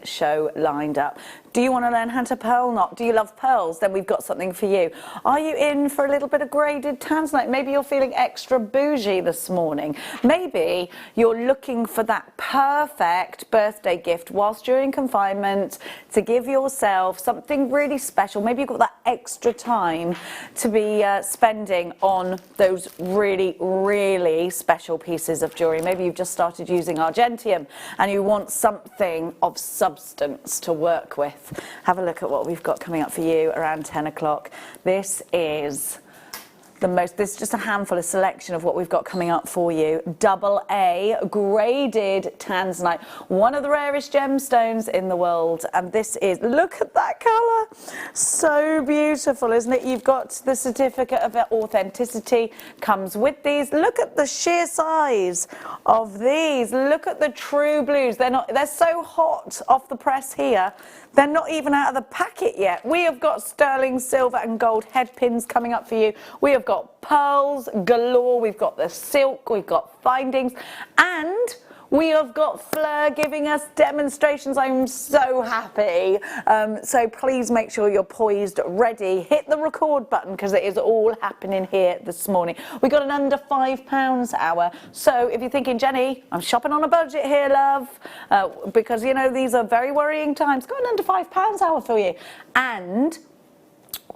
show lined up. Do you want to learn how to pearl knot? Do you love pearls? Then we've got something for you. Are you in for a little bit of graded tanzanite? Maybe you're feeling extra bougie this morning. Maybe you're looking for that perfect birthday gift whilst you're in confinement to give yourself something really special. Maybe you've got that extra time to be spending on those really, really special pieces of jewellery. Maybe you've just started using argentium and you want something of substance to work with. Have a look at what we've got coming up for you around 10 o'clock. This is just a handful, a selection of what we've got coming up for you. AA graded tanzanite, one of the rarest gemstones in the world. And this is, look at that colour, so beautiful, isn't it? You've got the certificate of authenticity, comes with these. Look at the sheer size of these. Look at the true blues. They're so hot off the press here. They're not even out of the packet yet. We have got sterling silver and gold head pins coming up for you. We have got pearls galore. We've got the silk. We've got findings. And we have got Fleur giving us demonstrations. I'm so happy. So please make sure you're poised, ready. Hit the record button because it is all happening here this morning. We got an under £5 hour. So if you're thinking, Jenny, I'm shopping on a budget here, love, because, you know, these are very worrying times. Got an under £5 hour for you. And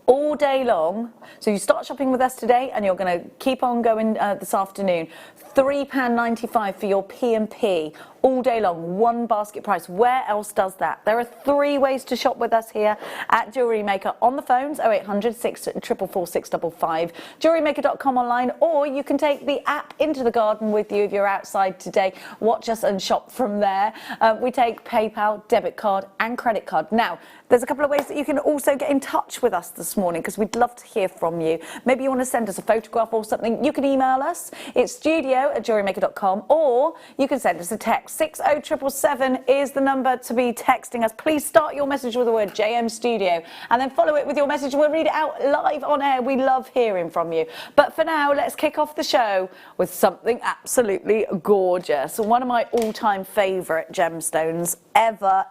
all day long, so you start shopping with us today and you're going to keep on going this afternoon. £3.95 for your P&P all day long, one basket price. Where else does that? There are 3 ways to shop with us here at JewelleryMaker. On the phones, 0800 644 655, JewelleryMaker.com online, or you can take the app into the garden with you if you're outside today. Watch us and shop from there. We take PayPal, debit card and credit card. Now, there's a couple of ways that you can also get in touch with us this morning because we'd love to hear from you. Maybe you want to send us a photograph or something. You can email us. It's studio@jewellerymaker.com, or you can send us a text. 60777 is the number to be texting us. Please start your message with the word JM Studio and then follow it with your message. We'll read it out live on air. We love hearing from you. But for now, let's kick off the show with something absolutely gorgeous. One of my all-time favourite gemstones ever,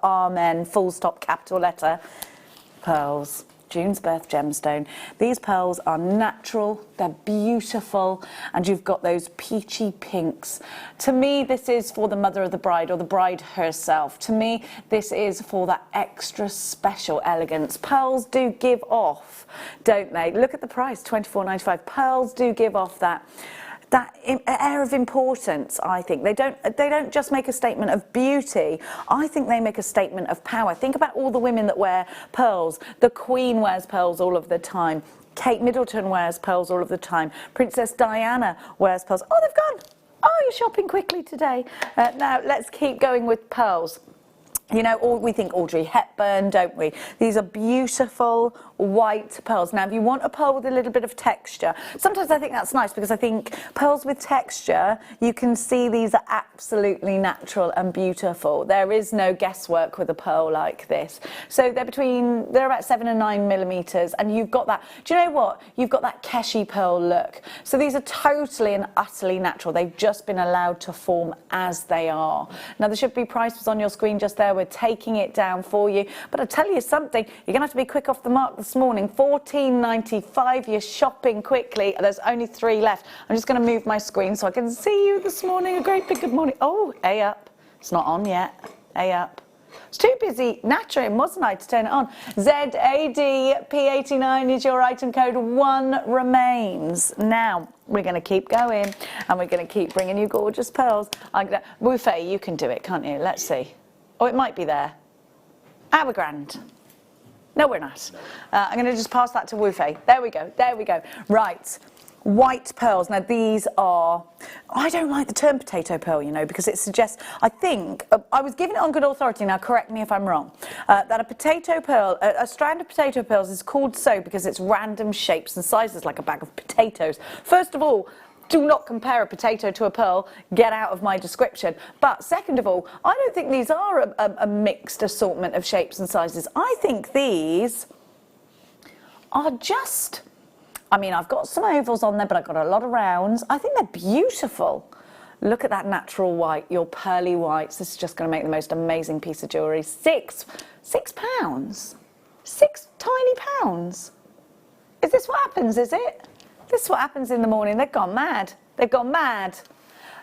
amen, full stop, capital letter, pearls. June's birth gemstone. These pearls are natural, they're beautiful, and you've got those peachy pinks. To me, this is for the mother of the bride or the bride herself. To me, this is for that extra special elegance. Pearls do give off, don't they? Look at the price, £24.95. Pearls do give off that air of importance, I think. They don't just make a statement of beauty. I think they make a statement of power. Think about all the women that wear pearls. The Queen wears pearls all of the time. Kate Middleton wears pearls all of the time. Princess Diana wears pearls. Oh, they've gone. Oh, you're shopping quickly today. Now, let's keep going with pearls. You know, we think Audrey Hepburn, don't we? These are beautiful white pearls. Now, if you want a pearl with a little bit of texture, sometimes I think that's nice because I think pearls with texture, you can see these are absolutely natural and beautiful. There is no guesswork with a pearl like this. So they're about 7 and 9 millimeters, and you've got that. Do you know what? You've got that Keshi pearl look. So these are totally and utterly natural. They've just been allowed to form as they are. Now, there should be prices on your screen just there. We're taking it down for you. But I tell you something, you're going to have to be quick off the mark this morning. £14.95. You're shopping quickly. There's only 3 left. I'm just going to move my screen so I can see you this morning. A great big good morning. Oh, A up. It's not on yet. A up. It's too busy nattering, wasn't I, to turn it on. ZADP89 is your item code. 1 remains. Now, we're going to keep going and we're going to keep bringing you gorgeous pearls. Buffet, you can do it, can't you? Let's see. Oh, it might be there. We're grand. No, we're not. I'm going to just pass that to Woofei. There we go. There we go. Right. White pearls. Now, these are... I don't like the term potato pearl, you know, because it suggests... I think... I was given it on good authority, now correct me if I'm wrong, that a potato pearl, a strand of potato pearls is called so because it's random shapes and sizes like a bag of potatoes. First of all, do not compare a potato to a pearl. Get out of my description. But second of all, I don't think these are a mixed assortment of shapes and sizes. I think these are just... I mean, I've got some ovals on there, but I've got a lot of rounds. I think they're beautiful. Look at that natural white, your pearly whites. This is just going to make the most amazing piece of jewellery. £6. £6 tiny pounds. Is this what happens, is it? This is what happens in the morning. They've gone mad. They've gone mad.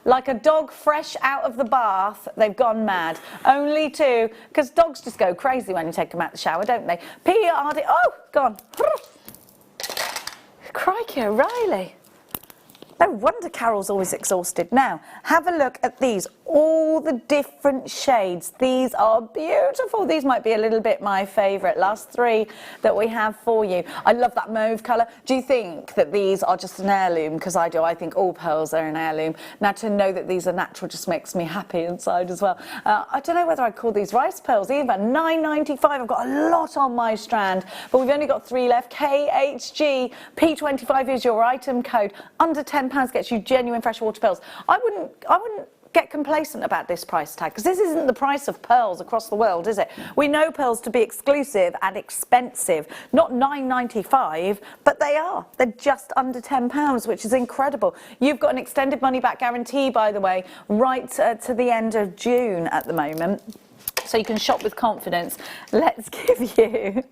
Like a dog fresh out of the bath, they've gone mad. Only two, because dogs just go crazy when you take them out the shower, don't they? P-R-D, oh, gone. Crikey O'Reilly. No wonder Carol's always exhausted. Now, have a look at these, all the different shades. These are beautiful. These might be a little bit my favourite. Last three that we have for you. I love that mauve colour. Do you think that these are just an heirloom? Because I do. I think all pearls are an heirloom. Now, to know that these are natural just makes me happy inside as well. I don't know whether I'd call these rice pearls either. £9.95. I've got a lot on my strand, but we've only got 3 left. KHG P25 is your item code. Under £10 gets you genuine freshwater pearls. I wouldn't get complacent about this price tag, because this isn't the price of pearls across the world, is it? We know pearls to be exclusive and expensive, not £9.95, but they are. They're just under £10, which is incredible. You've got an extended money back guarantee, by the way, right to the end of June at the moment, so you can shop with confidence. Let's give you...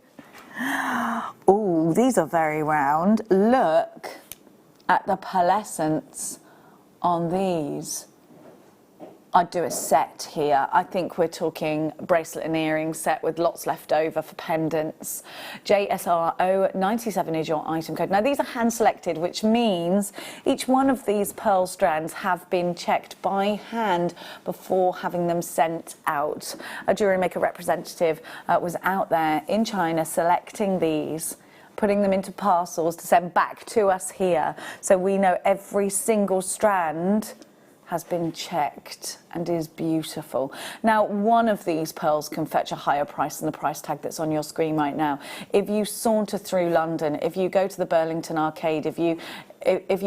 Oh, these are very round. Look at the pearlescence on these. I'd do a set here. I think we're talking bracelet and earring set with lots left over for pendants. JSRO97 is your item code. Now, these are hand selected, which means each one of these pearl strands have been checked by hand before having them sent out. A JewelleryMaker representative was out there in China selecting these, putting them into parcels to send back to us here. So we know every single strand has been checked and is beautiful. Now, one of these pearls can fetch a higher price than the price tag that's on your screen right now. If you saunter through London, if you go to the Burlington Arcade, if you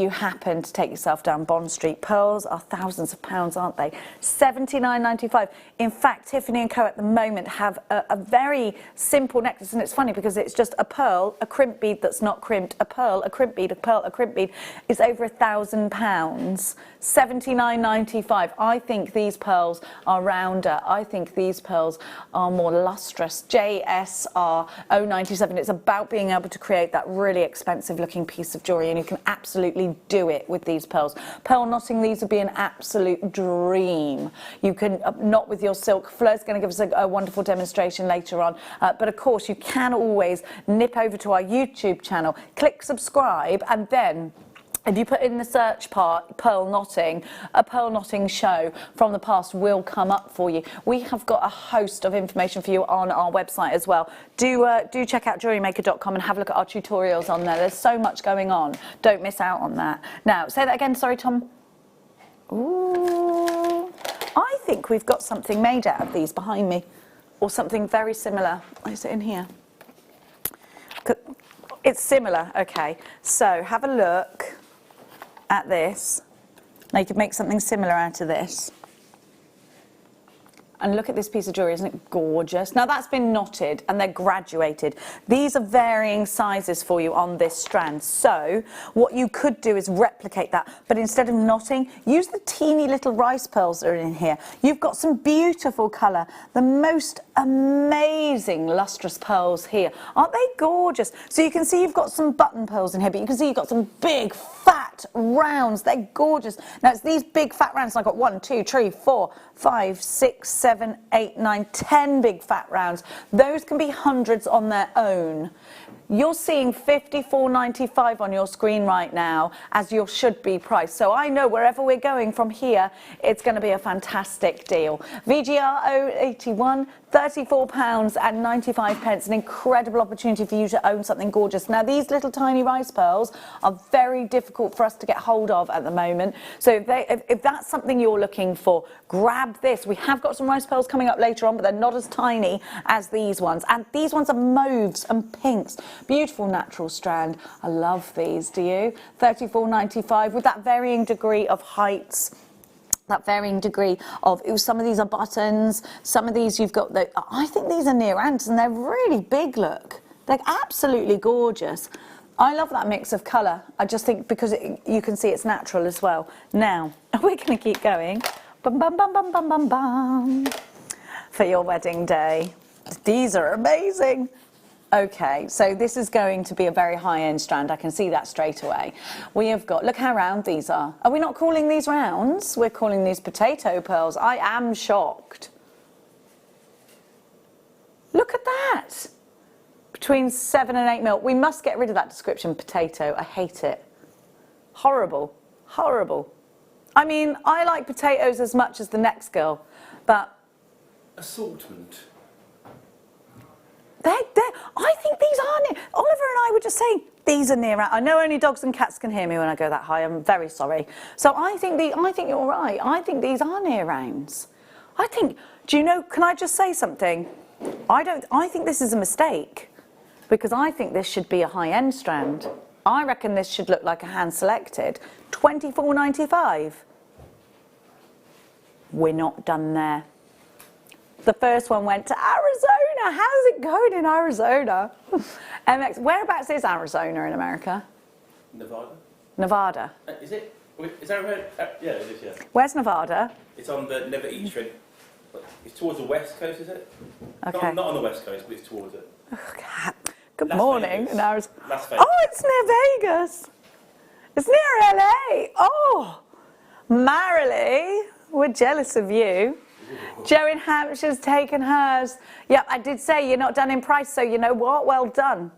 happen to take yourself down Bond Street, pearls are thousands of pounds, aren't they? £79.95. In fact, Tiffany & Co at the moment have a very simple necklace, and it's funny because it's just a pearl, a crimp bead that's not crimped, a pearl, a crimp bead, a pearl, a crimp bead. It's over £1,000. £79.95. I think these pearls are rounder. I think these pearls are more lustrous. JSR 097. It's about being able to create that really expensive looking piece of jewellery, and you can absolutely do it with these pearls. Pearl knotting these would be an absolute dream. You can knot with your silk. Fleur's going to give us a wonderful demonstration later on. But of course, you can always nip over to our YouTube channel, click subscribe, and then if you put in the search part, pearl knotting, a pearl knotting show from the past will come up for you. We have got a host of information for you on our website as well. Do check out JewelleryMaker.com and have a look at our tutorials on there. There's so much going on. Don't miss out on that. Now, say that again. Sorry, Tom. Ooh. I think we've got something made out of these behind me, or something very similar. Is it in here? It's similar. Okay. So have a look at this. Now you could make something similar out of this. And look at this piece of jewellery, isn't it gorgeous? Now that's been knotted and they're graduated. These are varying sizes for you on this strand. So what you could do is replicate that, but instead of knotting, use the teeny little rice pearls that are in here. You've got some beautiful colour, the most amazing lustrous pearls here. Aren't they gorgeous? So you can see you've got some button pearls in here, but you can see you've got some big fat rounds. They're gorgeous. Now it's these big fat rounds. I've got 1, 2, 3, 4, 5, 6, 7, 8, 9, 10 big fat rounds. Those can be hundreds on their own. You're seeing £54.95 on your screen right now, as your should be price. So I know wherever we're going from here, it's going to be a fantastic deal. VGR 081, £34.95. An incredible opportunity for you to own something gorgeous. Now, these little tiny rice pearls are very difficult for us to get hold of at the moment. So if that's something you're looking for, grab this. We have got some rice pearls coming up later on, but they're not as tiny as these ones. And these ones are mauves and pinks. Beautiful natural strand. I love these, do you? £34.95 with that varying degree of heights. That varying degree of, some of these are buttons, some of these you've got, I think these are near ants and they're really big, look. They're absolutely gorgeous. I love that mix of colour. I just think because you can see it's natural as well. Now, we're going to keep going. Bum, bum, bum, bum, bum, bum, bum. For your wedding day. These are amazing. Okay, so this is going to be a very high-end strand. I can see that straight away. We have got, look how round these are. Are we not calling these rounds? We're calling these potato pearls. I am shocked. Look at that. Between 7 and 8 mil. We must get rid of that description, potato. I hate it. Horrible, horrible. I mean, I like potatoes as much as the next girl, but... Assortment. I think these are near. Oliver and I were just saying these are near. I know only dogs and cats can hear me when I go that high. I'm very sorry. So I think you're right. I think these are near rounds. I think. Do you know? Can I just say something? I think this is a mistake because I think this should be a high-end strand. I reckon this should look like a hand-selected. $24.95. We're not done there. The first one went to Arizona. How's it going in Arizona? MX, whereabouts is Arizona in America? Nevada. Nevada. Is it? Is Arizona? Yeah, it is, yeah. Where's Nevada? It's on the Never Eat Trend. It's towards the west coast, is it? Okay. Not on the west coast, but it's towards it. Good Las morning. Vegas. In Arizona. Las Vegas. Oh, it's near Vegas. It's near LA. Oh, Marilee, we're jealous of you. Jo in Hampshire's taken hers. Yep, I did say you're not done in price, so you know what? Well done.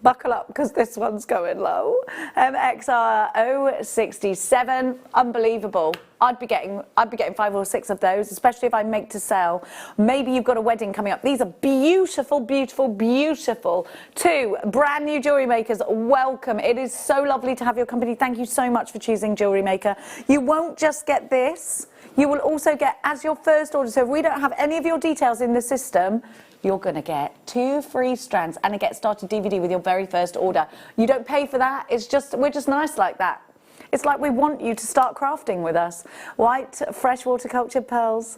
Buckle up, because this one's going low. XR 067, unbelievable. I'd be getting 5 or 6 of those, especially if I make to sell. Maybe you've got a wedding coming up. These are beautiful, beautiful, beautiful. 2 brand new jewellery makers. Welcome. It is so lovely to have your company. Thank you so much for choosing Jewellery Maker. You won't just get this. You will also get, as your first order, so if we don't have any of your details in the system, you're going to get 2 free strands and a Get Started DVD with your very first order. You don't pay for that. It's just, we're just nice like that. It's like we want you to start crafting with us. White freshwater cultured pearls.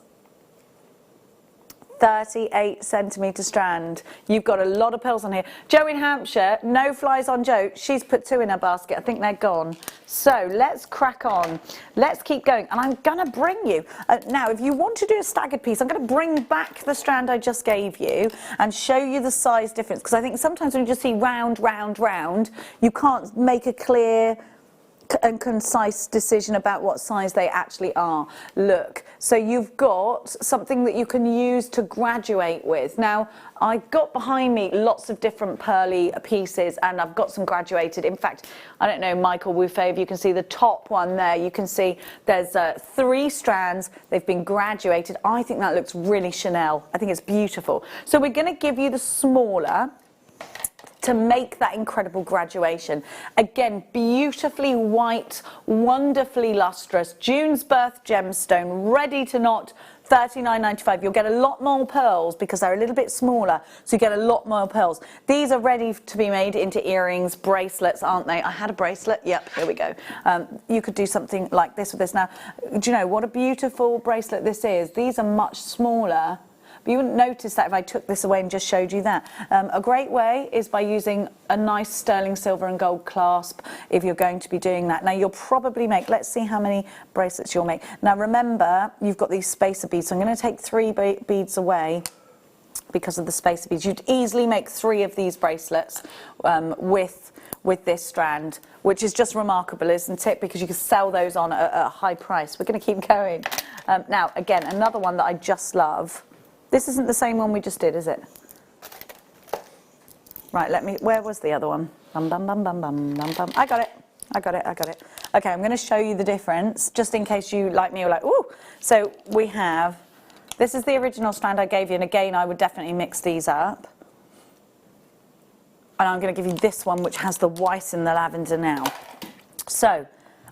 38 centimetre strand. You've got a lot of pearls on here. Jo in Hampshire, no flies on Jo. She's put 2 in her basket. I think they're gone. So let's crack on. Let's keep going. And I'm going to bring you. Now, if you want to do a staggered piece, I'm going to bring back the strand I just gave you and show you the size difference. Because I think sometimes when you just see round, round, round, you can't make a clear and concise decision about what size they actually are. Look, so you've got something that you can use to graduate with. Now, I've got behind me lots of different pearly pieces and I've got some graduated. In fact, I don't know, Michael Wouffet, if you can see the top one there, you can see there's 3 strands. They've been graduated. I think that looks really Chanel. I think it's beautiful. So we're going to give you the smaller to make that incredible graduation. Again, beautifully white, wonderfully lustrous, June's birth gemstone, ready to knot, $39.95. You'll get a lot more pearls because they're a little bit smaller, so you get a lot more pearls. These are ready to be made into earrings, bracelets, aren't they? I had a bracelet. Yep, here we go. You could do something like this with this. Now, do you know what a beautiful bracelet this is? These are much smaller. But you wouldn't notice that if I took this away and just showed you that. A great way is by using a nice sterling silver and gold clasp if you're going to be doing that. Now you'll probably make, let's see how many bracelets you'll make. Now remember, you've got these spacer beads, so I'm going to take 3 beads away because of the spacer beads. You'd easily make 3 of these bracelets with this strand, which is just remarkable, isn't it? Because you can sell those on at a high price. We're going to keep going. Now, again, another one that I just love. This isn't the same one we just did, is it? Right, where was the other one? Bum, bum, bum, bum, bum, bum, bum. I got it. Okay, I'm going to show you the difference, just in case you, like me, are like, ooh. So we have, this is the original strand I gave you, and again, I would definitely mix these up. And I'm going to give you this one, which has the white and the lavender now. So,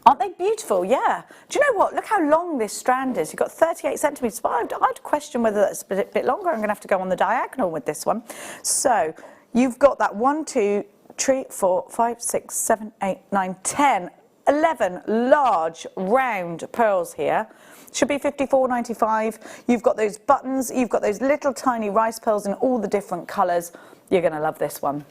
aren't they beautiful? Yeah. Do you know what? Look how long this strand is. You've got 38 centimetres. But I'd question whether that's a bit longer. I'm going to have to go on the diagonal with this one. So you've got that 1, 2, 3, 4, 5, 6, 7, 8, 9, 10, 11 large round pearls here. Should be $54.95. You've got those buttons. You've got those little tiny rice pearls in all the different colours. You're going to love this one.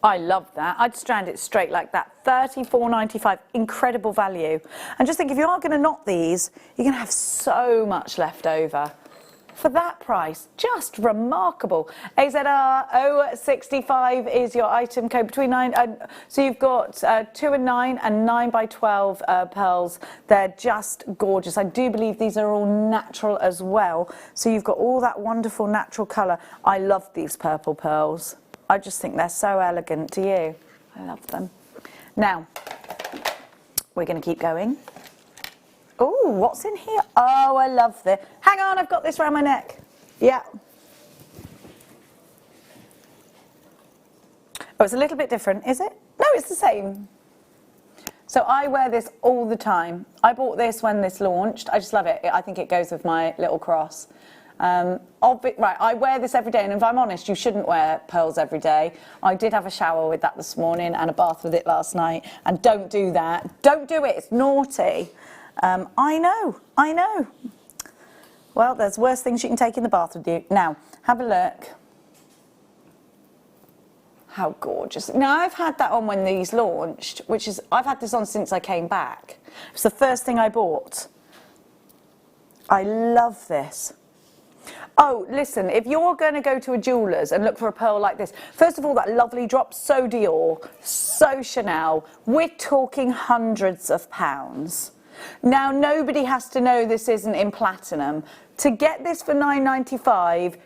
I love that. I'd strand it straight like that. $34.95, incredible value. And just think, if you are going to knot these, you're going to have so much left over. For that price, just remarkable. AZR 065 is your item code between 9. So you've got 2 and 9 and 9 by 12 pearls. They're just gorgeous. I do believe these are all natural as well. So you've got all that wonderful natural colour. I love these purple pearls. I just think they're so elegant. Do you? I love them. Now, we're going to keep going. Oh, what's in here? Oh, I love this. Hang on, I've got this around my neck. Yeah. Oh, it's a little bit different, is it? No, it's the same. So I wear this all the time. I bought this when this launched. I just love it. I think it goes with my little cross. Right, I wear this every day, and if I'm honest, you shouldn't wear pearls every day. I did have a shower with that this morning and a bath with it last night, and don't do that. Don't do it, it's naughty. I know. Well, there's worse things you can take in the bath with you. Now, have a look. How gorgeous. Now, I've had that on when these launched, I've had this on since I came back. It's the first thing I bought. I love this. Oh, listen, if you're going to go to a jeweller's and look for a pearl like this, first of all, that lovely drop, so Dior, so Chanel, we're talking hundreds of pounds. Now, nobody has to know this isn't in platinum. To get this for $9.95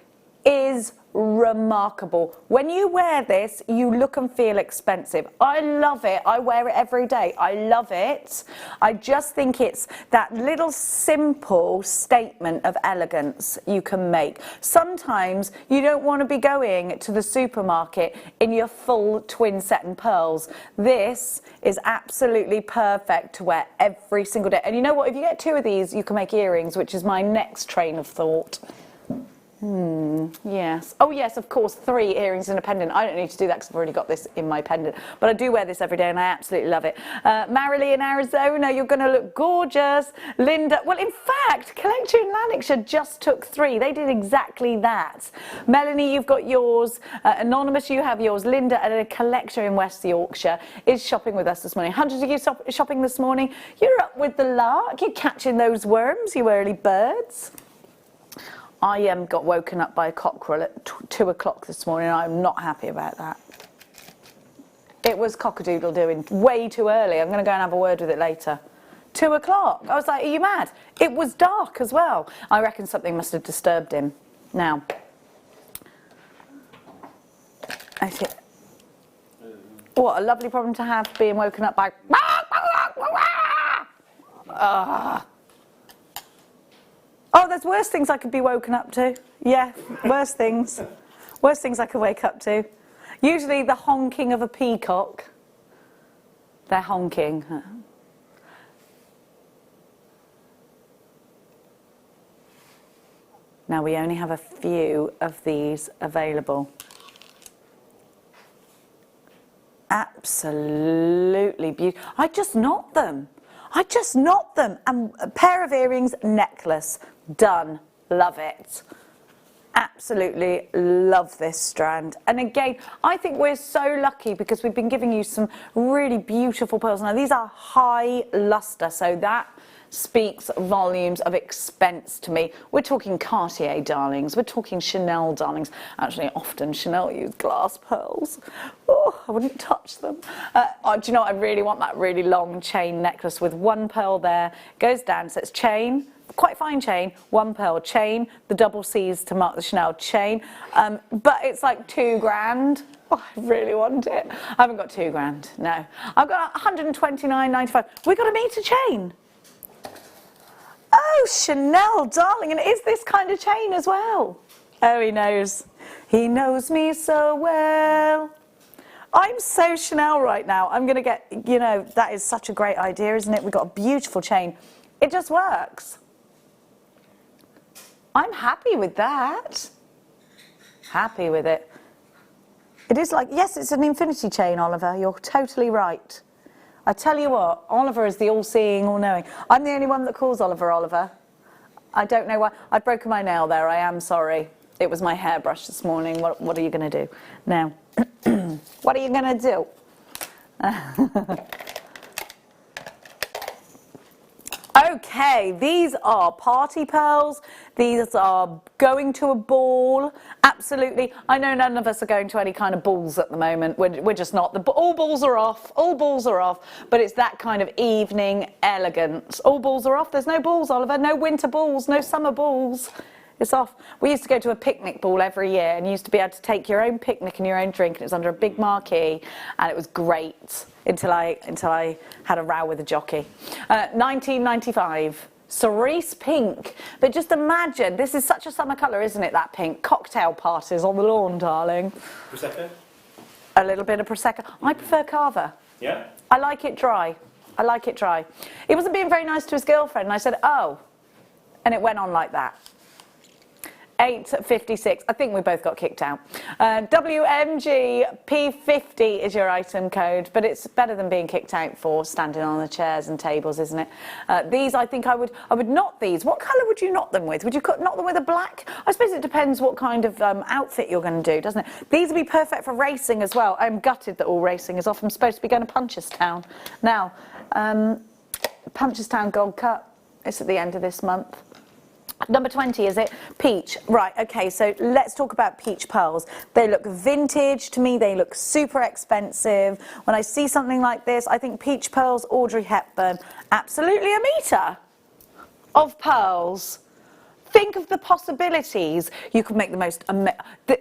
is remarkable. When you wear this, you look and feel expensive. I love it. I wear it every day. I love it. I just think it's that little simple statement of elegance you can make. Sometimes you don't want to be going to the supermarket in your full twin set and pearls. This is absolutely perfect to wear every single day. And you know what? If you get 2 of these, you can make earrings, which is my next train of thought. Yes. Oh, yes, of course, 3 earrings and a pendant. I don't need to do that because I've already got this in my pendant. But I do wear this every day and I absolutely love it. Marilee in Arizona, you're going to look gorgeous. Linda, well, in fact, Collector in Lanarkshire just took 3. They did exactly that. Melanie, you've got yours. Anonymous, you have yours. Linda, at a Collector in West Yorkshire, is shopping with us this morning. Hundreds of you shopping this morning. You're up with the lark. You're catching those worms, you early birds. I got woken up by a cockerel at 2 o'clock this morning. I'm not happy about that. It was cock-a-doodle doing way too early. I'm going to go and have a word with it later. 2 o'clock. I was like, are you mad? It was dark as well. I reckon something must have disturbed him. Now, I think, what a lovely problem to have, being woken up by... Oh, there's worse things I could be woken up to. Yeah, worse things. Worse things I could wake up to. Usually the honking of a peacock. They're honking. Now we only have a few of these available. Absolutely beautiful. I just knot them. And a pair of earrings, necklace. Done. Love it. Absolutely love this strand. And again, I think we're so lucky because we've been giving you some really beautiful pearls. Now, these are high luster, so that speaks volumes of expense to me. We're talking Cartier darlings. We're talking Chanel darlings. Actually, often Chanel use glass pearls. Oh, I wouldn't touch them. Do you know what? I really want that really long chain necklace with 1 pearl there. Goes down, so it's chain. Quite fine chain, 1 pearl chain, the double C's to mark the Chanel chain, but it's like $2,000. Oh, I really want it. I haven't got $2,000, no. I've got $129.95. We've got a meter chain. Oh, Chanel, darling, and it is this kind of chain as well. Oh, he knows. He knows me so well. I'm so Chanel right now. I'm going to get, you know, that is such a great idea, isn't it? We've got a beautiful chain. It just works. I'm happy with that. Happy with it. It is like, yes, it's an infinity chain, Oliver. You're totally right. I tell you what, Oliver is the all-seeing, all-knowing. I'm the only one that calls Oliver Oliver. I don't know why. I've broken my nail there. I am sorry. It was my hairbrush this morning. What are you going to do? Now, what are you going to do? Okay, these are party pearls. These are going to a ball. Absolutely. I know none of us are going to any kind of balls at the moment. We're just not. All balls are off. All balls are off. But it's that kind of evening elegance. All balls are off. There's no balls, Oliver. No winter balls. No summer balls. It's off. We used to go to a picnic ball every year, and you used to be able to take your own picnic and your own drink, and it was under a big marquee, and it was great until I had a row with a jockey. 1995, cerise pink. But just imagine, this is such a summer colour, isn't it, that pink? Cocktail parties on the lawn, darling. Prosecco? A little bit of Prosecco. I prefer Cava. Yeah? I like it dry. I like it dry. He wasn't being very nice to his girlfriend, and I said, oh. And it went on like that. 8.56. I think we both got kicked out. WMG P50 is your item code, but it's better than being kicked out for standing on the chairs and tables, isn't it? These, I think I would knot these. What colour would you knot them with? Would you knot them with a black? I suppose it depends what kind of outfit you're going to do, doesn't it? These would be perfect for racing as well. I'm gutted that all racing is off. I'm supposed to be going to Punchestown. Now, Punchestown Gold Cup. It's at the end of this month. Number 20, is it? Peach. Right, okay, so let's talk about peach pearls. They look vintage to me. They look super expensive. When I see something like this, I think peach pearls, Audrey Hepburn, absolutely a metre of pearls. Think of the possibilities. You could make the most...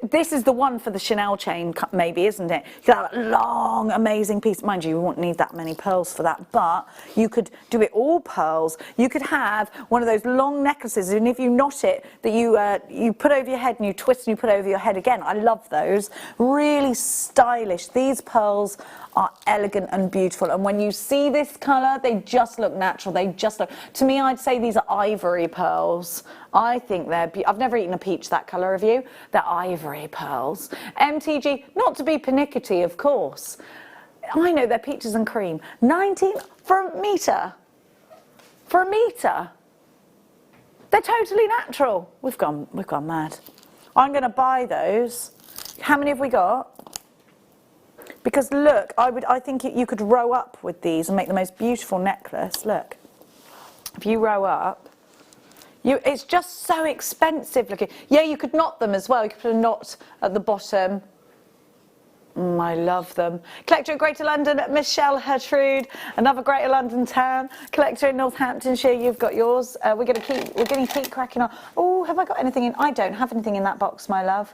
this is the one for the Chanel chain, maybe, isn't it? You could have a long, amazing piece. Mind you, you won't need that many pearls for that, but you could do it all pearls. You could have one of those long necklaces, and if you knot it, that you put over your head and you twist and you put over your head again. I love those. Really stylish. These pearls are elegant and beautiful, and when you see this colour, they just look natural. They just look... To me, I'd say these are ivory pearls. I think they're... I've never eaten a peach that colour, have you? They're ivory pearls. MTG, not to be pernickety, of course. I know they're peaches and cream. 19 for a metre. For a metre. They're totally natural. We've gone mad. I'm going to buy those. How many have we got? Because look, I think you could row up with these and make the most beautiful necklace. Look, if you row up, it's just so expensive looking. Yeah, you could knot them as well. You could put a knot at the bottom. I love them. Collector in Greater London, Michelle Hertrude, another Greater London town. Collector in Northamptonshire, you've got yours. We're going to keep cracking on. Oh, have I got anything in? I don't have anything in that box, my love.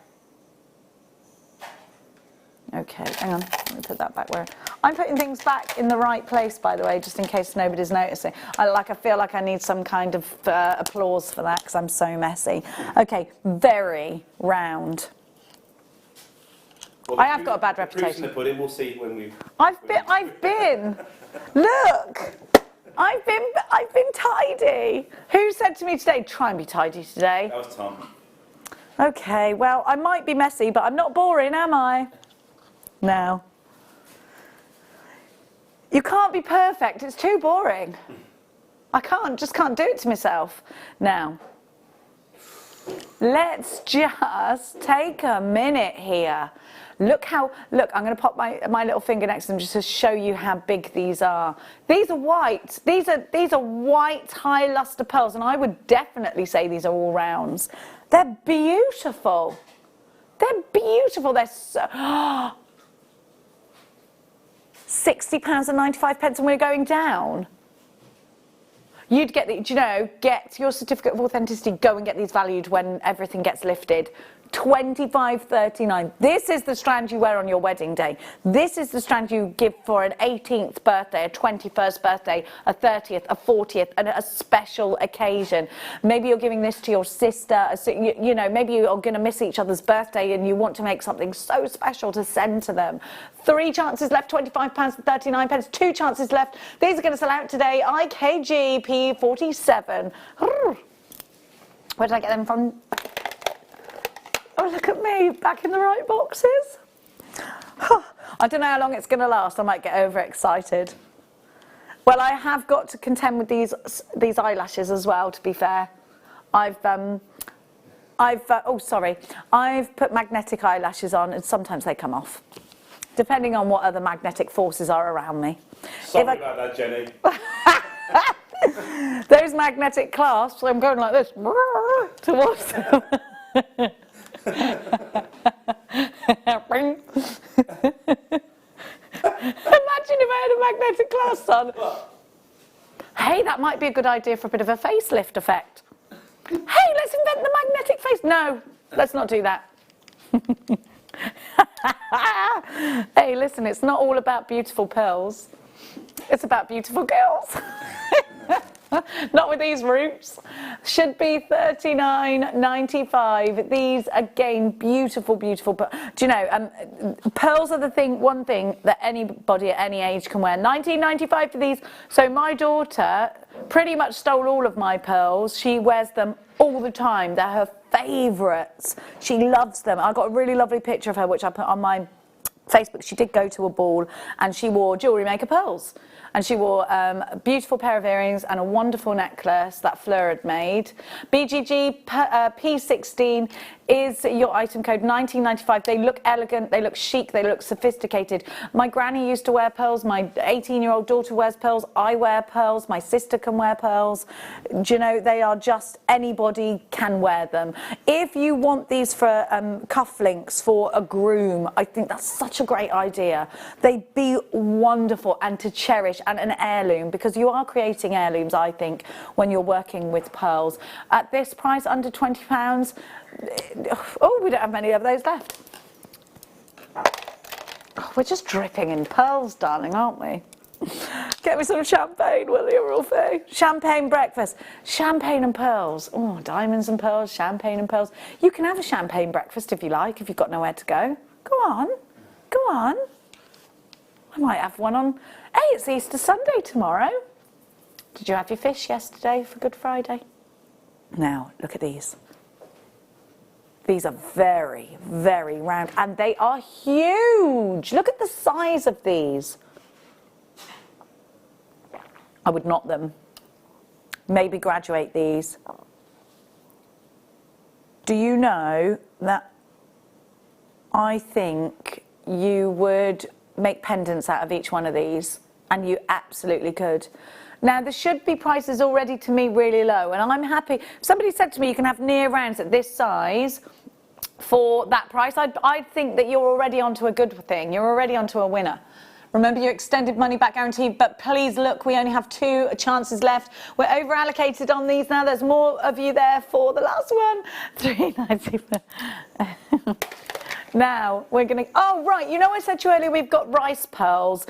Okay, hang on, let me put that back where... I'm putting things back in the right place, by the way, just in case nobody's noticing. I feel like I need some kind of applause for that, because I'm so messy. Okay, very round. Well, I have got a bad reputation. The pudding, we'll see when we... I've been... Look! I've been tidy. Who said to me today, try and be tidy today? That was Tom. Okay, well, I might be messy, but I'm not boring, am I? Now, you can't be perfect, it's too boring. I just can't do it to myself. Now, let's just take a minute here. Look, I'm going to pop my little finger next to them just to show you how big these are. These are white. These are white high luster pearls, and I would definitely say these are all rounds. They're beautiful. They're beautiful. They're so... £60.95, and we're going down. You'd get get your certificate of authenticity, go and get these valued when everything gets lifted. £25.39. This is the strand you wear on your wedding day. This is the strand you give for an 18th birthday, a 21st birthday, a 30th, a 40th, and a special occasion. Maybe you're giving this to your sister. Maybe you're going to miss each other's birthday and you want to make something so special to send to them. 3 chances left, £25.39. 2 chances left. These are going to sell out today. IKG P47. Where did I get them from? Oh, look at me, back in the right boxes. I don't know how long it's going to last. I might get overexcited. Well, I have got to contend with these eyelashes as well, to be fair. I've put magnetic eyelashes on, and sometimes they come off, depending on what other magnetic forces are around me. Sorry about that, Jenny. Those magnetic clasps, I'm going like this towards them. Imagine if I had a magnetic clasp on. Hey, that might be a good idea for a bit of a facelift effect. Hey, let's invent the magnetic face. No, let's not do that. Hey, listen, it's not all about beautiful pearls. It's about beautiful girls. Not with these roots. Should be $39.95. These, again, beautiful, beautiful. Do you know, pearls are one thing that anybody at any age can wear. $19.95 for these. So my daughter pretty much stole all of my pearls. She wears them all the time. They're her favourites. She loves them. I got a really lovely picture of her, which I put on my Facebook. She did go to a ball and she wore JewelleryMaker pearls. And she wore a beautiful pair of earrings and a wonderful necklace that Fleur had made. BGG P16 is your item code, $19.95. They look elegant, they look chic, they look sophisticated. My granny used to wear pearls, my 18-year-old daughter wears pearls, I wear pearls, my sister can wear pearls. Do you know, they are just, anybody can wear them. If you want these for cufflinks for a groom, I think that's such a great idea. They'd be wonderful and to cherish, and an heirloom, because you are creating heirlooms, I think, when you're working with pearls. At this price, under £20, oh, we don't have many of those left. Oh, we're just dripping in pearls, darling, aren't we? Get me some champagne, will you, Rolfie? Champagne breakfast. Champagne and pearls. Oh, diamonds and pearls, champagne and pearls. You can have a champagne breakfast if you like, if you've got nowhere to go. Go on. Go on. I might have one on. Hey, it's Easter Sunday tomorrow. Did you have your fish yesterday for Good Friday? Now, look at these. These are very, very round, and they are huge. Look at the size of these. I would knot them. Maybe graduate these. Do you know that I think you would make pendants out of each one of these, and you absolutely could. Now, there should be prices already, to me, really low, and I'm happy. Somebody said to me you can have near rounds at this size for that price. I'd think that you're already onto a good thing. You're already onto a winner. Remember your extended money back guarantee, but please look, we only have 2 chances left. We're over allocated on these now. There's more of you there for the last one. $3.95. Now, we're going to... Oh, right, you know I said to you earlier we've got rice pearls.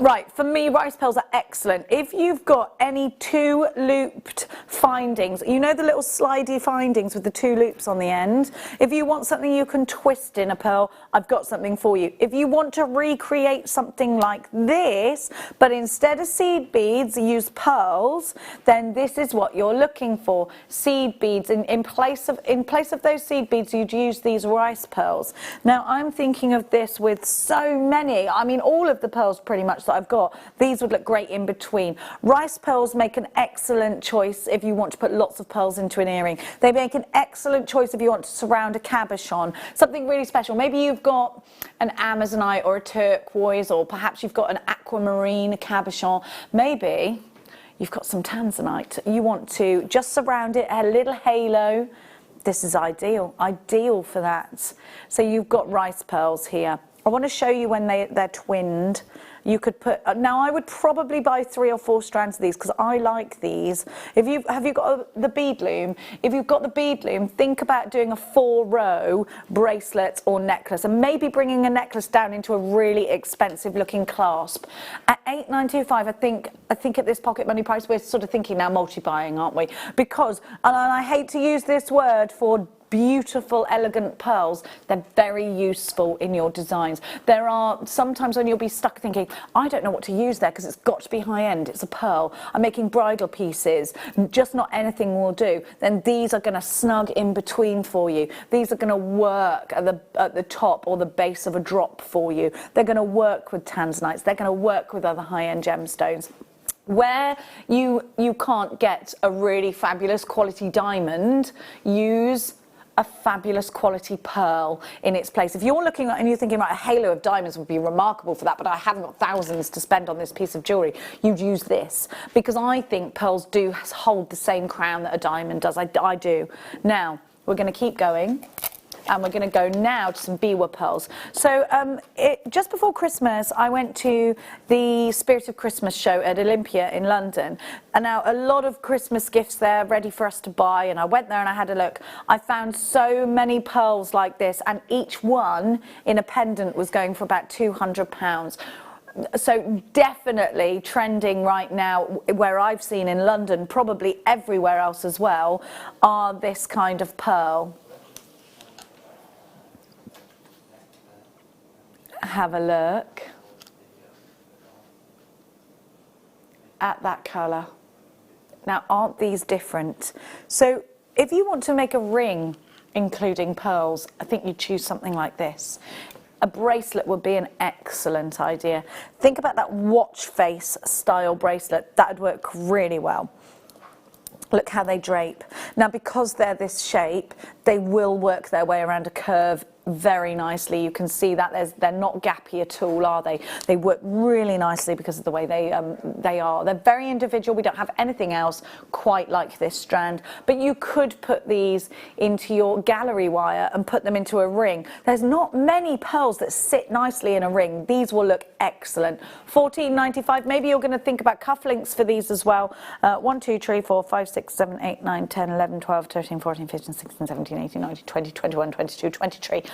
Right, for me, rice pearls are excellent. If you've got any 2-looped findings, you know the little slidey findings with the 2 loops on the end? If you want something you can twist in a pearl, I've got something for you. If you want to recreate something like this, but instead of seed beads, use pearls, then this is what you're looking for. Seed beads. In place of those seed beads, you'd use these rice pearls. Now, I'm thinking of this with so many, I mean, all of the pearls pretty much that I've got, these would look great in between. Rice pearls make an excellent choice if you want to put lots of pearls into an earring. They make an excellent choice if you want to surround a cabochon, something really special. Maybe you've got an amazonite or a turquoise, or perhaps you've got an aquamarine cabochon. Maybe you've got some tanzanite. You want to just surround it, a little halo. This is ideal for that. So you've got rice pearls here. I want to show you when they're twinned. You could put, now I would probably buy 3 or 4 strands of these because I like these. Have you got the bead loom? If you've got the bead loom, think about doing a 4-row bracelet or necklace, and maybe bringing a necklace down into a really expensive looking clasp. At $8.95, I think at this pocket money price, we're sort of thinking now multi-buying, aren't we? Because, and I hate to use this word for beautiful, elegant pearls, they're very useful in your designs. There are sometimes when you'll be stuck thinking, I don't know what to use there because it's got to be high-end, it's a pearl, I'm making bridal pieces, just not anything will do. Then these are going to snug in between for you. These are going to work at the top or the base of a drop for you. They're going to work with tanzanites, they're going to work with other high-end gemstones. Where you can't get a really fabulous quality diamond, use a fabulous quality pearl in its place. If you're looking at and you're thinking, right, a halo of diamonds would be remarkable for that, but I haven't got thousands to spend on this piece of jewellery, you'd use this, because I think pearls do hold the same crown that a diamond does. I do. Now, we're going to keep going. And we're going to go now to some Biwa pearls. So just before Christmas, I went to the Spirit of Christmas show at Olympia in London. And now a lot of Christmas gifts there ready for us to buy. And I went there and I had a look. I found so many pearls like this. And each one in a pendant was going for about £200. So definitely trending right now, where I've seen in London, probably everywhere else as well, are this kind of pearl. Have a look at that colour. Now, aren't these different? So if you want to make a ring including pearls, I think you'd choose something like this. A bracelet would be an excellent idea. Think about that watch face style bracelet. That would work really well. Look how they drape. Now, because they're this shape, they will work their way around a curve very nicely. You can see that they're not gappy at all, are they? They work really nicely because of the way they are. They're very individual. We don't have anything else quite like this strand, but you could put these into your gallery wire and put them into a ring. There's not many pearls that sit nicely in a ring. These will look excellent. £14.95. Maybe you're going to think about cufflinks for these as well. 1, 2, 3, 4, 5, 6, 7, 8, 9, 10, 11, 12, 13, 14, 15, 16, 17, 18, 19, 20, 21, 22, 23.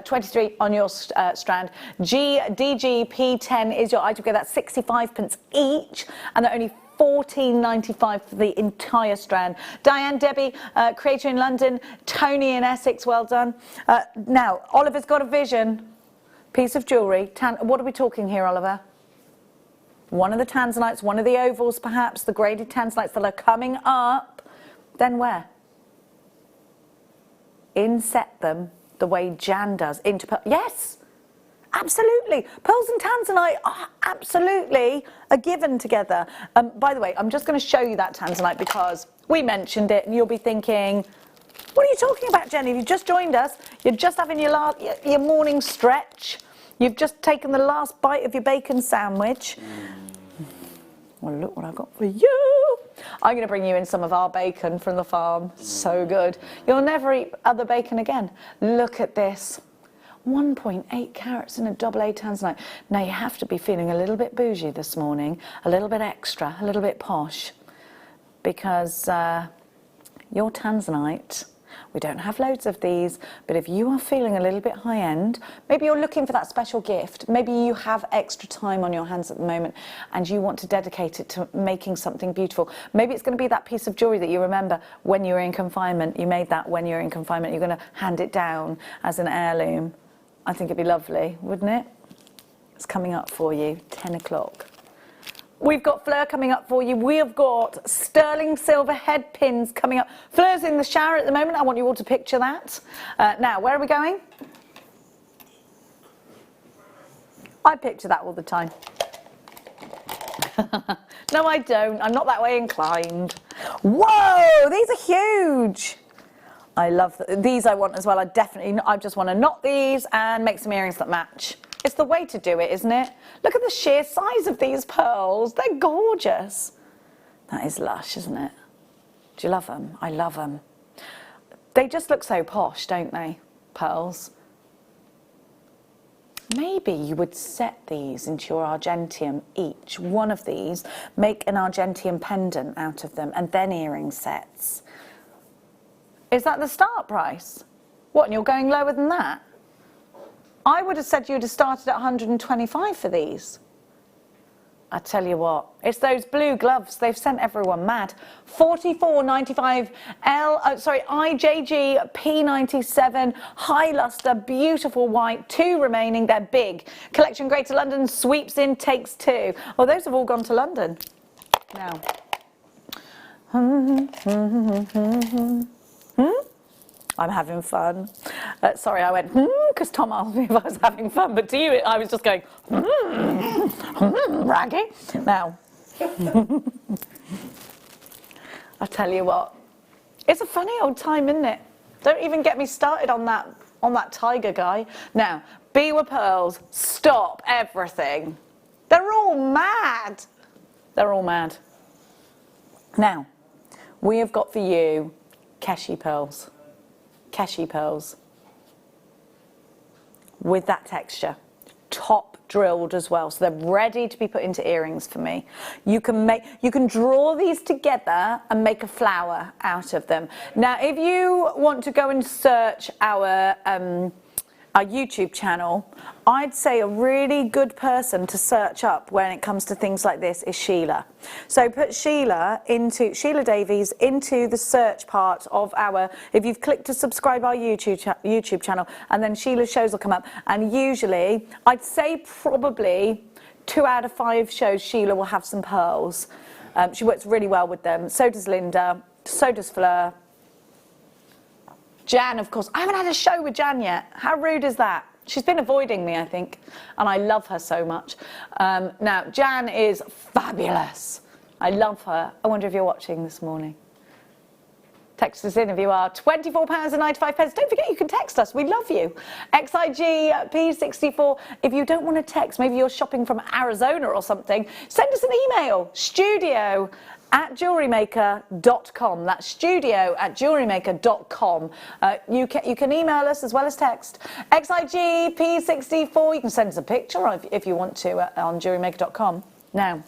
23 on your strand. DGP10 is your item. That's 65p each, and they're only £14.95 for the entire strand. Diane, Debbie, creator in London. Tony in Essex, well done. Now, Oliver's got a vision. Piece of jewellery. What are we talking here, Oliver? One of the tanzanites, one of the ovals perhaps, the graded tanzanites that are coming up. Then where? Inset them the way Jan does into pearl. Yes, absolutely. Pearls and tanzanite are absolutely a given together. By the way, I'm just going to show you that tanzanite because we mentioned it and you'll be thinking, what are you talking about, Jenny? If you've just joined us, you're just having your morning stretch. You've just taken the last bite of your bacon sandwich. Well, look what I've got for you. I'm going to bring you in some of our bacon from the farm. So good. You'll never eat other bacon again. Look at this. 1.8 carats in a AA tanzanite. Now, you have to be feeling a little bit bougie this morning, a little bit extra, a little bit posh, because your tanzanite, we don't have loads of these, but if you are feeling a little bit high-end, maybe you're looking for that special gift, maybe you have extra time on your hands at the moment and you want to dedicate it to making something beautiful. Maybe it's going to be that piece of jewellery that you remember when you were in confinement. You made that when you were in confinement. You're going to hand it down as an heirloom. I think it'd be lovely, wouldn't it? It's coming up for you, 10 o'clock. We've got Fleur coming up for you. We have got sterling silver head pins coming up. Fleur's in the shower at the moment. I want you all to picture that. Now, where are we going? I picture that all the time. No, I don't. I'm not that way inclined. Whoa, these are huge. I love these. I want as well. I just want to knot these and make some earrings that match. It's the way to do it, isn't it? Look at the sheer size of these pearls. They're gorgeous. That is lush, isn't it? Do you love them? I love them. They just look so posh, don't they? Pearls. Maybe you would set these into your argentium, each one of these, make an argentium pendant out of them, and then earring sets. Is that the start price? What, and you're going lower than that? I would have said you'd have started at 125 for these. I tell you what, it's those blue gloves. They've sent everyone mad. 44.95 IJG P97 high luster, beautiful white. 2 remaining. They're big. Collection Greater London sweeps in, takes 2. Well, those have all gone to London now. I'm having fun. Sorry, I went, because Tom asked me if I was having fun, but to you, I was just going, raggy. Now, I tell you what, it's a funny old time, isn't it? Don't even get me started on that tiger guy. Now, Biwa pearls, stop everything. They're all mad. They're all mad. Now, we have got for you Keshi pearls. Keshi pearls. With that texture. Top drilled as well, so they're ready to be put into earrings for me. You can draw these together and make a flower out of them. Now, if you want to go and search our YouTube channel, I'd say a really good person to search up when it comes to things like this is Sheila. So put Sheila Davies into the search part of our, if you've clicked to subscribe our YouTube channel, and then Sheila's shows will come up, and usually, I'd say probably 2 out of 5 shows Sheila will have some pearls. She works really well with them. So does Linda, so does Fleur. Jan, of course. I haven't had a show with Jan yet. How rude is that? She's been avoiding me, I think, and I love her so much. Now, Jan is fabulous. I love her. I wonder if you're watching this morning. Text us in if you are. £24.95. Don't forget you can text us. We love you. XIG P64. If you don't want to text, maybe you're shopping from Arizona or something, send us an email. studio@JewelleryMaker.com. That's studio@JewelleryMaker.com. You can email us as well as text. XIG P64. You can send us a picture if you want to on JewelleryMaker.com. Now,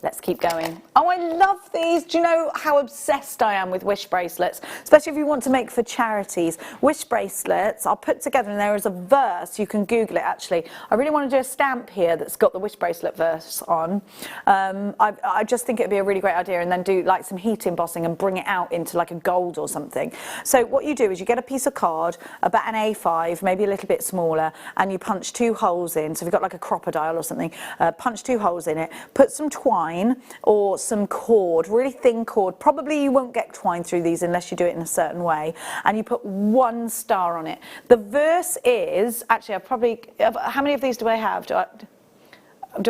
let's keep going. Oh, I love these. Do you know how obsessed I am with wish bracelets? Especially if you want to make for charities. Wish bracelets, I'll put together, and there is a verse. You can Google it, actually. I really want to do a stamp here that's got the wish bracelet verse on. I just think it would be a really great idea, and then do like some heat embossing and bring it out into like a gold or something. So what you do is you get a piece of card, about an A5, maybe a little bit smaller, and you punch 2 holes in. So if you've got like a crocodile or something, punch 2 holes in it, put some twine or some cord, really thin cord. Probably you won't get twine through these unless you do it in a certain way, and you put 1 star on it. The verse is, actually how many of these do I have? Do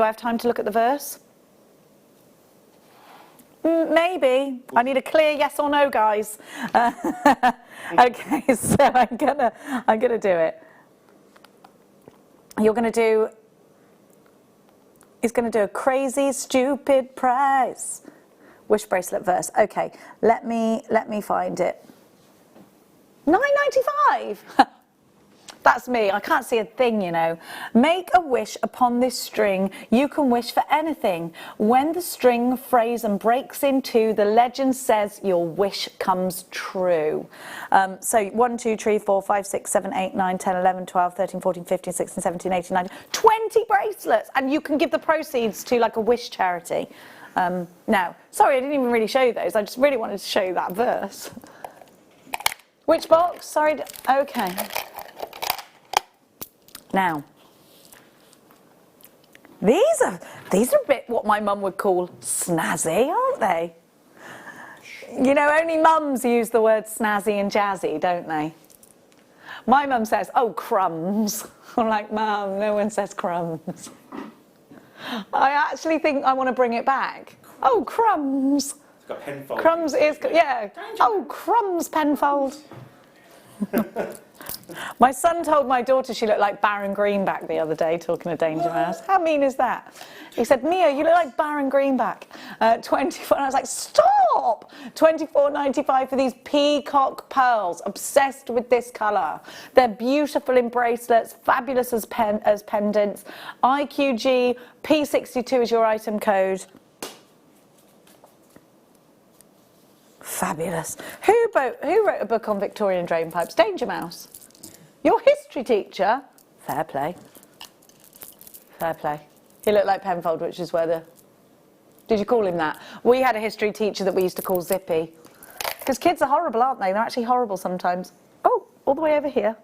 I have time to look at the verse? Maybe. I need a clear yes or no, guys. Okay, so I'm gonna do it. He's going to do a crazy, stupid price. Wish bracelet verse. Okay, let me find it. £9.95. That's me. I can't see a thing, you know. Make a wish upon this string. You can wish for anything. When the string frays and breaks in two, the legend says your wish comes true. So 1, 2, 3, 4, 5, 6, 7, 8, 9, 10, 11, 12, 13, 14, 15, 16, 17, 18, 19, 20 bracelets. And you can give the proceeds to like a wish charity. Now, sorry, I didn't even really show you those. I just really wanted to show you that verse. Which box? Sorry. Okay. Now, these are a bit what my mum would call snazzy, aren't they? You know, only mums use the word snazzy and jazzy, don't they? My mum says, "Oh, crumbs." I'm like, "Mum, no one says crumbs." I actually think I want to bring it back. Oh, crumbs. It's got Penfold. Crumbs is, yeah. Oh, crumbs, Penfold. My son told my daughter she looked like Baron Greenback the other day, talking to Danger Mouse. How mean is that? He said, "Mia, you look like Baron Greenback." 24, and I was like, "Stop!" £24.95 for these peacock pearls. Obsessed with this colour. They're beautiful in bracelets, fabulous as pendants. IQG P62 is your item code. Fabulous. Who wrote a book on Victorian drain pipes? Danger Mouse. Your history teacher? Fair play. Fair play. He looked like Penfold, which is where the... Did you call him that? We had a history teacher that we used to call Zippy. Because kids are horrible, aren't they? They're actually horrible sometimes. Oh, all the way over here.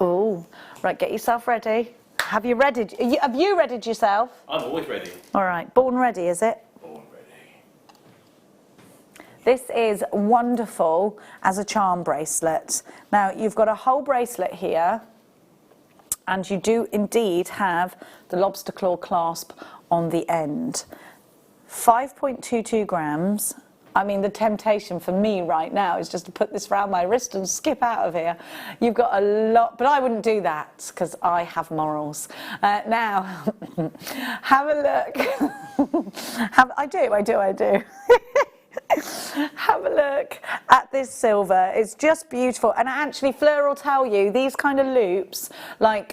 Oh, right, get yourself ready. Have you readied yourself? I'm always ready. All right, born ready, is it? This is wonderful as a charm bracelet. Now, you've got a whole bracelet here, and you do indeed have the lobster claw clasp on the end. 5.22 grams I mean, the temptation for me right now is just to put this around my wrist and skip out of here. You've got a lot, but I wouldn't do that because I have morals. Now, have a look. I do. Have a look at this silver. It's just beautiful, and actually Fleur will tell you these kind of loops, like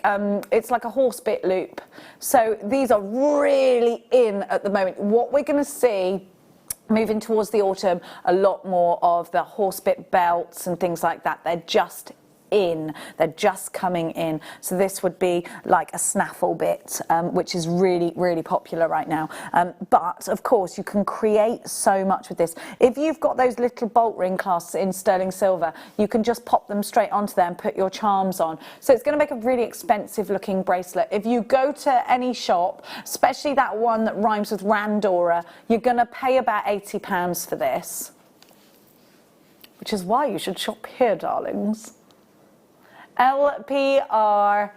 it's like a horse bit loop, so these are really in at the moment. What we're going to see moving towards the autumn, a lot more of the horse bit belts and things like that. They're just in, they're just coming in. So this would be like a snaffle bit, which is really, really popular right now. But of course you can create so much with this. If you've got those little bolt ring clasps in sterling silver, you can just pop them straight onto there and put your charms on. So it's going to make a really expensive looking bracelet. If you go to any shop, especially that one that rhymes with Randora, you're going to pay about £80 for this, which is why you should shop here, darlings. LPR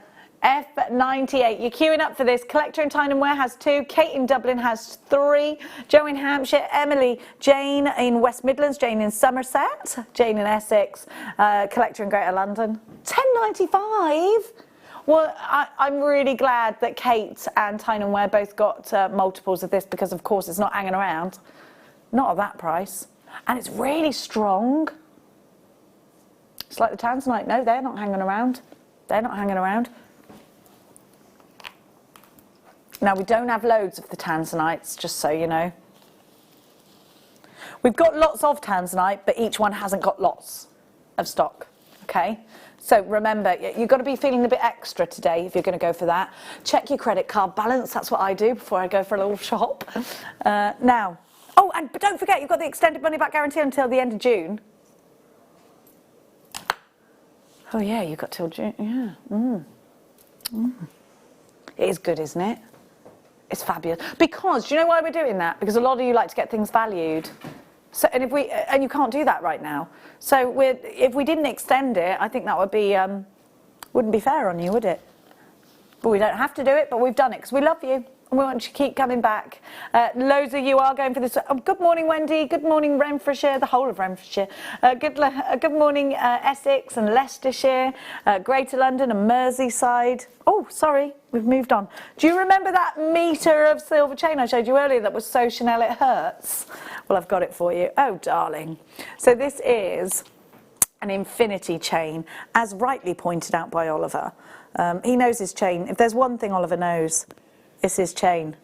F98. You're queuing up for this. Collector in Tyne and Ware has 2. Kate in Dublin has 3. Joe in Hampshire. Emily. Jane in West Midlands. Jane in Somerset. Jane in Essex. Collector in Greater London. £10.95. Well, I'm really glad that Kate and Tyne and Ware both got multiples of this, because of course it's not hanging around. Not at that price. And it's really strong. It's like the tanzanite. No, they're not hanging around. They're not hanging around. Now, we don't have loads of the tanzanites, just so you know. We've got lots of tanzanite, but each one hasn't got lots of stock, okay? So remember, you've got to be feeling a bit extra today if you're going to go for that. Check your credit card balance. That's what I do before I go for a little shop. Now, oh, but don't forget, you've got the extended money back guarantee until the end of June. Oh yeah, you've got till June, yeah. It is good, isn't it? It's fabulous. Because, do you know why we're doing that? Because a lot of you like to get things valued. So, and you can't do that right now. So if we didn't extend it, I think that would be, wouldn't be fair on you, would it? But we don't have to do it, but we've done it because we love you. And we want you to keep coming back. Loads of you are going for this. Oh, good morning, Wendy. Good morning, Renfrewshire, the whole of Renfrewshire. Good morning, Essex and Leicestershire, Greater London and Merseyside. Oh, sorry, we've moved on. Do you remember that metre of silver chain I showed you earlier that was so Chanel it hurts? Well, I've got it for you. Oh, darling. So this is an infinity chain, as rightly pointed out by Oliver. He knows his chain. If there's one thing Oliver knows, it's his chain.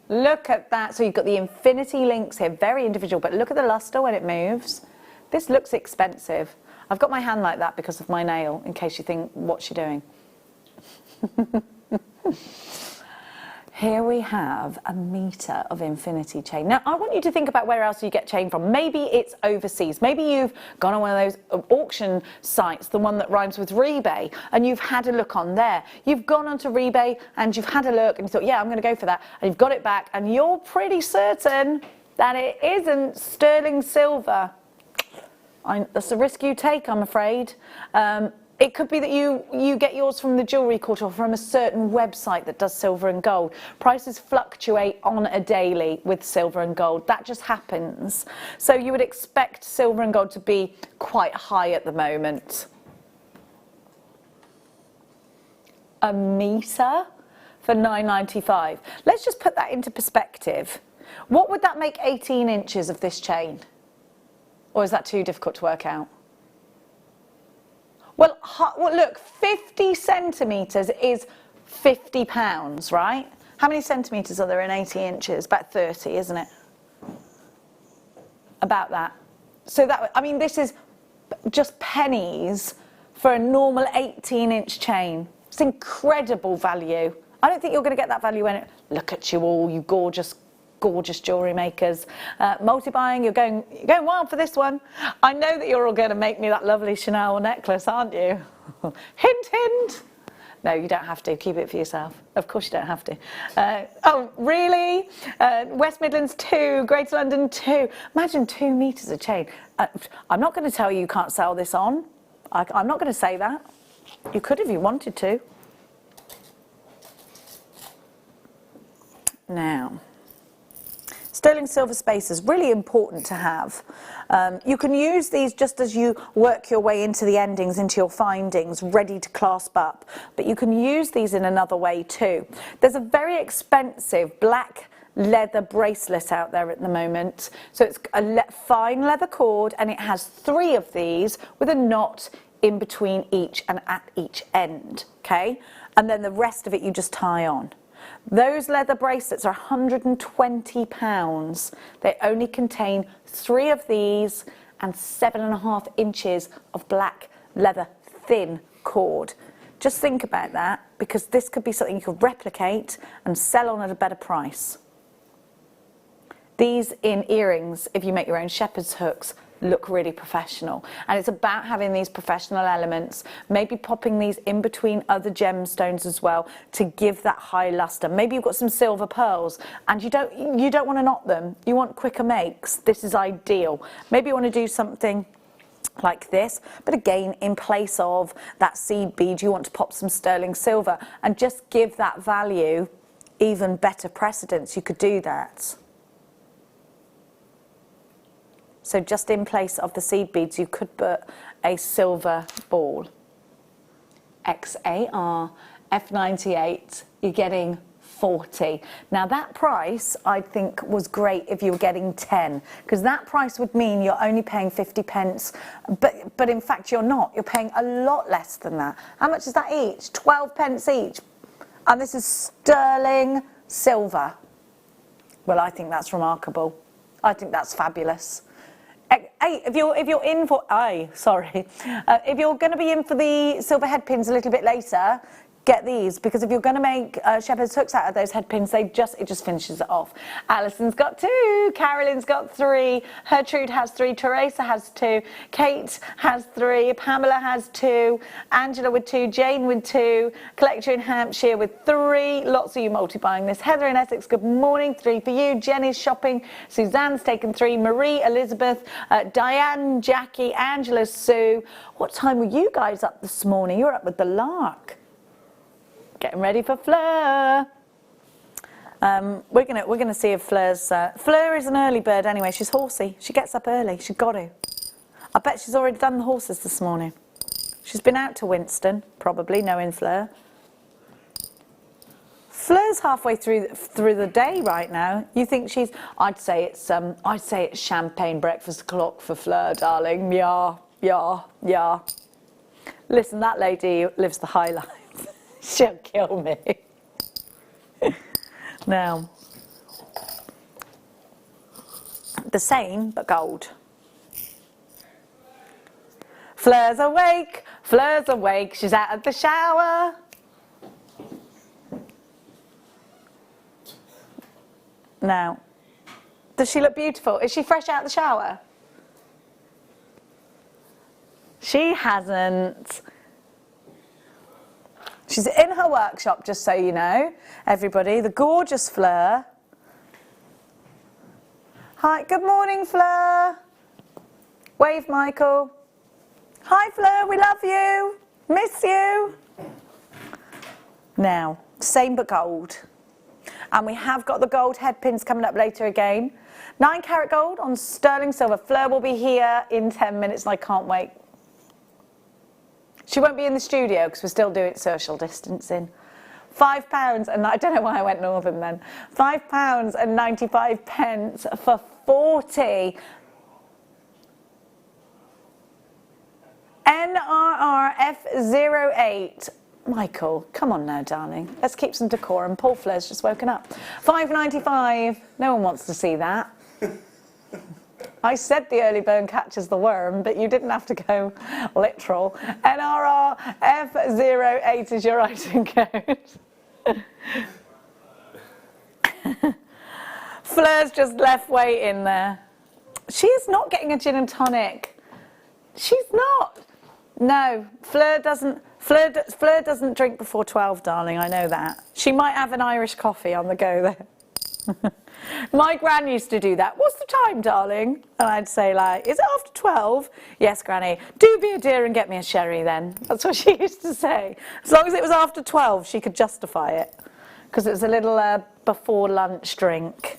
Look at that. So you've got the infinity links here, very individual, but look at the luster when it moves. This looks expensive. I've got my hand like that because of my nail, in case you think, what's she doing? Here we have a metre of infinity chain. Now, I want you to think about where else you get chain from. Maybe it's overseas. Maybe you've gone on one of those auction sites, the one that rhymes with rebate, and you've had a look on there. You've gone onto rebate and you've had a look and you thought, yeah, I'm going to go for that. And you've got it back and you're pretty certain that it isn't sterling silver. That's a risk you take, I'm afraid. It could be that you get yours from the Jewellery Court or from a certain website that does silver and gold. Prices fluctuate on a daily with silver and gold. That just happens. So you would expect silver and gold to be quite high at the moment. A metre for £9.95. Let's just put that into perspective. What would that make 18 inches of this chain? Or is that too difficult to work out? Well, look, 50 centimetres is £50, right? How many centimetres are there in 80 inches? About 30, isn't it? About that. So that, I mean, this is just pennies for a normal 18-inch chain. It's incredible value. I don't think you're going to get that value when look at you all, you gorgeous jewellery makers. Multi-buying, you're going wild for this one. I know that you're all going to make me that lovely Chanel necklace, aren't you? Hint, hint. No, you don't have to. Keep it for yourself. Of course you don't have to. Oh, really? West Midlands 2, Greater London 2. Imagine 2 metres of chain. I'm not going to tell you you can't sell this on. I'm not going to say that. You could if you wanted to. Now, sterling silver space is really important to have. You can use these just as you work your way into the endings, into your findings, ready to clasp up. But you can use these in another way too. There's a very expensive black leather bracelet out there at the moment. So it's a fine leather cord, and it has 3 of these with a knot in between each and at each end, okay? And then the rest of it you just tie on. Those leather bracelets are £120. They only contain 3 of these and 7.5 inches of black leather thin cord. Just think about that, because this could be something you could replicate and sell on at a better price. These in earrings, if you make your own shepherd's hooks, look really professional. And it's about having these professional elements, maybe popping these in between other gemstones as well to give that high luster. Maybe you've got some silver pearls and you don't want to knot them. You want quicker makes. This is ideal. Maybe you want to do something like this, but again, in place of that seed bead, you want to pop some sterling silver and just give that value even better precedence. You could do that. So just in place of the seed beads, you could put a silver ball. XAR F98, you're getting 40. Now that price, I think, was great if you were getting 10, because that price would mean you're only paying 50 pence, but in fact you're not. You're paying a lot less than that. How much is that each? 12 pence each. And this is sterling silver. Well, I think that's remarkable. I think that's fabulous. Hey, if you're in for if you're going to be in for the silver head pins a little bit later, get these, because if you're going to make shepherd's hooks out of those head pins, it just finishes it off. Alison's got 2, Carolyn's got 3, Gertrude has 3, Teresa has 2, Kate has 3, Pamela has 2, Angela with 2, Jane with 2, Collector in Hampshire with 3. Lots of you multi-buying this. Heather in Essex, good morning, 3 for you. Jenny's shopping. Suzanne's taken 3. Marie, Elizabeth, Diane, Jackie, Angela, Sue. What time were you guys up this morning? You were up with the lark. Getting ready for Fleur. We're gonna see if Fleur is an early bird anyway. She's horsey. She gets up early. She's got to. I bet she's already done the horses this morning. She's been out to Winston, probably, knowing Fleur. Fleur's halfway through the day right now. You think she's? I'd say it's champagne breakfast o'clock for Fleur, darling. Yeah. Listen, that lady lives the high life. She'll kill me. Now, the same but gold. Fleur's awake, she's out of the shower. Now, does she look beautiful? Is she fresh out of the shower? She hasn't. She's in her workshop, just so you know, everybody. The gorgeous Fleur. Hi, good morning, Fleur. Wave, Michael. Hi, Fleur, we love you. Miss you. Now, same but gold. And we have got the gold head pins coming up later again. 9 carat gold on sterling silver. Fleur will be here in 10 minutes and I can't wait. She won't be in the studio because we're still doing social distancing. £5, and I don't know why I went northern then. £5 and 95 pence for 40. NRRF08. Michael, come on now, darling. Let's keep some decorum. Paul Fleur's just woken up. £5.95. No one wants to see that. I said the early bird catches the worm, but you didn't have to go literal. NRR F08 is your item code. Fleur's just left waiting there. She is not getting a gin and tonic. She's not. No, Fleur doesn't drink before 12, darling, I know that. She might have an Irish coffee on the go there. My gran used to do that. What's the time, darling? And I'd say, like, is it after 12? Yes, Granny. Do be a dear and get me a sherry then. That's what she used to say. As long as it was after 12, she could justify it. because it was a little before lunch drink.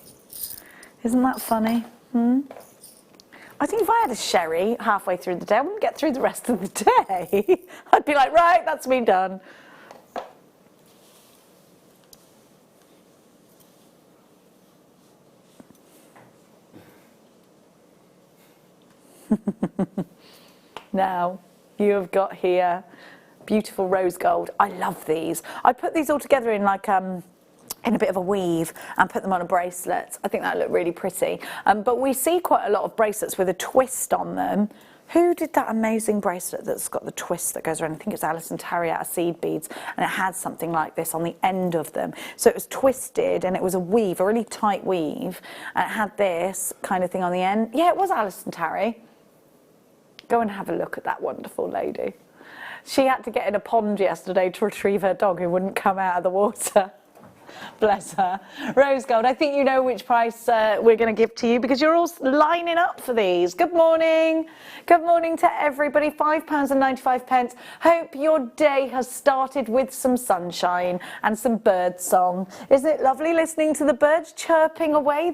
Isn't that funny? I think if I had a sherry halfway through the day, I wouldn't get through the rest of the day. I'd be like, right, that's me done. Now, you have got here beautiful rose gold. I love these. I put these all together in like in a bit of a weave and put them on a bracelet. I think that looked really pretty. But we see quite a lot of bracelets with a twist on them. Who did that amazing bracelet that's got the twist that goes around? I think it's Alison Tarry out of Seed Beads, and it had something like this on the end of them. So it was twisted, and it was a weave, a really tight weave, and it had this kind of thing on the end. Yeah, it was Alison Tarry. Go and have a look at that wonderful lady. She had to get in a pond yesterday to retrieve her dog who wouldn't come out of the water. Bless her. Rose gold, I think you know which price we're going to give to you because you're all lining up for these. Good morning. Good morning to everybody. £5.95. Hope your day has started with some sunshine and some bird song. Isn't it lovely listening to the birds chirping away?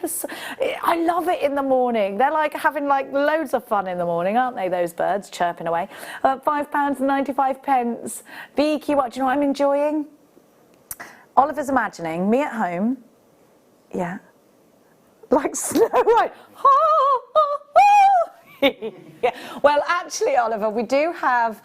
I love it in the morning. They're like having like loads of fun in the morning, aren't they, those birds chirping away? £5.95. BQ, what do you know what I'm enjoying? Oliver's imagining me at home, yeah, like Snow White. Yeah. Well, actually, Oliver, we do have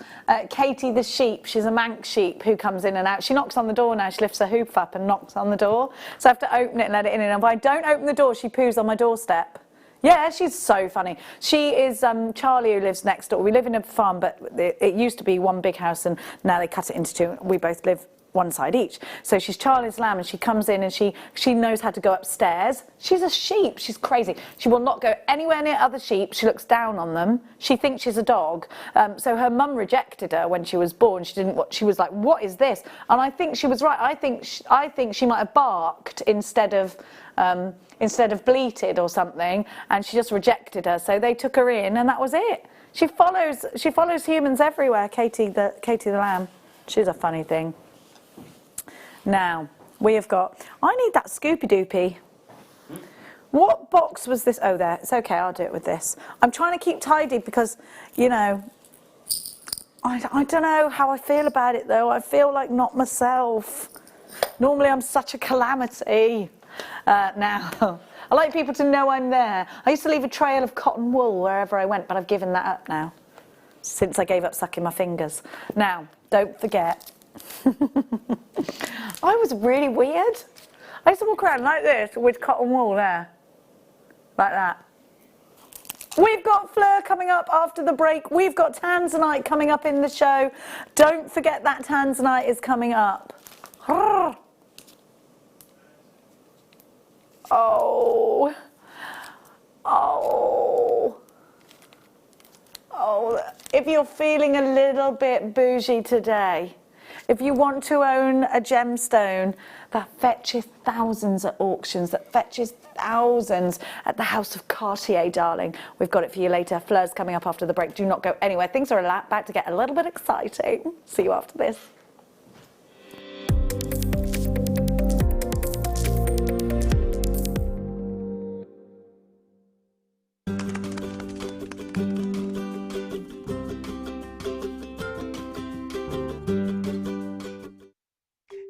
Katie the sheep. She's a Manx sheep who comes in and out. She knocks on the door now. She lifts her hoof up and knocks on the door. So I have to open it and let it in. And if I don't open the door, she poos on my doorstep. Yeah, she's so funny. She is Charlie, who lives next door. We live in a farm, but it used to be one big house, and now they cut it into two. We both live one side each. So she's Charlie's lamb, and she comes in and she knows how to go upstairs. She's a sheep. She's crazy. She will not go anywhere near other sheep. She looks down on them. She thinks she's a dog. So her mum rejected her when she was born. She was like, what is this? And I think she was right. I think she might have barked instead of bleated or something, and she just rejected her. So they took her in, and that was it. She follows humans everywhere. Katie the lamb. She's a funny thing. Now, we have got, I need that Scoopy Doopy. What box was this? Oh, there. It's okay, I'll do it with this. I'm trying to keep tidy because, you know, I don't know how I feel about it, though. I feel like not myself. Normally, I'm such a calamity. Now, I like people to know I'm there. I used to leave a trail of cotton wool wherever I went, but I've given that up now, since I gave up sucking my fingers. Now, don't forget. I was really weird. I used to walk around like this with cotton wool there. Like that. We've got Fleur coming up after the break. We've got Tanzanite coming up in the show. Don't forget that Tanzanite is coming up. Oh. If you're feeling a little bit bougie today, if you want to own a gemstone that fetches thousands at auctions, that fetches thousands at the House of Cartier, darling, we've got it for you later. Fleur's coming up after the break. Do not go anywhere. Things are about to get a little bit exciting. See you after this.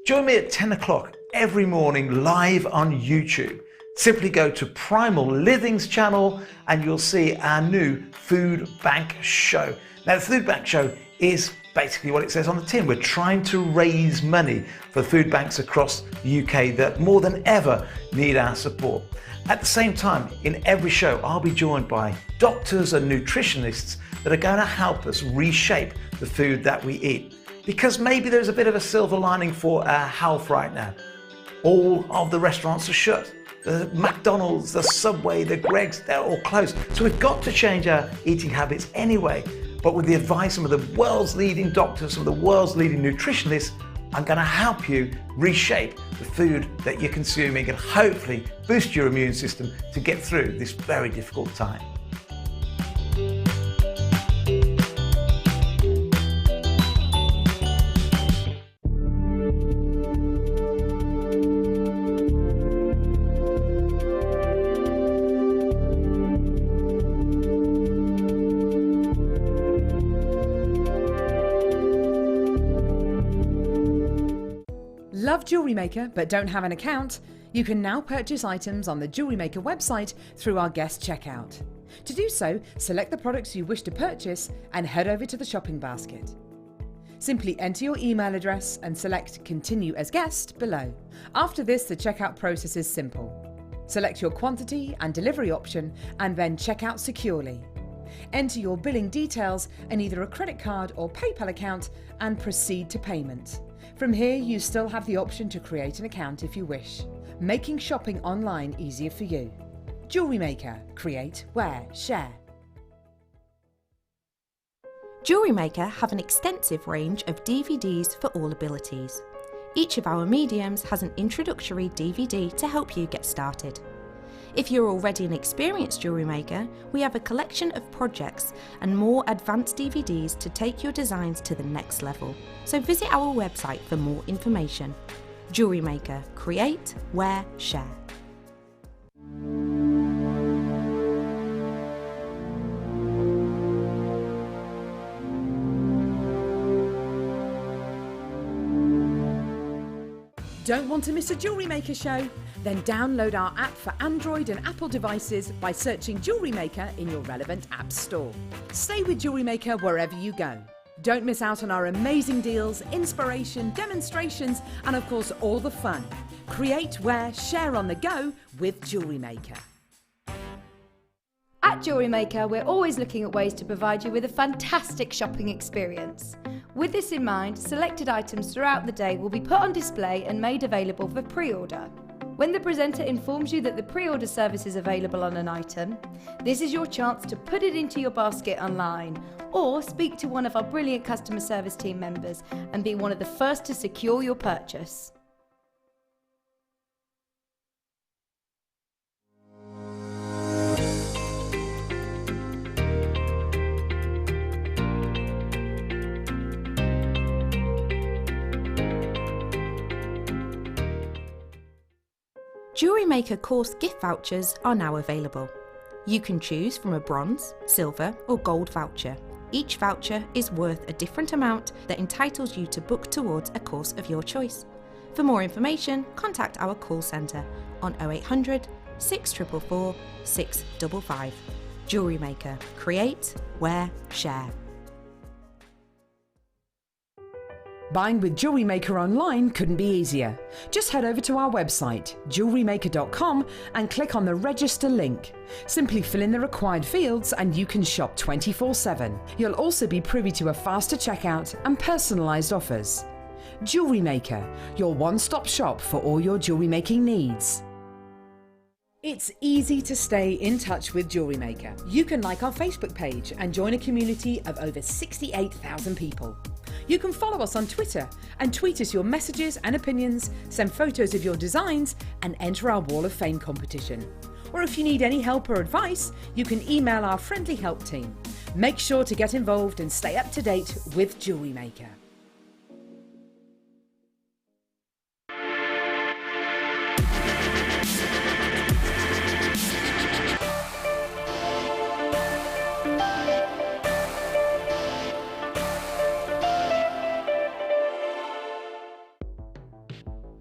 Join me at 10 o'clock every morning live on YouTube. Simply go to Primal Living's channel and you'll see our new food bank show. Now, the food bank show is basically what it says on the tin. We're trying to raise money for food banks across the UK that more than ever need our support. At the same time, in every show, I'll be joined by doctors and nutritionists that are going to help us reshape the food that we eat. Because maybe there's a bit of a silver lining for our health right now. All of the restaurants are shut. The McDonald's, the Subway, the Greggs, they're all closed. So we've got to change our eating habits anyway. But with the advice of some of the world's leading doctors, some of the world's leading nutritionists, I'm going to help you reshape the food that you're consuming and hopefully boost your immune system to get through this very difficult time. Love JewelleryMaker but don't have an account? You can now purchase items on the JewelleryMaker website through our guest checkout. To do so, select the products you wish to purchase and head over to the shopping basket. Simply enter your email address and select Continue as Guest below. After this, the checkout process is simple. Select your quantity and delivery option and then check out securely. Enter your billing details and either a credit card or PayPal account and proceed to payment. From here, you still have the option to create an account if you wish, making shopping online easier for you. JewelleryMaker. Create, wear, share. JewelleryMaker have an extensive range of DVDs for all abilities. Each of our mediums has an introductory DVD to help you get started. If you're already an experienced jewellery maker, we have a collection of projects and more advanced DVDs to take your designs to the next level. So visit our website for more information. JewelleryMaker. Create, wear, share. Don't want to miss a JewelleryMaker show? Then download our app for Android and Apple devices by searching JewelleryMaker in your relevant app store. Stay with JewelleryMaker wherever you go. Don't miss out on our amazing deals, inspiration, demonstrations, and of course all the fun. Create, wear, share on the go with JewelleryMaker. At JewelleryMaker, we're always looking at ways to provide you with a fantastic shopping experience. With this in mind, selected items throughout the day will be put on display and made available for pre-order. When the presenter informs you that the pre-order service is available on an item, this is your chance to put it into your basket online or speak to one of our brilliant customer service team members and be one of the first to secure your purchase. JewelleryMaker course gift vouchers are now available. You can choose from a bronze, silver or gold voucher. Each voucher is worth a different amount that entitles you to book towards a course of your choice. For more information, contact our call centre on 0800 644 655. JewelleryMaker. Create, wear, share. Buying with JewelleryMaker online couldn't be easier. Just head over to our website, JewelleryMaker.com, and click on the register link. Simply fill in the required fields and you can shop 24/7. You'll also be privy to a faster checkout and personalised offers. JewelleryMaker, your one-stop shop for all your jewellery making needs. It's easy to stay in touch with JewelleryMaker. You can like our Facebook page and join a community of over 68,000 people. You can follow us on Twitter and tweet us your messages and opinions, send photos of your designs and enter our Wall of Fame competition. Or if you need any help or advice, you can email our friendly help team. Make sure to get involved and stay up to date with JewelleryMaker.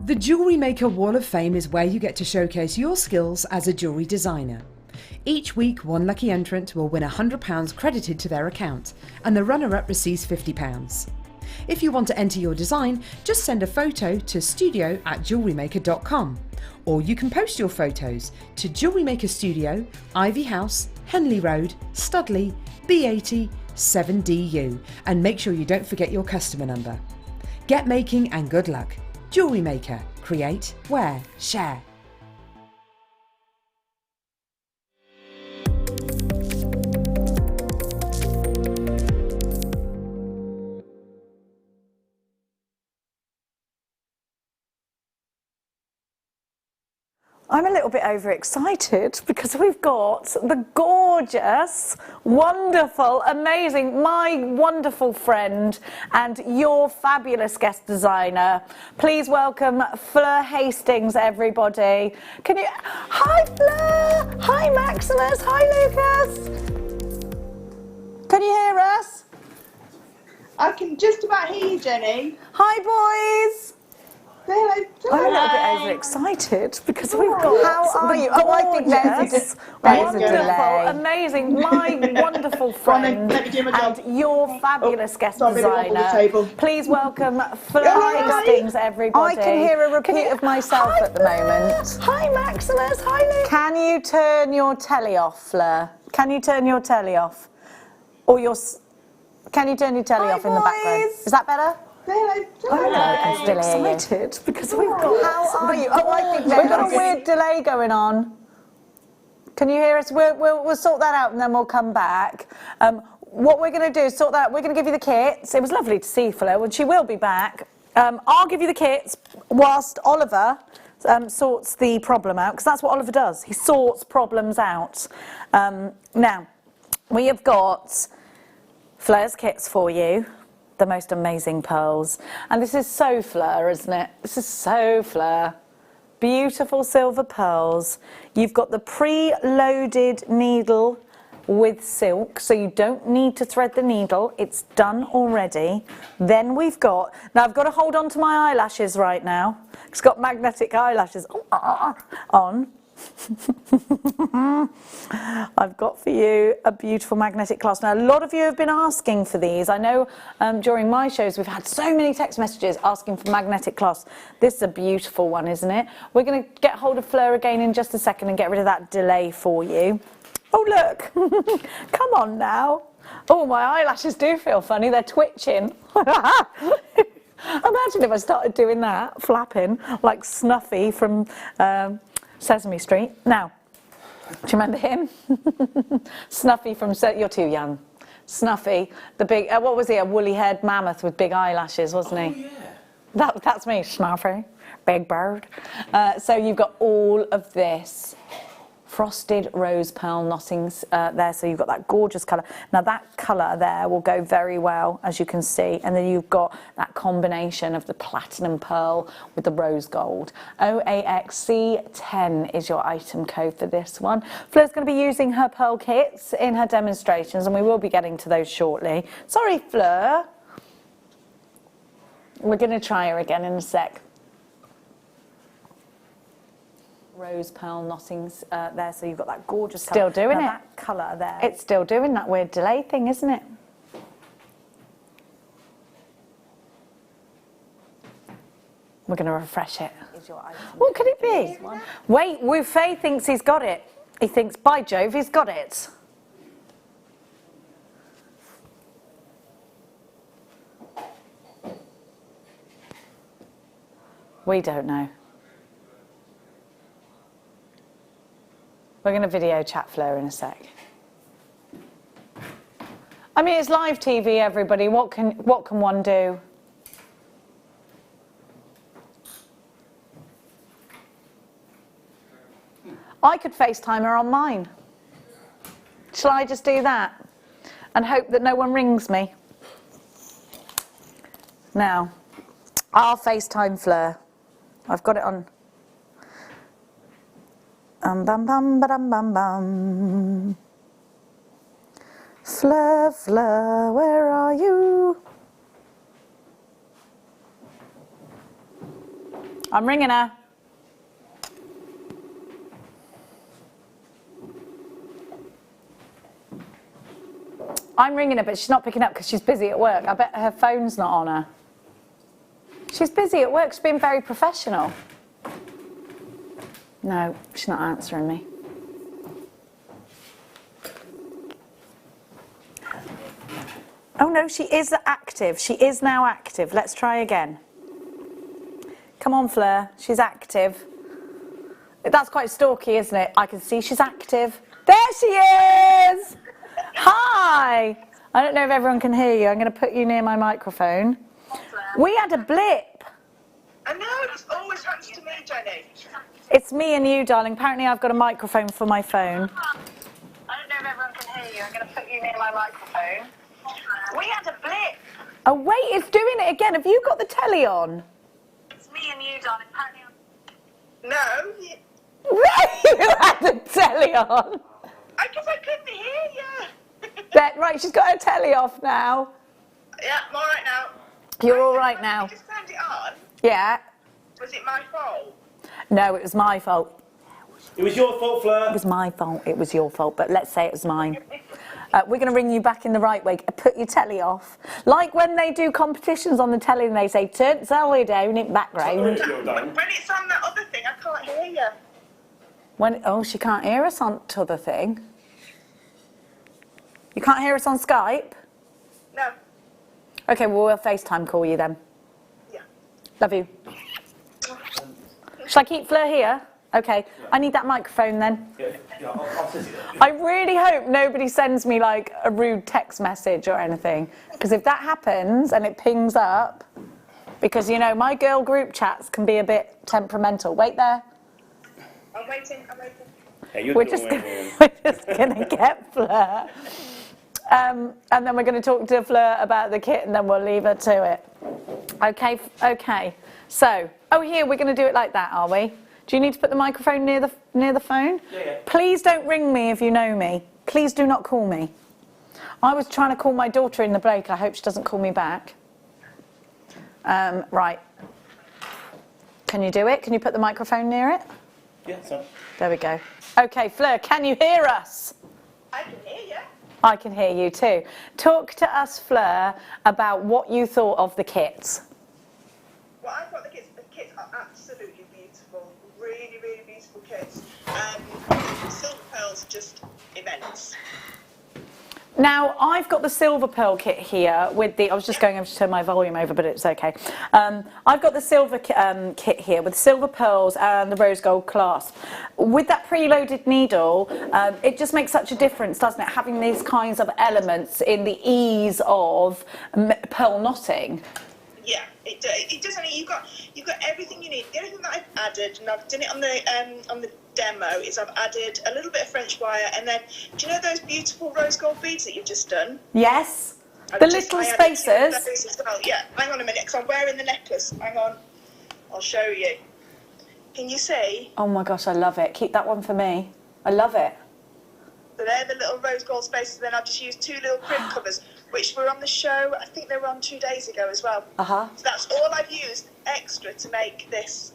The JewelleryMaker Wall of Fame is where you get to showcase your skills as a jewellery designer. Each week, one lucky entrant will win £100 credited to their account, and the runner-up receives £50. If you want to enter your design, just send a photo to studio@jewellerymaker.com, or you can post your photos to JewelleryMaker Studio, Ivy House, Henley Road, Studley, B80 7DU, and make sure you don't forget your customer number. Get making and good luck. JewelleryMaker. Create, wear, share. I'm a little bit overexcited because we've got the gorgeous, wonderful, amazing, my wonderful friend and your fabulous guest designer. Please welcome Fleur Hastings, everybody. Can you... Hi, Fleur! Hi, Maximus! Hi, Lucas! Can you hear us? I can just about hear you, Jenny. Hi, boys! Hello. I'm a little bit overexcited because we've got. How are you? Oh, I think there's a Wonderful, amazing, my wonderful friend let me do my job. and your fabulous guest sorry, wobble the designer. table. Please welcome Fleur Hi. Hastings, everybody. I can hear a repeat of myself Hi, at the Fleur. moment. Hi Maximus, hi Luke. Can you turn your telly off, Fleur? Can you turn your telly off? Or can you turn your telly off in the background? boys. Is that better? I'm still hear you. excited because we've got. How are you? Oh, I think we've got a weird delay going on. Can you hear us? We'll sort that out and then we'll come back. What we're going to do is sort that out. We're going to give you the kits. It was lovely to see Fleur, and she will be back. I'll give you the kits whilst Oliver sorts the problem out, because that's what Oliver does. He sorts problems out. Now, we have got Fleur's kits for you. The most amazing pearls. And this is so Fleur, isn't it? This is so Fleur. Beautiful silver pearls. You've got the pre-loaded needle with silk, so you don't need to thread the needle. It's done already. Then we've got, now I've got to hold on to my eyelashes right now. It's got magnetic eyelashes on. I've got for you a beautiful magnetic clasp. Now, a lot of you have been asking for these. I know during my shows we've had so many text messages asking for magnetic clasps. This is a beautiful one, isn't it? We're going to get hold of Fleur again in just a second and get rid of that delay for you. Oh, look. Come on now. Oh, my eyelashes do feel funny. They're twitching. Imagine if I started doing that, flapping, like Snuffy from Sesame Street. Now, do you remember him? Snuffy from, you're too young. Snuffy, the big, what was he, a woolly-haired mammoth with big eyelashes, wasn't he? Yeah. That's me, Snuffy, big bird. So you've got all of this frosted rose pearl knottings there, so you've got that gorgeous colour. Now that colour there will go very well, as you can see, and then you've got that combination of the platinum pearl with the rose gold. OAXC10 is your item code for this one. Fleur's going to be using her pearl kits in her demonstrations, and we will be getting to those shortly. Sorry, Fleur. We're going to try her again in a sec. Rose pearl knottings there, so you've got that gorgeous colour. Still doing now, it. that colour there. It's still doing that weird delay thing, isn't it? We're going to refresh it. What could it be? Wait, Wufei thinks he's got it. He thinks, by Jove, he's got it. We don't know. We're going to video chat Fleur in a sec. I mean, it's live TV, everybody. What can one do? I could FaceTime her on mine. Shall I just do that? And hope that no one rings me? Now, I'll FaceTime Fleur. I've got it on. Bum bum ba-dum bum bum. Fleur, Fleur, where are you? I'm ringing her. I'm ringing her, but she's not picking up because she's busy at work. I bet her phone's not on her. She's busy at work. She's being very professional. No, she's not answering me. Oh no, she is active. She is now active. Let's try again. Come on, Fleur. She's active. That's quite stalky, isn't it? I can see she's active. There she is! Hi! I don't know if everyone can hear you. I'm going to put you near my microphone. We had a blip. I know, it always happens to me, Jenny. It's me and you, darling. Apparently I've got a microphone for my phone. I don't know if everyone can hear you. I'm going to put you near my microphone. We had a blip. Oh, wait, it's doing it again. Have you got the telly on? It's me and you, darling. Apparently No. You had the telly on. Because I couldn't hear you. Right, she's got her telly off now. Yeah, I'm all right now. You're all right now. You just turned it on. Yeah. Was it my fault? No, it was my fault. It was your fault, Fleur. It was my fault. It was your fault, but let's say it was mine. We're going to ring you back in the right way. Put your telly off. Like when they do competitions on the telly and they say, turn telly down in background. When it's on that other thing, I can't hear you. Oh, she can't hear us on t'other thing. You can't hear us on Skype? No. Okay, well, we'll FaceTime call you then. Yeah. Love you. Shall I keep Fleur here? Okay, I need that microphone then. Yeah, I'll send it. I really hope nobody sends me like a rude text message or anything, because if that happens and it pings up, because you know my girl group chats can be a bit temperamental. Wait there. I'm waiting. Hey, We're just gonna get Fleur, and then we're going to talk to Fleur about the kit, and then we'll leave her to it. Okay. So, here we're going to do it like that, are we? Do you need to put the microphone near the phone? Yeah. Please don't ring me if you know me. Please do not call me. I was trying to call my daughter in the break. I hope she doesn't call me back. Right. Can you do it? Can you put the microphone near it? Yeah, so. There we go. Okay, Fleur, can you hear us? I can hear you. I can hear you too. Talk to us, Fleur, about what you thought of the kits. Well, I thought the kits are absolutely beautiful. Really, really beautiful kits. Silver pearls just immense. Now, I've got the silver pearl kit here with the... I was just going over to turn my volume over, but it's okay. I've got the silver kit here with silver pearls and the rose gold clasp. With that preloaded needle, it just makes such a difference, doesn't it? Having these kinds of elements in the ease of pearl knotting. Yeah, it does. I mean, you've got everything you need. The only thing that I've added, and I've done it on the demo, is I've added a little bit of French wire, and then do you know those beautiful rose gold beads that you've just done? Yes, the little spacers. Those as well. Yeah, hang on a minute, because I'm wearing the necklace. Hang on, I'll show you. Can you see? Oh my gosh, I love it. Keep that one for me. I love it. So they're the little rose gold spacers. Then I've just used 2 little crib covers, which were on the show. I think they were on 2 days ago as well. So that's all I've used extra to make this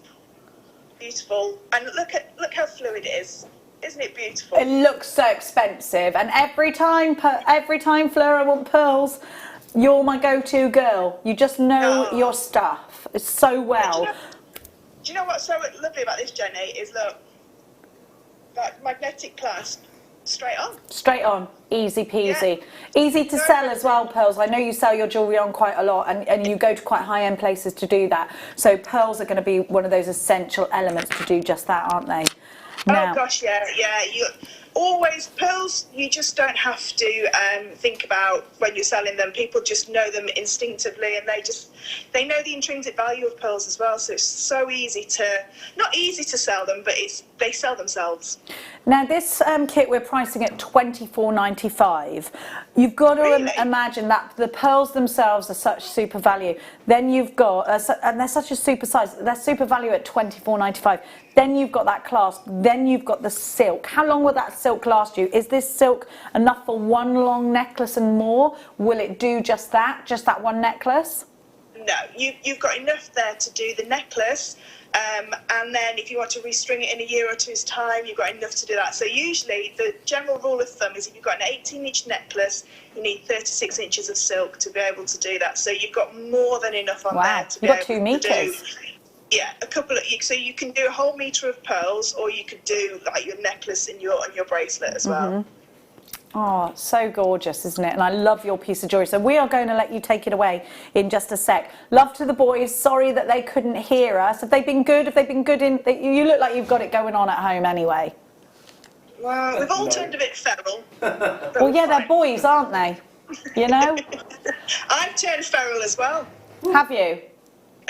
beautiful. And look how fluid it is. Isn't it beautiful? It looks so expensive, and every time Fleur, I want pearls, you're my go-to girl. You just know your stuff so well. Do you know what's so lovely about this, Jenny? Is look, that magnetic clasp. Straight on, easy peasy. Yeah. Easy to sell as well, pearls. I know you sell your jewellery on quite a lot, and you go to quite high-end places to do that. So pearls are going to be one of those essential elements to do just that, aren't they? Oh gosh, yeah. You always pearls. You just don't have to think about when you're selling them. People just know them instinctively, and they know the intrinsic value of pearls as well. So it's so not easy to sell them, but they sell themselves. Now this kit we're pricing at $24.95. You've got to imagine that the pearls themselves are such super value. Then you've got, and they're such a super size, they're super value at $24.95. Then you've got that clasp, then you've got the silk. How long will that silk last you? Is this silk enough for one long necklace and more? Will it do just that one necklace? No, you've got enough there to do the necklace. And then if you want to restring it in a year or two's time, you've got enough to do that. So usually the general rule of thumb is if you've got an 18-inch necklace, you need 36 inches of silk to be able to do that. So you've got more than enough on there to be able to do. You've got 2 meters. Yeah, so you can do a whole metre of pearls, or you could do like your necklace and your bracelet as well. Oh, so gorgeous, isn't it? And I love your piece of jewellery. So we are going to let you take it away in just a sec. Love to the boys. Sorry that they couldn't hear us. Have they been good? You look like you've got it going on at home anyway. Well, we've all turned a bit feral. Well, yeah, they're boys, aren't they? You know? I've turned feral as well. Have you?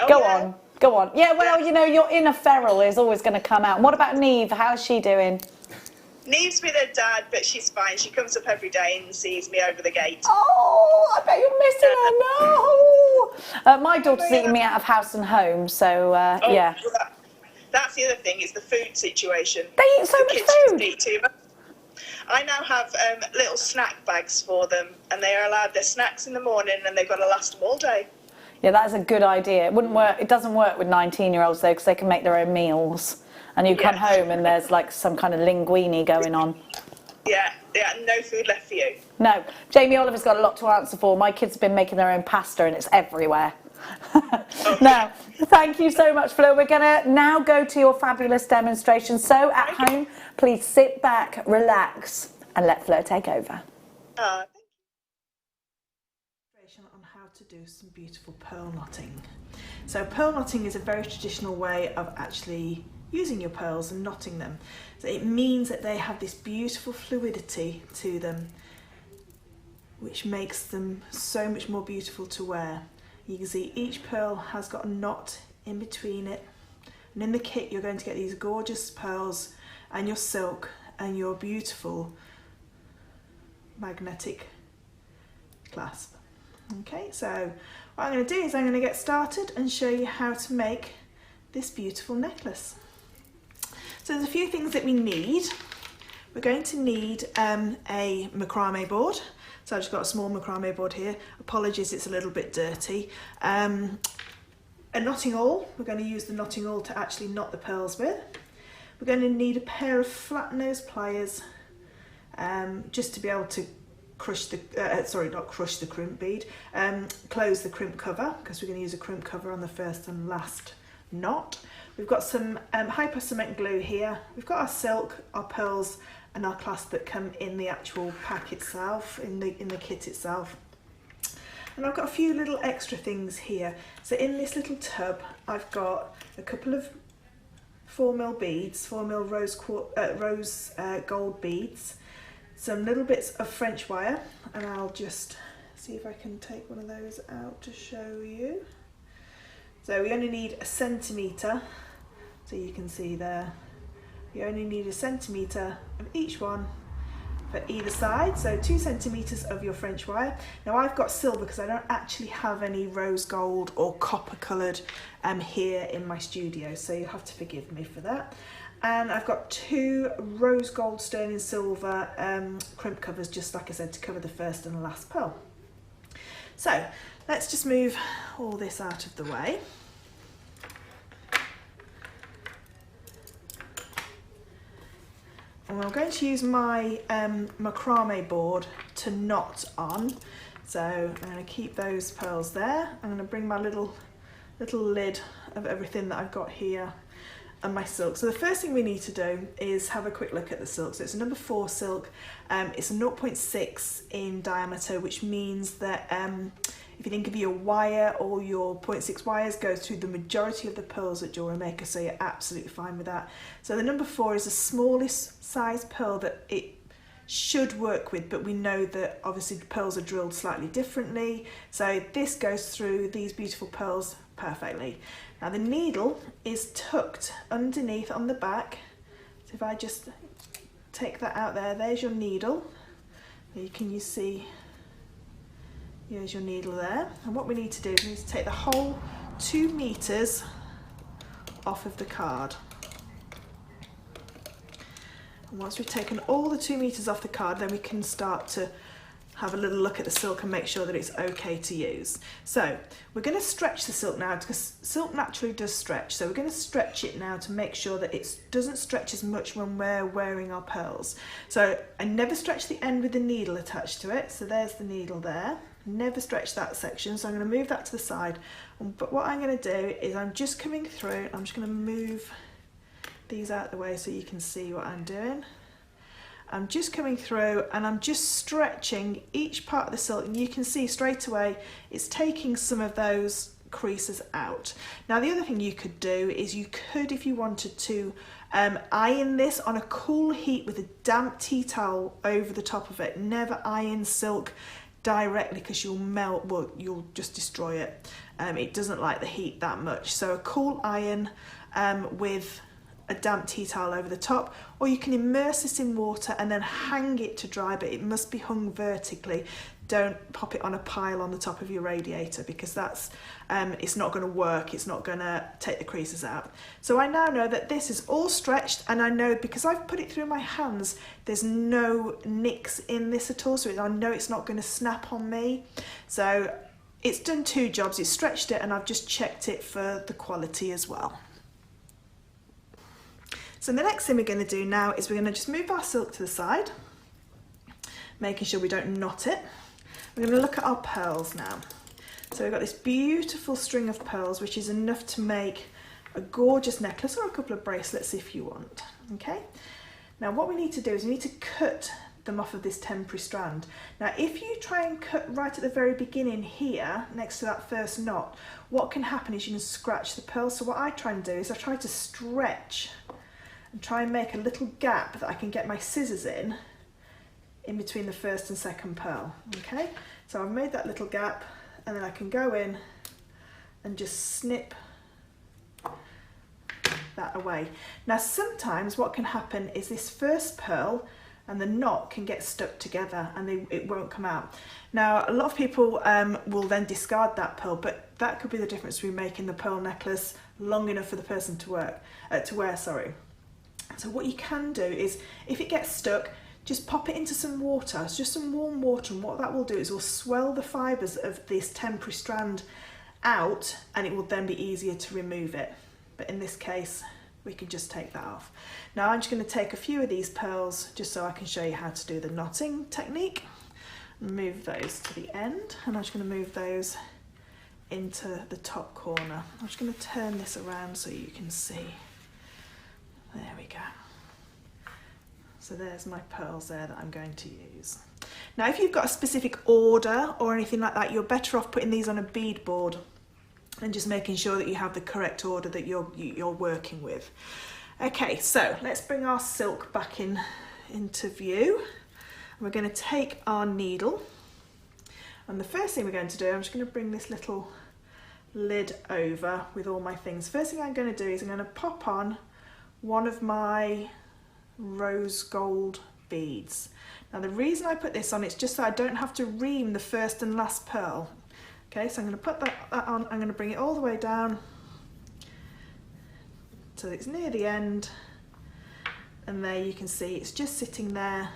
Oh, Go on. Yeah, well, you know, your inner feral is always going to come out. And what about Neve? How's she doing? Neve's with her dad, but she's fine. She comes up every day and sees me over the gate. Oh, I bet you're missing her. No. My daughter's eating me out of house and home, so yeah. Well, that's the other thing, is the food situation. They eat so much food. Eat too much. I now have little snack bags for them, and they are allowed their snacks in the morning, and they've got to last them all day. Yeah, that is a good idea. It wouldn't work. It doesn't work with 19-year-olds though, because they can make their own meals, and you come home and there's like some kind of linguine going on. Yeah, no food left for you. No, Jamie Oliver's got a lot to answer for. My kids have been making their own pasta, and it's everywhere. Now, thank you so much, Fleur. We're going to now go to your fabulous demonstration. So at home, please sit back, relax, and let Fleur take over. On how to do some beautiful pearl knotting. So pearl knotting is a very traditional way of actually using your pearls and knotting them. So it means that they have this beautiful fluidity to them, which makes them so much more beautiful to wear. You can see each pearl has got a knot in between it, and in the kit you're going to get these gorgeous pearls and your silk and your beautiful magnetic clasp. Okay, so what I'm going to do is I'm going to get started and show you how to make this beautiful necklace. So there's a few things that we need. We're going to need a macrame board. So I've just got a small macrame board here. Apologies, it's a little bit dirty. A knotting awl. We're going to use the knotting awl to actually knot the pearls with. We're going to need a pair of flat nose pliers just to be able to crush the, not crush the crimp bead, close the crimp cover, because we're going to use a crimp cover on the first and last knot. We've got some hyper cement glue here. We've got our silk, our pearls, and our clasp that come in the actual pack itself, in the kit itself. And I've got a few little extra things here. So in this little tub, I've got a couple of 4mm beads, 4mm rose gold beads, some little bits of French wire, and I'll just see if I can take one of those out to show you. So we only need 1 centimetre, so you can see there. You only need 1 centimetre of each one for either side, so 2 centimetres of your French wire. Now I've got silver because I don't actually have any rose gold or copper coloured here in my studio, so you'll have to forgive me for that. And I've got 2 rose gold sterling silver crimp covers, just like I said, to cover the first and the last pearl. So let's just move all this out of the way. And I'm going to use my macrame board to knot on. So I'm going to keep those pearls there. I'm going to bring my little lid of everything that I've got here and my silk. So the first thing we need to do is have a quick look at the silk. So it's a number 4 silk. It's a 0.6 in diameter, which means that if you think of your wire or your 0.6 wires goes through the majority of the pearls at JewelleryMaker, so you're absolutely fine with that. So the number 4 is the smallest size pearl that it should work with, but we know that obviously the pearls are drilled slightly differently. So this goes through these beautiful pearls perfectly. Now the needle is tucked underneath on the back. So if I just take that out there, there's your needle. You see, here's your needle there. And what we need to do is we need to take the whole 2 meters off of the card. And once we've taken all the 2 meters off the card, then we can start to have a little look at the silk and make sure that it's okay to use. So we're going to stretch the silk now, because silk naturally does stretch. So we're going to stretch it now to make sure that it doesn't stretch as much when we're wearing our pearls. So I never stretch the end with the needle attached to it. So there's the needle there. Never stretch that section. So I'm going to move that to the side. But what I'm going to do is I'm just coming through. I'm just going to move these out of the way so you can see what I'm doing. I'm just coming through and I'm just stretching each part of the silk, and you can see straight away it's taking some of those creases out. Now the other thing you could do is you could, if you wanted to, iron this on a cool heat with a damp tea towel over the top of it. Never iron silk directly because you'll melt, well, you'll just destroy it. It doesn't like the heat that much. So a cool iron with a damp tea towel over the top, or you can immerse this in water and then hang it to dry, but it must be hung vertically. Don't pop it on a pile on the top of your radiator, because that's it's not going to work. It's not going to take the creases out. So I now know that this is all stretched, and I know because I've put it through my hands, there's no nicks in this at all, so I know it's not going to snap on me. So it's done two jobs. It's stretched it and I've just checked it for the quality as well. So the next thing we're going to do now is we're going to just move our silk to the side, making sure we don't knot it. We're going to look at our pearls now. So we've got this beautiful string of pearls, which is enough to make a gorgeous necklace or a couple of bracelets if you want. Okay. Now what we need to do is we need to cut them off of this temporary strand. Now if you try and cut right at the very beginning here next to that first knot, what can happen is you can scratch the pearls. So what I try and do is I try to stretch and try and make a little gap that I can get my scissors in between the first and second pearl. Okay, so I've made that little gap and then I can go in and just snip that away. Now sometimes what can happen is this first pearl and the knot can get stuck together and it won't come out. Now a lot of people will then discard that pearl, but that could be the difference between making the pearl necklace long enough for the person to wear. So what you can do is, if it gets stuck, just pop it into some water. It's just some warm water, and what that will do is it will swell the fibres of this temporary strand out, and it will then be easier to remove it. But in this case, we can just take that off. Now I'm just going to take a few of these pearls just so I can show you how to do the knotting technique. Move those to the end, and I'm just going to move those into the top corner. I'm just going to turn this around so you can see. There we go. So there's my pearls there that I'm going to use. Now if you've got a specific order or anything like that, you're better off putting these on a bead board and just making sure that you have the correct order that you're working with. Okay, so let's bring our silk back into view. We're going to take our needle, and the first thing we're going to do, I'm just going to bring this little lid over with all my things. First thing I'm going to do is I'm going to pop on one of my rose gold beads. Now the reason I put this on, it's just so I don't have to ream the first and last pearl. Okay, so I'm going to put that on, I'm going to bring it all the way down so it's near the end, and there you can see it's just sitting there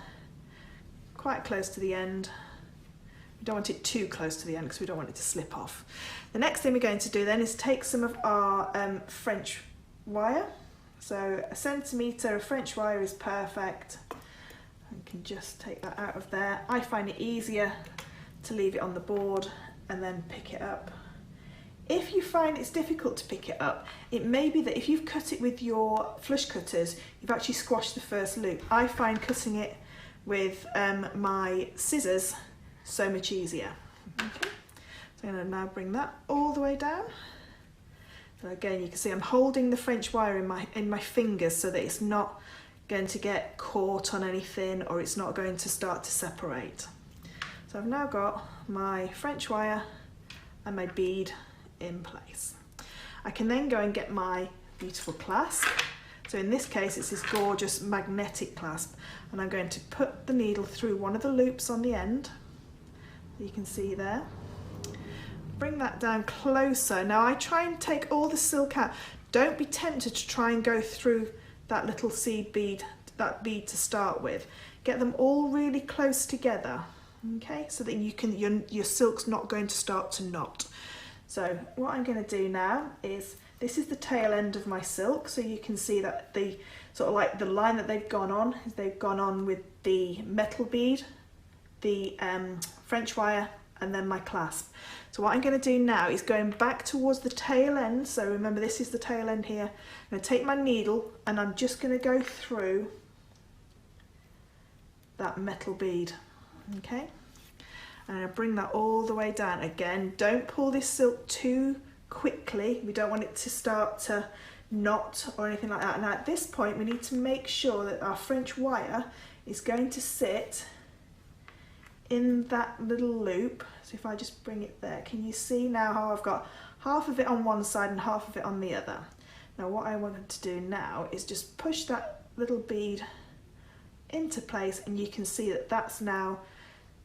quite close to the end. We don't want it too close to the end because we don't want it to slip off. The next thing we're going to do then is take some of our French wire. So 1 centimetre of French wire is perfect. I can just take that out of there. I find it easier to leave it on the board and then pick it up. If you find it's difficult to pick it up, it may be that if you've cut it with your flush cutters, you've actually squashed the first loop. I find cutting it with my scissors so much easier. Okay, so I'm going to now bring that all the way down. So again, you can see I'm holding the French wire in my fingers so that it's not going to get caught on anything or it's not going to start to separate. So I've now got my French wire and my bead in place. I can then go and get my beautiful clasp. So in this case, it's this gorgeous magnetic clasp, and I'm going to put the needle through one of the loops on the end. You can see there. Bring that down closer. Now I try and take all the silk out. Don't be tempted to try and go through that little seed bead, that bead to start with. Get them all really close together, okay, so that you can your silk's not going to start to knot. So what I'm going to do now is, this is the tail end of my silk, so you can see that the sort of like the line that they've gone on is they've gone on with the metal bead, the French wire, and then my clasp. So what I'm going to do now is going back towards the tail end. So remember, this is the tail end here. I'm going to take my needle and I'm just going to go through that metal bead. Okay, and I bring that all the way down. Again, don't pull this silk too quickly. We don't want it to start to knot or anything like that. Now at this point, we need to make sure that our French wire is going to sit in that little loop. So if I just bring it there, can you see now how I've got half of it on one side and half of it on the other? Now what I wanted to do now is just push that little bead into place, and you can see that that's now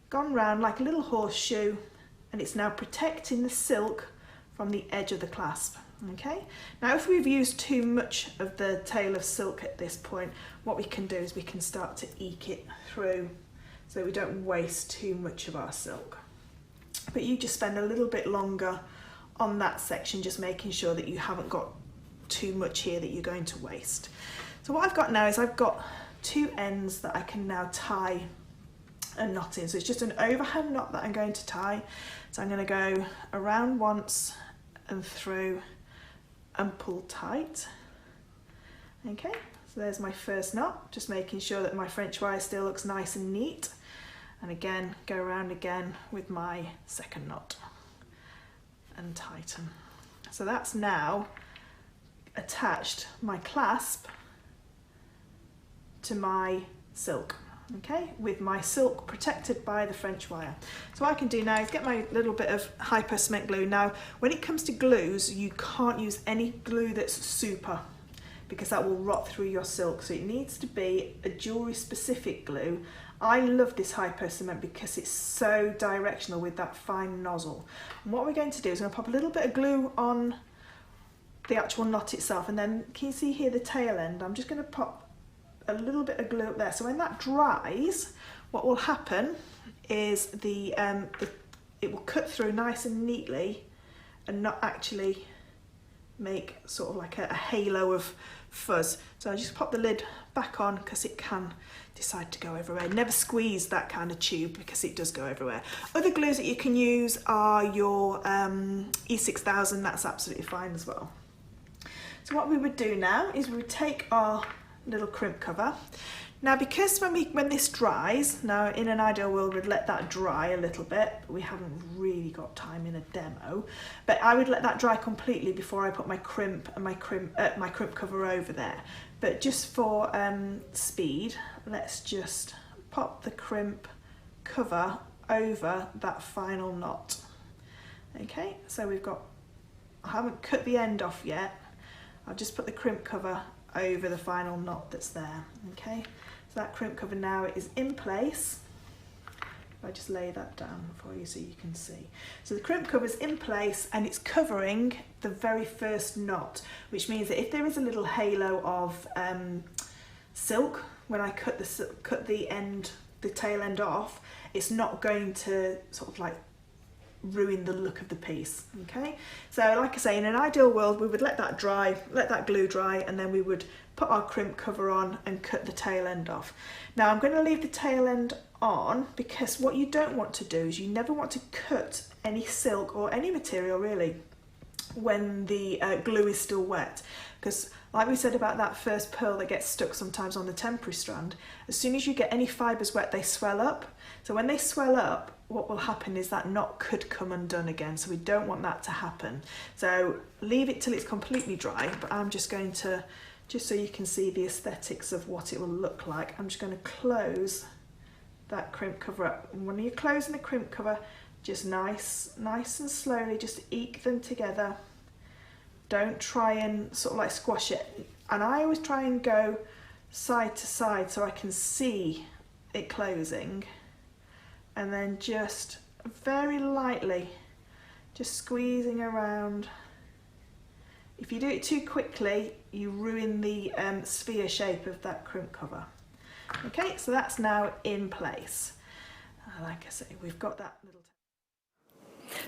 gone round like a little horseshoe, and it's now protecting the silk from the edge of the clasp. Okay, now if we've used too much of the tail of silk at this point, what we can do is we can start to eke it through so we don't waste too much of our silk. but you just spend a little bit longer on that section, just making sure that you haven't got too much here that you're going to waste. So what I've got now is I've got 2 ends that I can now tie a knot in. So it's just an overhand knot that I'm going to tie. So I'm going to go around once and through and pull tight. Okay, so there's my first knot, just making sure that my French wire still looks nice and neat. And again, go around again with my second knot and tighten. So that's now attached my clasp to my silk. Okay, with my silk protected by the French wire. So what I can do now is get my little bit of hypo cement glue. Now, when it comes to glues, you can't use any glue that's super, because that will rot through your silk. So it needs to be a jewellery specific glue. I love this hypo cement because it's so directional with that fine nozzle. And what we're going to do is I'm going to pop a little bit of glue on the actual knot itself, and then can you see here the tail end? I'm just going to pop a little bit of glue up there. So when that dries, what will happen is it will cut through nice and neatly and not actually make sort of like a halo of fuzz. So I just pop the lid back on because it can decide to go everywhere. Never squeeze that kind of tube because it does go everywhere. Other glues that you can use are your E6000, that's absolutely fine as well. So what we would do now is we would take our little crimp cover. Now, because when this dries, now in an ideal world we'd let that dry a little bit, but we haven't really got time in a demo, but I would let that dry completely before I put my crimp and my crimp cover over there. But just for speed, let's just pop the crimp cover over that final knot. Okay, so I haven't cut the end off yet. I'll just put the crimp cover over the final knot that's there. Okay, so that crimp cover now is in place. I'll just lay that down for you so you can see. So the crimp cover is in place and it's covering the very first knot, which means that if there is a little halo of silk when I cut the tail end off, it's not going to sort of like ruin the look of the piece. Okay, so like I say, in an ideal world we would let that dry, let that glue dry, and then we would put our crimp cover on and cut the tail end off. Now I'm going to leave the tail end on because what you don't want to do is you never want to cut any silk or any material really when the glue is still wet, because like we said about that first pearl that gets stuck sometimes on the temporary strand, as soon as you get any fibres wet they swell up. So when they swell up, what will happen is that knot could come undone again, so we don't want that to happen. So leave it till it's completely dry, but I'm just going to, just so you can see the aesthetics of what it will look like, I'm just going to close that crimp cover up. And when you're closing the crimp cover, just nice and slowly just eke them together. Don't try and sort of like squash it. And I always try and go side to side so I can see it closing. And then just very lightly, just squeezing around. If you do it too quickly, you ruin the sphere shape of that crimp cover. Okay, so that's now in place. Like I say, we've got that little...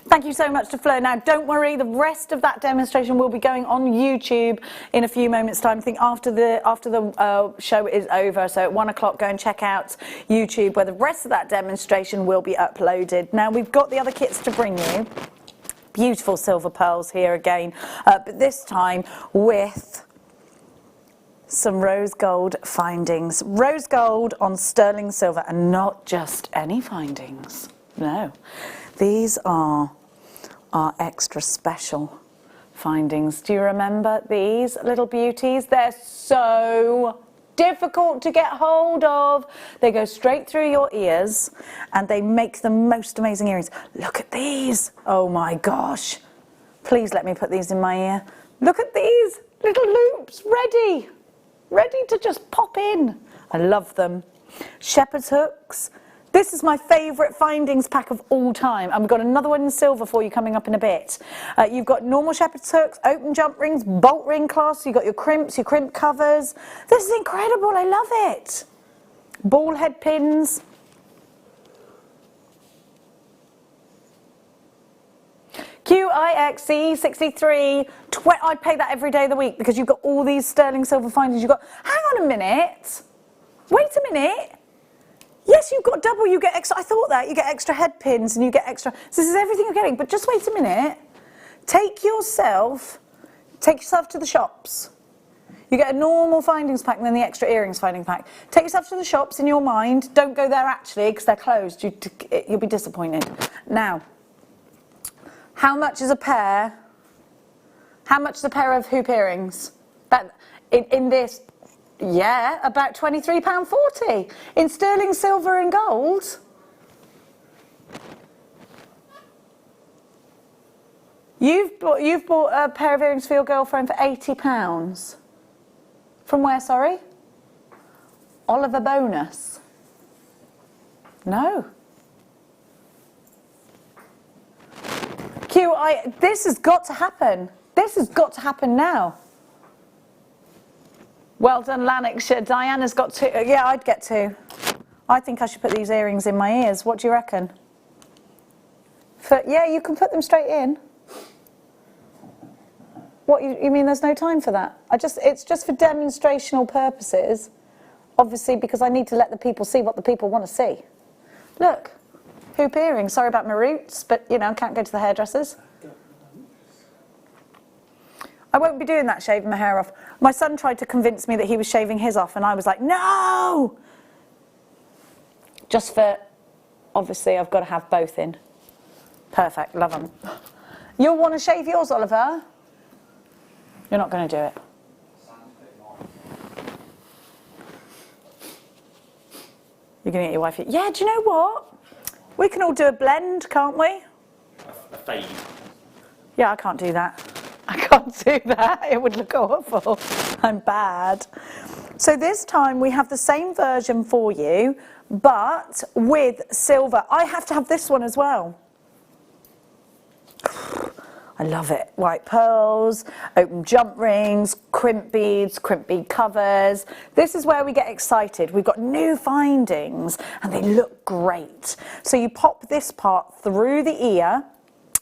Thank you so much to Fleur. Now, don't worry, the rest of that demonstration will be going on YouTube in a few moments' time. I think after the show is over, so at 1 o'clock, go and check out YouTube where the rest of that demonstration will be uploaded. Now, we've got the other kits to bring you. Beautiful silver pearls here again, but this time with some rose gold findings. Rose gold on sterling silver, and not just any findings. No. These are our extra special findings. Do you remember these little beauties? They're so difficult to get hold of. They go straight through your ears and they make the most amazing earrings. Look at these. Oh my gosh. Please let me put these in my ear. Look at these little loops, ready to just pop in. I love them. Shepherd's hooks. This is my favourite findings pack of all time, and we've got another one in silver for you coming up in a bit. You've got normal shepherd's hooks, open jump rings, bolt ring clasps, you've got your crimps, your crimp covers. This is incredible, I love it. Ball head pins. QIXE63. I'd pay that every day of the week because you've got all these sterling silver findings. You've got, hang on a minute. Wait a minute. Yes, you've got double, you get extra. I thought that. You get extra head pins and you get extra. So this is everything you're getting. But just wait a minute. Take yourself to the shops. You get a normal findings pack and then the extra earrings finding pack. Take yourself to the shops in your mind. Don't go there actually because they're closed. You'll be disappointed. Now, how much is a pair? How much is a pair of hoop earrings? That in this, yeah, about £23.40 in sterling silver and gold. You've bought a pair of earrings for your girlfriend for £80. From where, sorry? Oliver Bonus. No. This has got to happen. This has got to happen now. Well done, Lanarkshire. Diana's got two. Yeah, I'd get two. I think I should put these earrings in my ears. What do you reckon? Yeah, you can put them straight in. What, you mean there's no time for that? It's just for demonstrational purposes, obviously, because I need to let the people see what the people want to see. Look, hoop earrings. Sorry about my roots, but, you know, I can't go to the hairdressers. I won't be doing that, shaving my hair off. My son tried to convince me that he was shaving his off, and I was like, no! Just for, obviously, I've got to have both in. Perfect, love them. You'll want to shave yours, Oliver? You're not going to do it. You're going to get your wife. Yeah, do you know what? We can all do a blend, can't we? A fade. Yeah, I can't do that. I can't do that. It would look awful. I'm bad. So this time we have the same version for you, but with silver. I have to have this one as well. I love it. White pearls, open jump rings, crimp bead covers. This is where we get excited. We've got new findings and they look great. So you pop this part through the ear.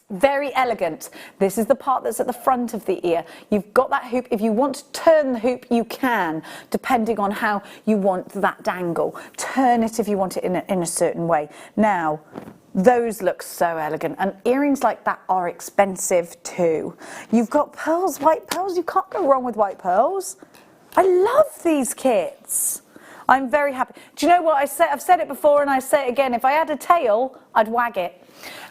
Very elegant. This is the part that's at the front of the ear. You've got that hoop. If you want to turn the hoop, you can, depending on how you want that dangle. Turn it if you want it in a certain way. Now, those look so elegant, and earrings like that are expensive too. You've got pearls, white pearls. You can't go wrong with white pearls. I love these kits. I'm very happy. Do you know what I said? I've said it before and I say it again. If I had a tail, I'd wag it.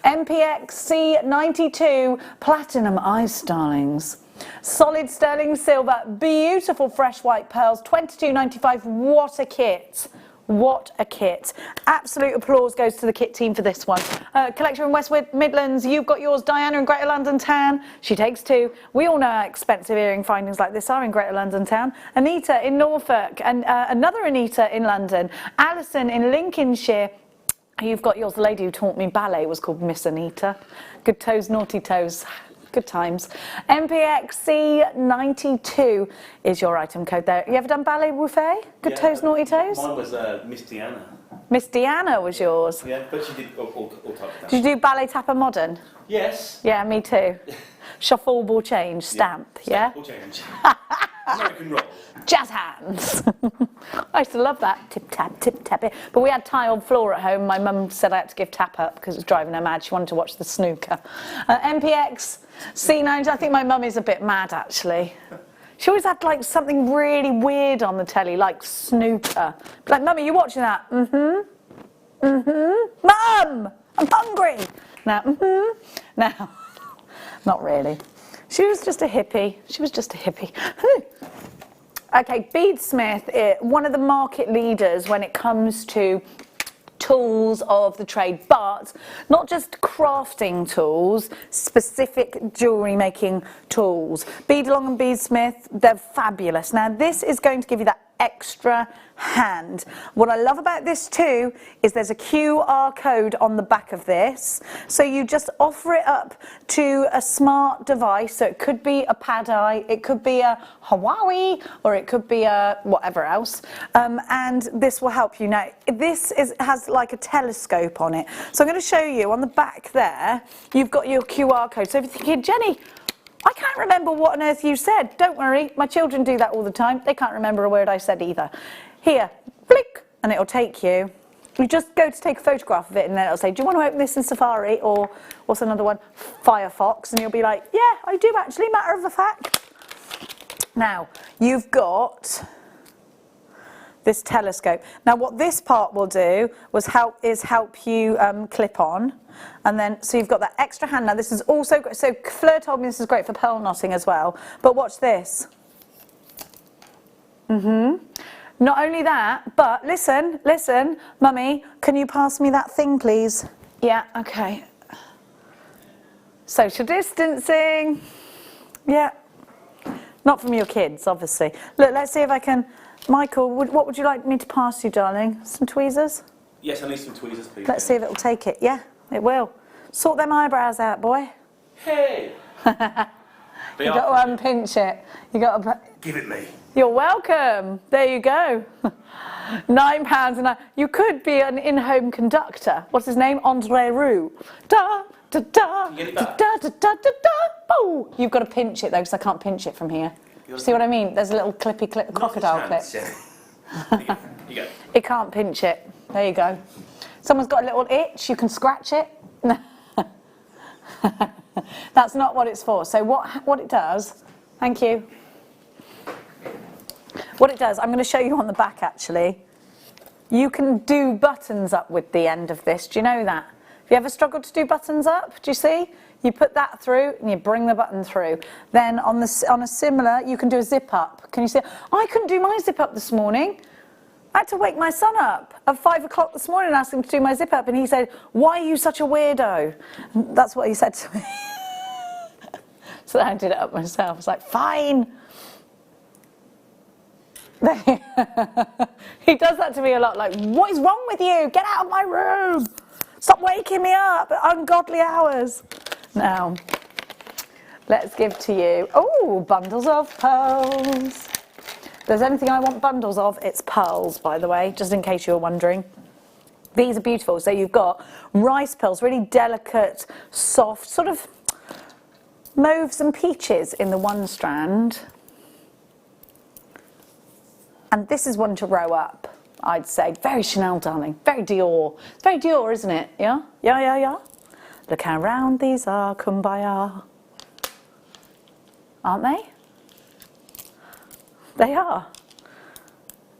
MPX C92 Platinum Eye Starlings. Solid sterling silver, beautiful fresh white pearls, £22.95. What a kit. What a kit. Absolute applause goes to the kit team for this one. Collector in West Midlands, you've got yours. Diana in Greater London Town, she takes two. We all know how expensive earring findings like this are in Greater London Town. Anita in Norfolk, and another Anita in London. Alison in Lincolnshire. You've got yours. The lady who taught me ballet was called Miss Anita. Good toes, naughty toes. Good times. MPXC92 is your item code there. You ever done ballet buffet? Good toes, naughty toes? Mine was Miss Deanna. Miss Deanna was yours? Yeah, but she did all types of stuff. Did you do ballet tapper modern? Yes. Yeah, me too. Shuffle, ball change, stamp, yeah? Ball change. American roll. Jazz hands. I used to love that. Tip tap it. But we had tiled floor at home. My mum said I had to give tap up because it was driving her mad. She wanted to watch the snooker. MPX C9. I think my mum is a bit mad actually. She always had like something really weird on the telly, like snooker. Like, Mummy, you watching that? Mum, I'm hungry. Now, now, not really. She was just a hippie. Okay, Beadsmith, one of the market leaders when it comes to tools of the trade, but not just crafting tools, specific jewellery making tools. Beadalong and Beadsmith, they're fabulous. Now, this is going to give you that extra hand. What I love about this too is there's a QR code on the back of this, so you just offer it up to a smart device. So it could be a Pad-i, it could be a Huawei, or it could be a whatever else, and this will help you. Now this has like a telescope on it, so I'm going to show you on the back there. You've got your QR code. So if you're thinking, Jenny, I can't remember what on earth you said. Don't worry, my children do that all the time. They can't remember a word I said either. Here, blink, and it'll take you. You just go to take a photograph of it, and then it'll say, do you want to open this in Safari, or what's another one? Firefox, and you'll be like, yeah, I do actually, matter of the fact. Now, you've got this telescope. Now, what this part will do is help you clip on. And then, so you've got that extra hand. Now this is also, so Fleur told me this is great for pearl knotting as well, but watch this. Not only that, but listen, Mummy, can you pass me that thing, please? Yeah, okay. Social distancing. Yeah. Not from your kids, obviously. Look, let's see if I can, Michael, what would you like me to pass you, darling? Some tweezers? Yes, I need some tweezers, please. Let's see if it'll take it. Yeah, it will. Sort them eyebrows out, boy. Hey! You got to unpinch it. You got to. Give it me. You're welcome. There you go. £9 and you could be an in-home conductor. What's his name? Andre Roux. Da da da da da da da da. Boo! You've got to pinch it though, because I can't pinch it from here. See what I mean? There's a little clippy clip, crocodile clip. You go. It can't pinch it. There you go. Someone's got a little itch. You can scratch it. That's not what it's for. So what it does, thank you. What it does, I'm going to show you on the back actually. You can do buttons up with the end of this. Do you know that? Have you ever struggled to do buttons up? Do you see? You put that through and you bring the button through. Then on a similar, you can do a zip up. Can you see? I couldn't do my zip up this morning. I had to wake my son up at 5 o'clock this morning and ask him to do my zip up, and he said, "Why are you such a weirdo?" And that's what he said to me. So I did it up myself. I was like, fine. He does that to me a lot, like, what is wrong with you? Get out of my room. Stop waking me up at ungodly hours. Now, let's give to you, bundles of pearls. If there's anything I want bundles of, it's pearls, by the way, just in case you were wondering. These are beautiful. So you've got rice pearls, really delicate, soft, sort of mauves and peaches in the one strand. And this is one to row up, I'd say. Very Chanel, darling. Very Dior. Very Dior, isn't it? Yeah? Yeah. Look how round these are, kumbaya. Aren't they? They are.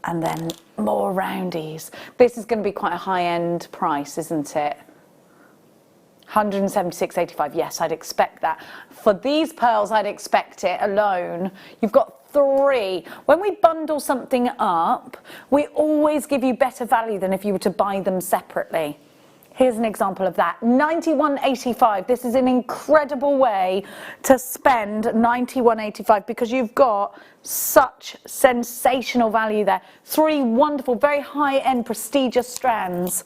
And then more roundies. This is going to be quite a high-end price, isn't it? £176.85. Yes, I'd expect that. For these pearls, I'd expect it alone. You've got 3. When we bundle something up, we always give you better value than if you were to buy them separately. Here's an example of that. £91.85. This is an incredible way to spend £91.85 because you've got such sensational value there. 3 wonderful, very high-end, prestigious strands.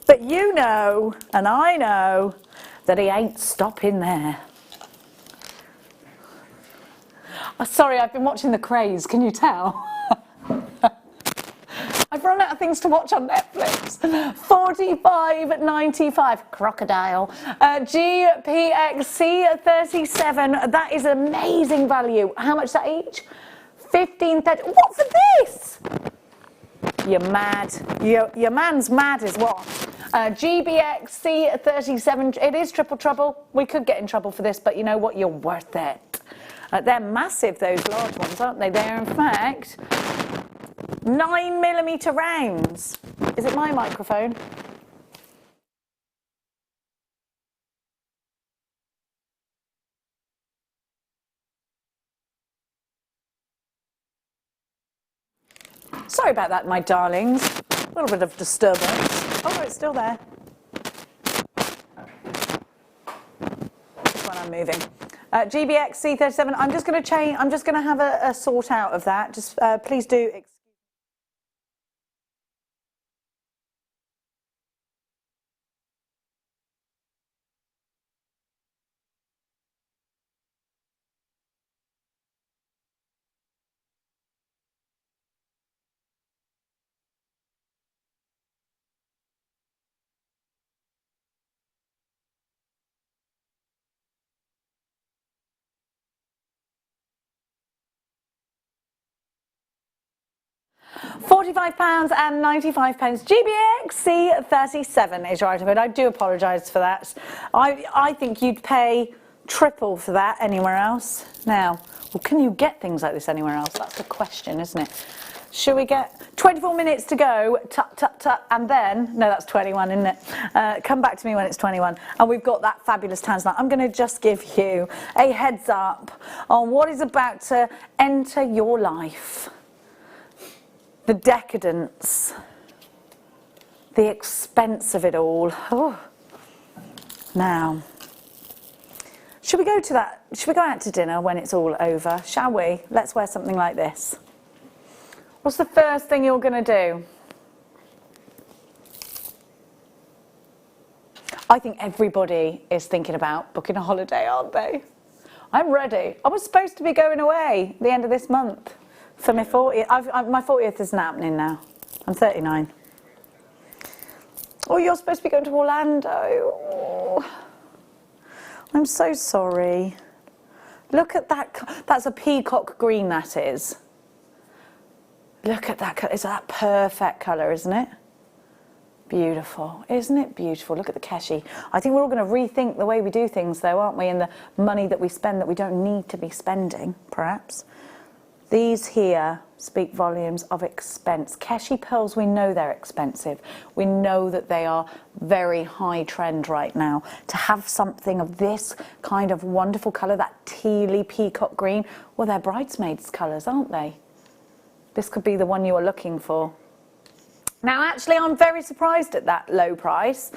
But you know, and I know, that he ain't stopping there. Oh, sorry, I've been watching The Craze, can you tell? I've run out of things to watch on Netflix. $45.95. Crocodile. GPXC37. That is amazing value. How much is that each? $15.30. What for this? You're mad. Your man's mad is what? GBXC37. It is triple trouble. We could get in trouble for this, but you know what? You're worth it. They're massive, those large ones, aren't they? They're, in fact, 9mm rounds. Is it my microphone? Sorry about that, my darlings. A little bit of disturbance. Oh, it's still there. Just when I'm moving. GBX C37. I'm just going to change. I'm just going to have a sort out of that. Just please do. £45.95. GBX C37 is your item code. I do apologise for that. I think you'd pay triple for that anywhere else. Now, well, can you get things like this anywhere else? That's the question, isn't it? Should we get 24 minutes to go, tut, tut, tut, and then, no, that's 21, isn't it? Come back to me when it's 21. And we've got that fabulous tanzanite. I'm going to just give you a heads up on what is about to enter your life. The decadence, the expense of it all. Oh. Now, should we go to that? Should we go out to dinner when it's all over? Shall we? Let's wear something like this. What's the first thing you're going to do? I think everybody is thinking about booking a holiday, aren't they? I'm ready. I was supposed to be going away at the end of this month for my 40th. My 40th isn't happening now. I'm 39. Oh, you're supposed to be going to Orlando. Oh, I'm so sorry. Look at that. That's a peacock green, that is. Look at that. It's that perfect colour, isn't it? Beautiful. Isn't it beautiful? Look at the keshi. I think we're all going to rethink the way we do things, though, aren't we? And the money that we spend that we don't need to be spending, perhaps. These here speak volumes of expense. Keshi pearls, we know they're expensive. We know that they are very high trend right now. To have something of this kind of wonderful colour, that tealy peacock green, well, they're bridesmaids' colours, aren't they? This could be the one you are looking for. Now, actually, I'm very surprised at that low price.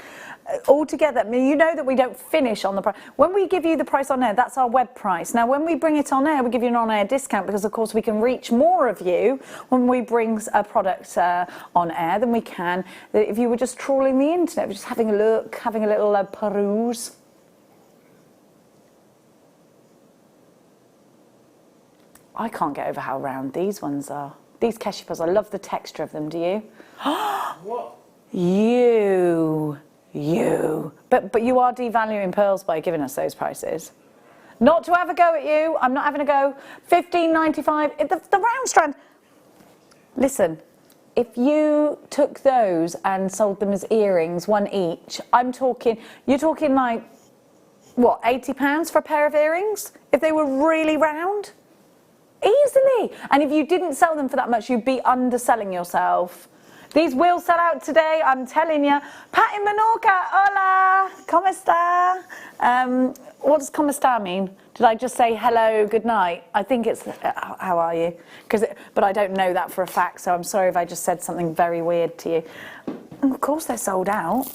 Altogether, I mean, you know that we don't finish on the price. When we give you the price on air, that's our web price. Now, when we bring it on air, we give you an on-air discount because, of course, we can reach more of you when we bring a product on air than we can if you were just trawling the internet, just having a look, having a little peruse. I can't get over how round these ones are. These keshi pearls, I love the texture of them, do you? What? You. But you are devaluing pearls by giving us those prices. Not to have a go at you. I'm not having a go. $15.95. The round strand. Listen, if you took those and sold them as earrings, one each, you're talking like, what, £80 for a pair of earrings? If they were really round? Easily. And if you didn't sell them for that much, you'd be underselling yourself. These will sell out today, I'm telling you. Pat in Menorca, hola, ¿cómo está? What does ¿cómo está mean? Did I just say hello, good night? I think it's, how are you? But I don't know that for a fact, so I'm sorry if I just said something very weird to you. And of course they're sold out.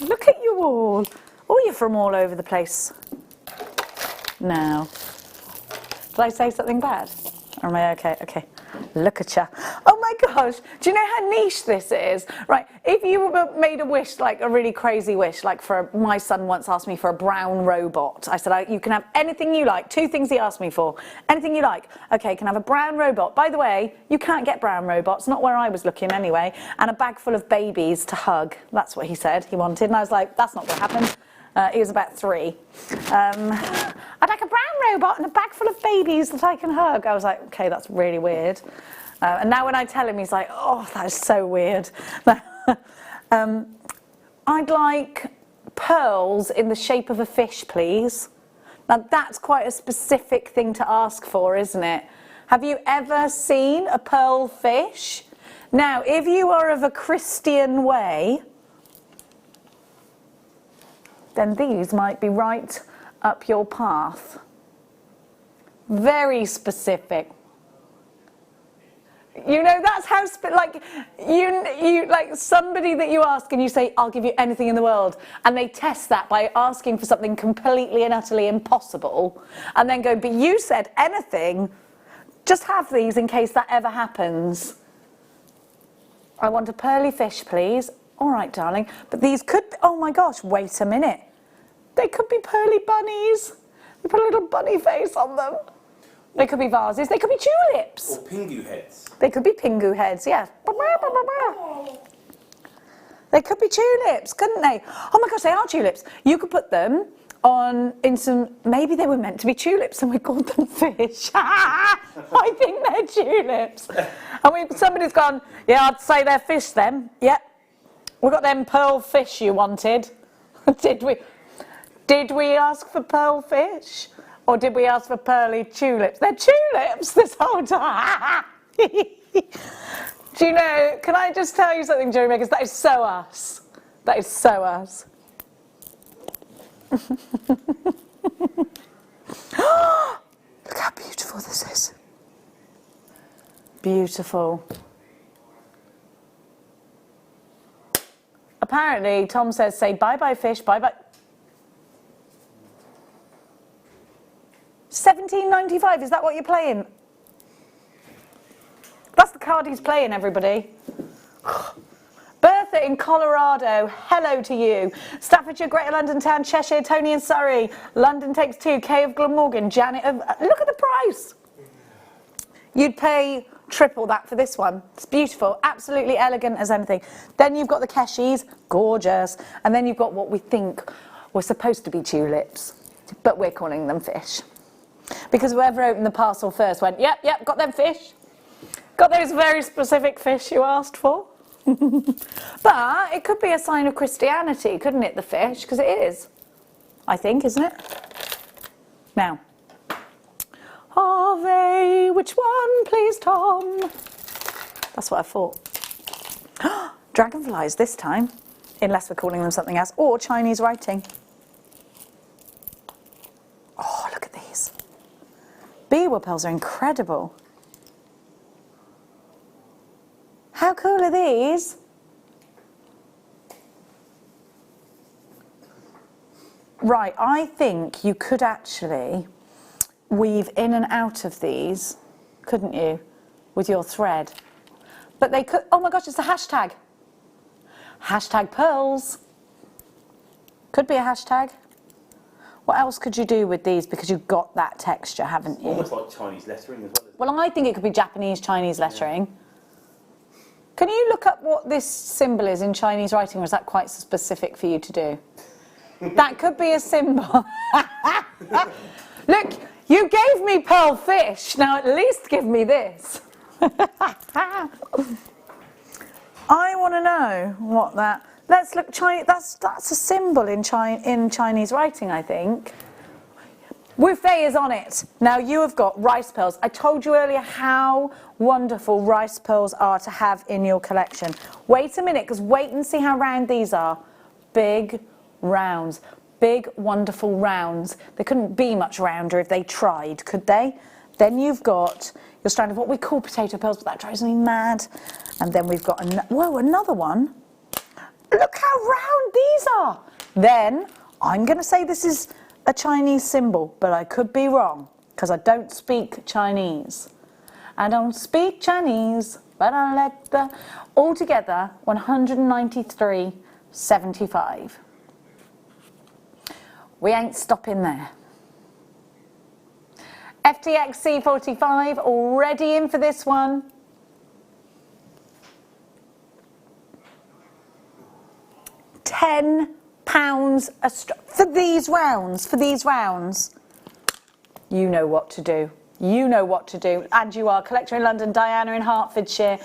Look at you all. Oh, you're from all over the place. Now. Did I say something bad? Or am I okay? Okay. Look at ya. Oh my gosh. Do you know how niche this is? Right. If you made a wish, like a really crazy wish, like my son once asked me for a brown robot. I said, you can have anything you like. 2 things he asked me for. Anything you like. Okay, can I have a brown robot? By the way, you can't get brown robots. Not where I was looking anyway. And a bag full of babies to hug. That's what he said he wanted. And I was like, that's not what happened. He was about 3. I'd like a brown robot and a bag full of babies that I can hug. I was like, okay, that's really weird. And now when I tell him, he's like, oh, that is so weird. I'd like pearls in the shape of a fish, please. Now, that's quite a specific thing to ask for, isn't it? Have you ever seen a pearl fish? Now, if you are of a Christian way, then these might be right up your path. Very specific. You know, that's how, like, you like somebody that you ask and you say, I'll give you anything in the world. And they test that by asking for something completely and utterly impossible. And then go, but you said anything, just have these in case that ever happens. I want a pearly fish, please. All right, darling. But these could be, oh my gosh, wait a minute. They could be pearly bunnies. They put a little bunny face on them. They could be vases. They could be tulips. Or pingu heads. They could be pingu heads, yeah. They could be tulips, couldn't they? Oh my gosh, they are tulips. You could put them on in some, maybe they were meant to be tulips and we called them fish. I think they're tulips. And somebody's gone, yeah, I'd say they're fish then. Yep. We got them pearl fish you wanted. Did we? Did we ask for pearl fish? Or did we ask for pearly tulips? They're tulips this whole time. Do you know, can I just tell you something, JewelleryMakers? That is so us. That is so us. Look how beautiful this is. Beautiful. Apparently, Tom says, say bye-bye fish, bye-bye. $17.95, is that what you're playing? That's the card he's playing, everybody. Bertha in Colorado, hello to you. Staffordshire, Greater London Town, Cheshire, Tony in Surrey, London Takes Two, Kay of Glamorgan, Janet of... Look at the price. You'd pay triple that for this one. It's beautiful, absolutely elegant as anything. Then you've got the Keshis, gorgeous. And then you've got what we think were supposed to be tulips, but we're calling them fish. Because whoever opened the parcel first went, yep, got them fish. Got those very specific fish you asked for. But it could be a sign of Christianity, couldn't it, the fish? Because it is, I think, isn't it? Now, are they? Which one, please, Tom? That's what I thought. Dragonflies this time, unless we're calling them something else, or Chinese writing. Oh, look at these. Biwa pearls are incredible. How cool are these? Right, I think you could actually weave in and out of these, couldn't you, with your thread? But they could, oh my gosh, it's a hashtag. Hashtag pearls. Could be a hashtag. What else could you do with these? Because you've got that texture, haven't you? Almost like Chinese lettering as well. Well, I think it could be Japanese Chinese lettering. Yeah. Can you look up what this symbol is in Chinese writing, or is that quite specific for you to do? That could be a symbol. Look, you gave me pearl fish. Now at least give me this. I want to know what that... Let's look. That's a symbol in Chinese writing, I think. Wu Fei is on it. Now you have got rice pearls. I told you earlier how wonderful rice pearls are to have in your collection. Wait a minute, because wait and see how round these are. Big rounds. Big, wonderful rounds. They couldn't be much rounder if they tried, could they? Then you've got your strand of what we call potato pearls, but that drives me mad. And then we've got, whoa, another one. Look how round these are. Then I'm going to say this is a Chinese symbol, but I could be wrong because I don't speak Chinese. I don't speak Chinese, but I let the... Altogether, 193.75. We ain't stopping there. FTX C45, already in for this one. £10 for these rounds. You know what to do. You know what to do. And you are. Collector in London, Diana in Hertfordshire.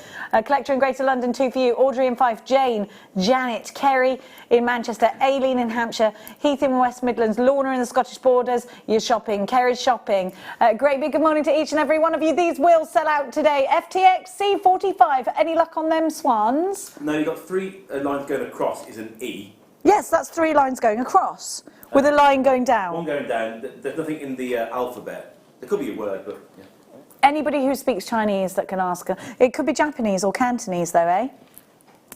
Collector in Greater London, 2 for you. Audrey in Fife, Jane, Janet, Kerry in Manchester, Aileen in Hampshire, Heath in West Midlands, Lorna in the Scottish Borders. You're shopping. Kerry's shopping. Great big good morning to each and every one of you. These will sell out today. FTX C45. Any luck on them swans? No, you've got 3 lines going across is an E. Yes, that's 3 lines going across with a line going down. One going down. There's nothing in the alphabet. There could be a word, but yeah. Anybody who speaks Chinese that can ask her. It could be Japanese or Cantonese though, eh?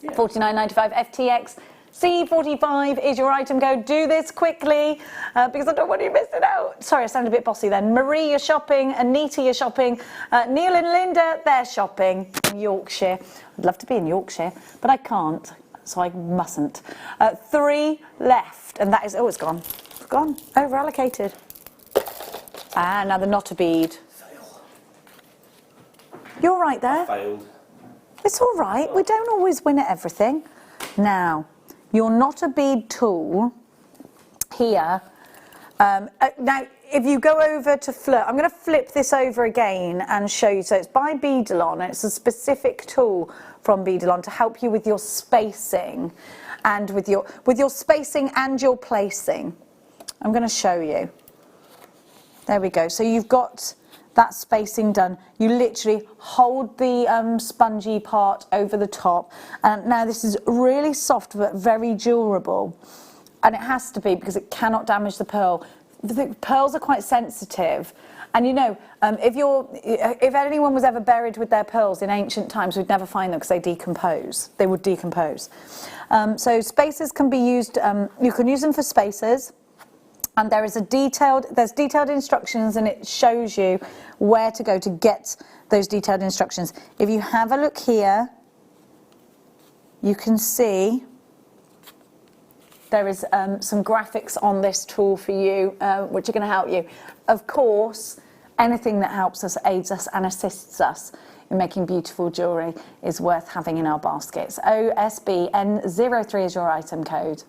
Yeah. $49.95 FTX. C45 is your item code. Do this quickly because I don't want you missing out. Sorry, I sound a bit bossy then. Marie, you're shopping. Anita, you're shopping. Neil and Linda, they're shopping in Yorkshire. I'd love to be in Yorkshire, but I can't, so I mustn't. 3 left, and that is, oh, it's gone. It's gone, over allocated. Ah, now the not a bead. Fail. You're right there. I failed. It's all right. We don't always win at everything. Now, your not a bead tool here. Now, if you go over to Fleur, I'm going to flip this over again and show you. So it's by Beadalon, and it's a specific tool from Beadalon to help you with your spacing and with your spacing and your placing. I'm going to show you. There we go. So you've got that spacing done. You literally hold the spongy part over the top. And now this is really soft but very durable. And it has to be because it cannot damage the pearl. The pearls are quite sensitive. And you know, if anyone was ever buried with their pearls in ancient times, we'd never find them because they decompose. They would decompose. So spacers can be used, you can use them for spacers. And there's detailed instructions, and it shows you where to go to get those detailed instructions. If you have a look here, you can see there is some graphics on this tool for you, which are going to help you. Of course, anything that helps us, aids us and assists us in making beautiful jewellery is worth having in our baskets. OSBN03 is your item code.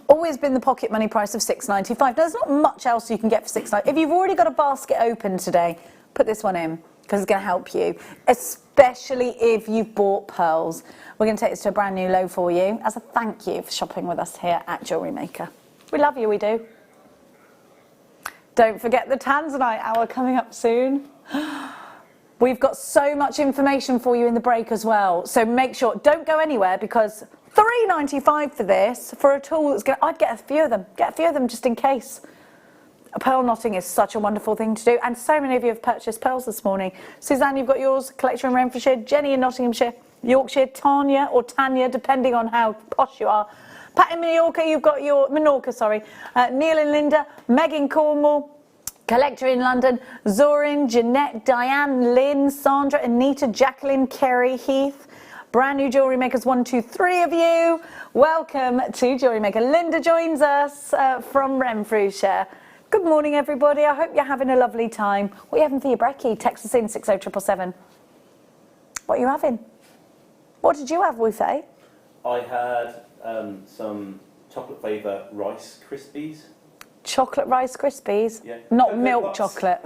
Always been the pocket money price of $6.95. There's not much else you can get for $6.95. If you've already got a basket open today, put this one in because it's going to help you, especially if you've bought pearls. We're going to take this to a brand new low for you as a thank you for shopping with us here at Jewellery Maker. We love you, we do. Don't forget the Tanzanite hour coming up soon. We've got so much information for you in the break as well. So make sure, don't go anywhere because $3.95 for this, for a tool that's going to, I'd get a few of them just in case. Pearl knotting is such a wonderful thing to do, and so many of you have purchased pearls this morning. Suzanne, you've got yours, collector in Renfrewshire, Jenny in Nottinghamshire, Yorkshire, Tanya or Tanya, depending on how posh you are. Pat in Mallorca, you've got your, Menorca, sorry. Neil and Linda, Meg in Cornwall, collector in London, Zorin, Jeanette, Diane, Lynn, Sandra, Anita, Jacqueline, Kerry, Heath. Brand new Jewellery Makers, 1, 2, 3 of you. Welcome to Jewellery Maker. Linda joins us from Renfrewshire. Good morning, everybody. I hope you're having a lovely time. What are you having for your brekkie? Text us in 60777. What are you having? What did you have, Wufei? I had some chocolate flavour Rice Krispies. Chocolate Rice Krispies? Yeah. Not milk chocolate.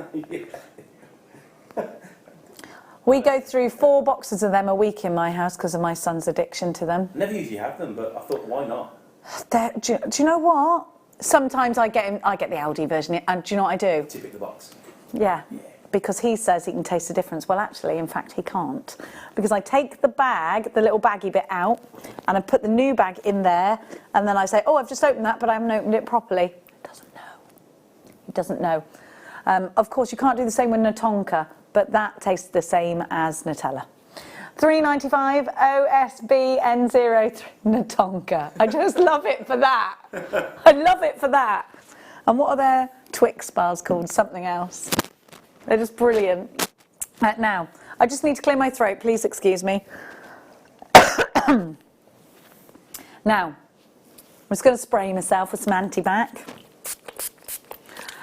We go through 4 boxes of them a week in my house because of my son's addiction to them. Never usually have them, but I thought, why not? Do you know what? Sometimes I get the Aldi version, and do you know what I do? Tip the box. Yeah, because he says he can taste the difference. Well, actually, in fact, he can't. Because I take the bag, the little baggy bit out, and I put the new bag in there, and then I say, oh, I've just opened that, but I haven't opened it properly. He doesn't know. He doesn't know. Of course, you can't do the same with Natonka, but that tastes the same as Nutella. $3.95 OSBN03 Natonka. I just love it for that. I love it for that. And what are their Twix bars called? Something else. They're just brilliant. Now, I just need to clear my throat. Please excuse me. Now, I'm just going to spray myself with some antibac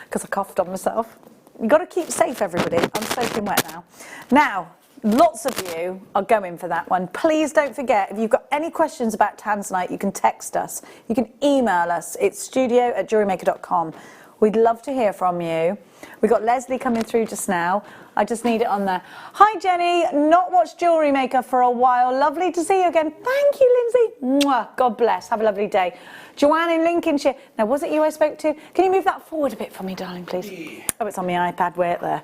because I coughed on myself. You've got to keep safe, everybody. I'm soaking wet now. Now, lots of you are going for that one. Please don't forget, if you've got any questions about Tanzanite, you can text us. You can email us. It's studio@jewellerymaker.com. We'd love to hear from you. We've got Leslie coming through just now. I just need it on there. Hi, Jenny. Not watched Jewellery Maker for a while. Lovely to see you again. Thank you, Lindsay. Mwah. God bless. Have a lovely day. Joanne in Lincolnshire. Now, was it you I spoke to? Can you move that forward a bit for me, darling, please? Oh, it's on my iPad. Wait there.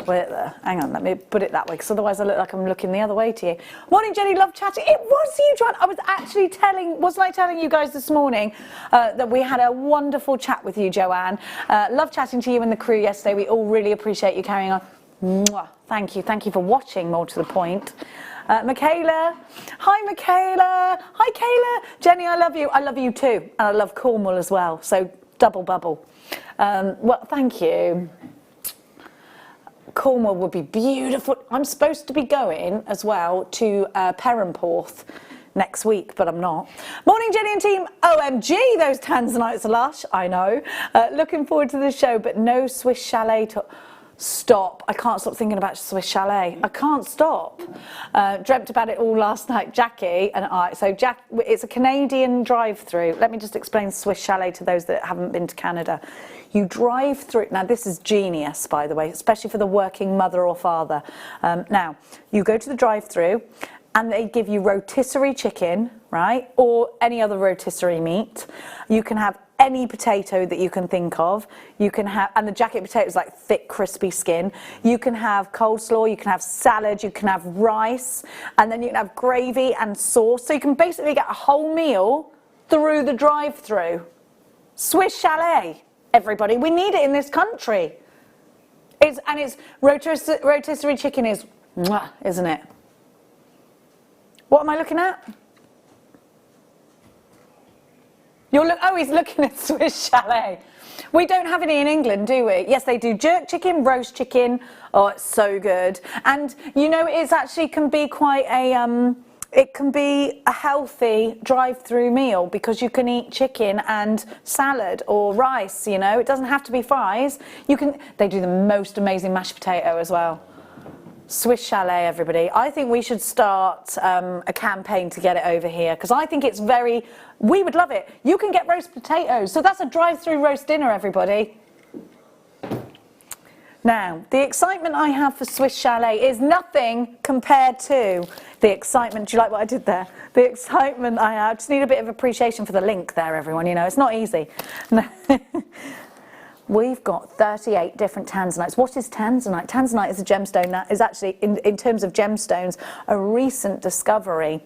Put it there. Hang on, let me put it that way, because otherwise I look like I'm looking the other way to you. Morning, Jenny, love chatting. It was you, Joanne. I was actually wasn't I telling you guys this morning that we had a wonderful chat with you, Joanne. Love chatting to you and the crew yesterday. We all really appreciate you carrying on. Mwah. Thank you for watching, more to the point. Michaela, hi Michaela, hi Kayla. Jenny, I love you too, and I love Cornwall as well, so double bubble. Well, thank you. Cornwall would be beautiful. I'm supposed to be going as well to Perranporth next week, but I'm not. Morning, Jenny and team. OMG, those Tanzanites are lush. I know. Looking forward to the show, but no Swiss chalet to... Stop. I can't stop thinking about Swiss chalet. I can't stop. Dreamt about it all last night. Jackie and I. So it's a Canadian drive-through. Let me just explain Swiss chalet to those that haven't been to Canada. You drive through. Now, this is genius, by the way, especially for the working mother or father. Now, you go to the drive-through and they give you rotisserie chicken, right? Or any other rotisserie meat. You can have any potato that you can think of. You can have, and the jacket potato is like thick, crispy skin. You can have coleslaw, you can have salad, you can have rice, and then you can have gravy and sauce. So you can basically get a whole meal through the drive-through. Swiss chalet, everybody. We need it in this country. It's rotisserie chicken is, mwah, isn't it? What am I looking at? He's looking at Swiss chalet. We don't have any in England, do we? Yes, they do jerk chicken, roast chicken. Oh, it's so good. And you know, it's actually can be quite a it can be a healthy drive-through meal because you can eat chicken and salad or rice. You know, it doesn't have to be fries. They do the most amazing mashed potato as well. Swiss chalet, everybody. I think we should start a campaign to get it over here because I think we would love it. You can get roast potatoes. So that's a drive-through roast dinner, everybody. Now, the excitement I have for Swiss chalet is nothing compared to the excitement. Do you like what I did there? The excitement I have. Just need a bit of appreciation for the link there, everyone. You know, it's not easy. We've got 38 different tanzanites. What is tanzanite? Tanzanite is a gemstone that is actually, in terms of gemstones, a recent discovery.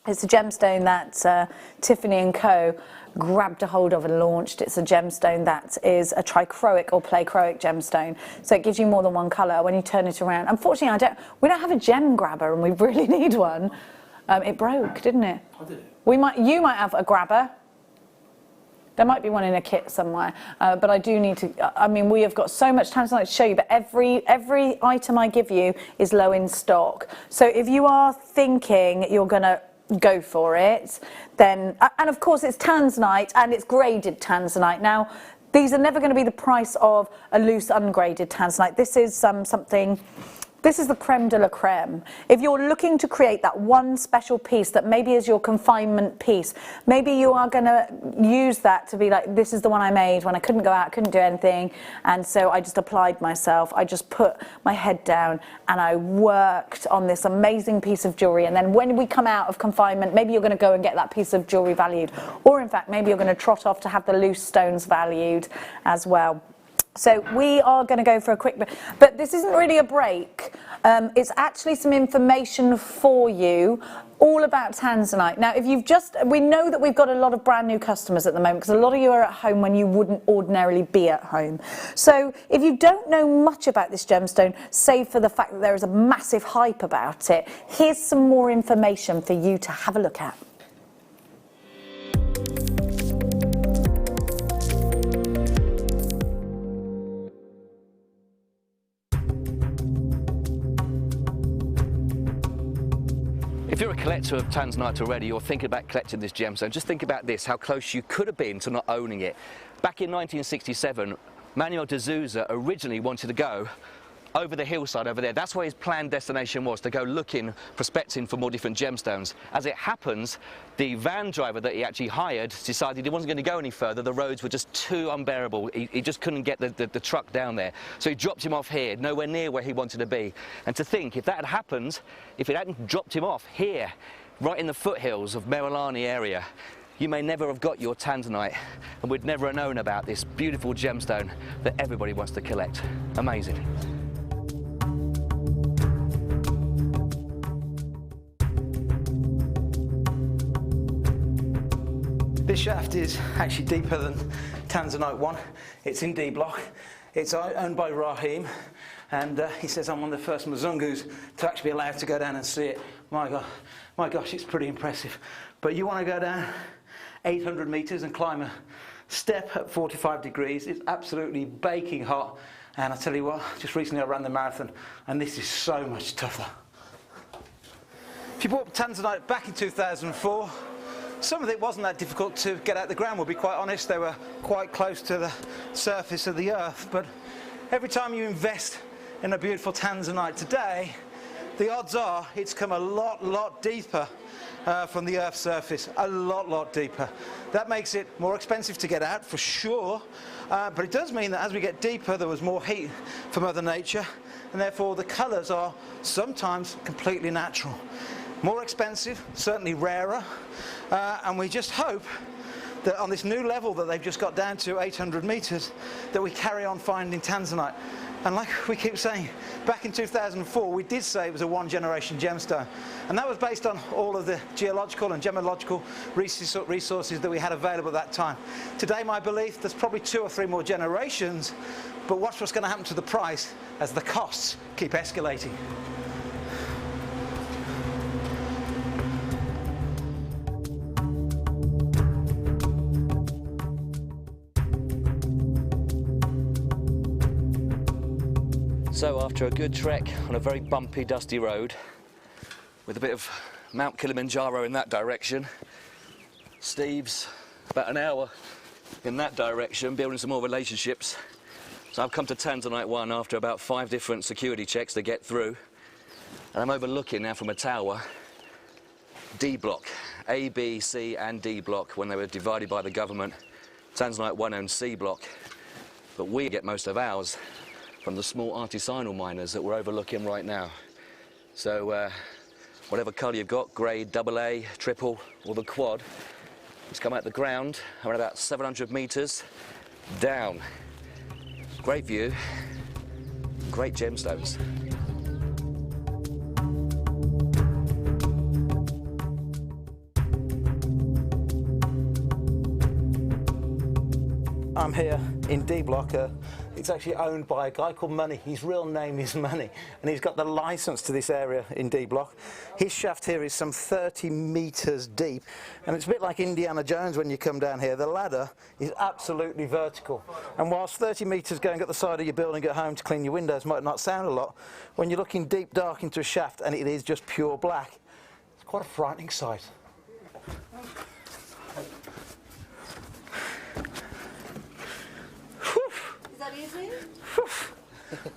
It's a gemstone that Tiffany & Co. grabbed a hold of and launched. It's a gemstone that is a trichroic or playchroic gemstone. So it gives you more than one colour when you turn it around. Unfortunately, we don't have a gem grabber and we really need one. It broke, didn't it? I did. You might have a grabber. There might be one in a kit somewhere, but I do need to, I mean, we have got so much tanzanite to show you, but every item I give you is low in stock. So if you are thinking you're going to go for it, then, and of course it's tanzanite and it's graded tanzanite. Now, these are never going to be the price of a loose ungraded tanzanite. This is This is the creme de la creme. If you're looking to create that one special piece that maybe is your confinement piece, maybe you are going to use that to be like, this is the one I made when I couldn't go out, couldn't do anything, and so I just applied myself. I just put my head down and I worked on this amazing piece of jewellery, and then when we come out of confinement, maybe you're going to go and get that piece of jewellery valued, or in fact, maybe you're going to trot off to have the loose stones valued as well. So we are going to go for a quick break, but this isn't really a break. It's actually some information for you all about tanzanite. Now, if we know that we've got a lot of brand new customers at the moment because a lot of you are at home when you wouldn't ordinarily be at home. So if you don't know much about this gemstone, save for the fact that there is a massive hype about it, here's some more information for you to have a look at. If you're a collector of tanzanite already, or thinking about collecting this gemstone, just think about this, how close you could have been to not owning it. Back in 1967, Manuel de Souza originally wanted to go over the hillside over there. That's where his planned destination was, to go looking, prospecting for more different gemstones. As it happens, the van driver that he actually hired decided he wasn't going to go any further. The roads were just too unbearable. He just couldn't get the truck down there. So he dropped him off here, nowhere near where he wanted to be. And to think, if that had happened, if it hadn't dropped him off here, right in the foothills of Merulani area, you may never have got your tanzanite, and we'd never have known about this beautiful gemstone that everybody wants to collect. Amazing. This shaft is actually deeper than Tanzanite 1. It's in D block. It's owned by Raheem, and he says I'm one of the first Mzungus to actually be allowed to go down and see it. My gosh, it's pretty impressive. But you want to go down 800 meters and climb a step at 45 degrees. It's absolutely baking hot. And I tell you what, just recently I ran the marathon, and this is so much tougher. If you bought Tanzanite back in 2004, some of it wasn't that difficult to get out the ground, we'll be quite honest. They were quite close to the surface of the earth. But every time you invest in a beautiful Tanzanite today, the odds are it's come a lot deeper from the Earth's surface, a lot deeper. That makes it more expensive to get out, for sure, but it does mean that as we get deeper, there was more heat from Mother Nature, and therefore the colours are sometimes completely natural. More expensive, certainly rarer, and we just hope that on this new level that they've just got down to 800 metres, that we carry on finding Tanzanite. And like we keep saying, back in 2004, we did say it was a one-generation gemstone. And that was based on all of the geological and gemological resources that we had available at that time. Today, my belief, there's probably 2 or 3 more generations, but watch what's going to happen to the price as the costs keep escalating. So after a good trek on a very bumpy, dusty road, with a bit of Mount Kilimanjaro in that direction, Steve's about an hour in that direction, building some more relationships. So I've come to Tanzanite 1 after about 5 different security checks to get through, and I'm overlooking now from a tower D block, A, B, C and D block. When they were divided by the government, Tanzanite 1 owned C block, but we get most of ours from the small artisanal miners that we're overlooking right now. So whatever colour you've got, grade AA, triple or the quad, it's come out the ground around about 700 metres down. Great view, great gemstones. I'm here in D block. It's actually owned by a guy called Money. His real name is Money, and he's got the license to this area in D block. His shaft here is some 30 meters deep, and it's a bit like Indiana Jones when you come down here. The ladder is absolutely vertical, and whilst 30 meters going up the side of your building at home to clean your windows might not sound a lot, when you're looking deep dark into a shaft and it is just pure black, it's quite a frightening sight.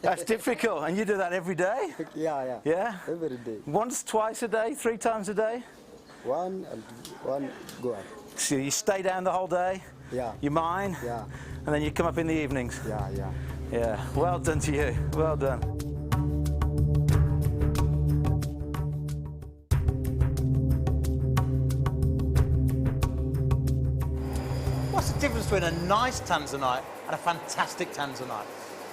That's difficult, and you do that every day? Yeah. Yeah? Every day. Once, twice a day, 3 times a day? One go up. So you stay down the whole day? Yeah. You mine? Yeah. And then you come up in the evenings? Yeah. Yeah. Well done to you. Well done. What's the difference between a nice Tanzanite and a fantastic Tanzanite?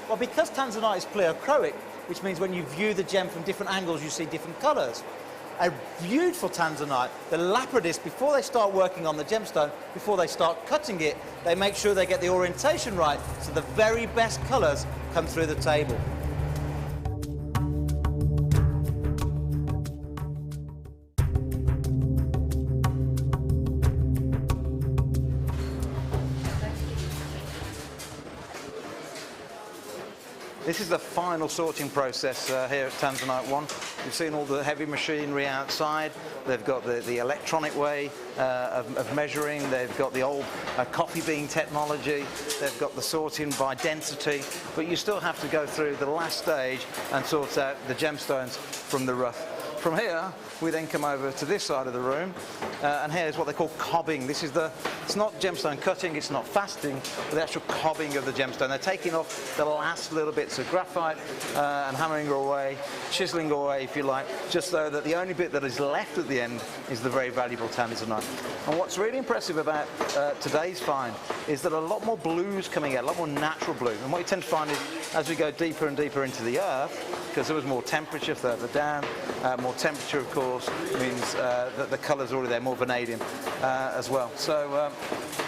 Well, because Tanzanite is pleochroic, which means when you view the gem from different angles, you see different colours. A beautiful Tanzanite, the lapidist, before they start working on the gemstone, before they start cutting it, they make sure they get the orientation right, so the very best colours come through the table. This is the final sorting process here at Tanzanite 1. You've seen all the heavy machinery outside. They've got the electronic way of measuring. They've got the old coffee bean technology. They've got the sorting by density. But you still have to go through the last stage and sort out the gemstones from the rough. From here, we then come over to this side of the room, and here's what they call cobbing. It's not gemstone cutting, it's not fasting, but the actual cobbing of the gemstone. They're taking off the last little bits of graphite and hammering away, chiseling away, if you like, just so that the only bit that is left at the end is the very valuable Tanzanite. And what's really impressive about today's find is that a lot more blues coming out, a lot more natural blue. And what you tend to find is, as we go deeper and deeper into the earth, because there was more temperature further down. More temperature, of course, means that the colours are already there, more vanadium as well. So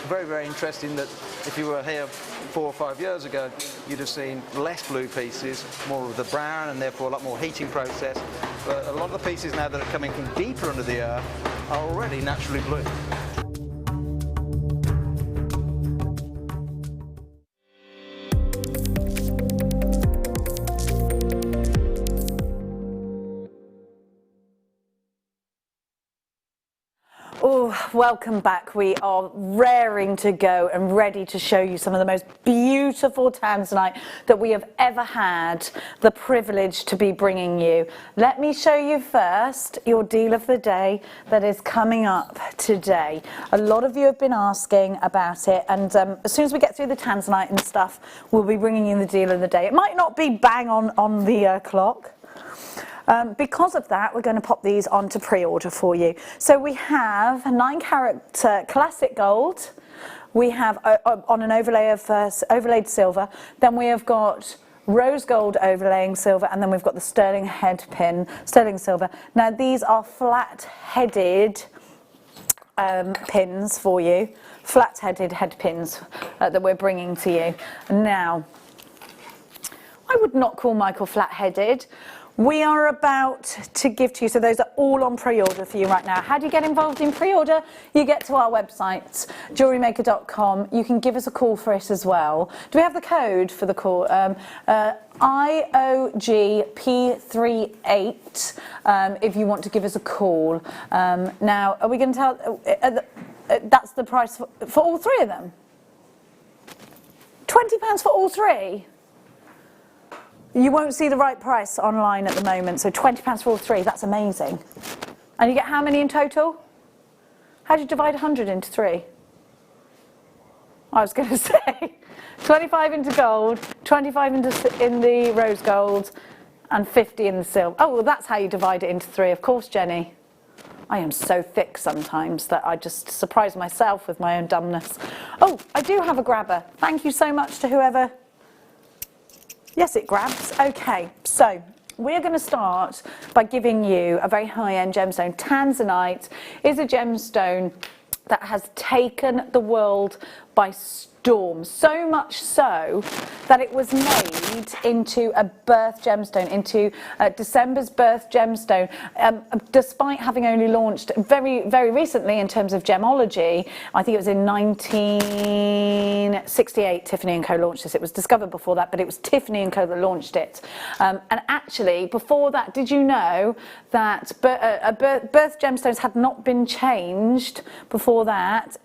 very, very interesting that if you were here 4 or 5 years ago, you'd have seen less blue pieces, more of the brown, and therefore a lot more heating process. But a lot of the pieces now that are coming from deeper under the earth are already naturally blue. Oh, welcome back. We are raring to go and ready to show you some of the most beautiful tanzanite that we have ever had the privilege to be bringing you. Let me show you first your deal of the day that is coming up today. A lot of you have been asking about it, and as soon as we get through the tanzanite and stuff, we'll be bringing you the deal of the day. It might not be bang on the clock. Because of that, we're going to pop these onto pre-order for you. So we have 9-carat classic gold. We have on an overlay of overlaid silver. Then we have got rose gold overlaying silver, and then we've got the sterling head pin, sterling silver. Now these are flat-headed pins for you, flat-headed head pins that we're bringing to you. Now, I would not call Michael flat-headed. We are about to give to you, so those are all on pre-order for you right now. How do you get involved in pre-order? You get to our website, JewelleryMaker.com. You can give us a call for it as well. Do we have the code for the call? IOGP38 if you want to give us a call. Now, are we going to tell, that's the price for all three of them? £20 for all three? You won't see the right price online at the moment, so £20 for all three, that's amazing. And you get how many in total? How do you divide 100 into 3? I was going to say 25 into gold, 25 in the rose gold, and 50 in the silver. Oh, well, that's how you divide it into 3, of course, Jenny. I am so thick sometimes that I just surprise myself with my own dumbness. Oh, I do have a grabber. Thank you so much to whoever... Yes, it grabs. Okay, so we're going to start by giving you a very high-end gemstone. Tanzanite is a gemstone that has taken the world by storm, so much so that it was made into a birth gemstone, into December's birth gemstone, despite having only launched very, very recently in terms of gemology. I think it was in 1968 Tiffany & Co launched this. It was discovered before that, but it was Tiffany & Co that launched it. And actually, before that, did you know that birth gemstones had not been changed before that?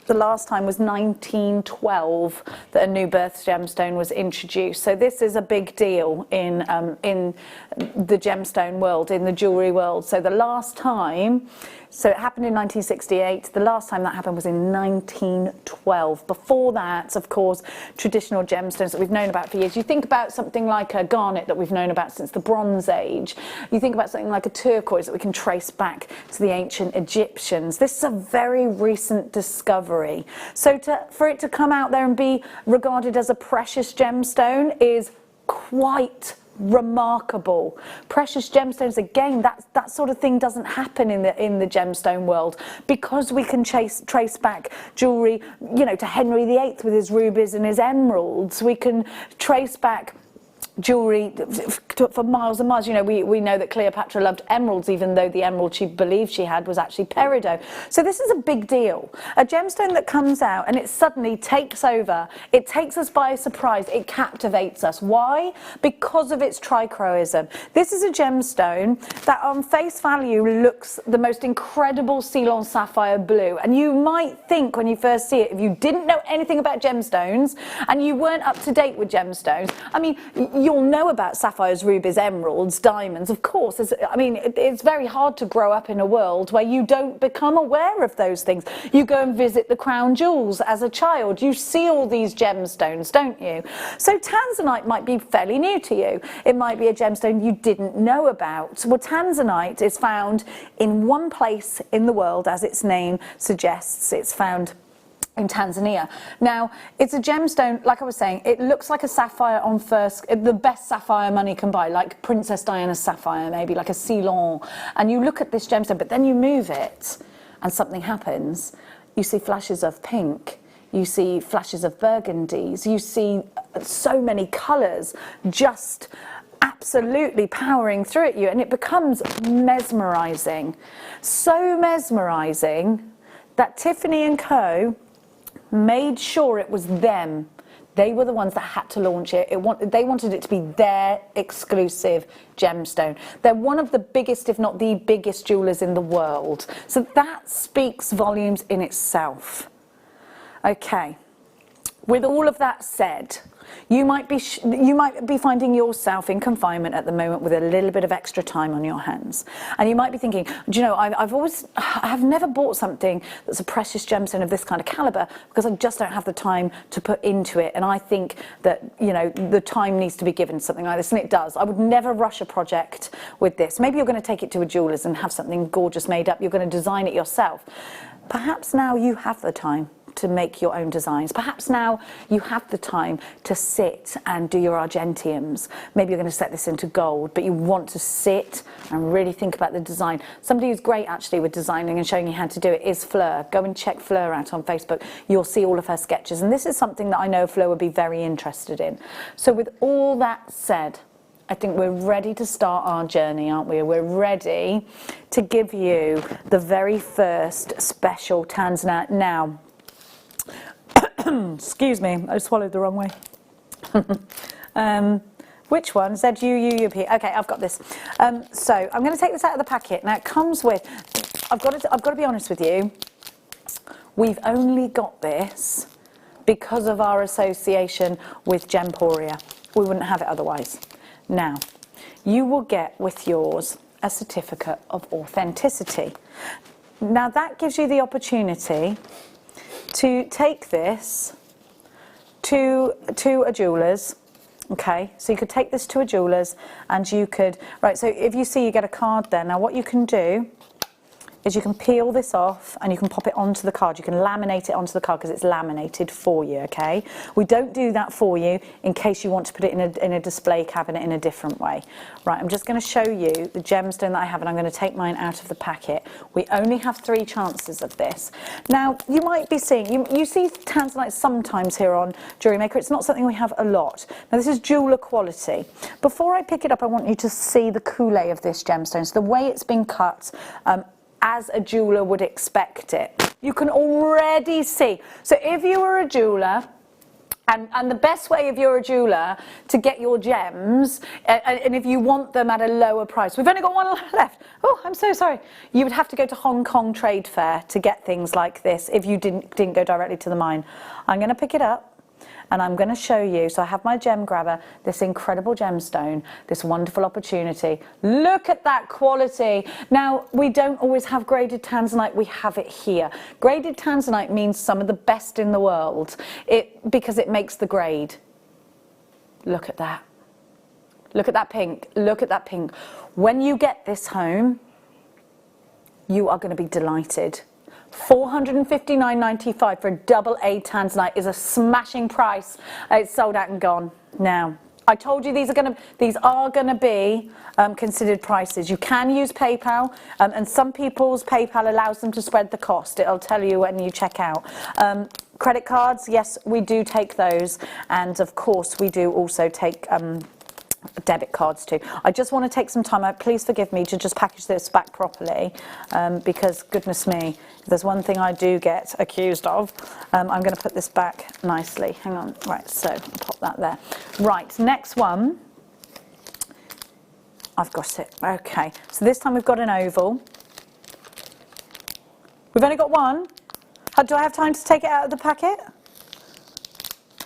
The last time was 1912 that a new birth gemstone was introduced. So this is a big deal in the gemstone world, in the jewellery world. So the last time, so it happened in 1968. The last time that happened was in 1912. Before that, of course, traditional gemstones that we've known about for years. You think about something like a garnet that we've known about since the Bronze Age. You think about something like a turquoise that we can trace back to the ancient Egyptians. This is a very recent discovery. So for it to come out there and be regarded as a precious gemstone is quite remarkable. Precious gemstones, again, that sort of thing doesn't happen in the gemstone world, because we can trace back jewellery, you know, to Henry VIII with his rubies and his emeralds. We can trace back jewellery for miles and miles. You know, we know that Cleopatra loved emeralds, even though the emerald she believed she had was actually peridot. So this is a big deal. A gemstone that comes out and it suddenly takes over. It takes us by surprise. It captivates us. Why? Because of its trichroism. This is a gemstone that on face value looks the most incredible Ceylon sapphire blue. And you might think when you first see it, if you didn't know anything about gemstones and you weren't up to date with gemstones, I mean, you'll know about sapphires, rubies, emeralds, diamonds, of course. I mean, it's very hard to grow up in a world where you don't become aware of those things. You go and visit the crown jewels as a child. You see all these gemstones, don't you? So tanzanite might be fairly new to you. It might be a gemstone you didn't know about. Well, tanzanite is found in one place in the world, as its name suggests. It's found in Tanzania. Now, it's a gemstone, like I was saying, it looks like a sapphire on first, the best sapphire money can buy, like Princess Diana's sapphire, maybe like a Ceylon. And you look at this gemstone, but then you move it and something happens. You see flashes of pink, you see flashes of burgundies, you see so many colours just absolutely powering through at you, and it becomes mesmerising. So mesmerising that Tiffany & Co. made sure it was them. They were the ones that had to launch it. They wanted it to be their exclusive gemstone. They're one of the biggest, if not the biggest, jewellers in the world. So that speaks volumes in itself. Okay, with all of that said, you might be finding yourself in confinement at the moment with a little bit of extra time on your hands, and you might be thinking, do you know, I've never bought something that's a precious gemstone of this kind of caliber because I just don't have the time to put into it, and I think that, you know, the time needs to be given to something like this, and it does. I would never rush a project with this. Maybe you're going to take it to a jeweller's and have something gorgeous made up. You're going to design it yourself. Perhaps now you have the time to make your own designs. Perhaps now you have the time to sit and do your argentiums. Maybe you're going to set this into gold, but you want to sit and really think about the design. Somebody who's great actually with designing and showing you how to do it is Fleur. Go and check Fleur out on Facebook. You'll see all of her sketches, and this is something that I know Fleur would be very interested in. So with all that said, I think we're ready to start our journey, aren't we? We're ready to give you the very first special Tanzanite. Now, excuse me, I swallowed the wrong way. Which one? Z-U-U-U-P. Okay, I've got this. So I'm going to take this out of the packet. Now it comes with, I've got to be honest with you, we've only got this because of our association with Gemporia. We wouldn't have it otherwise. Now, you will get with yours a certificate of authenticity. Now that gives you the opportunity to take this to a jeweller's. Okay, so you could take this to a jeweller's and you could, right, so if you see you get a card there. Now what you can do is you can peel this off and you can pop it onto the card. You can laminate it onto the card because it's laminated for you, okay? We don't do that for you in case you want to put it in a display cabinet in a different way. Right, I'm just going to show you the gemstone that I have, and I'm going to take mine out of the packet. We only have 3 chances of this. Now, you might be seeing, you see Tanzanite sometimes here on JewelleryMaker. It's not something we have a lot. Now, this is jeweller quality. Before I pick it up, I want you to see the coulee of this gemstone. So the way it's been cut, as a jeweller would expect it. You can already see. So if you were a jeweller, and the best way if you're a jeweller to get your gems, and if you want them at a lower price, we've only got one left. Oh, I'm so sorry. You would have to go to Hong Kong Trade Fair to get things like this if you didn't go directly to the mine. I'm going to pick it up. And I'm going to show you, so I have my gem grabber, this incredible gemstone, this wonderful opportunity. Look at that quality. Now, we don't always have graded Tanzanite, we have it here. Graded Tanzanite means some of the best in the world because it makes the grade. Look at that. Look at that pink. Look at that pink. When you get this home, you are going to be delighted. $459.95 for a AA Tanzanite is a smashing price. It's sold out and gone now. I told you these are going to be considered prices. You can use PayPal, and some people's PayPal allows them to spread the cost. It'll tell you when you check out. Credit cards, yes, we do take those, and of course we do also take debit cards too. I just want to take some time out, please forgive me, to just package this back properly, because goodness me, if there's one thing I do get accused of, I'm going to put this back nicely. Hang on, right, so I'll pop that there. Right, next one. I've got it. Okay, so this time we've got an oval. We've only got one. Do I have time to take it out of the packet?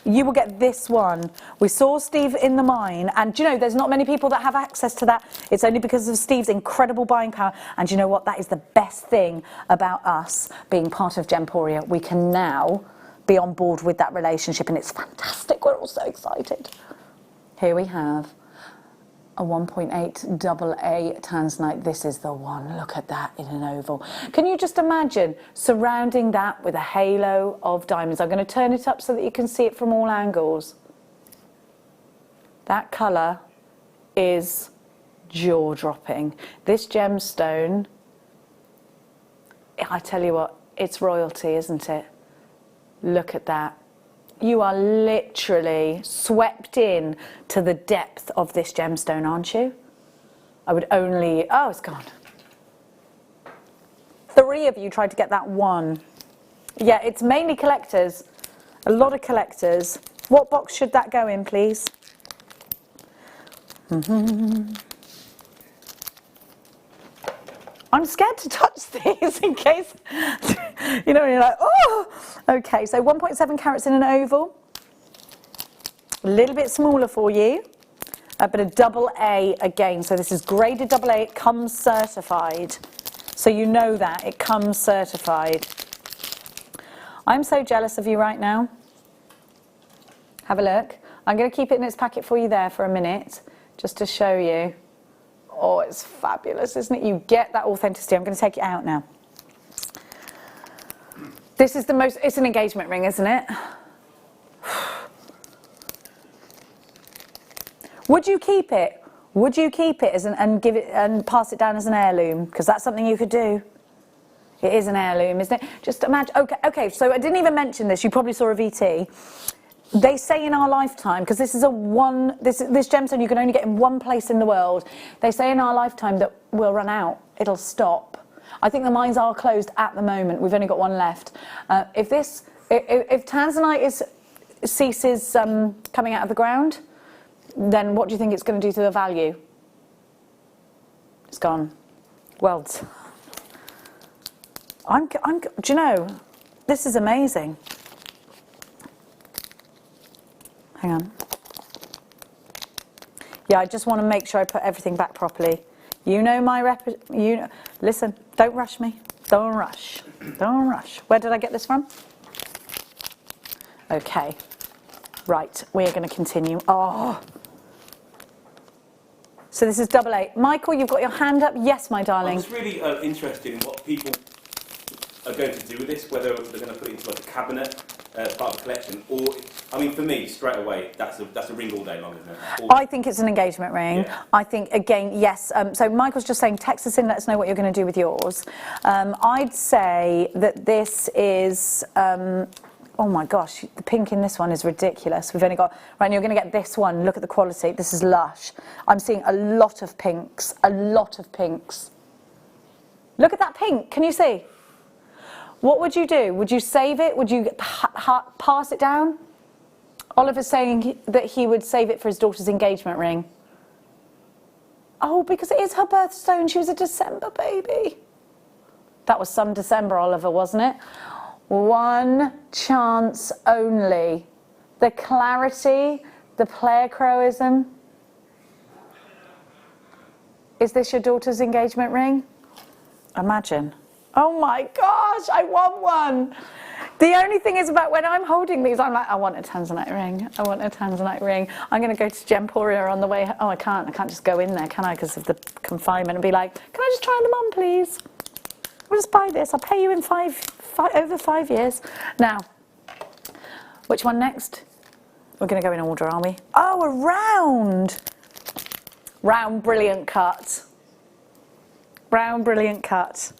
You will get this one. We saw Steve in the mine, and you know, there's not many people that have access to that. It's only because of Steve's incredible buying power, and you know what? That is the best thing about us being part of Gemporia. We can now be on board with that relationship, and it's fantastic. We're all so excited. Here we have a 1.8 AA tanzanite. This is the one. Look at that in an oval. Can you just imagine surrounding that with a halo of diamonds? I'm going to turn it up so that you can see it from all angles. That colour is jaw-dropping. This gemstone, I tell you what, it's royalty, isn't it? Look at that. You are literally swept in to the depth of this gemstone, aren't you? I would only... Oh, it's gone. 3 of you tried to get that one. Yeah, it's mainly collectors. A lot of collectors. What box should that go in, please? I'm scared to touch these in case, you know, you're like, oh! Okay, so 1.7 carats in an oval. A little bit smaller for you, but a AA again. So this is graded AA, it comes certified. So you know that, it comes certified. I'm so jealous of you right now. Have a look. I'm going to keep it in its packet for you there for a minute, just to show you. Oh, it's fabulous, isn't it? You get that authenticity. I'm going to take it out now. This is the most, it's an engagement ring, isn't it? Would you keep it? Would you keep it as and give it and pass it down as an heirloom? Because that's something you could do. It is an heirloom, isn't it? Just imagine, okay, so I didn't even mention this. You probably saw a VT. They say in our lifetime, because this is this gemstone you can only get in one place in the world. They say in our lifetime that we'll run out. It'll stop. I think the mines are closed at the moment. We've only got one left. If tanzanite ceases coming out of the ground, then what do you think it's going to do to the value? It's gone. Well, do you know, this is amazing. Hang on. Yeah, I just want to make sure I put everything back properly. You know my listen, don't rush me. Don't rush. Don't rush. Where did I get this from? Okay. Right, we're going to continue. Oh. So this is AA. Michael, you've got your hand up. Yes, my darling. I'm just really interested in what people are going to do with this, whether they're going to put it into like a cabinet, part of the collection, or, I mean, for me, straight away, that's a ring all day long, isn't it? I think it's an engagement ring. Yeah. I think, again, yes. So Michael's just saying, text us in, let us know what you're going to do with yours. I'd say that this is, oh my gosh, the pink in this one is ridiculous. We've only got, right, and you're going to get this one. Look at the quality. This is lush. I'm seeing a lot of pinks, a lot of pinks. Look at that pink. Can you see? What would you do? Would you save it? Would you pass it down? Oliver's saying that he would save it for his daughter's engagement ring. Oh, because it is her birthstone. She was a December baby. That was some December, Oliver, wasn't it? One chance only. The clarity, the player crowism. Is this your daughter's engagement ring? Imagine. Oh my gosh, I want one. The only thing is about when I'm holding these, I'm like, I want a tanzanite ring. I want a tanzanite ring. I'm going to go to Gemporia on the way. Oh, I can't just go in there, can I? Because of the confinement and be like, can I just try them on, please? I'll just buy this. I'll pay you in over 5 years. Now, which one next? We're going to go in order, are we? Oh, a round. Round, brilliant cut. Round, brilliant cut.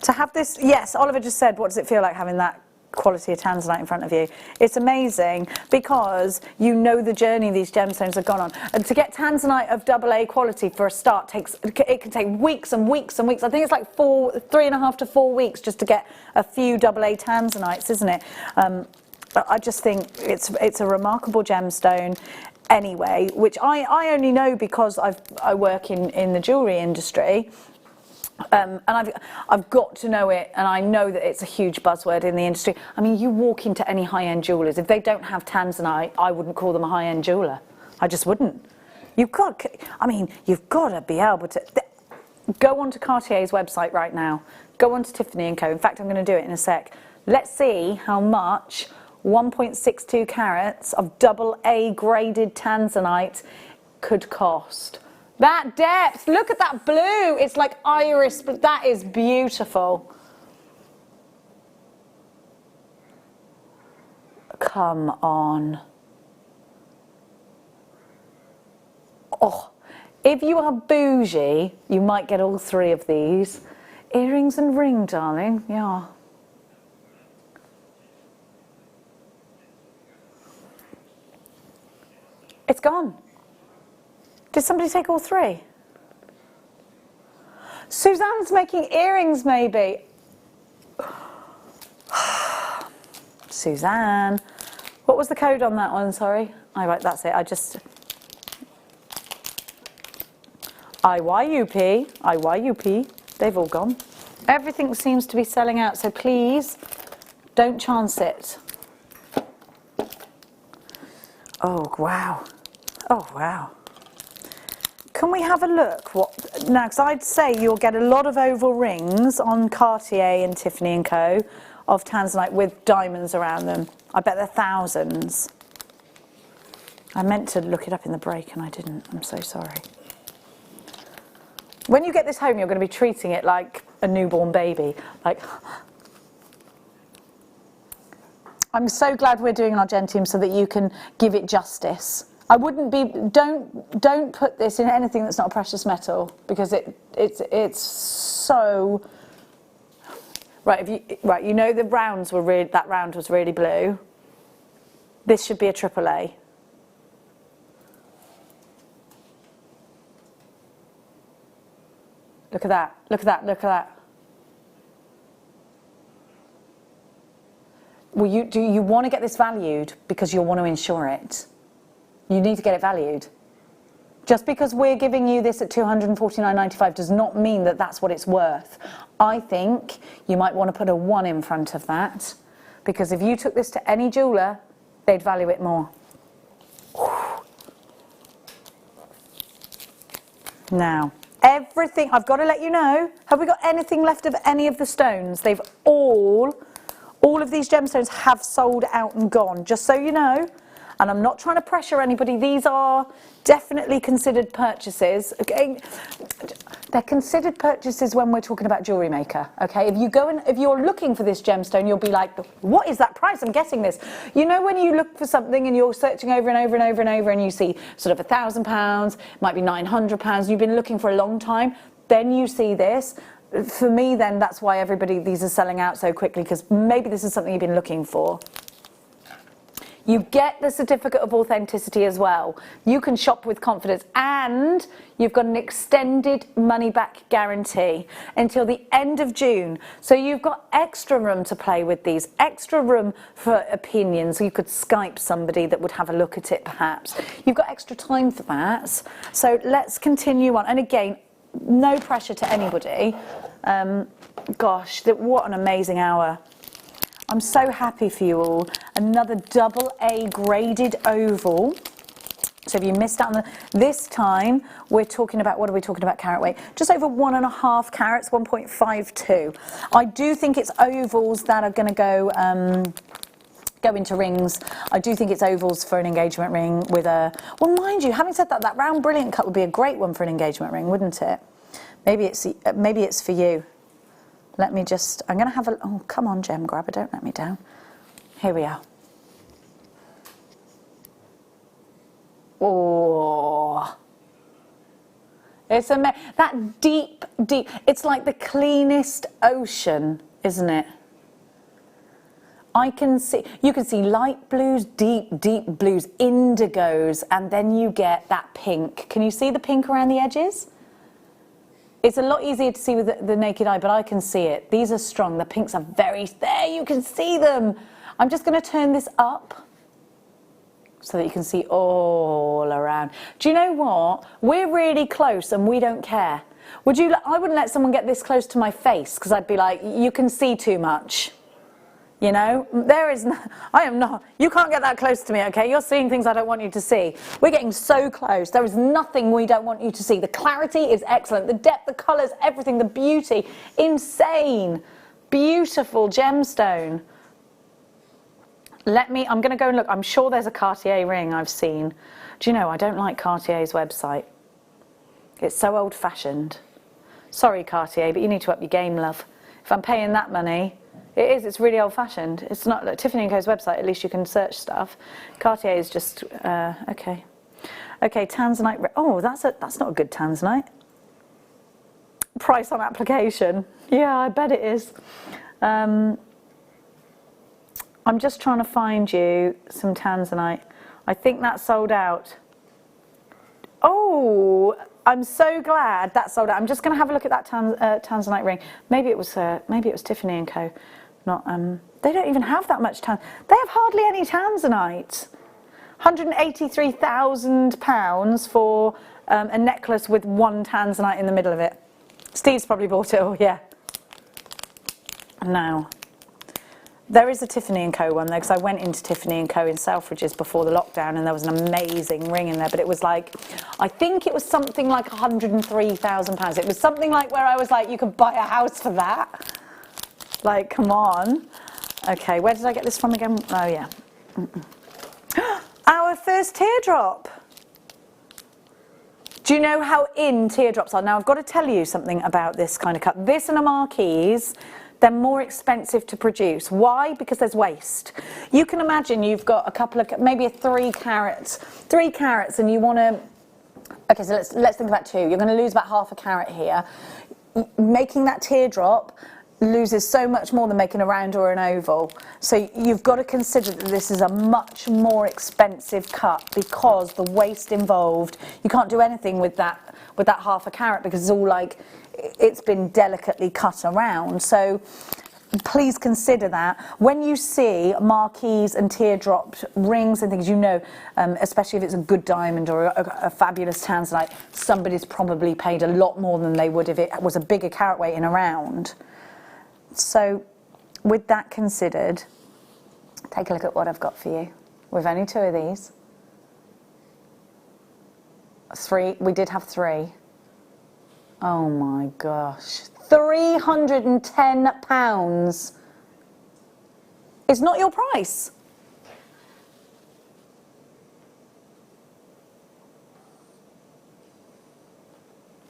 To have this, yes, Oliver just said, what does it feel like having that quality of tanzanite in front of you? It's amazing because you know the journey these gemstones have gone on. And to get tanzanite of AA quality for a start, it can take weeks and weeks and weeks. I think it's like 3.5 to 4 weeks just to get a few AA tanzanites, isn't it? I just think it's a remarkable gemstone anyway, which I only know because I work in the jewellery industry. And I've got to know it, and I know that it's a huge buzzword in the industry. I mean, you walk into any high-end jewellers, if they don't have tanzanite, I wouldn't call them a high-end jeweller. I just wouldn't. You've got to be able to go onto Cartier's website right now. Go onto Tiffany & Co. In fact, I'm going to do it in a sec. Let's see how much 1.62 carats of AA graded tanzanite could cost. That depth, look at that blue. It's like iris, but that is beautiful. Come on. Oh, if you are bougie, you might get all three of these. Earrings and ring, darling, yeah. It's gone. Did somebody take all three? Suzanne's making earrings, maybe. Suzanne. What was the code on that one? Sorry. Oh, right, that's it. IYUP. They've all gone. Everything seems to be selling out, so please don't chance it. Oh, wow. Oh, wow. Can we have a look? Now, because I'd say you'll get a lot of oval rings on Cartier and Tiffany & Co. of tanzanite with diamonds around them. I bet they're thousands. I meant to look it up in the break and I didn't. I'm so sorry. When you get this home, you're going to be treating it like a newborn baby. Like, I'm so glad we're doing Argentium so that you can give it justice. I wouldn't be. Don't put this in anything that's not a precious metal because it's so. Right. You know the rounds were really, that round was really blue. This should be a AAA. Look at that, look at that, look at that. Well, do you want to get this valued because you'll want to insure it? You need to get it valued. Just because we're giving you this at $249.95 does not mean that that's what it's worth. I think you might want to put a 1 in front of that because if you took this to any jeweller, they'd value it more. Now, everything, I've got to let you know, have we got anything left of any of the stones? They've all of these gemstones have sold out and gone, just so you know. And I'm not trying to pressure anybody. These are definitely considered purchases. Okay, they're considered purchases when we're talking about Jewellery Maker. Okay, if you're looking for this gemstone, you'll be like, what is that price? I'm getting this. You know when you look for something and you're searching over and over and over and over and you see sort of £1,000, might be £900. You've been looking for a long time. Then you see this. For me, then that's why these are selling out so quickly because maybe this is something you've been looking for. You get the certificate of authenticity as well. You can shop with confidence and you've got an extended money back guarantee until the end of June. So you've got extra room to play with these, extra room for opinions. You could Skype somebody that would have a look at it perhaps. You've got extra time for that. So let's continue on. And again, no pressure to anybody. Gosh, what an amazing hour. I'm so happy for you all. Another AA graded oval. So if you missed out on this time, we're talking about, what are we talking about carat weight? Just over 1.5 carats, 1.52. I do think it's ovals that are going to go into rings. I do think it's ovals for an engagement ring with a, well, mind you, having said that, that round brilliant cut would be a great one for an engagement ring, wouldn't it? Maybe it's for you. Let me just, I'm going to have a, oh, come on, gem grabber, don't let me down. Here we are. Oh. It's that deep, it's like the cleanest ocean, isn't it? You can see light blues, deep blues, indigos, and then you get that pink. Can you see the pink around the edges? It's a lot easier to see with the naked eye, but I can see it. These are strong. The pinks are there. You can see them. I'm just going to turn this up so that you can see all around. Do you know what? We're really close and we don't care. I wouldn't let someone get this close to my face because I'd be like, you can see too much. You know, I am not, you can't get that close to me, okay? You're seeing things I don't want you to see. We're getting so close. There is nothing we don't want you to see. The clarity is excellent. The depth, the colours, everything, the beauty, insane. Beautiful gemstone. I'm going to go and look. I'm sure there's a Cartier ring I've seen. Do you know, I don't like Cartier's website. It's so old-fashioned. Sorry, Cartier, but you need to up your game, love. If I'm paying that money, it's really old-fashioned. It's not like Tiffany & Co.'s website, at least you can search stuff. Cartier is just, okay. Okay, Tanzanite, oh, that's not a good Tanzanite. Price on application. Yeah, I bet it is. I'm just trying to find you some Tanzanite. I think that sold out. Oh, I'm so glad that sold out. I'm just going to have a look at that Tanzanite ring. Maybe it was Tiffany & Co. Not. They don't even have that much They have hardly any Tanzanite. £183,000 for a necklace with one Tanzanite in the middle of it. Steve's probably bought it all, yeah. Now, there is a Tiffany & Co. one there, because I went into Tiffany & Co. in Selfridges before the lockdown, and there was an amazing ring in there, but it was like, I think it was something like £103,000. It was something like where I was like, you could buy a house for that. Like, come on. Okay, where did I get this from again? Oh, yeah. Our first teardrop. Do you know how in teardrops are? Now, I've got to tell you something about this kind of cut. This and a marquise, they're more expensive to produce. Why? Because there's waste. You can imagine you've got a couple of, maybe a 3 carats, and you want to, okay, so let's think about 2. You're going to lose about half a carat here. Making that teardrop loses so much more than making a round or an oval. So you've got to consider that this is a much more expensive cut because the waste involved, you can't do anything with that half a carat because it's all like, it's been delicately cut around. So please consider that. When you see marquise and teardrop rings and things, you know, especially if it's a good diamond or a fabulous tanzanite, somebody's probably paid a lot more than they would if it was a bigger carat weight in a round. So with that considered, take a look at what I've got for you. We've only 2 of these. 3, we did have 3. Oh my gosh, £310. It's not your price.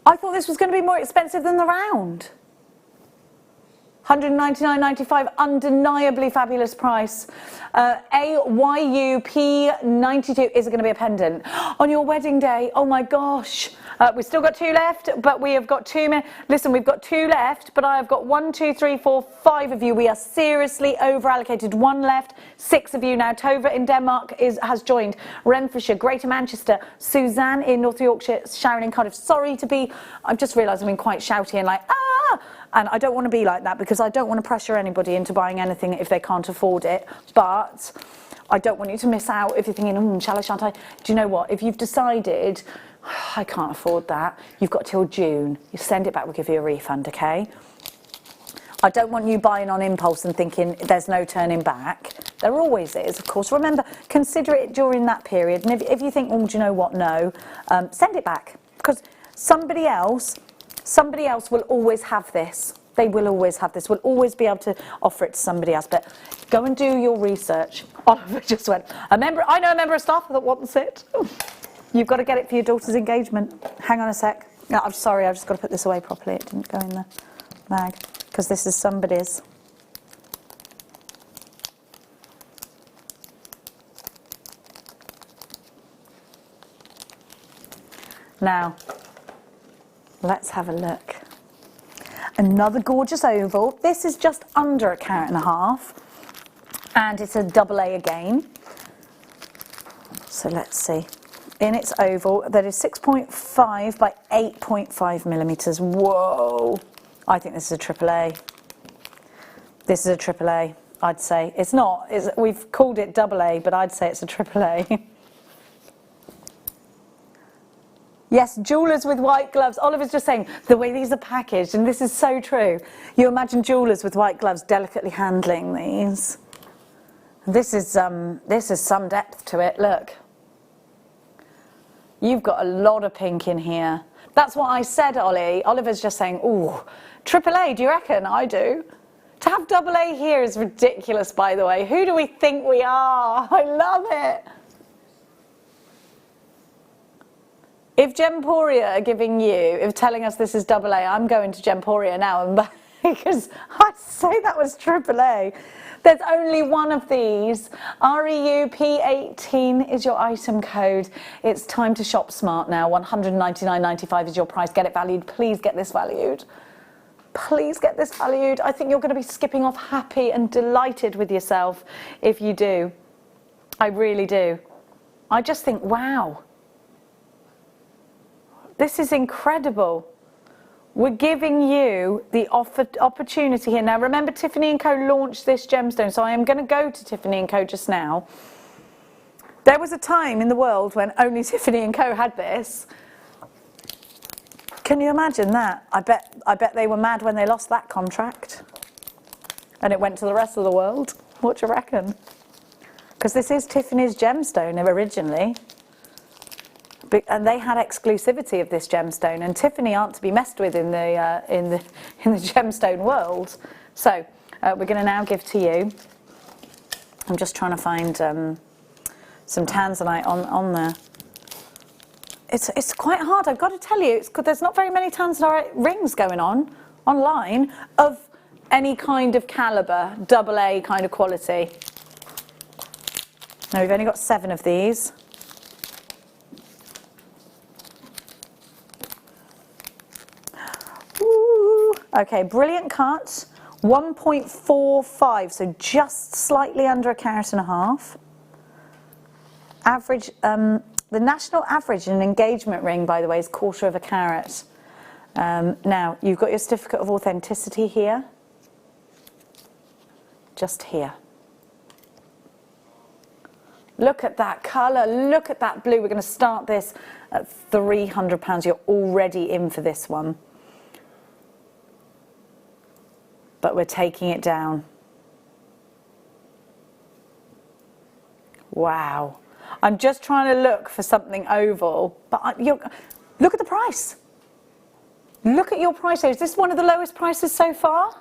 I thought this was going to be more expensive than the round. £199.95, undeniably fabulous price. AYUP92, is it going to be a pendant? On your wedding day, oh my gosh. We've still got 2 left, but we have got 2 more. Listen, we've got 2 left, but I have got 1, 2, 3, 4, 5 of you. We are seriously over-allocated. 1 left, 6 of you now. Tova in Denmark has joined. Renfrewshire, Greater Manchester, Suzanne in North Yorkshire, Sharon in Cardiff. Sorry to be, I've just realised I'm being quite shouty and like, ah! And I don't want to be like that because I don't want to pressure anybody into buying anything if they can't afford it. But I don't want you to miss out if you're thinking, shall I, shan't I? Do you know what? If you've decided, I can't afford that, you've got till June. You send it back, we'll give you a refund, okay? I don't want you buying on impulse and thinking there's no turning back. There always is, of course. Remember, consider it during that period. And if you think, oh, do you know what? No, send it back because somebody else will always have this. They will always have this. We'll always be able to offer it to somebody else. But go and do your research. Oliver just went, I know a member of staff that wants it. You've got to get it for your daughter's engagement. Hang on a sec. No, I'm sorry, I've just got to put this away properly. It didn't go in the bag because this is somebody's. Now, let's have a look. Another gorgeous oval. This is just under 1.5 carats, and it's a AA again. So let's see. In its oval, that is 6.5 by 8.5 millimetres. Whoa! I think this is a AAA. This is a AAA, I'd say. It's not. We've called it AA, but I'd say it's a AAA. Yes, jewellers with white gloves. Oliver's just saying the way these are packaged, and this is so true. You imagine jewellers with white gloves delicately handling these. This is some depth to it. Look, you've got a lot of pink in here. That's what I said, Ollie. Oliver's just saying, ooh, AAA. Do you reckon? I do. To have double A here is ridiculous, by the way. Who do we think we are? I love it. If Gemporia are giving you, if telling us this is double A, I'm going to Gemporia now and back because I'd say that was triple A. There's only one of these. REUP18 is your item code. It's time to shop smart now. $199.95 is your price. Get it valued. Please get this valued. Please get this valued. I think you're going to be skipping off happy and delighted with yourself if you do. I really do. I just think, wow. This is incredible. We're giving you the opportunity here. Now, remember, Tiffany & Co. launched this gemstone, so I am going to go to Tiffany & Co. just now. There was a time in the world when only Tiffany & Co. had this. Can you imagine that? I bet they were mad when they lost that contract. And it went to the rest of the world. What do you reckon? Because this is Tiffany's gemstone originally. And they had exclusivity of this gemstone, and Tiffany aren't to be messed with in the gemstone world. So we're going to now give to you. I'm just trying to find some tanzanite on there. It's quite hard. I've got to tell you, there's not very many tanzanite rings going on online of any kind of caliber, double A kind of quality. Now we've only got 7 of these. Okay, brilliant cut, 1.45, so just slightly under 1.5 carats. Average, the national average in an engagement ring, by the way, is 1/4 carat. Now, you've got your certificate of authenticity here, just here. Look at that colour, look at that blue. We're going to start this at £300. You're already in for this one. But we're taking it down. Wow. I'm just trying to look for something oval, but look at the price. Look at your price. Is this one of the lowest prices so far?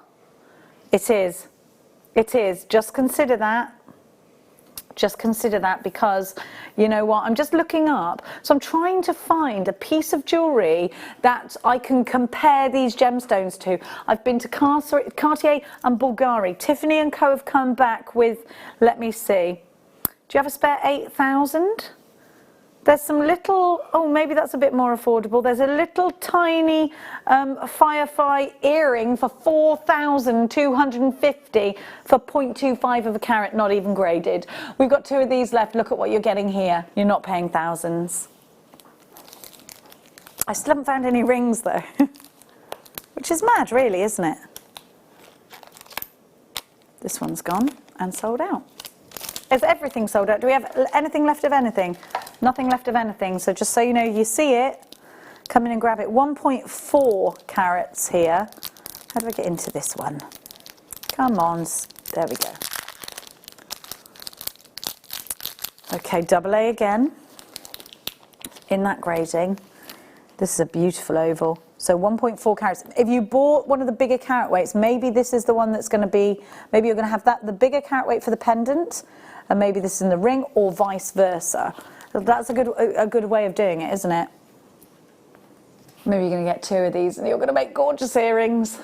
It is. It is. Just consider that. Just consider that, because you know what, I'm just looking up, so I'm trying to find a piece of jewellery that I can compare these gemstones to. I've been to Cartier and Bulgari. Tiffany & Co. have come back with, let me see, do you have a spare 8,000? There's some little, oh, maybe that's a bit more affordable. There's a little tiny Firefly earring for 4,250 for 0.25 of a carat, not even graded. We've got 2 of these left. Look at what you're getting here. You're not paying thousands. I still haven't found any rings though, which is mad really, isn't it? This one's gone and sold out. Is everything sold out? Do we have anything left of anything? Nothing left of anything. So just so you know, you see it, come in and grab it. 1.4 carats here. How do I get into this one? Come on, there we go. Okay, double A again in that grading. This is a beautiful oval. So 1.4 carats. If you bought one of the bigger carat weights, maybe this is the one that's going to be, maybe you're going to have that, the bigger carat weight for the pendant, and maybe this is in the ring, or vice versa. So that's a good way of doing it, isn't it? Maybe you're going to get 2 of these and you're going to make gorgeous earrings.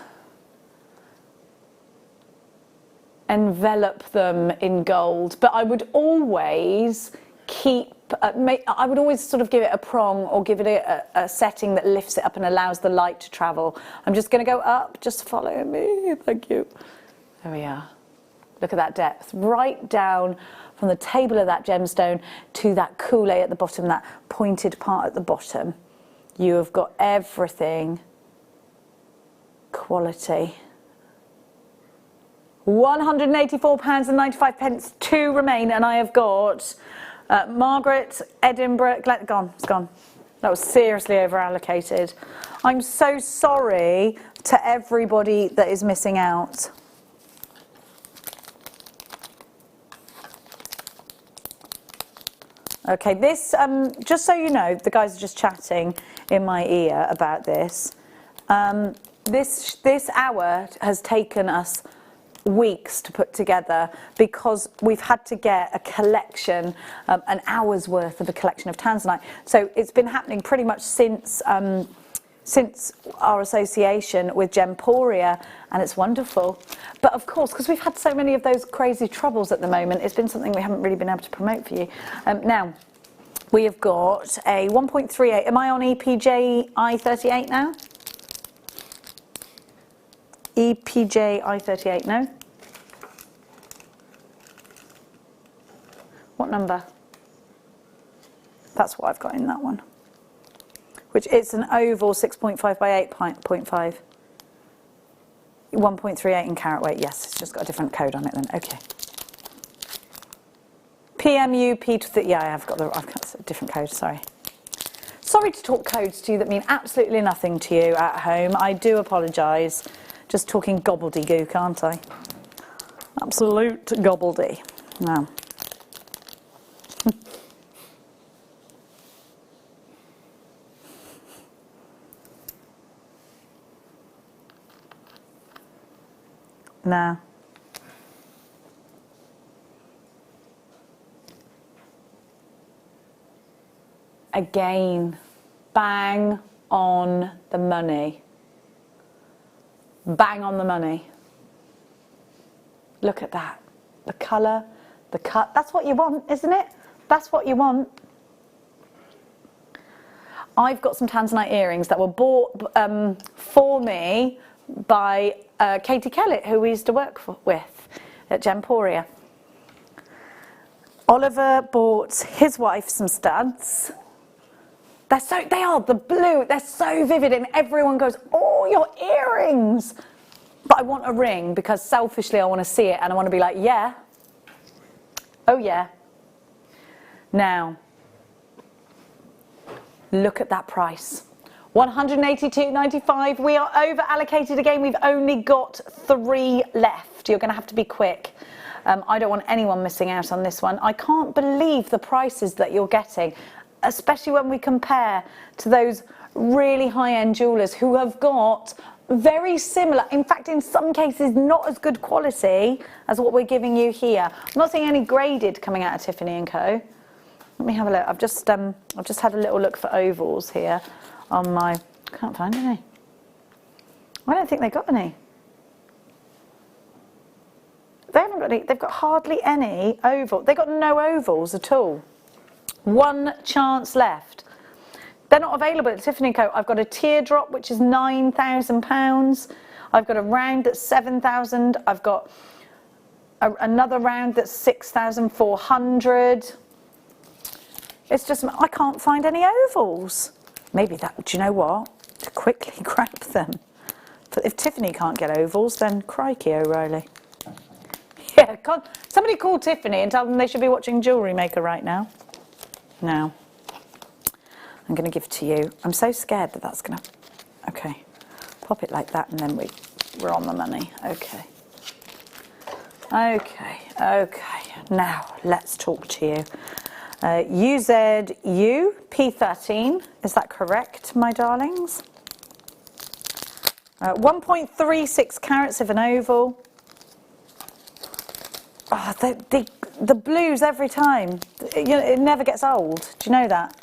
Envelop them in gold. But I would always keep, I would always sort of give it a prong, or give it a setting that lifts it up and allows the light to travel. I'm just going to go up, just follow me, thank you. There we are. Look at that depth, right down from the table of that gemstone to that coulee at the bottom, that pointed part at the bottom. You have got everything. Quality. £184.95, 2 remain, and I have got Margaret, Edinburgh, gone, it's gone. That was seriously over allocated. I'm so sorry to everybody that is missing out. Okay, this, just so you know, the guys are just chatting in my ear about this. This hour has taken us weeks to put together because we've had to get a collection, an hour's worth of a collection of tanzanite. So it's been happening pretty much since our association with Gemporia, and it's wonderful. But of course, because we've had so many of those crazy troubles at the moment, it's been something we haven't really been able to promote for you. Now, we have got a 1.38. Am I on EPJ I38 now? EPJ I38, no? What number? That's what I've got in that one. Which it's an oval 6.5 by 8.5. 1.38 in carat weight, yes, it's just got a different code on it then, okay. PMU, yeah, I've got a different code, sorry. Sorry to talk codes to you that mean absolutely nothing to you at home. I do apologise. Just talking gobbledygook, aren't I? Absolute gobbledy. Now. Now. Again, bang on the money. Bang on the money. Look at that. The colour, the cut. That's what you want, isn't it? That's what you want. I've got some tanzanite earrings that were bought for me by Katie Kellett, who we used to work with at Gemporia. Oliver bought his wife some studs. They are the blue, they're so vivid, and everyone goes, oh, your earrings. But I want a ring because selfishly I want to see it and I want to be like, yeah. Oh yeah. Now, look at that price. $182.95. We are over allocated again. We've only got 3 left. You're going to have to be quick. I don't want anyone missing out on this one. I can't believe the prices that you're getting, especially when we compare to those really high-end jewellers who have got very similar, in fact in some cases not as good quality as what we're giving you here. I'm not seeing any graded coming out of Tiffany & Co. Let me have a look. I've just had a little look for ovals here on my, can't find any. I don't think they got any. They haven't got any, they've got hardly any oval. They've got no ovals at all. 1 chance left. They're not available at Tiffany & Co. I've got a teardrop, which is £9,000. I've got a round that's 7,000. I've got another round that's 6,400. It's just, I can't find any ovals. Maybe that, do you know what? To quickly grab them. But if Tiffany can't get ovals, then crikey O'Reilly. Yeah, somebody call Tiffany and tell them they should be watching JewelleryMaker right now. Now, I'm going to give it to you. I'm so scared that that's going to... Okay, pop it like that and then we're on the money. Okay. Okay, okay. Now, let's talk to you. UZU P13, is that correct, my darlings? 1.36 carats of an oval. Oh, the blues every time. You know, it never gets old. Do you know that?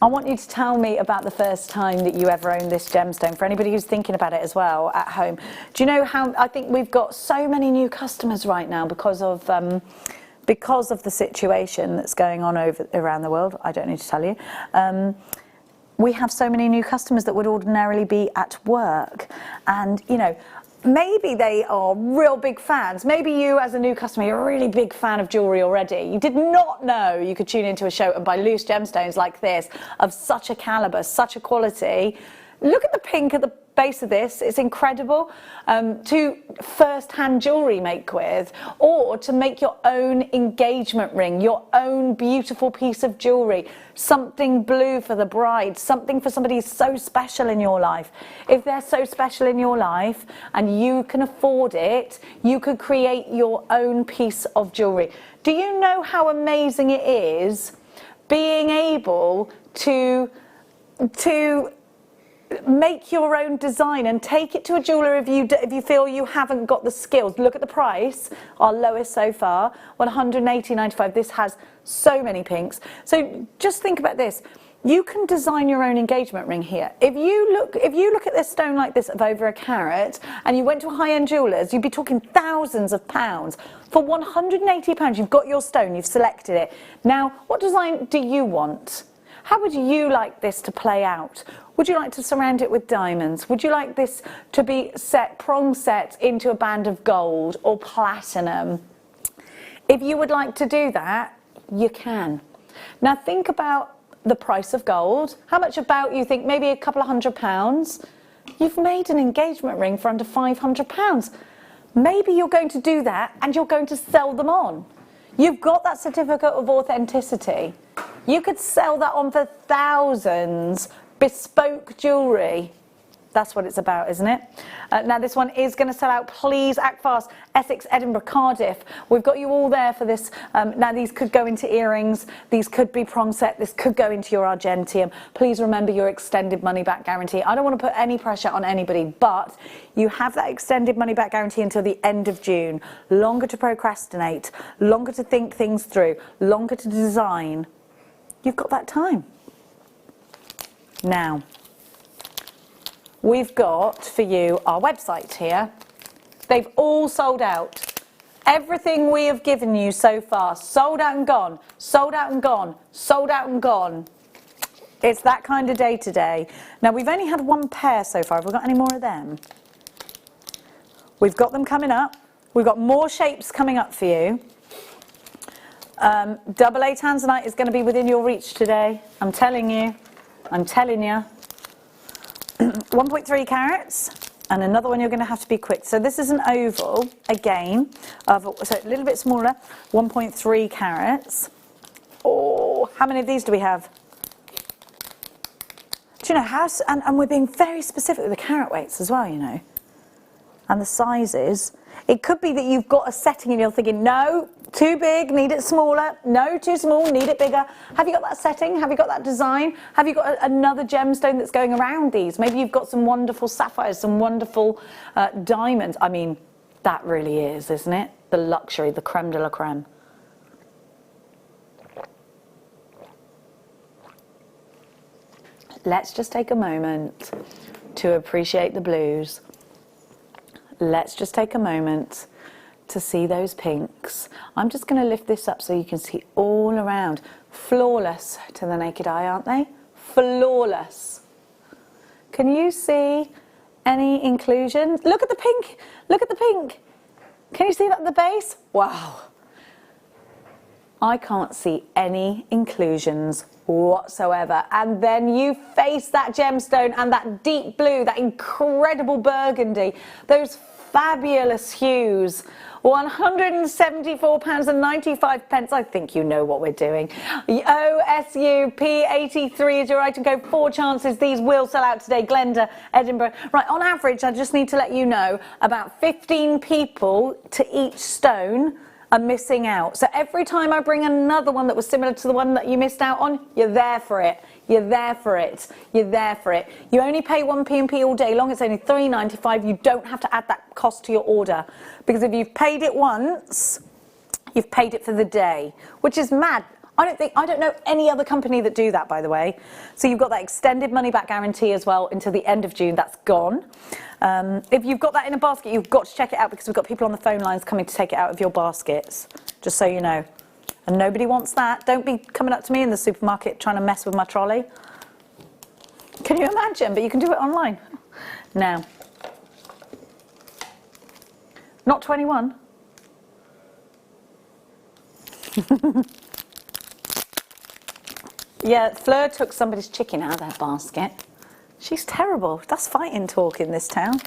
I want you to tell me about the first time that you ever owned this gemstone, for anybody who's thinking about it as well at home. Do you know how, I think we've got so many new customers right now because of the situation that's going on around the world. I don't need to tell you. We have so many new customers that would ordinarily be at work, and you know, maybe they are real big fans. Maybe you as a new customer, you're a really big fan of jewellery already. You did not know you could tune into a show and buy loose gemstones like this of such a calibre, such a quality. Look at the pink at the base of this, it's incredible. To first-hand jewellery make with, or to make your own engagement ring, your own beautiful piece of jewellery, something blue for the bride, something for somebody who's so special in your life. If they're so special in your life and you can afford it, you could create your own piece of jewellery. Do you know how amazing it is being able to make your own design and take it to a jeweller if you feel you haven't got the skills. Look at the price, our lowest so far, $180.95. This has so many pinks. So just think about this. You can design your own engagement ring here. If you look at this stone like this of over a carat and you went to a high-end jeweller's, you'd be talking thousands of pounds. For £180, you've got your stone, you've selected it. Now, what design do you want? How would you like this to play out? Would you like to surround it with diamonds? Would you like this to be set, prong set into a band of gold or platinum? If you would like to do that, you can. Now think about the price of gold. How much about you think? Maybe a couple of £100. You've made an engagement ring for under £500. Maybe you're going to do that and you're going to sell them on. You've got that certificate of authenticity. You could sell that on for thousands. Bespoke jewellery. That's what it's about, isn't it? Now this one is going to sell out. Please act fast. Essex, Edinburgh, Cardiff. We've got you all there for this. Now these could go into earrings. These could be prong set. This could go into your argentium. Please remember your extended money back guarantee. I don't want to put any pressure on anybody, but you have that extended money back guarantee until the end of June. Longer to procrastinate, longer to think things through, longer to design. You've got that time. Now, we've got for you our website here. They've all sold out. Everything we have given you so far, sold out and gone, sold out and gone, sold out and gone. It's that kind of day today. Now, we've only had one pair so far. Have we got any more of them? We've got them coming up. We've got more shapes coming up for you. Double A Tanzanite is going to be within your reach today. I'm telling you. I'm telling you. 1.3 carats. And another one you're going to have to be quick. So this is an oval, again, so a little bit smaller, 1.3 carats. Oh, how many of these do we have? Do you know, and we're being very specific with the carat weights as well, you know, and the sizes. It could be that you've got a setting and you're thinking, no, too big, need it smaller. No, too small, need it bigger. Have you got that setting? Have you got that design? Have you got another gemstone that's going around these? Maybe you've got some wonderful sapphires, some wonderful diamonds. I mean, that really is, isn't it? The luxury, the creme de la creme. Let's just take a moment to appreciate the blues. Let's just take a moment to see those pinks. I'm just going to lift this up so you can see all around. Flawless to the naked eye, aren't they? Flawless. Can you see any inclusions? Look at the pink. Look at the pink. Can you see that at the base? Wow. I can't see any inclusions whatsoever. And then you face that gemstone and that deep blue, that incredible burgundy, those fabulous hues. £174.95. I think you know what we're doing. OSU P83 is your item code. 4 chances. These will sell out today. Glenda, Edinburgh. Right, on average, I just need to let you know, about 15 people to each stone are missing out. So every time I bring another one that was similar to the one that you missed out on, you're there for it. You're there for it. You're there for it. You only pay 1 P&P all day long. It's only £3.95. You don't have to add that cost to your order, because if you've paid it once, you've paid it for the day, which is mad. I don't know any other company that do that, by the way. So you've got that extended money back guarantee as well until the end of June. That's gone. If you've got that in a basket, you've got to check it out, because we've got people on the phone lines coming to take it out of your baskets, just so you know. And nobody wants that. Don't be coming up to me in the supermarket trying to mess with my trolley. Can you imagine? But you can do it online. Now, not 21. Yeah, Fleur took somebody's chicken out of their basket. She's terrible. That's fighting talk in this town.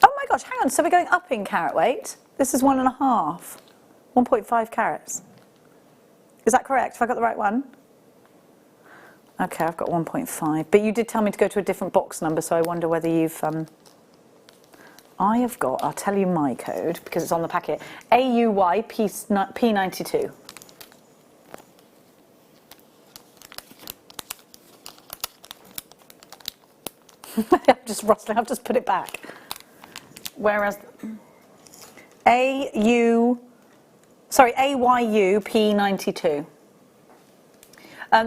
Oh my gosh, hang on. So we're going up in carat weight. This is 1.5. 1.5 carats. Is that correct? Have I got the right one? Okay, I've got 1.5. But you did tell me to go to a different box number, so I wonder whether you've... I have got, I'll tell you my code, because it's on the packet. AUY P92. I'm just rustling, I've just put it back. Whereas AYU P92.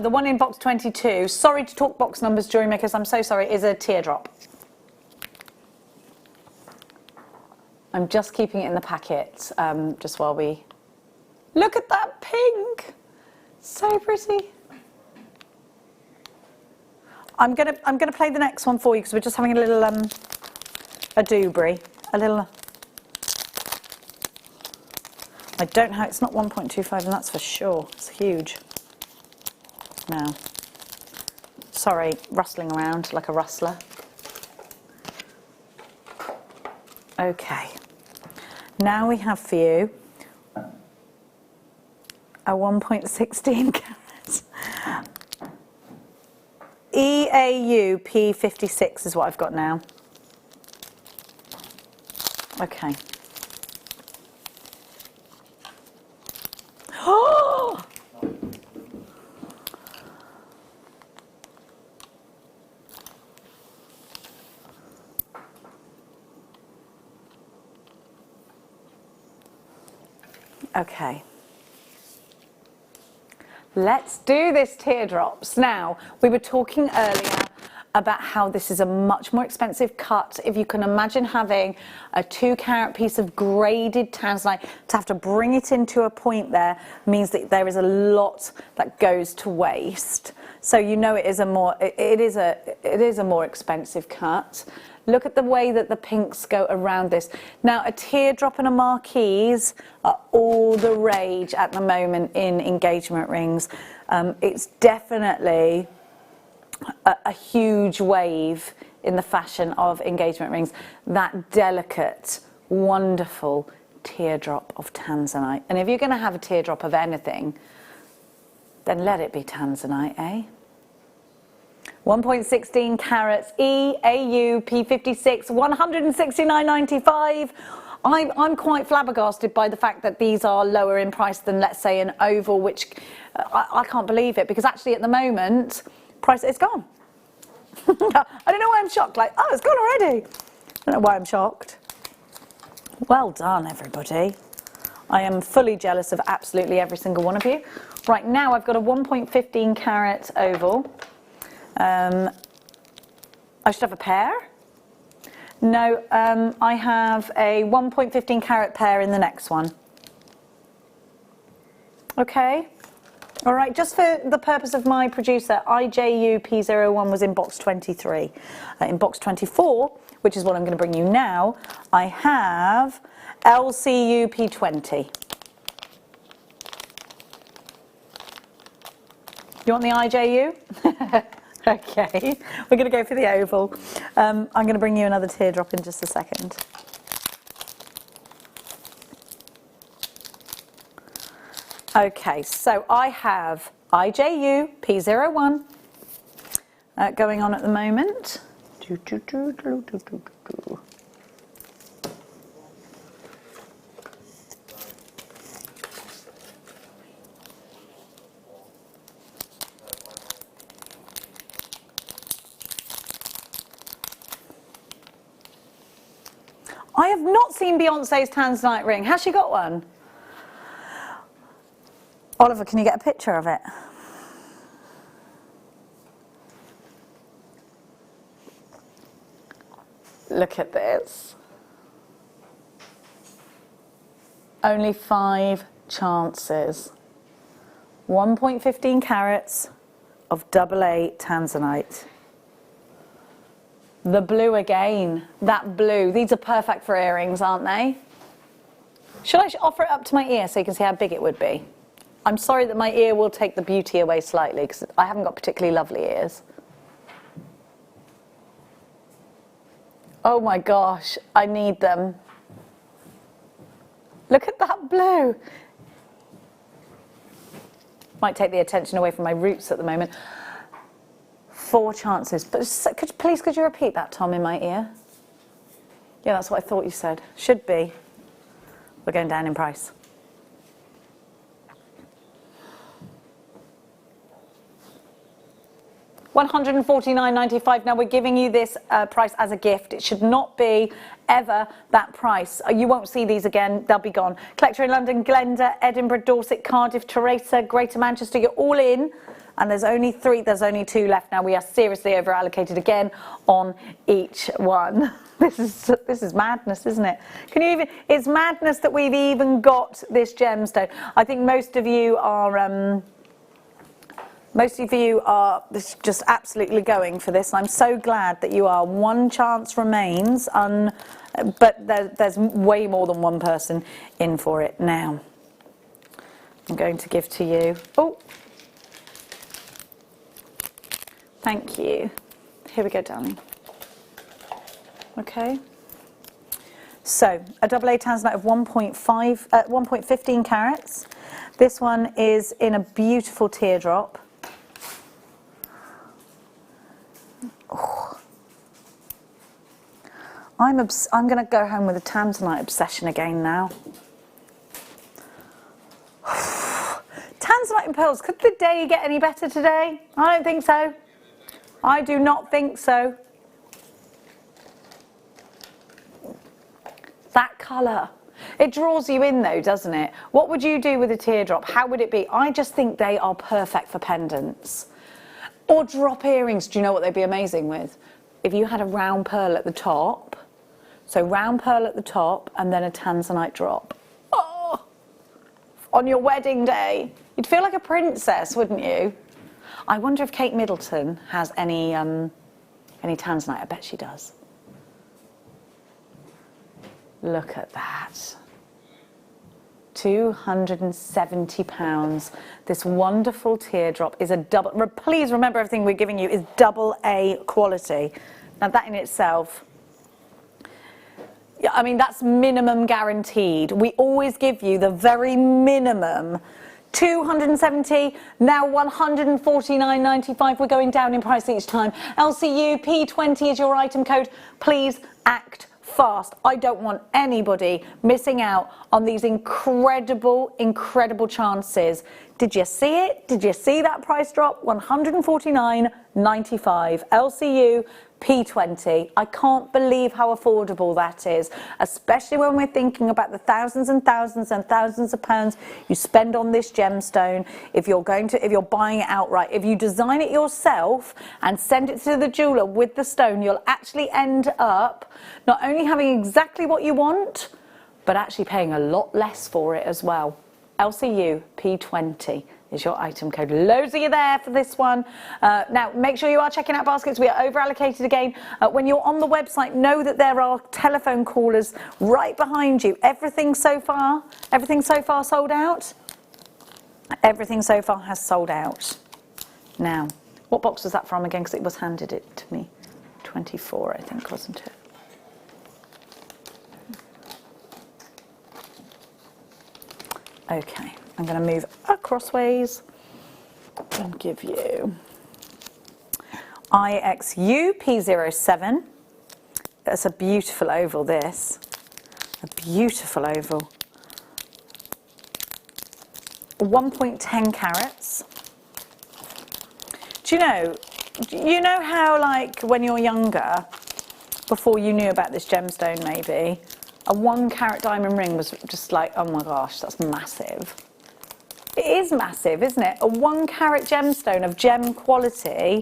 The one in box 22, sorry to talk box numbers, Jewellery Makers, I'm so sorry, is a teardrop. I'm just keeping it in the packet, just while we... Look at that pink! So pretty. I'm gonna play the next one for you because we're just having a little a doobry, a little. I don't have. It's not 1.25, and that's for sure. It's huge. Now, sorry, rustling around like a rustler. Okay. Now we have for you a 1.16 carat. EAU P56 is what I've got now. Okay. Oh! Okay. Let's do this teardrops. Now, we were talking earlier about how this is a much more expensive cut. If you can imagine having a 2 carat piece of graded tanzanite, to have to bring it into a point there means that there is a lot that goes to waste. So you know it is a more expensive cut. Look at the way that the pinks go around this. Now, a teardrop and a marquise are all the rage at the moment in engagement rings. It's definitely a huge wave in the fashion of engagement rings. That delicate, wonderful teardrop of tanzanite. And if you're going to have a teardrop of anything, then let it be tanzanite, eh? 1.16 carats, EAU P56, 169.95. I'm quite flabbergasted by the fact that these are lower in price than, let's say, an oval, which I can't believe it, because actually at the moment, price is gone. I don't know why I'm shocked, like, oh, it's gone already. I don't know why I'm shocked. Well done, everybody. I am fully jealous of absolutely every single one of you. Right, now I've got a 1.15 carat oval. I should have a pair. No, I have a 1.15 carat pair in the next one. Okay. All right, just for the purpose of my producer, IJU P01 was in box 23. In box 24, which is what I'm going to bring you now, I have LCU P20. You want the IJU? Okay, we're going to go for the oval. I'm going to bring you another teardrop in just a second. Okay, so I have IJU P01 going on at the moment. I have not seen Beyonce's tanzanite ring. Has she got one? Oliver, can you get a picture of it? Look at this. Only 5 chances. 1.15 carats of AA tanzanite. The blue again, that blue. These are perfect for earrings, aren't they? Should I offer it up to my ear so you can see how big it would be? I'm sorry that my ear will take the beauty away slightly because I haven't got particularly lovely ears. Oh my gosh, I need them. Look at that blue. Might take the attention away from my roots at the moment. 4 chances, but please could you repeat that, Tom, in my ear? Yeah, that's what I thought you said. Should be. We're going down in price. 149.95. Now we're giving you this price as a gift. It should not be ever that price. You won't see these again. They'll be gone. Collector in London, Glenda, Edinburgh, Dorset, Cardiff, Teresa, Greater Manchester. You're all in. And there's only 3, there's only 2 left now. We are seriously over allocated again on each one. This is madness, isn't it? Can you even, it's madness that we've even got this gemstone. I think most of you are just absolutely going for this. And I'm so glad that you are. One chance remains, but there's way more than one person in for it now. I'm going to give to you. Oh. Thank you. Here we go, darling. Okay. So, a AA tanzanite of 1.15 carats. This one is in a beautiful teardrop. Oh. I'm going to go home with a tanzanite obsession again now. Tanzanite and pearls. Could the day get any better today? I don't think so. I do not think so. That colour. It draws you in though, doesn't it? What would you do with a teardrop? How would it be? I just think they are perfect for pendants. Or drop earrings. Do you know what they'd be amazing with? If you had a round pearl at the top. So round pearl at the top and then a tanzanite drop. Oh! On your wedding day. You'd feel like a princess, wouldn't you? I wonder if Kate Middleton has any tanzanite. I bet she does. Look at that. £270. This wonderful teardrop is a double. Please remember, everything we're giving you is AA quality. Now that in itself, I mean, that's minimum guaranteed. We always give you the very minimum. 270, now 149.95. We're going down in price each time. LCU P20 is your item code. Please act fast. I don't want anybody missing out on these incredible, incredible chances. Did you see it? Did you see that price drop? 149.95. LCU P20. I can't believe how affordable that is, especially when we're thinking about the thousands and thousands and thousands of pounds you spend on this gemstone. If you're buying it outright, if you design it yourself and send it to the jeweler with the stone, you'll actually end up not only having exactly what you want, but actually paying a lot less for it as well. LCU P20 is your item code. Loads of you there for this one. Now, make sure you are checking out baskets. We are over allocated again. When you're on the website, know that there are telephone callers right behind you. Everything so far sold out? Everything so far has sold out. Now, what box was that from again? Because it was handed it to me. 24, I think, wasn't it? Okay, I'm going to move acrossways and give you IXU P07. That's a beautiful oval, this. A beautiful oval. 1.10 carats. Do you know how, like, when you're younger, before you knew about this gemstone maybe, a 1 carat diamond ring was just like, oh my gosh, that's massive. It is massive, isn't it? A 1 carat gemstone of gem quality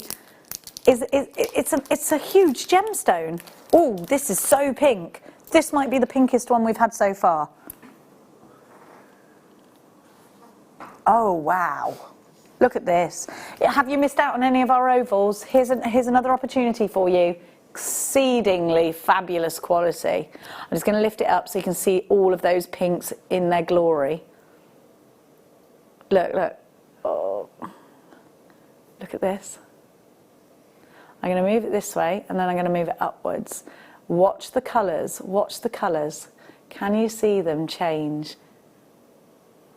it's a huge gemstone. Oh, this is so pink. This might be the pinkest one we've had so far. Oh wow. Look at this. Have you missed out on any of our ovals? Here's another opportunity for you. Exceedingly fabulous quality. I'm just going to lift it up so you can see all of those pinks in their glory. Look, look. Oh. Look at this. I'm going to move it this way and then I'm going to move it upwards. Watch the colours. Watch the colours. Can you see them change?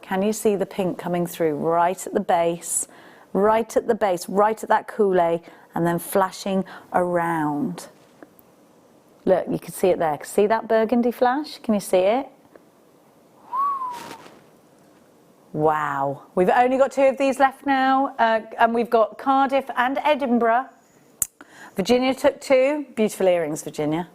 Can you see the pink coming through right at the base, right at that coulee, and then flashing around? Look, you can see it there. See that burgundy flash? Can you see it? Wow. We've only got 2 of these left now, and we've got Cardiff and Edinburgh. Virginia took 2. Beautiful earrings, Virginia.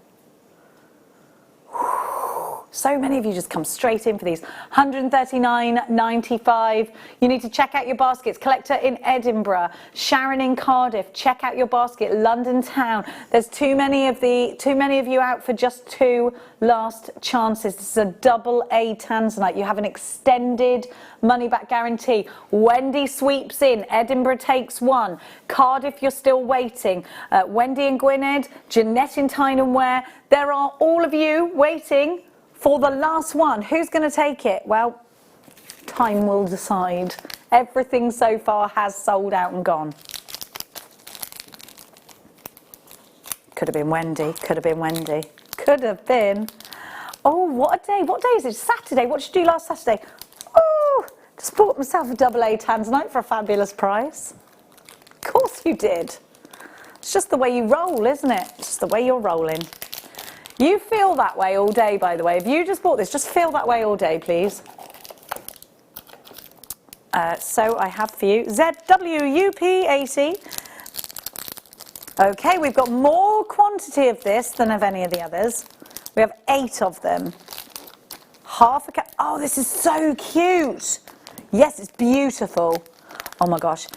So many of you just come straight in for these. $139.95. You need to check out your baskets. Collector in Edinburgh, Sharon in Cardiff. Check out your basket. London town. There's too many of you out for just 2 last chances. This is a double A tanzanite. You have an extended money back guarantee. Wendy sweeps in. Edinburgh takes 1. Cardiff, you're still waiting. Wendy in Gwynedd. Jeanette in Tyne and Wear. There are all of you waiting for the last one. Who's going to take it? Well, time will decide. Everything so far has sold out and gone. Could have been Wendy. Could have been Wendy. Could have been. Oh, what a day. What day is it? Saturday. What did you do last Saturday? Oh, just bought myself a double A tanzanite for a fabulous price. Of course you did. It's just the way you roll, isn't it? It's just the way you're rolling. You feel that way all day, by the way. If you just bought this, just feel that way all day, please. So I have for you ZWUP80. Okay, we've got more quantity of this than of any of the others. We have 8 of them. Half a carat. Oh, this is so cute. Yes, it's beautiful. Oh my gosh.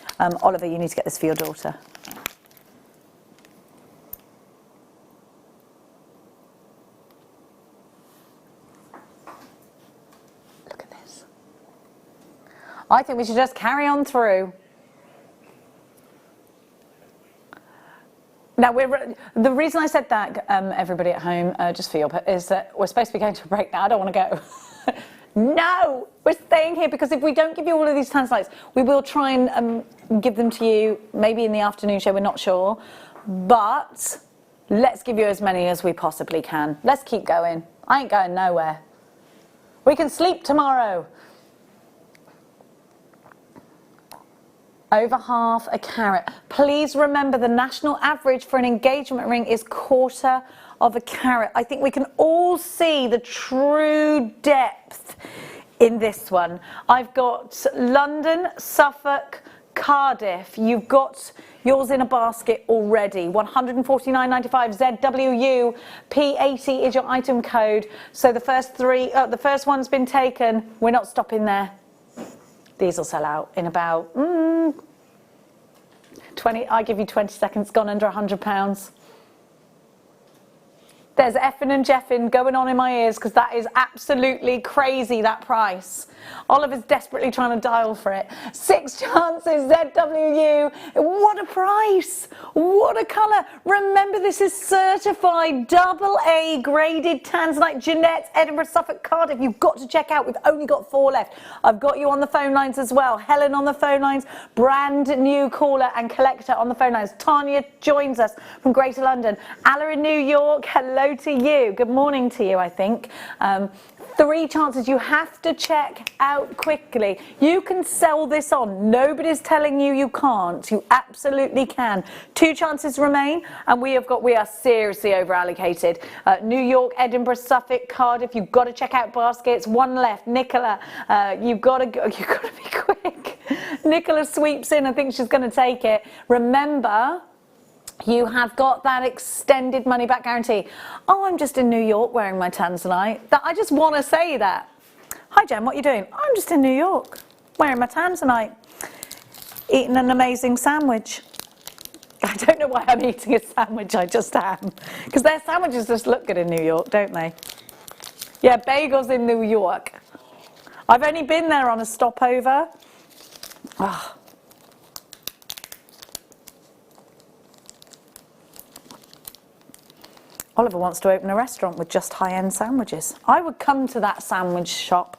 Oliver, you need to get this for your daughter. I think we should just carry on through. Now, the reason I said that, everybody at home, just for your, is that we're supposed to be going to a break now. I don't want to go. No, we're staying here because if we don't give you all of these tanzanites, we will try and give them to you maybe in the afternoon show. We're not sure. But let's give you as many as we possibly can. Let's keep going. I ain't going nowhere. We can sleep tomorrow. Over half a carat. Please remember the national average for an engagement ring is 1/4 of a carat. I think we can all see the true depth in this one. I've got London, Suffolk, Cardiff. You've got yours in a basket already. $149.95. ZWU P80 is your item code. So the first one's been taken. We're not stopping there. These will sell out in about 20. I give you 20 seconds. Gone under £100. There's effing and jeffing going on in my ears because that is absolutely crazy, that price. Oliver's desperately trying to dial for it. 6 chances, ZWU. What a price. What a colour. Remember, this is certified double A graded tanzanite. Jeanette, Edinburgh, Suffolk, Cardiff. You've got to check out. We've only got 4 left. I've got you on the phone lines as well. Helen on the phone lines. Brand new caller and collector on the phone lines. Tanya joins us from Greater London. Alla in New York. Hello to you. Good morning to you, I think. 3 chances. You have to check out quickly. You can sell this on. Nobody's telling you you can't. You absolutely can. 2 chances remain, and we are seriously over allocated. New York, Edinburgh, Suffolk, Cardiff. You've got to check out baskets. 1 left. Nicola, you've got to be quick. Nicola sweeps in. I think she's going to take it. Remember, you have got that extended money back guarantee. Oh, I'm just in New York wearing my tanzanite. I just want to say that. Hi, Jen, what are you doing? I'm just in New York wearing my tanzanite, eating an amazing sandwich. I don't know why I'm eating a sandwich, I just am. Because their sandwiches just look good in New York, don't they? Yeah, bagels in New York. I've only been there on a stopover. Oh. Oliver wants to open a restaurant with just high-end sandwiches. I would come to that sandwich shop.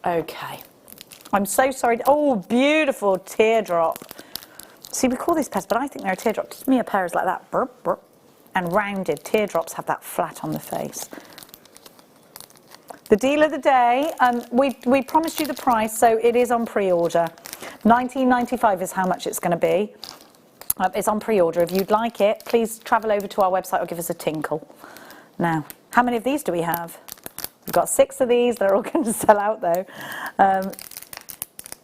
Okay. I'm so sorry. Oh, beautiful teardrop. See, we call these pairs, but I think they're a teardrop. Give me a pair is like that. Burp, burp. And rounded. Teardrops have that flat on the face. The deal of the day, we promised you the price, so it is on pre-order. $19.95 is how much it's going to be. It's on pre-order. If you'd like it, please travel over to our website or give us a tinkle. Now, how many of these do we have? got 6 of these. They're all going to sell out though.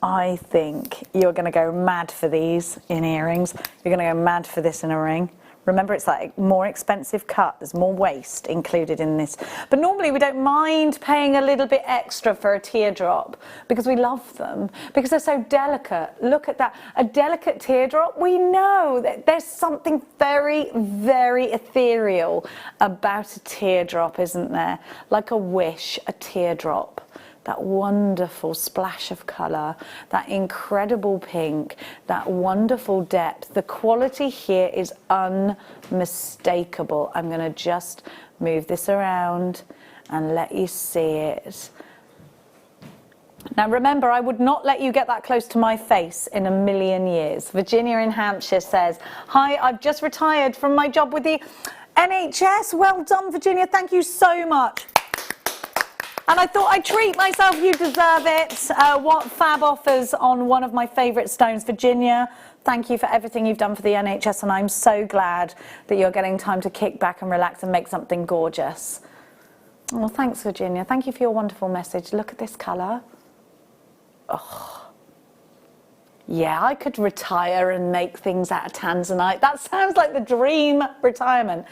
I think you're going to go mad for these in earrings. You're going to go mad for this in a ring. Remember, it's like more expensive cut. There's more waste included in this. But normally we don't mind paying a little bit extra for a teardrop because we love them, because they're so delicate. Look at that. A delicate teardrop, we know that there's something very, very ethereal about a teardrop, isn't there? Like a wish, a teardrop. That wonderful splash of colour, that incredible pink, that wonderful depth. The quality here is unmistakable. I'm going to just move this around and let you see it. Now remember, I would not let you get that close to my face in a million years. Virginia in Hampshire says, hi, I've just retired from my job with the NHS. Well done, Virginia. Thank you so much. And I thought I'd treat myself. You deserve it. What fab offers on one of my favourite stones. Virginia, thank you for everything you've done for the NHS, and I'm so glad that you're getting time to kick back and relax and make something gorgeous. Well, thanks, Virginia. Thank you for your wonderful message. Look at this colour. Oh. Yeah, I could retire and make things out of tanzanite. That sounds like the dream retirement.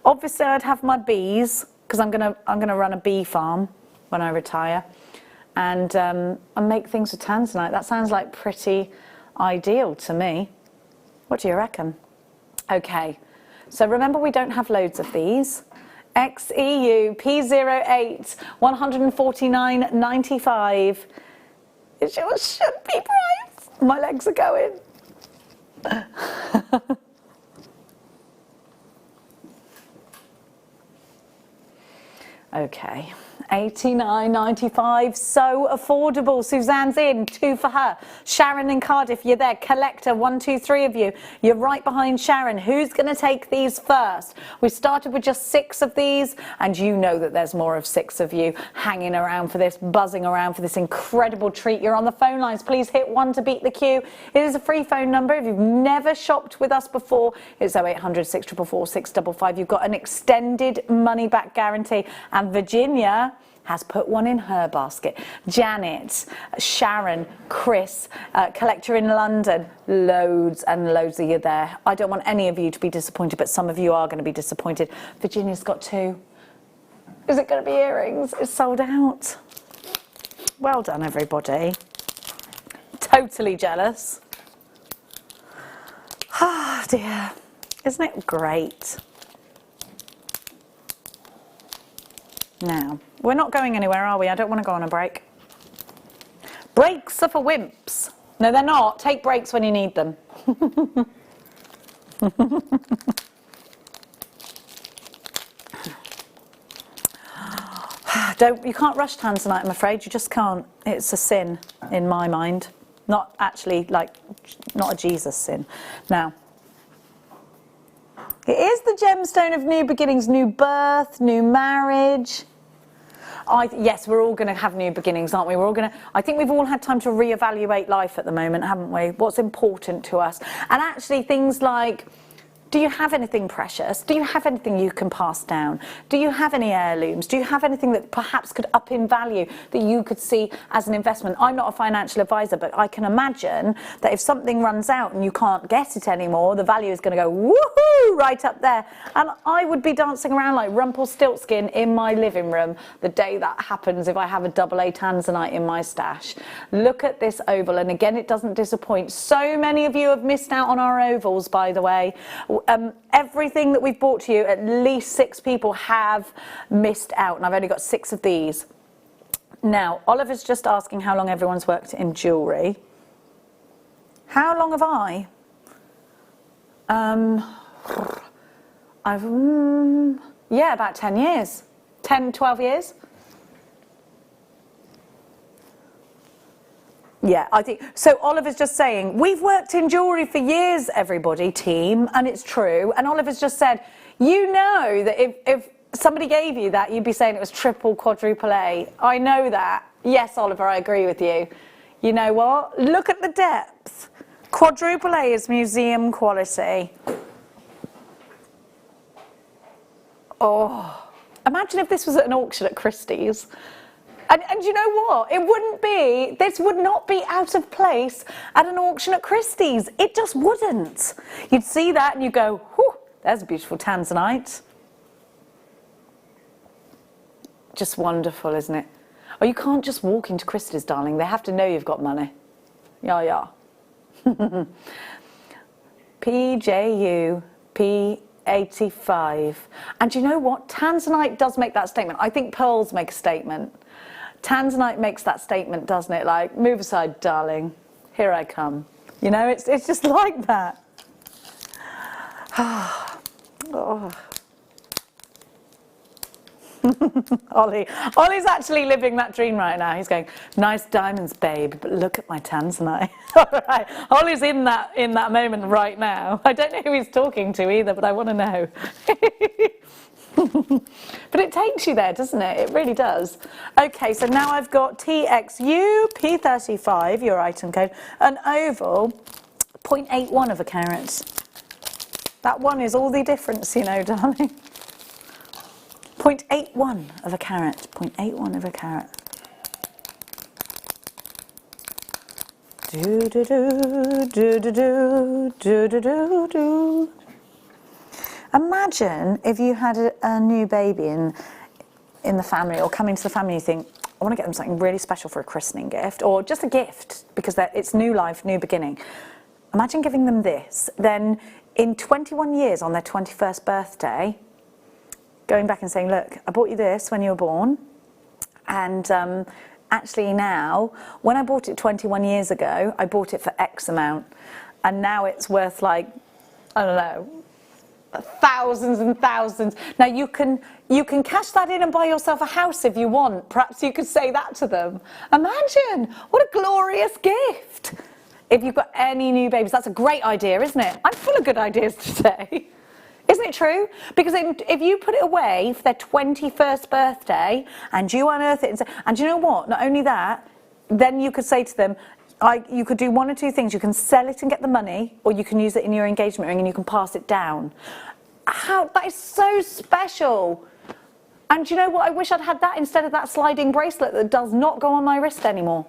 Obviously, I'd have my bees, because I'm gonna run a bee farm when I retire, and make things with tanzanite. That sounds like pretty ideal to me. What do you reckon? Okay, so remember, we don't have loads of these. XEU P08 149.95. It sure should be price. My legs are going. Okay. $89.95, so affordable. Suzanne's in, 2 for her. Sharon in Cardiff, you're there. Collector, 1, 2, 3 of you. You're right behind Sharon. Who's going to take these first? We started with just 6 of these, and you know that there's more of 6 of you hanging around for this, buzzing around for this incredible treat. You're on the phone lines. Please hit 1 to beat the queue. It is a free phone number. If you've never shopped with us before, it's 0800 644 655. You've got an extended money back guarantee, and Virginia has put one in her basket. Janet, Sharon, Chris, collector in London, loads and loads of you there. I don't want any of you to be disappointed, but some of you are going to be disappointed. Virginia's got 2. Is it going to be earrings? It's sold out. Well done, everybody. Totally jealous. Ah, dear. Isn't it great? Now, we're not going anywhere, are we? I don't want to go on a break. Breaks are for wimps. No, they're not. Take breaks when you need them. You can't rush tanzanite, I'm afraid. You just can't. It's a sin in my mind. Not actually, not a Jesus sin. Now, it is the gemstone of new beginnings, new birth, new marriage. Yes, we're all going to have new beginnings, aren't we? I think we've all had time to reevaluate life at the moment, haven't we? What's important to us? And actually things like, do you have anything precious? Do you have anything you can pass down? Do you have any heirlooms? Do you have anything that perhaps could up in value that you could see as an investment? I'm not a financial advisor, but I can imagine that if something runs out and you can't get it anymore, the value is going to go woohoo right up there. And I would be dancing around like Rumpelstiltskin in my living room the day that happens if I have a AA tanzanite in my stash. Look at this oval, and again, it doesn't disappoint. So many of you have missed out on our ovals, by the way. Everything that we've brought to you, at least 6 people have missed out, and I've only got 6 of these. Now, Oliver's just asking how long everyone's worked in jewellery. How long have I? Yeah, about 10 years. 10, 12 years. Yeah, I think so. Oliver's just saying, we've worked in jewellery for years, everybody, team, and it's true. And Oliver's just said, you know that if somebody gave you that, you'd be saying it was triple, quadruple A. I know that. Yes, Oliver, I agree with you. You know what? Look at the depth. Quadruple A is museum quality. Oh, Imagine if this was at an auction at Christie's. And you know what? This would not be out of place at an auction at Christie's. It just wouldn't. You'd see that and you go, whew, there's a beautiful tanzanite. Just wonderful, isn't it? Oh, you can't just walk into Christie's, darling. They have to know you've got money. Yeah. PJU P85. And you know what? Tanzanite does make that statement. I think pearls make a statement. Tanzanite makes that statement, doesn't it? Like, move aside, darling. Here I come. You know, it's just like that. Oh. Ollie's actually living that dream right now. He's going, nice diamonds, babe, but look at my tanzanite. All right. Ollie's in that moment right now. I don't know who he's talking to either, but I want to know. But it takes you there, doesn't it? It really does. Okay, so now I've got TXU P35, your item code, an oval, 0.81 of a carat. That one is all the difference, you know, darling. 0.81 of a carat, 0.81 of a carat. Do do do do do do do do do do. Imagine if you had a new baby in the family, or coming to the family, you think, I want to get them something really special for a christening gift, or just a gift because it's new life, new beginning. Imagine giving them this. Then in 21 years on their 21st birthday, going back and saying, look, I bought you this when you were born, and actually now, when I bought it 21 years ago, I bought it for X amount, and now it's worth like, I don't know, thousands and thousands. Now you can cash that in and buy yourself a house if you want. Perhaps you could say that to them. Imagine, what a glorious gift. If you've got any new babies, that's a great idea, isn't it? I'm full of good ideas today. Isn't it true? Because if you put it away for their 21st birthday and you unearth it, and you know what? Not only that, then you could say to them, you could do one or two things. You can sell it and get the money, or you can use it in your engagement ring and you can pass it down. That is so special. And you know what? I wish I'd had that instead of that sliding bracelet that does not go on my wrist anymore.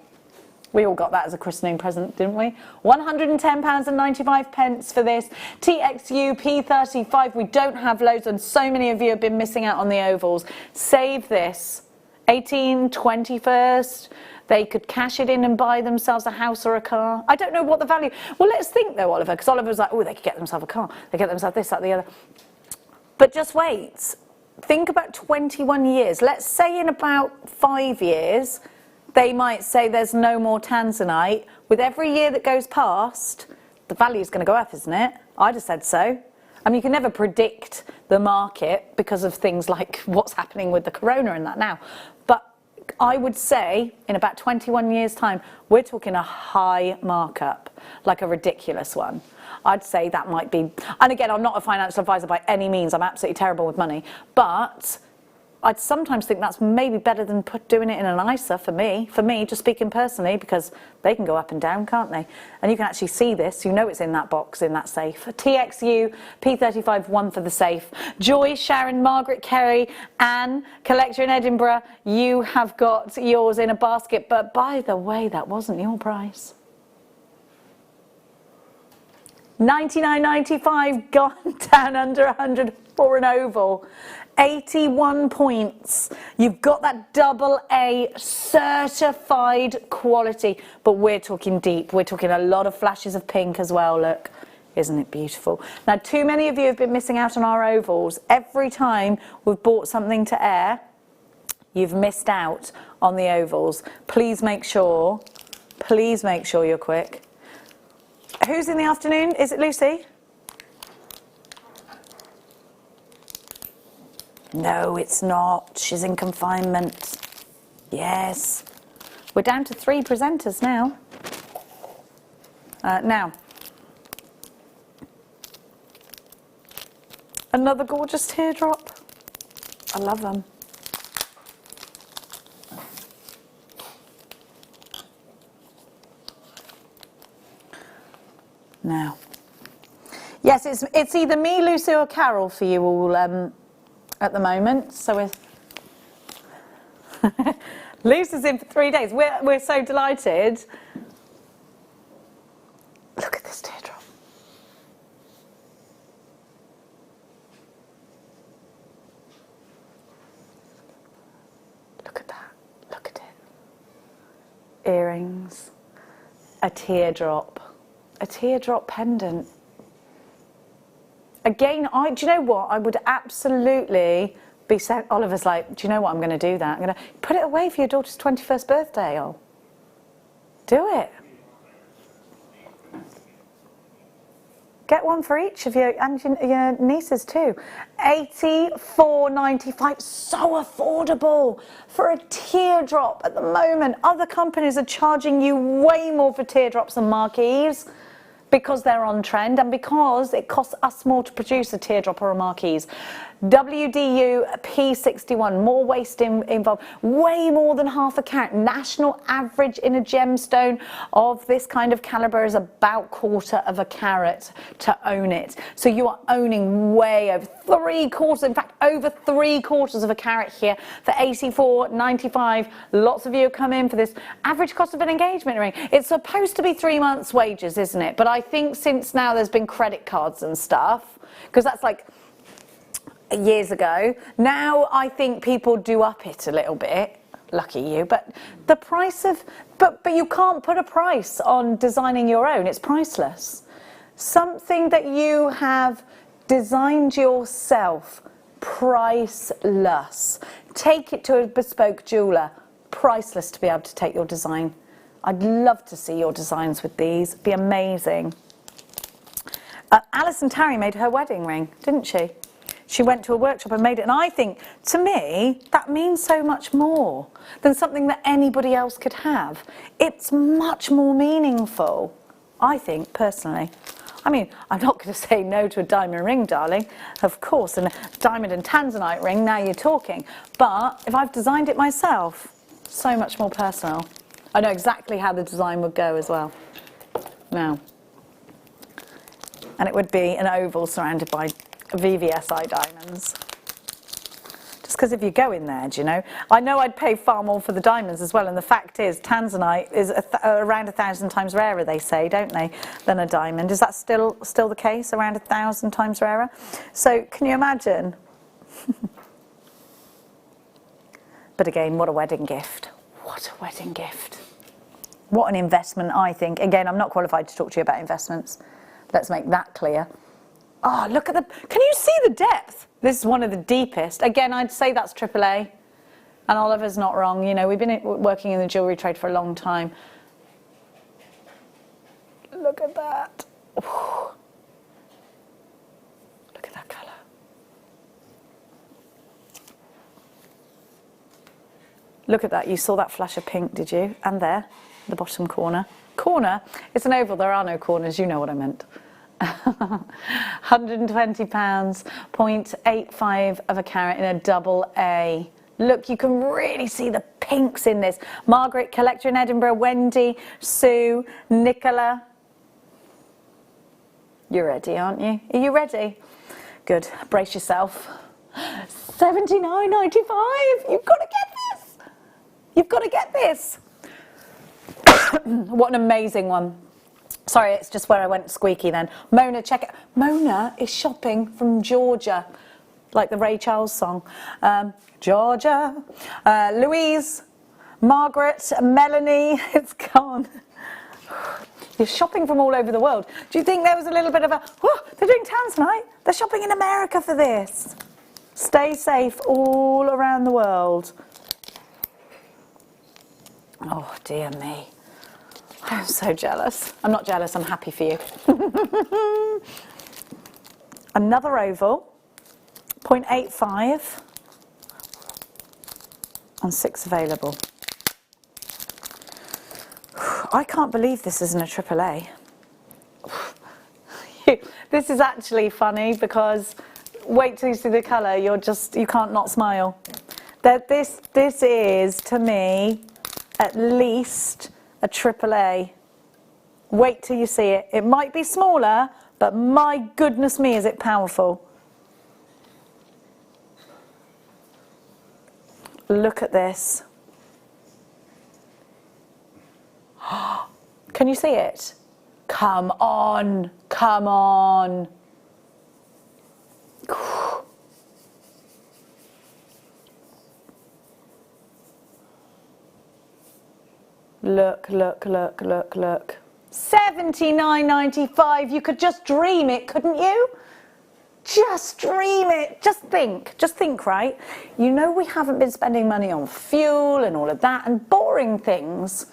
We all got that as a christening present, didn't we? £110.95 for this. TXU P35. We don't have loads, and so many of you have been missing out on the ovals. Save this. 18, 21st. They could cash it in and buy themselves a house or a car. I don't know what the value... Well, let's think though, Oliver, because Oliver was like, oh, they could get themselves a car. They could get themselves this, that, the other. But just wait. Think about 21 years. Let's say in about 5 years, they might say there's no more tanzanite. With every year that goes past, the value is going to go up, isn't it? I'd have said so. I mean, you can never predict the market because of things like what's happening with the corona and that now. But I would say in about 21 years' time, we're talking a high markup, like a ridiculous one. I'd say that might be, and again, I'm not a financial advisor by any means. I'm absolutely terrible with money. But I'd sometimes think that's maybe better than doing it in an ISA for me, just speaking personally, because they can go up and down, can't they? And you can actually see this, you know it's in that box, in that safe. TXU, P35, 1 for the safe. Joy, Sharon, Margaret, Kerry, Anne, collector in Edinburgh, you have got yours in a basket, but by the way, that wasn't your price. $99.95, gone down under 100 for an oval. 81 points. You've got that AA certified quality, but we're talking deep. We're talking a lot of flashes of pink as well, look. Isn't it beautiful? Now, too many of you have been missing out on our ovals. Every time we've bought something to air, you've missed out on the ovals. Please make sure you're quick. Who's in the afternoon? Is it Lucy? No, it's not. She's in confinement. Yes. We're down to 3 presenters now. Now, another gorgeous teardrop. I love them. Now, yes, it's either me, Lucy, or Carol for you all at the moment. So Lisa's in for 3 days. We're so delighted. Look at this teardrop. Look at that. Look at it. Earrings. A teardrop pendant. Again, do you know what? I would absolutely be saying, Oliver's like, do you know what? I'm going to do that. I'm going to put it away for your daughter's 21st birthday. Ol. Do it. Get one for each of you and your nieces too. $84.95, so affordable for a teardrop at the moment. Other companies are charging you way more for teardrops and marquees because they're on trend and because it costs us more to produce a teardrop or a marquise. WDU P61, more waste involved, way more than half a carat. National average in a gemstone of this kind of caliber is about 1/4 of a carat to own it. So you are owning way over 3/4, in fact over 3/4 of a carat here for $84.95. Lots of you have come in for this. Average cost of an engagement ring. It's supposed to be 3 months' wages, isn't it? But I think since now there's been credit cards and stuff, because that's like years ago. Now I think people do up it a little bit. Lucky you. But the price of, but you can't put a price on designing your own. It's priceless. Something that you have designed yourself, priceless. Take it to a bespoke jeweler, priceless to be able to take your design. I'd love to see your designs with these. It'd be amazing. Alison Tarry made her wedding ring, didn't she? She went to a workshop and made it, and I think, to me, that means so much more than something that anybody else could have. It's much more meaningful, I think, personally. I mean, I'm not going to say no to a diamond ring, darling, of course, and a diamond and tanzanite ring, now you're talking. But if I've designed it myself, so much more personal. I know exactly how the design would go as well. Now. And it would be an oval surrounded by VVSI diamonds. Just because if you go in there, do you know? I know I'd pay far more for the diamonds as well, and the fact is tanzanite is around 1,000 times rarer, they say, don't they, than a diamond. Is that still the case, around 1,000 times rarer? So can you imagine? But again, what a wedding gift. What a wedding gift. What an investment, I think. Again, I'm not qualified to talk to you about investments. Let's make that clear. Oh, look at can you see the depth? This is one of the deepest. Again, I'd say that's AAA. And Oliver's not wrong. You know, we've been working in the jewellery trade for a long time. Look at that. Ooh. Look at that colour. Look at that. You saw that flash of pink, did you? And there, the bottom corner. Corner? It's an oval. There are no corners. You know what I meant. £120, 0.85 of a carat in a double A. Look, you can really see the pinks in this. Margaret, collector in Edinburgh, Wendy, Sue, Nicola. You're ready, aren't you? Are you ready? Good. Brace yourself. $79.95. You've got to get this. You've got to get this. What an amazing one. Sorry, it's just where I went squeaky then. Mona, check it. Mona is shopping from Georgia, like the Ray Charles song. Georgia. Louise, Margaret, Melanie, it's gone. You're shopping from all over the world. Do you think there was a little bit of a, oh, they're doing tanzanite? They're shopping in America for this. Stay safe all around the world. Oh, dear me. I'm so jealous. I'm not jealous, I'm happy for you. Another oval, 0.85, and 6 available. I can't believe this isn't a AAA. This is actually funny because wait till you see the colour, you can't not smile. This is, to me, at least a AAA. Wait till you see it. It might be smaller, but my goodness me, is it powerful. Look at this. Can you see it? Come on, come on. Look, look, look, look, look. $79.95. You could just dream it, couldn't you? Just dream it. Just think, right? You know we haven't been spending money on fuel and all of that and boring things.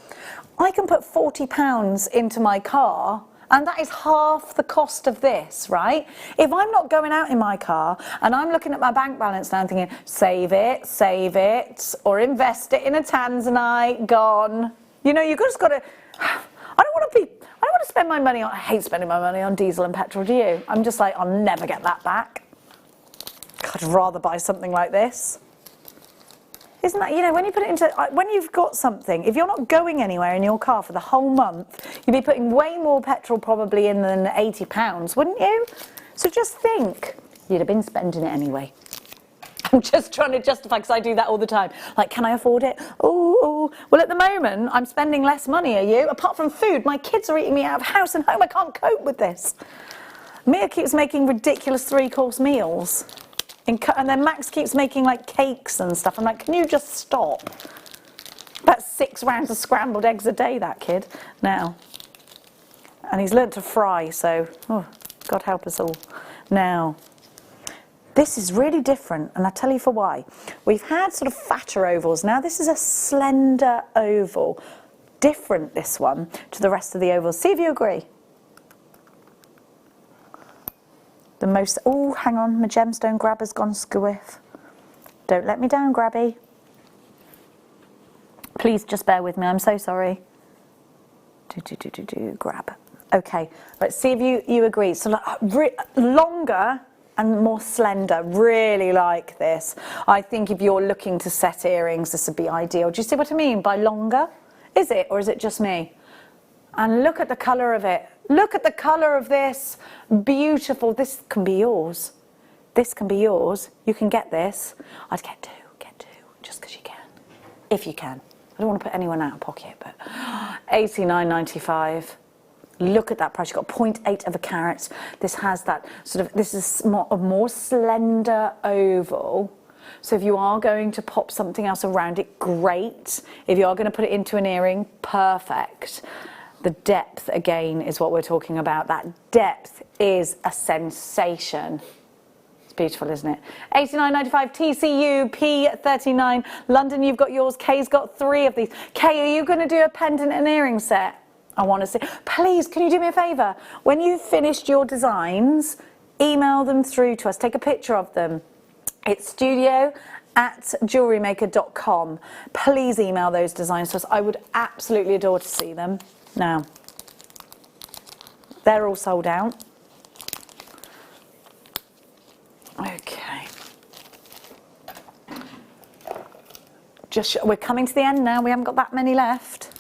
I can put £40 into my car and that is half the cost of this, right? If I'm not going out in my car and I'm looking at my bank balance now and thinking, save it, or invest it in a Tanzanite, gone. You know, you've just got to, I don't want to spend my money on, I hate spending my money on diesel and petrol, do you? I'm just like, I'll never get that back. I'd rather buy something like this. Isn't that, you know, when you put it into, when you've got something, if you're not going anywhere in your car for the whole month, you'd be putting way more petrol probably in than £80, wouldn't you? So just think, you'd have been spending it anyway. I'm just trying to justify, because I do that all the time. Like, can I afford it? Oh, well, at the moment, I'm spending less money, are you? Apart from food, my kids are eating me out of house and home. I can't cope with this. Mia keeps making ridiculous 3-course meals. And then Max keeps making, like, cakes and stuff. I'm like, can you just stop? About 6 rounds of scrambled eggs a day, that kid, now. And he's learnt to fry, so, oh, God help us all. Now, this is really different, and I'll tell you for why. We've had sort of fatter ovals. Now this is a slender oval. Different, this one, to the rest of the ovals. See if you agree. The most, oh, hang on, my gemstone grabber's gone squiff. Don't let me down, Grabby. Please just bear with me, I'm so sorry. Grab. Okay, right, see if you agree. So longer and more slender, really like this. I think if you're looking to set earrings, this would be ideal. Do you see what I mean by longer? Is it, or is it just me? And look at the colour of it. Look at the colour of this. Beautiful. This can be yours. This can be yours. You can get this. I'd get two, just because you can. If you can. I don't want to put anyone out of pocket, but $89.95. Look at that price. You've got 0.8 of a carat. This has that sort of, this is a more slender oval. So if you are going to pop something else around it, great. If you are going to put it into an earring, perfect. The depth, again, is what we're talking about. That depth is a sensation. It's beautiful, isn't it? $89.95 TCU, P39. London, you've got yours. Kay's got 3 of these. Kay, are you going to do a pendant and earring set? I want to see. Please, can you do me a favour? When you've finished your designs, email them through to us. Take a picture of them. It's studio@jewellerymaker.com. Please email those designs to us. I would absolutely adore to see them. Now, they're all sold out. Okay. We're coming to the end now. We haven't got that many left.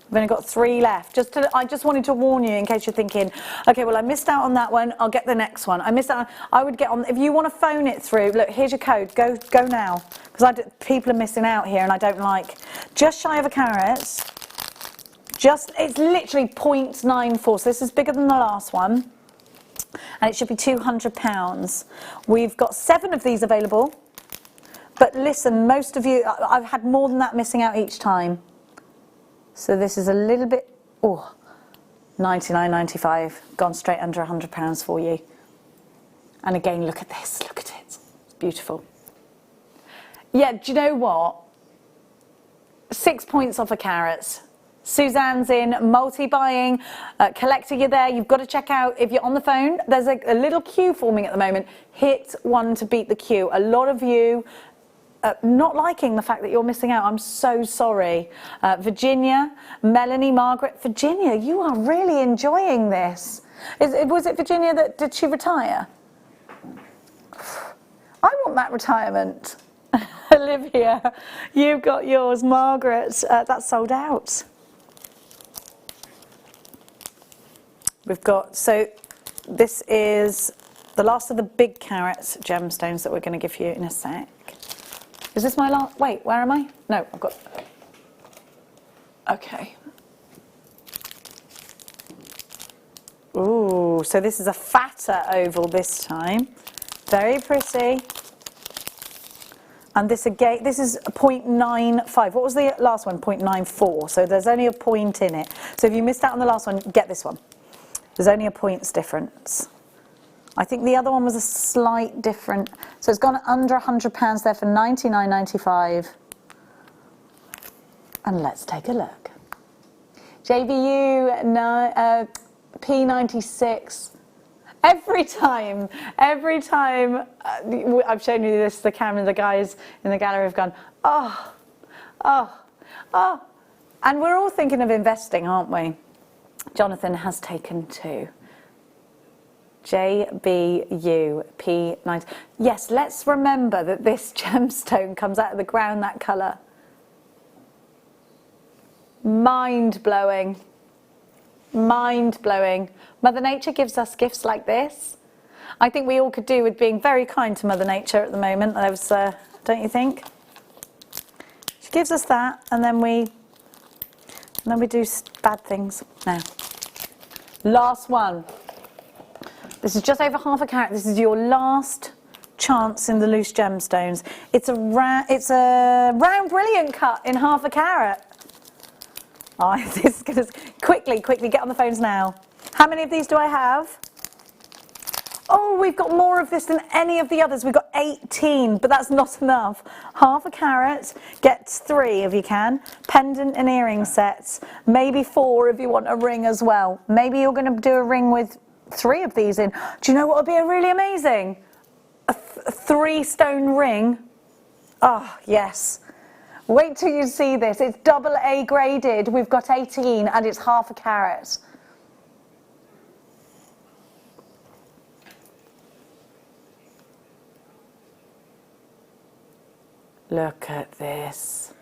We've only got 3 left. I just wanted to warn you in case you're thinking, okay, well, I missed out on that one. I'll get the next one. I missed out. I would get on. If you want to phone it through, look, here's your code. Go now, because people are missing out here, and I don't like. Just shy of a carat. It's literally 0.94. So this is bigger than the last one, and it should be £200. We've got 7 of these available. But listen, most of you, I've had more than that missing out each time. So this is a little bit, oh, $99.95, gone straight under £100 for you. And again, look at this, look at it, it's beautiful. Yeah, do you know what? 6 points off a carat. Suzanne's in, multi-buying, collector, you're there, you've got to check out, if you're on the phone, there's a little queue forming at the moment. Hit 1 to beat the queue. A lot of you not liking the fact that you're missing out. I'm so sorry. Virginia, Melanie, Margaret. Virginia, you are really enjoying this. Was it Virginia that, did she retire? I want that retirement. Olivia, you've got yours. Margaret, that's sold out. We've got, so this is the last of the big carat gemstones that we're going to give you in a sec. Is this my last? Wait, where am I? No, I've got. Okay. Oh, so this is a fatter oval this time. Very pretty. And this again, this is 0.95. What was the last one? 0.94. So there's only a point in it. So if you missed out on the last one, get this one. There's only a point's difference. I think the other one was a slight different. So it's gone under £100 there for $99.95. And let's take a look. JVU P96. Every time I've shown you this, the camera, the guys in the gallery have gone, oh. And we're all thinking of investing, aren't we? Jonathan has taken 2. JBU P90. Yes, let's remember that this gemstone comes out of the ground that colour. Mind-blowing. Mind-blowing. Mother Nature gives us gifts like this. I think we all could do with being very kind to Mother Nature at the moment. Don't you think? She gives us that, and then we do bad things. Now, last one. This is just over half a carat. This is your last chance in the loose gemstones. It's a round brilliant cut in half a carat. Oh, this is going to quickly get on the phones now. How many of these do I have? Oh, we've got more of this than any of the others. We've got 18, but that's not enough. Half a carat gets 3 if you can. Pendant and earring sets. Maybe 4 if you want a ring as well. Maybe you're going to do a ring with 3 of these in. Do you know what would be really amazing? A 3-stone ring. Oh, yes. Wait till you see this. It's AA graded. We've got 18 and it's half a carat. Look at this.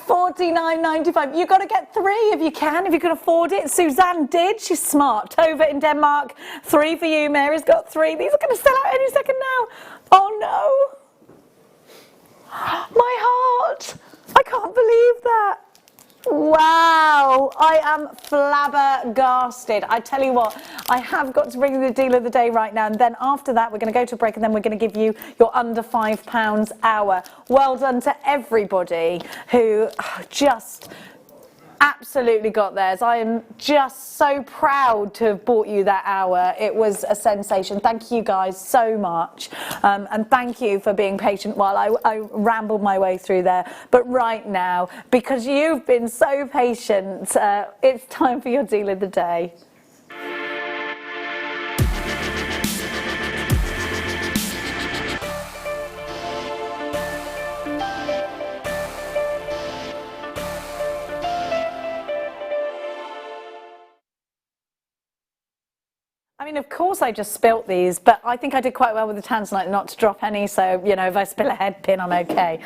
$49.95. You've got to get 3 if you can, if you can afford it. Suzanne did. She's smart. Tova in Denmark. 3 for you. Mary's got 3. These are going to sell out any second now. Oh no. My heart. I can't believe that. Wow, I am flabbergasted. I tell you what, I have got to bring you the deal of the day right now, and then after that we're going to go to a break, and then we're going to give you your under £5 hour. Well done to everybody who just absolutely got theirs. I am just so proud to have bought you that hour. It was a sensation. Thank you guys so much, and thank you for being patient while I rambled my way through there. But right now, because you've been so patient, it's time for your deal of the day. I mean, of course I just spilt these, but I think I did quite well with the tanzanite not to drop any, so, you know, if I spill a head pin, I'm okay.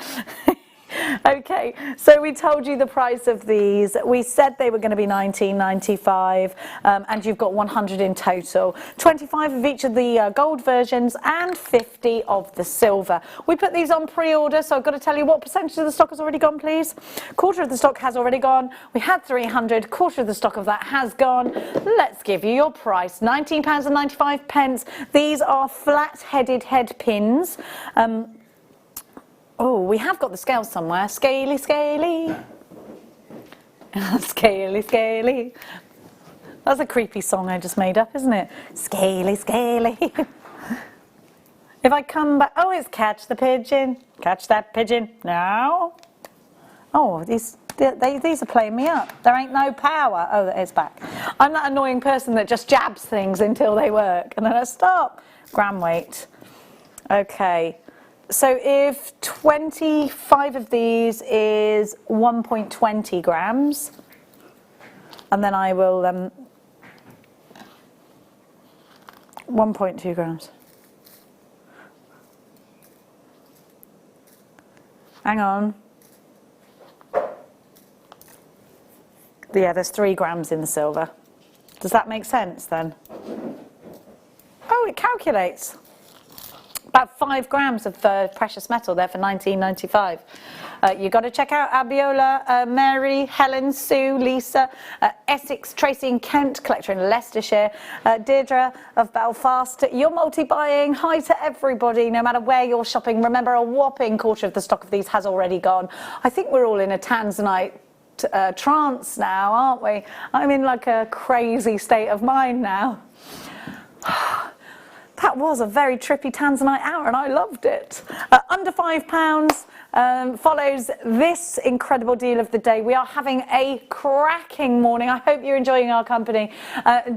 Okay, so we told you the price of these. We said they were going to be $19.95, and you've got 100 in total. 25 of each of the gold versions and 50 of the silver. We put these on pre-order, so I've got to tell you what percentage of the stock has already gone, please. Quarter of the stock has already gone. We had 300, quarter of the stock of that has gone. Let's give you your price, £19.95. These are flat-headed head pins. Oh, we have got the scale somewhere. Scaly, scaly. Scaly, scaly. That's a creepy song I just made up, isn't it? Scaly, scaly. If I come back... Oh, it's catch the pigeon. Catch that pigeon. Now. Oh, these are playing me up. There ain't no power. Oh, it's back. I'm that annoying person that just jabs things until they work. And then I stop. Gram weight. Okay. So if 25 of these is 1.20 grams, and then I will 1.2 grams. Hang on. Yeah, there's 3 grams in the silver. Does that make sense then? Oh, it calculates. About 5 grams of precious metal there for $19.95. You've got to check out Abiola, Mary, Helen, Sue, Lisa, Essex, Tracy in Kent, collector in Leicestershire, Deirdre of Belfast. You're multi-buying. Hi to everybody, no matter where you're shopping. Remember, a whopping quarter of the stock of these has already gone. I think we're all in a Tanzanite trance now, aren't we? I'm in like a crazy state of mind now. That was a very trippy Tanzanite hour and I loved it. Under £5 follows this incredible deal of the day. We are having a cracking morning. I hope you're enjoying our company.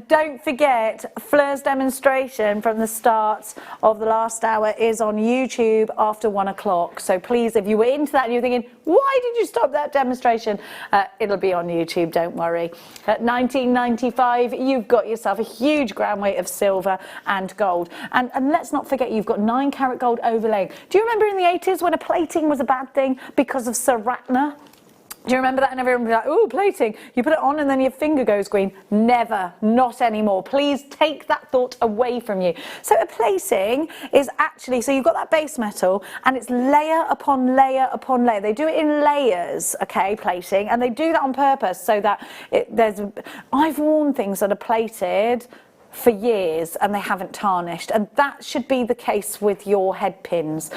Don't forget, Fleur's demonstration from the start of the last hour is on YouTube after 1 o'clock. So please, if you were into that and you're thinking, why did you stop that demonstration? It'll be on YouTube, don't worry. At $19.95, you've got yourself a huge gram weight of silver and gold. And let's not forget, you've got 9 karat gold overlaying. Do you remember in the 80s when a plating was a bad thing because of Sir Ratner? Do you remember that? And everyone would be like, oh, plating. You put it on and then your finger goes green. Never, not anymore. Please take that thought away from you. So a plating is actually, so you've got that base metal and it's layer upon layer upon layer. They do it in layers, okay, plating, and they do that on purpose so that I've worn things that are plated for years and they haven't tarnished, and that should be the case with your head pins.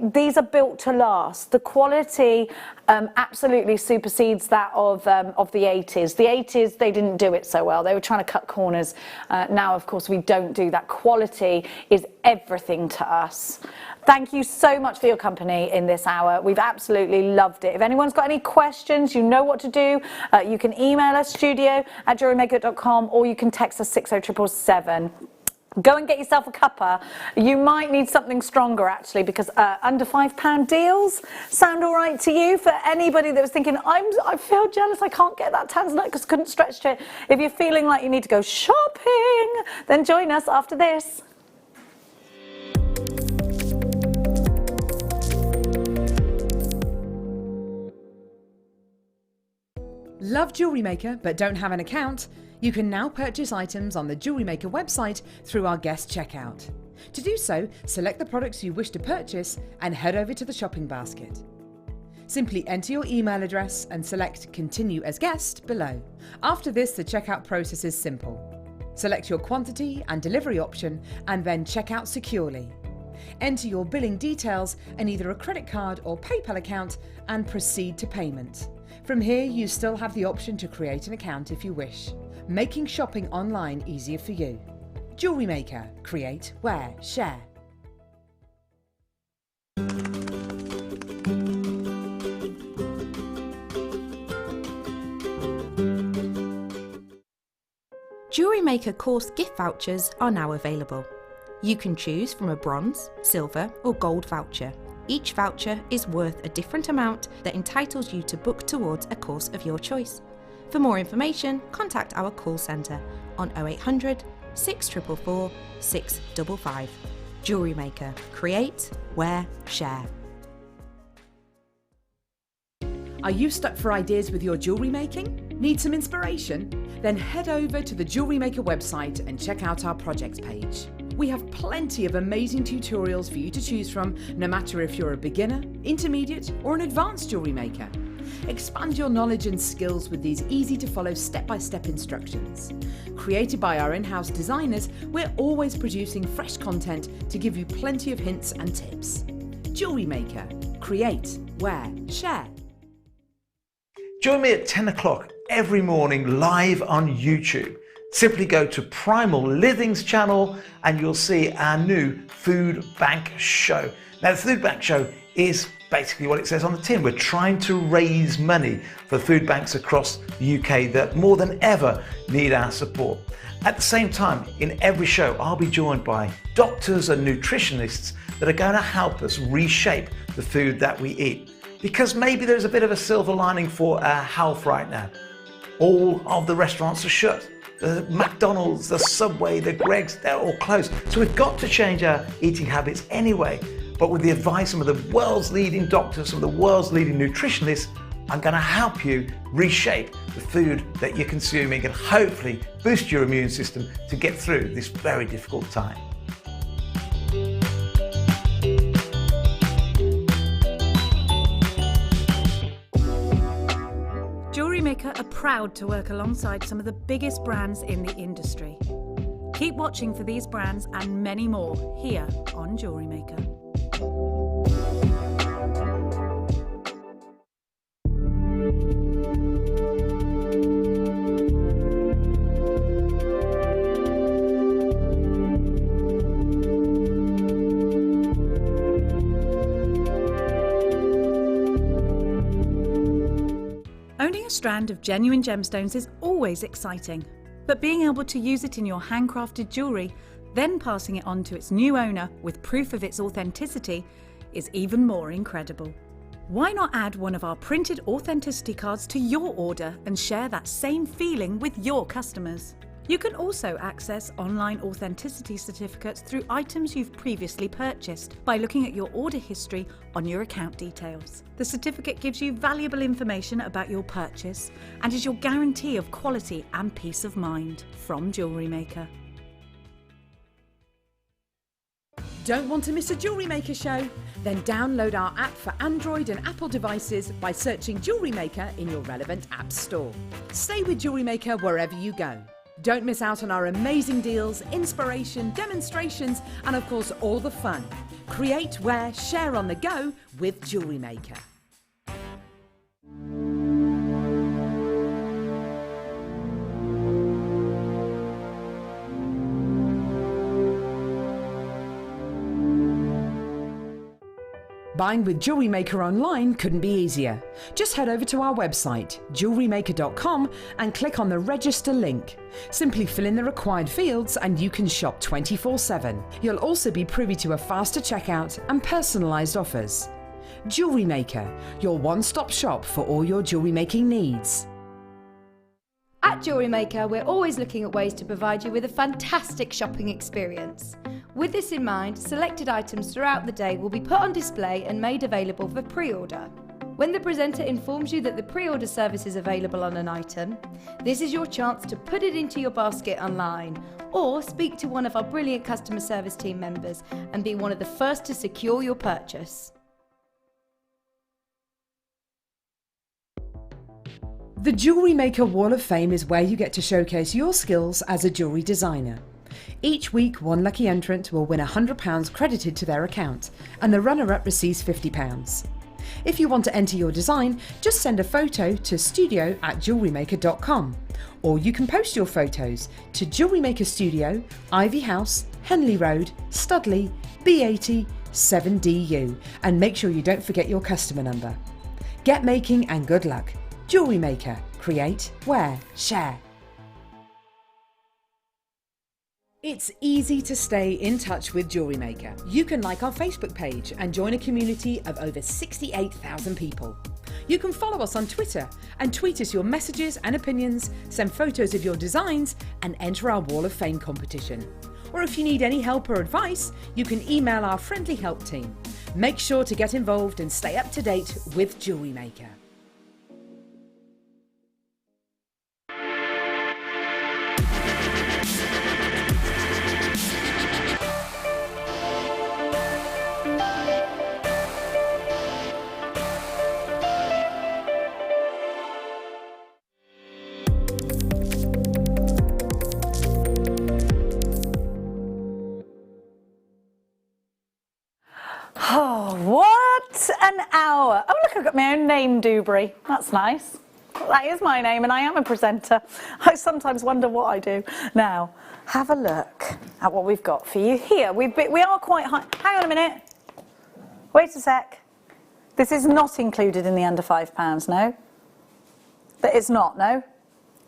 These are built to last. The quality absolutely supersedes that of the 80s. The 80s, they didn't do it so well. They were trying to cut corners. Now, of course, we don't do that. Quality is everything to us. Thank you so much for your company in this hour. We've absolutely loved it. If anyone's got any questions, you know what to do. You can email us, studio@jewellerymaker.com, or you can text us 60777. Go and get yourself a cuppa. You might need something stronger, actually, because under £5 deals sound all right to you. For anybody that was thinking, I feel jealous, I can't get that Tanzanite because I couldn't stretch to it. If you're feeling like you need to go shopping, then join us after this. Love Jewellery Maker but don't have an account? You can now purchase items on the Jewellery Maker website through our guest checkout. To do so, select the products you wish to purchase and head over to the shopping basket. Simply enter your email address and select Continue as Guest below. After this, the checkout process is simple. Select your quantity and delivery option and then check out securely. Enter your billing details and either a credit card or PayPal account and proceed to payment. From here, you still have the option to create an account if you wish, making shopping online easier for you. Jewellery Maker. Create, wear, share. Jewellery Maker course gift vouchers are now available. You can choose from a bronze, silver or gold voucher. Each voucher is worth a different amount that entitles you to book towards a course of your choice. For more information, contact our call centre on 0800 644 655. Jewellery Maker. Create, wear, share. Are you stuck for ideas with your jewellery making? Need some inspiration? Then head over to the Jewellery Maker website and check out our projects page. We have plenty of amazing tutorials for you to choose from, no matter if you're a beginner, intermediate or an advanced jewellery maker. Expand your knowledge and skills with these easy to follow step-by-step instructions. Created by our in-house designers, we're always producing fresh content to give you plenty of hints and tips. Jewellery Maker. Create, wear, share. Join me at 10 o'clock every morning live on YouTube. Simply go to Primal Living's channel and you'll see our new Food Bank Show. Now the Food Bank Show is basically what it says on the tin. We're trying to raise money for food banks across the UK that more than ever need our support. At the same time, in every show, I'll be joined by doctors and nutritionists that are going to help us reshape the food that we eat. Because maybe there's a bit of a silver lining for our health right now. All of the restaurants are shut. The McDonald's, the Subway, the Greggs, they're all closed. So we've got to change our eating habits anyway. But with the advice of the world's leading doctors, some of the world's leading nutritionists, I'm going to help you reshape the food that you're consuming and hopefully boost your immune system to get through this very difficult time. JewelleryMaker are proud to work alongside some of the biggest brands in the industry. Keep watching for these brands and many more here on JewelleryMaker. Owning a strand of genuine gemstones is always exciting, but being able to use it in your handcrafted jewellery, then passing it on to its new owner with proof of its authenticity, is even more incredible. Why not add one of our printed authenticity cards to your order and share that same feeling with your customers? You can also access online authenticity certificates through items you've previously purchased by looking at your order history on your account details. The certificate gives you valuable information about your purchase and is your guarantee of quality and peace of mind from JewelleryMaker. Don't want to miss a JewelleryMaker show? Then download our app for Android and Apple devices by searching JewelleryMaker in your relevant app store. Stay with JewelleryMaker wherever you go. Don't miss out on our amazing deals, inspiration, demonstrations, and of course all the fun. Create, wear, share on the go with JewelleryMaker. Buying with JewelleryMaker online couldn't be easier. Just head over to our website, JewelleryMaker.com, and click on the register link. Simply fill in the required fields and you can shop 24/7. You'll also be privy to a faster checkout and personalised offers. JewelleryMaker, your one-stop shop for all your jewellery making needs. At JewelleryMaker, we're always looking at ways to provide you with a fantastic shopping experience. With this in mind, selected items throughout the day will be put on display and made available for pre-order. When the presenter informs you that the pre-order service is available on an item, this is your chance to put it into your basket online or speak to one of our brilliant customer service team members and be one of the first to secure your purchase. The JewelleryMaker Wall of Fame is where you get to showcase your skills as a jewellery designer. Each week, one lucky entrant will win £100 credited to their account, and the runner-up receives £50. If you want to enter your design, just send a photo to studio@jewellerymaker.com, or you can post your photos to JewelleryMaker Studio, Ivy House, Henley Road, Studley, B80 7DU, and make sure you don't forget your customer number. Get making and good luck. JewelleryMaker. Create, wear, share. It's easy to stay in touch with JewelleryMaker. You can like our Facebook page and join a community of over 68,000 people. You can follow us on Twitter and tweet us your messages and opinions, send photos of your designs, and enter our Wall of Fame competition. Or if you need any help or advice, you can email our friendly help team. Make sure to get involved and stay up to date with JewelleryMaker. Oh, what an hour. Oh, look, I've got my own name, Dewberry. That's nice. That is my name, and I am a presenter. I sometimes wonder what I do. Now, have a look at what we've got for you here. We are quite high. Hang on a minute. Wait a sec. This is not included in the under £5, no? That it's not, no?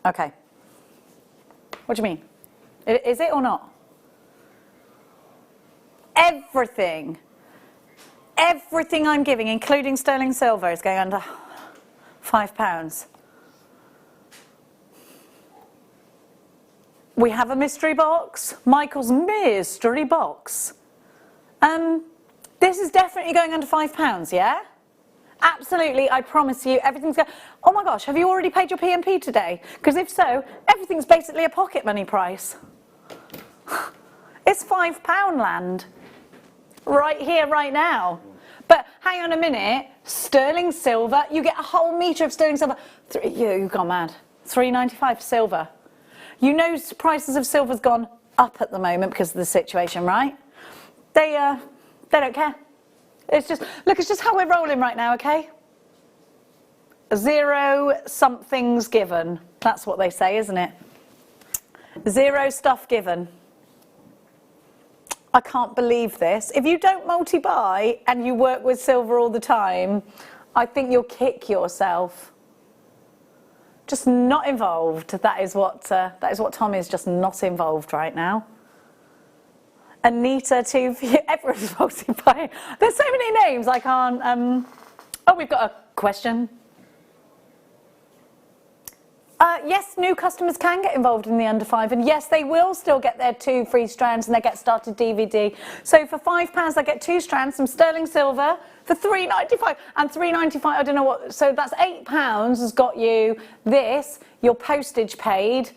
Okay. What do you mean? Is it or not? Everything I'm giving, including sterling silver, is going under £5. We have a mystery box, Michael's mystery box. This is definitely going under £5, yeah? Absolutely, I promise you, everything's going... Oh my gosh, have you already paid your P&P today? Because if so, everything's basically a pocket money price. It's £5 land. Right here, right now. But hang on a minute, sterling silver, you get a whole metre of sterling silver. You've gone mad. £3.95 for silver. You know prices of silver's gone up at the moment because of the situation, right? They don't care. It's just, look, it's just how we're rolling right now, okay? 0 something's given. That's what they say, isn't it? 0 stuff given. I can't believe this. If you don't multi-buy and you work with silver all the time, I think you'll kick yourself. Just not involved. That is what Tom is, just not involved right now. Anita too. Everyone's multi-buying. There's so many names I can't. Oh, we've got a question. Yes, new customers can get involved in the under 5, and yes, they will still get their 2 free strands and their Get Started DVD. So for £5, they get 2 strands, some sterling silver for £3.95 and £3.95. I don't know what. So that's £8 has got you this. Your postage paid.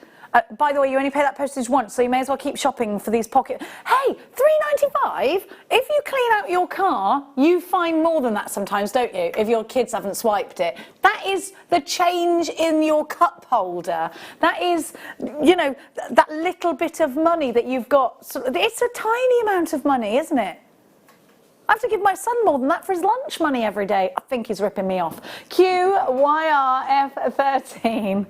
By the way, you only pay that postage once, so you may as well keep shopping for these pocket. Hey, £3.95? If you clean out your car, you find more than that sometimes, don't you? If your kids haven't swiped it. That is the change in your cup holder. That is, you know, that little bit of money that you've got. So it's a tiny amount of money, isn't it? I have to give my son more than that for his lunch money every day. I think he's ripping me off. QYRF13.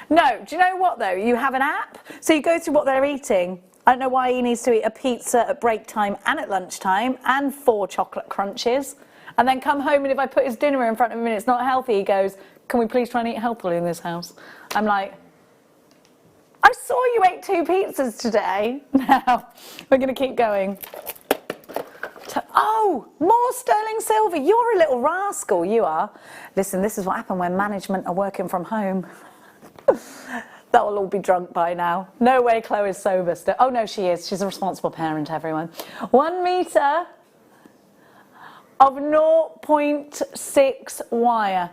No, do you know what though? You have an app, so you go through what they're eating. I don't know why he needs to eat a pizza at break time and at lunchtime and 4 chocolate crunches. And then come home, and if I put his dinner in front of him and it's not healthy, he goes, "Can we please try and eat healthily in this house?" I'm like, I saw you ate 2 pizzas today. Now, we're going to keep going. Oh, more sterling silver. You're a little rascal, you are. Listen, this is what happened when management are working from home. They'll all be drunk by now. No way Chloe's sober still. Oh, no, she is. She's a responsible parent, everyone. 1 metre of 0.6 wire.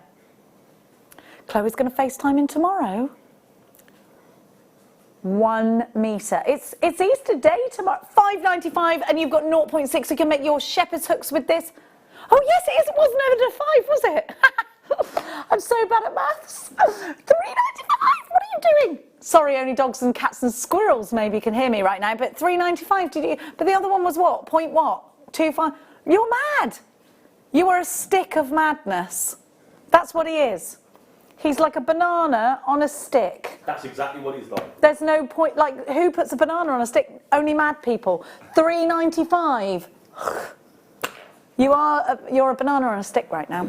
Chloe's going to FaceTime in tomorrow. 1 metre. It's Easter Day tomorrow. £5.95, and you've got 0.6. You can make your shepherd's hooks with this. Oh yes, it is. It wasn't over to 5, was it? I'm so bad at maths. £3.95. What are you doing? Sorry, only dogs and cats and squirrels maybe can hear me right now. But £3.95. Did you? But the other one was what? Point what? 2.5. You're mad. You are a stick of madness. That's what he is. He's like a banana on a stick. That's exactly what he's like. There's no point, like, who puts a banana on a stick? Only mad people. £3.95. You're a banana on a stick right now.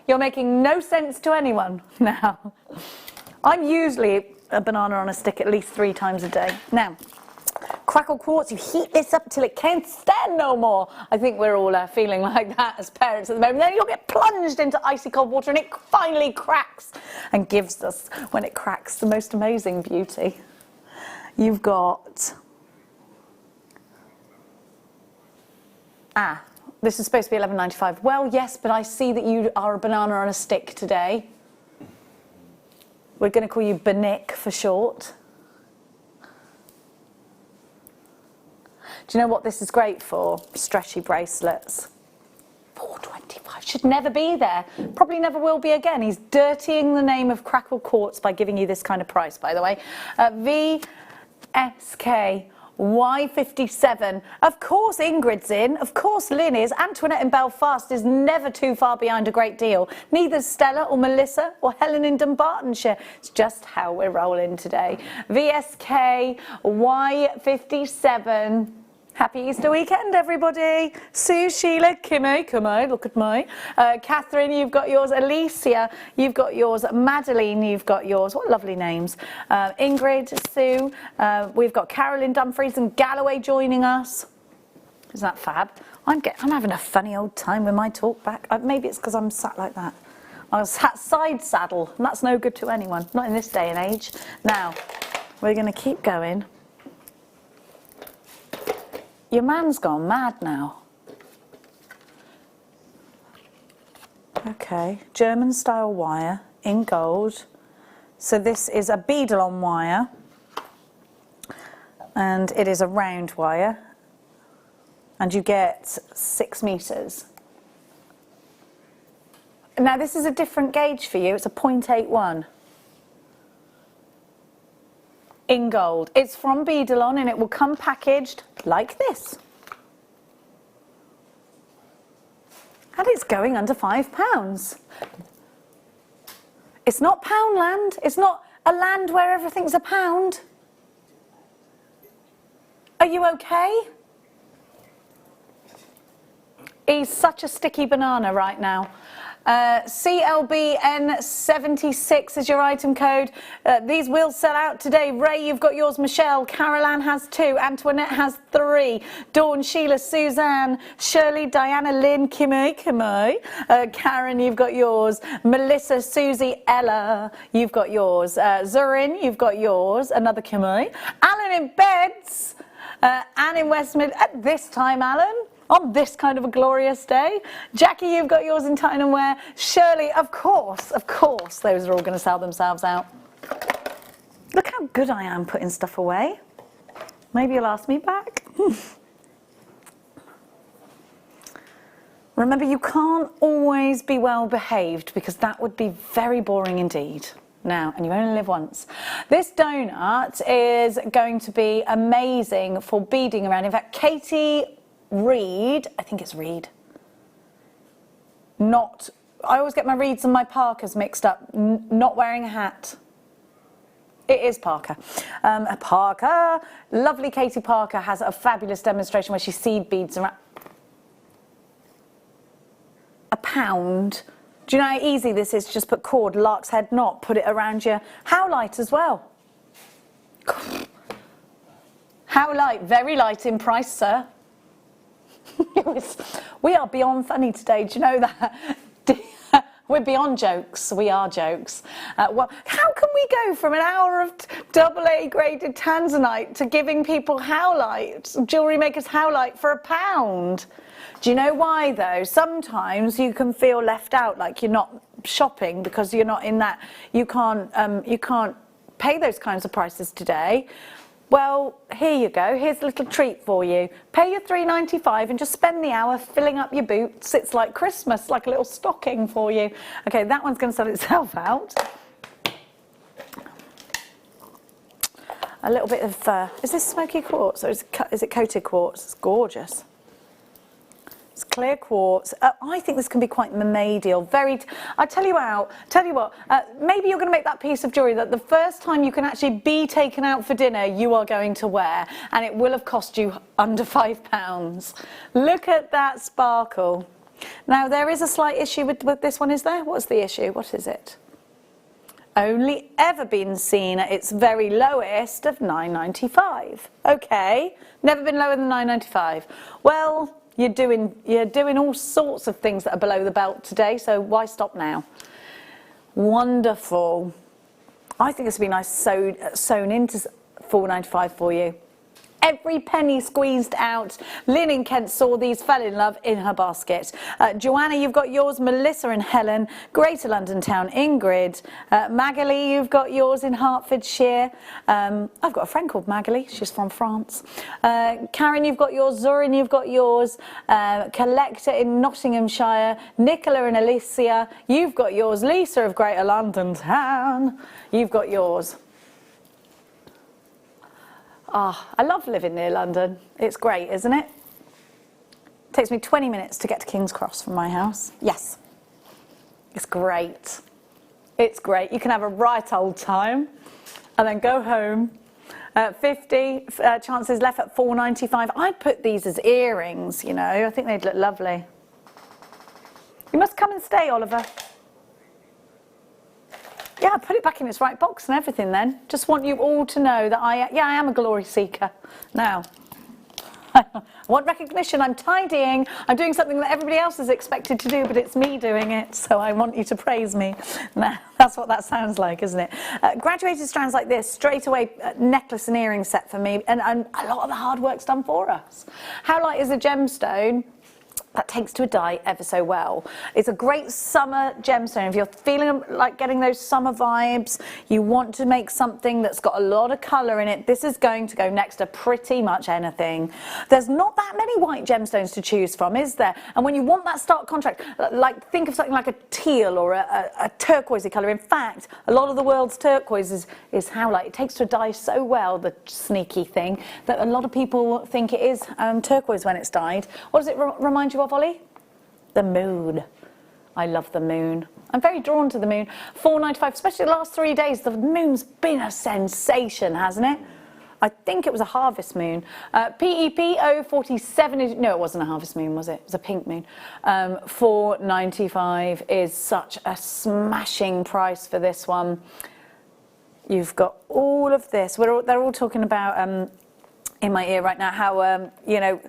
You're making no sense to anyone now. I'm usually a banana on a stick at least 3 times a day. Now, crackle quartz, you heat this up till it can't stand no more. I think we're all feeling like that as parents at the moment. Then you'll get plunged into icy cold water and it finally cracks and gives us, when it cracks, the most amazing beauty. You've got... this is supposed to be £11.95. Well, yes, but I see that you are a banana on a stick today. We're going to call you Banick for short. Do you know what this is great for? Stretchy bracelets. £4.25. Should never be there. Probably never will be again. He's dirtying the name of Crackle Quartz by giving you this kind of price, by the way. VSK Y57. Of course Ingrid's in. Of course Lynn is. Antoinette in Belfast is never too far behind a great deal. Neither Stella or Melissa or Helen in Dumbartonshire. It's just how we're rolling today. VSK Y57. Happy Easter weekend, everybody. Sue, Sheila, Kimmy, come on, look at me. Catherine, you've got yours. Alicia, you've got yours. Madeline, you've got yours. What lovely names. Ingrid, Sue, we've got Carolyn Dumfries and Galloway joining us. Isn't that fab? I'm having a funny old time with my talk back. Maybe it's because I'm sat like that. I was sat side saddle, and that's no good to anyone. Not in this day and age. Now, we're going to keep going. Your man's gone mad now. Okay, German style wire in gold. So this is a beadle-on wire, and it is a round wire. and you get 6 meters. Now this is a different gauge for you, it's a 0.81. In gold. It's from Beadalon and it will come packaged like this. And it's going under £5. It's not pound land, it's not a land where everything's a pound. Are you okay? He's such a sticky banana right now. CLBN76 is your item code. These will sell out today. Ray, you've got yours. Michelle, Carol-Ann has 2. Antoinette has 3. Dawn, Sheila, Suzanne, Shirley, Diana, Lynn, Kimmy, Karen, you've got yours. Melissa, Susie, Ella, you've got yours. Zurin, you've got yours. Another Kimmy. Alan in Beds. Anne in West Mid. At this time, Alan. On this kind of a glorious day. Jackie, you've got yours in Tyne and Wear. Shirley, of course, those are all going to sell themselves out. Look how good I am putting stuff away. Maybe you'll ask me back. Remember, you can't always be well behaved because that would be very boring indeed. Now, and you only live once. This donut is going to be amazing for beading around. In fact, Katie Reed, I think it's Reed. I always get my Reeds and my Parkers mixed up. Not wearing a hat. It is Parker. Parker, lovely Katie Parker has a fabulous demonstration where she seed beads around. £1. Do you know how easy this is? Just put cord, lark's head knot, put it around your howlite as well. Howlite, very light in price, sir. We are beyond funny today, do you know that? We're beyond jokes, we are jokes. Well, how can we go from an hour of AA graded tanzanite to giving people howlite, jewellery makers howlite for £1? Do you know why though? Sometimes you can feel left out, like you're not shopping because you're not in that, you can't pay those kinds of prices today. Well, here you go. Here's a little treat for you. Pay your £3.95 and just spend the hour filling up your boots. It's like Christmas, like a little stocking for you. Okay, that one's going to sell itself out. A little bit of, is this smoky quartz or is it coated quartz? It's gorgeous. It's clear quartz. I think this can be quite mermaidial. I tell you what, maybe you're going to make that piece of jewellery that the first time you can actually be taken out for dinner, you are going to wear, and it will have cost you under £5. Look at that sparkle. Now, there is a slight issue with this one, is there? What's the issue? What is it? Only ever been seen at its very lowest of £9.95. Okay, never been lower than £9.95. Well, you're doing all sorts of things that are below the belt today, so why stop now? Wonderful. I think this would be nice sewn into £4.95 for you. Every penny squeezed out. Lynn in Kent saw these, fell in love in her basket. Joanna, you've got yours. Melissa and Helen. Greater London Town, Ingrid. Magali, you've got yours in Hertfordshire. I've got a friend called Magali. She's from France. Karen, you've got yours. Zorin, you've got yours. Collector in Nottinghamshire. Nicola and Alicia, you've got yours. Lisa of Greater London Town, you've got yours. Ah, I love living near London. It's great, isn't it? It takes me 20 minutes to get to King's Cross from my house. Yes. It's great. It's great. You can have a right old time and then go home. 50 chances left at £4.95. I'd put these as earrings, you know. I think they'd look lovely. You must come and stay, Oliver. Yeah, put it back in its right box and everything then. Just want you all to know that I am a glory seeker. Now, I want recognition. I'm tidying. I'm doing something that everybody else is expected to do, but it's me doing it, so I want you to praise me. Now, that's what that sounds like, isn't it? Graduated strands like this, straight away necklace and earring set for me, and a lot of the hard work's done for us. How light is a gemstone? that takes to a dye ever so well. It's a great summer gemstone. If you're feeling like getting those summer vibes, you want to make something that's got a lot of colour in it, this is going to go next to pretty much anything. There's not that many white gemstones to choose from, is there? And when you want that stark contrast, like think of something like a teal or a turquoisey colour. In fact, a lot of the world's turquoise is howlite. It takes to a dye so well, the sneaky thing, that a lot of people think it is turquoise when it's dyed. What does it remind you of, Ollie? The moon. I love the moon. I'm very drawn to the moon. $4.95, especially the last 3 days. The moon's been a sensation, hasn't it? I think it was a harvest moon. PEP 047 is, no, it wasn't a harvest moon, was it? It was a pink moon. $4.95 is such a smashing price for this one. You've got all of this. They're all talking about in my ear right now how you know,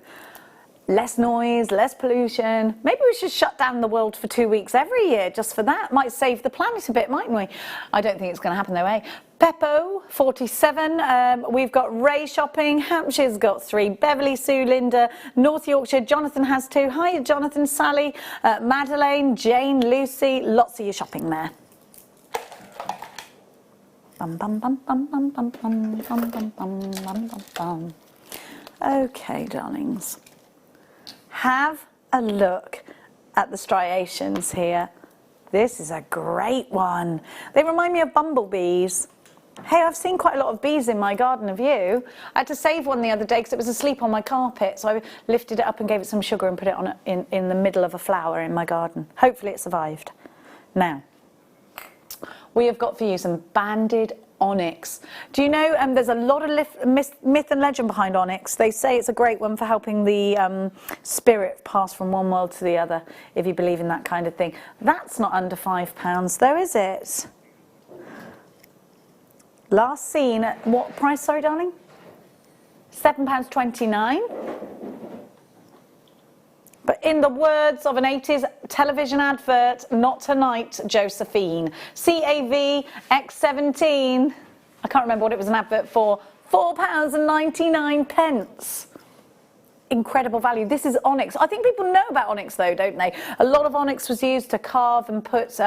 less noise, less pollution. Maybe we should shut down the world for 2 weeks every year just for that. Might save the planet a bit, mightn't we? I don't think it's going to happen though, eh? Peppo 47. We've got Ray shopping. Hampshire's got 3. Beverly, Sue, Linda, North Yorkshire. Jonathan has 2. Hi, Jonathan, Sally, Madeleine, Jane, Lucy. Lots of you shopping there. Bum, bum, bum, bum, bum, bum, bum, bum, bum, bum, bum, bum, bum. Okay, darlings. Have a look at the striations here. This is a great one. They remind me of bumblebees. Hey, I've seen quite a lot of bees in my garden, have you? I had to save one the other day because it was asleep on my carpet, so I lifted it up and gave it some sugar and put it on in the middle of a flower in my garden. Hopefully it survived. Now, we have got for you some banded onyx. Do you know there's a lot of myth and legend behind onyx? They say it's a great one for helping the spirit pass from one world to the other, if you believe in that kind of thing. That's not under £5 though, is it? Last seen at what price, sorry darling? £7.29. But in the words of an 80s television advert, not tonight, Josephine. CAV X17. I can't remember what it was an advert for. £4.99. Incredible value. This is onyx. I think people know about onyx though, don't they? A lot of onyx was used to carve and put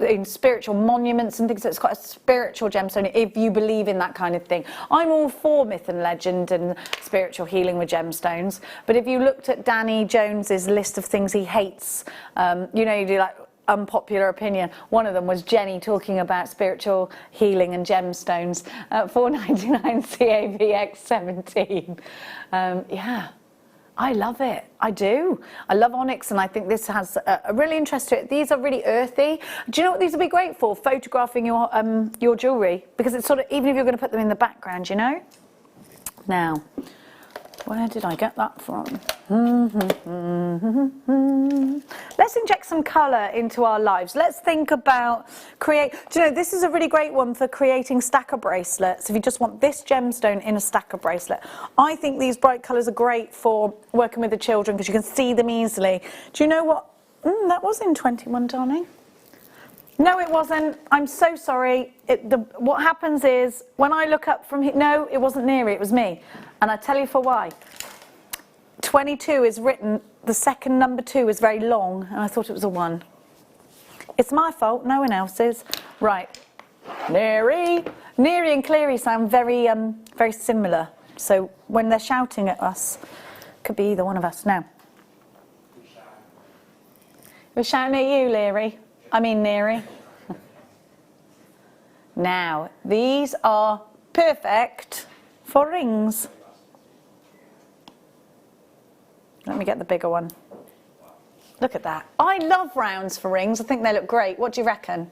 in spiritual monuments and things. So it's quite a spiritual gemstone if you believe in that kind of thing. I'm all for myth and legend and spiritual healing with gemstones. But if you looked at Danny Jones's list of things he hates, you know, you do like unpopular opinion. One of them was Jenny talking about spiritual healing and gemstones. $4.99 CAVX17. Yeah, I love it. I do. I love onyx, and I think this has a really interest to it. These are really earthy. Do you know what these would be great for? Photographing your jewellery, because it's sort of, even if you're going to put them in the background, you know. Now, where did I get that from? Let's inject some colour into our lives. Let's think about do you know, this is a really great one for creating stacker bracelets. If you just want this gemstone in a stacker bracelet. I think these bright colours are great for working with the children because you can see them easily. Do you know what? That was in 21, darling. No, it wasn't. I'm so sorry. What happens is, when I look up from here, no, it wasn't Neary, it was me. And I tell you for why. 22 is written, the second number 2 is very long, and I thought it was a 1. It's my fault, no one else's. Right. Neary. Neary and Cleary sound very, very similar. So when they're shouting at us, could be either one of us. Now. We're shouting at you, Leary. I mean, Neary. Now, these are perfect for rings. Let me get the bigger one. Look at that. I love rounds for rings. I think they look great. What do you reckon?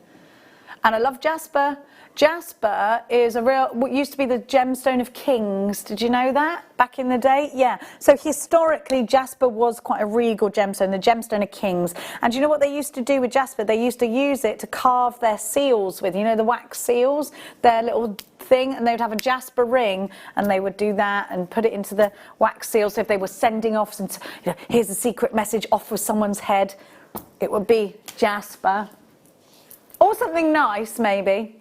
And I love jasper. Jasper is what used to be the gemstone of kings. Did you know that back in the day? Yeah. So historically, jasper was quite a regal gemstone, the gemstone of kings. And do you know what they used to do with jasper? They used to use it to carve their seals with. You know, the wax seals, their little thing, and they would have a jasper ring, and they would do that and put it into the wax seal. So if they were sending off, you know, here's a secret message off with someone's head, it would be jasper. Or something nice, maybe.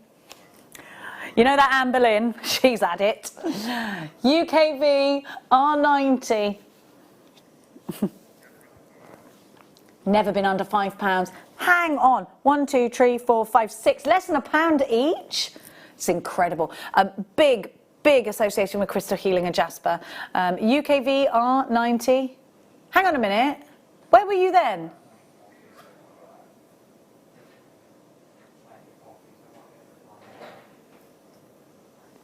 You know that Anne Boleyn? She's had it. UKV R90. Never been under £5. Hang on. 1, 2, 3, 4, 5, 6. Less than £1 each. It's incredible. Big association with crystal healing and jasper. UKV R90. Hang on a minute. Where were you then?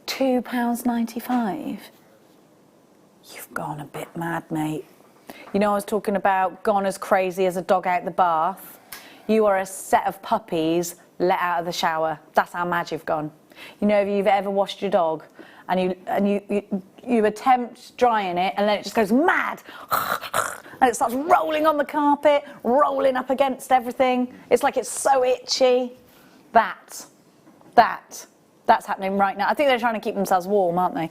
£2.95. You've gone a bit mad, mate. You know, I was talking about gone as crazy as a dog out the bath. You are a set of puppies let out of the shower. That's how mad you've gone. You know, if you've ever washed your dog and you attempt drying it and then it just goes mad and it starts rolling on the carpet, rolling up against everything. It's like it's so itchy. That's happening right now. I think they're trying to keep themselves warm, aren't they?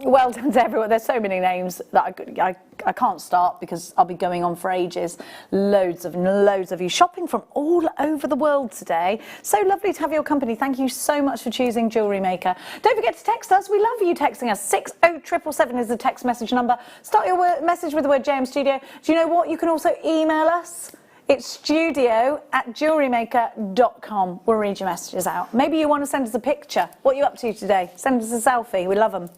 Well done to everyone. There's so many names that I can't start because I'll be going on for ages. Loads of you shopping from all over the world today. So lovely to have your company. Thank you so much for choosing Jewellery Maker. Don't forget to text us. We love you texting us. 60777 is the text message number. Start your message with the word JM Studio. Do you know what? You can also email us. It's studio@jewellerymaker.com. We'll read your messages out. Maybe you want to send us a picture. What are you up to today? Send us a selfie. We love them.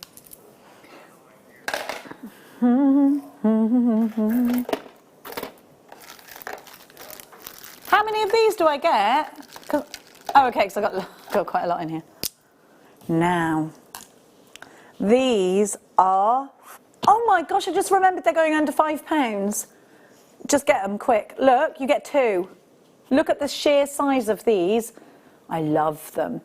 How many of these do I get? Oh, okay, because I've got quite a lot in here. Now, these are... Oh my gosh, I just remembered they're going under £5. Just get them quick. Look, you get 2. Look at the sheer size of these. I love them.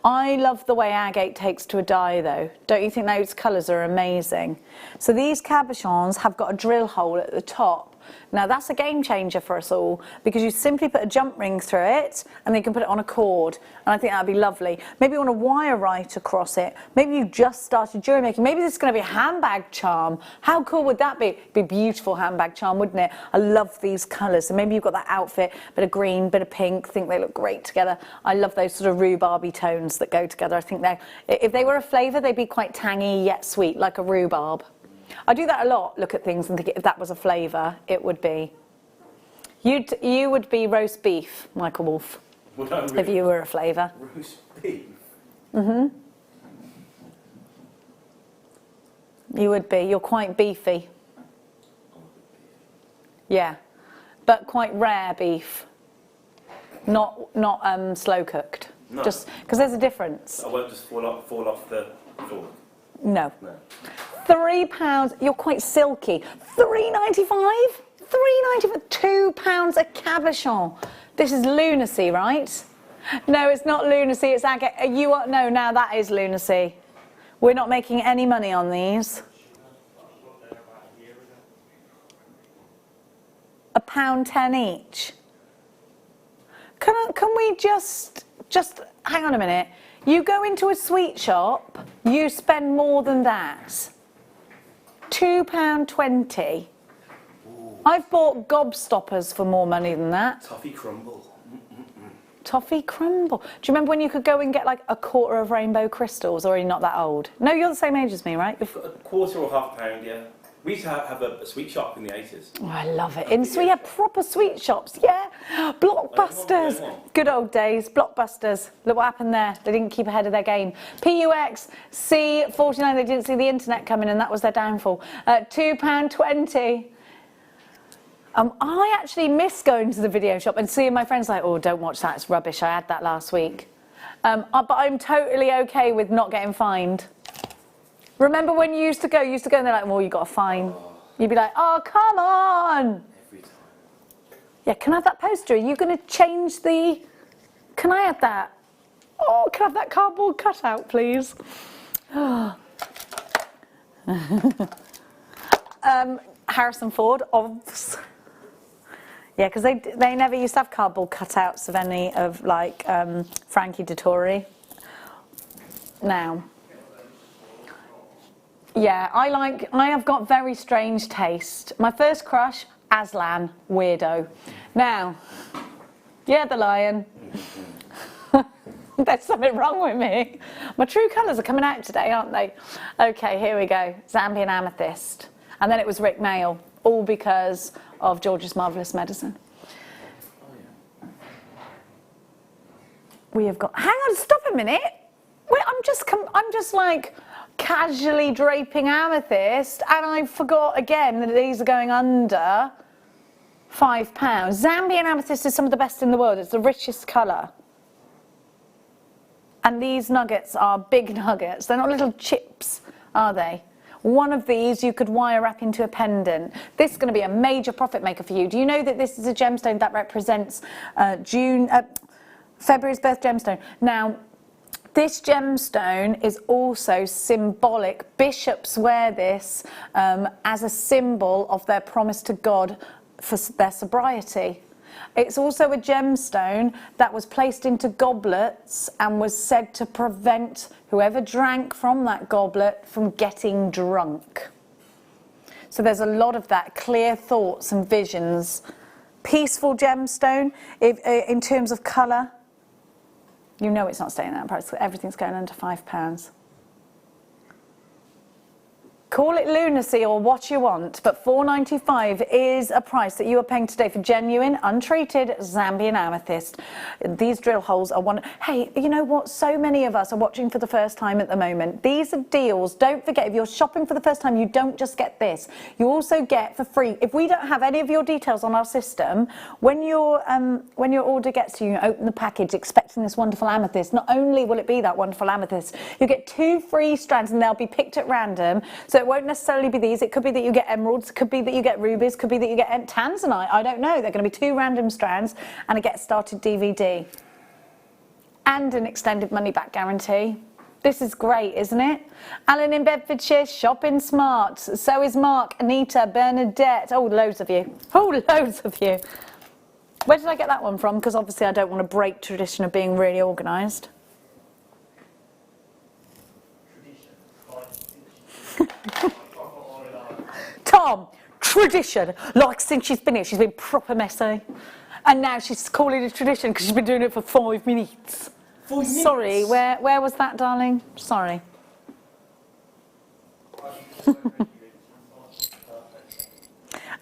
I love the way agate takes to a dye though. Don't you think those colours are amazing? So these cabochons have got a drill hole at the top. Now that's a game changer for us all because you simply put a jump ring through it and then you can put it on a cord and I think that would be lovely. Maybe you want a wire right across it. Maybe you just started jewellery making. Maybe this is going to be a handbag charm. How cool would that be? It'd be a beautiful handbag charm, wouldn't it? I love these colours. So maybe you've got that outfit, bit of green, bit of pink. I think they look great together. I love those sort of rhubarby tones that go together. I think if they were a flavour, they'd be quite tangy yet sweet, like a rhubarb. I do that a lot, look at things and think if that was a flavour, it would be. You would be roast beef, Michael Wolf, Would I really? if you were a flavour. Roast beef? You would be. You're quite beefy. Yeah, but quite rare beef. Not slow cooked. No. Just because there's a difference. I won't just fall off the floor. No. No. £3. You're quite silky. £3.95. £3.95. £2 a cabochon. This is lunacy, right? No, it's not lunacy. It's agate. You are no. Now that is lunacy. We're not making any money on these. £1.10 each. Can we just hang on a minute? You go into a sweet shop, you spend more than that. £2.20. I've bought gobstoppers for more money than that. Toffee crumble. Toffee crumble. Do you remember when you could go and get like a quarter of rainbow crystals, or are you not that old? No, you're the same age as me, right? A quarter or £1, yeah. We used to have a sweet shop in the 80s. Oh, I love it. We had proper sweet shops, yeah. Blockbusters. Good old days, Blockbusters. Look what happened there. They didn't keep ahead of their game. PUX, C49, they didn't see the internet coming and that was their downfall. £2.20. I actually miss going to the video shop and seeing my friends like, oh, don't watch that, it's rubbish. I had that last week. But I'm totally okay with not getting fined. Remember when you used to go and they're like, well, you got a fine. You'd be like, oh, come on. Every time. Yeah, can I have that poster? Are you going to change the... Can I have that? Oh, can I have that cardboard cutout, please? Harrison Ford, obvs. Yeah, because they never used to have cardboard cutouts of any of, like, Frankie Dettori. Now... Yeah, I have got very strange taste. My first crush, Aslan, weirdo. Now, yeah, the lion. There's something wrong with me. My true colours are coming out today, aren't they? Okay, here we go. Zambian amethyst. And then it was Rick Mail, all because of George's Marvellous Medicine. We have got, hang on, stop a minute. Wait, I'm just like casually draping amethyst, and I forgot again that these are going under £5. Zambian amethyst is some of the best in the world. It's the richest colour. And these nuggets are big nuggets. They're not little chips, are they? One of these you could wire wrap into a pendant. This is going to be a major profit maker for you. Do you know that this is a gemstone that represents February's birth gemstone? Now, this gemstone is also symbolic. Bishops wear this as a symbol of their promise to God for their sobriety. It's also a gemstone that was placed into goblets and was said to prevent whoever drank from that goblet from getting drunk. So there's a lot of that, clear thoughts and visions. Peaceful gemstone, in terms of colour. You know it's not staying that price. Everything's going under £5. Call it lunacy or what you want, but £4.95 is a price that you are paying today for genuine, untreated Zambian amethyst. These drill holes are one. Hey, you know what? So many of us are watching for the first time at the moment. These are deals. Don't forget, if you're shopping for the first time, you don't just get this. You also get for free. If we don't have any of your details on our system, when your order gets to you, you open the package expecting this wonderful amethyst. Not only will it be that wonderful amethyst, you get 2 free strands, and they'll be picked at random. So it won't necessarily be these. It could be that you get emeralds, it could be that you get rubies, could be that you get tanzanite. I don't know. They're going to be 2 random strands and a Get Started DVD. And an extended money back guarantee. This is great, isn't it? Alan in Bedfordshire, shopping smart. So is Mark, Anita, Bernadette. Oh, loads of you. Oh, loads of you. Where did I get that one from? Because obviously I don't want to break tradition of being really organised. Tom, tradition, like since she's been here, she's been proper messy. And now she's calling it tradition because she's been doing it for 5 minutes. 5 minutes? Sorry, where was that, darling? Sorry.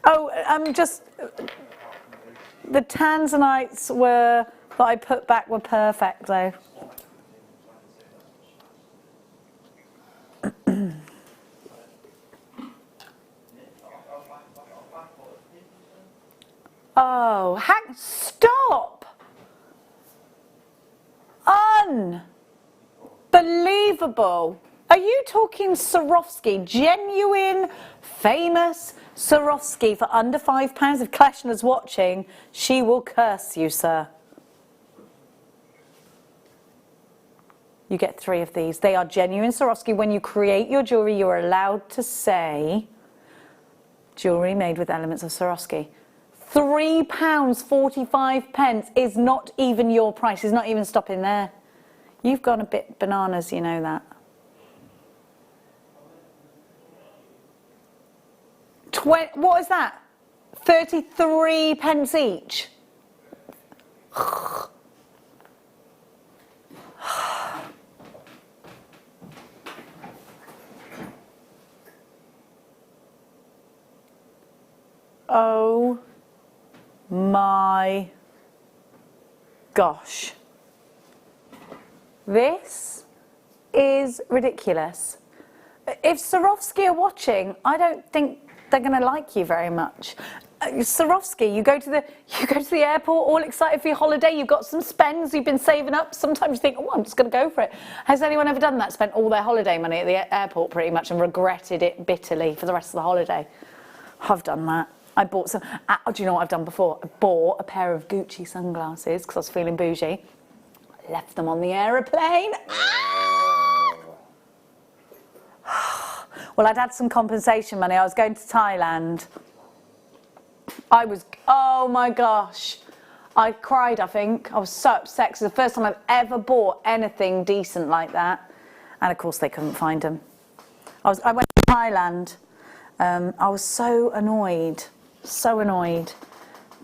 Oh, just, the tanzanites that I put back were perfect though. Oh, stop! Unbelievable. Are you talking Swarovski? Genuine, famous Swarovski for under £5? If Kleshner's watching, she will curse you, sir. You get 3 of these. They are genuine Swarovski. When you create your jewellery, you are allowed to say jewellery made with elements of Swarovski. £3.45 is not even your price. It's not even stopping there. You've gone a bit bananas, you know that. What is that? 33p each. Oh my gosh. This is ridiculous. If Swarovski are watching, I don't think they're going to like you very much. Swarovski, you go to the airport all excited for your holiday, you've got some spends, you've been saving up, sometimes you think, oh, I'm just going to go for it. Has anyone ever done that? Spent all their holiday money at the airport pretty much and regretted it bitterly for the rest of the holiday? I've done that. I bought some, do you know what I've done before? I bought a pair of Gucci sunglasses because I was feeling bougie. Left them on the aeroplane. Well, I'd had some compensation money. I was going to Thailand. Oh my gosh. I cried, I think. I was so upset because it's the first time I've ever bought anything decent like that. And of course they couldn't find them. I went to Thailand. I was so annoyed. So annoyed.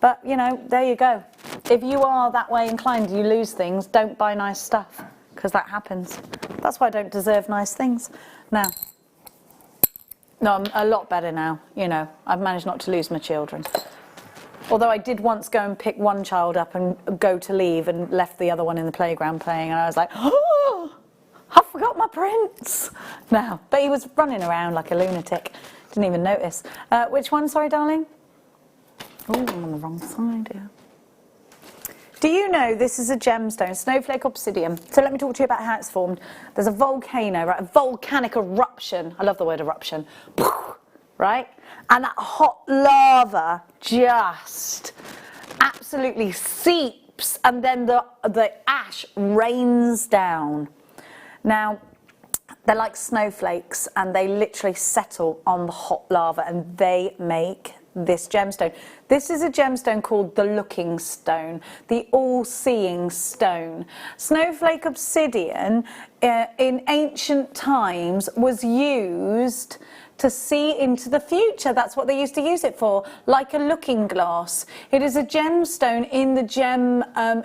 But, you know, there you go. If you are that way inclined, you lose things, don't buy nice stuff, because that happens. That's why I don't deserve nice things. Now, No, I'm a lot better now. You know, I've managed not to lose my children. Although I did once go and pick one child up and go to leave and left the other one in the playground playing, and I was like, oh, I forgot my prince. No, but he was running around like a lunatic. Didn't even notice. Which one, sorry, darling? Oh, I'm on the wrong side here. Do you know this is a gemstone, snowflake obsidian? So let me talk to you about how it's formed. There's a volcano, right? A volcanic eruption. I love the word eruption. Right? And that hot lava just absolutely seeps, and then the ash rains down. Now, they're like snowflakes, and they literally settle on the hot lava, and they make this gemstone. This is a gemstone called the looking stone, the all-seeing stone. Snowflake obsidian in ancient times was used to see into the future. That's what they used to use it for, like a looking glass. It is a gemstone in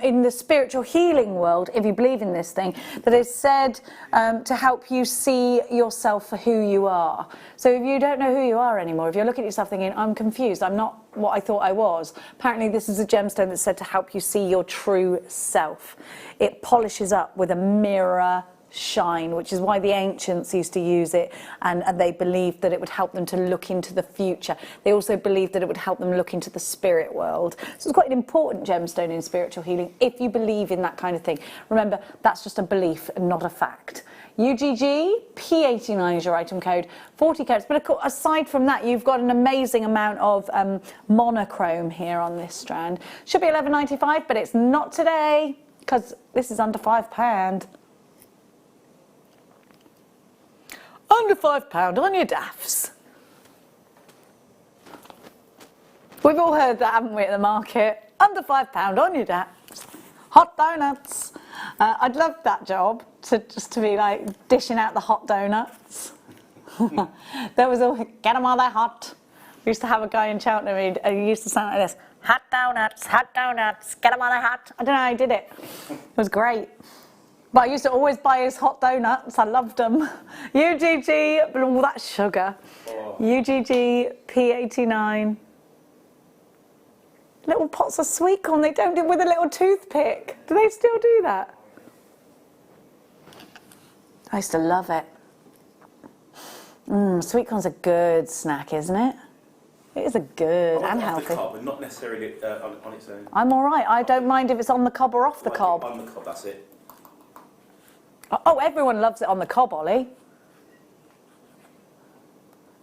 in the spiritual healing world, if you believe in this thing, that is said to help you see yourself for who you are. So if you don't know who you are anymore, if you're looking at yourself thinking, I'm confused, I'm not what I thought I was, apparently this is a gemstone that's said to help you see your true self. It polishes up with a mirror shine, which is why the ancients used to use it, and they believed that it would help them to look into the future. They also believed that it would help them look into the spirit world. So it's quite an important gemstone in spiritual healing if you believe in that kind of thing. Remember, that's just a belief and not a fact. UGG P89 is your item code, 40 carats. But of course, aside from that, you've got an amazing amount of monochrome here on this strand. Should be £11.95, but it's not today because this is under £5. Under £5 on your daffs. We've all heard that, haven't we, at the market? Under £5 on your daffs. Hot donuts. I'd love that job, just to be like dishing out the hot donuts. There was all, get them while they're hot. We used to have a guy in Cheltenham who used to sound like this. Hot donuts, get them while they're hot. I don't know how he did it. It was great. But I used to always buy his hot donuts. I loved them. UGG, all that sugar. Oh. UGG P89. Little pots of sweet corn. They don't do it with a little toothpick. Do they still do that? I used to love it. Sweet corn's a good snack, isn't it? It is a good and healthy. On the cob, and not necessarily on its own. I'm all right. I don't mind if it's on the cob or off the cob. On the cob, that's it. Oh, everyone loves it on the cob, Ollie.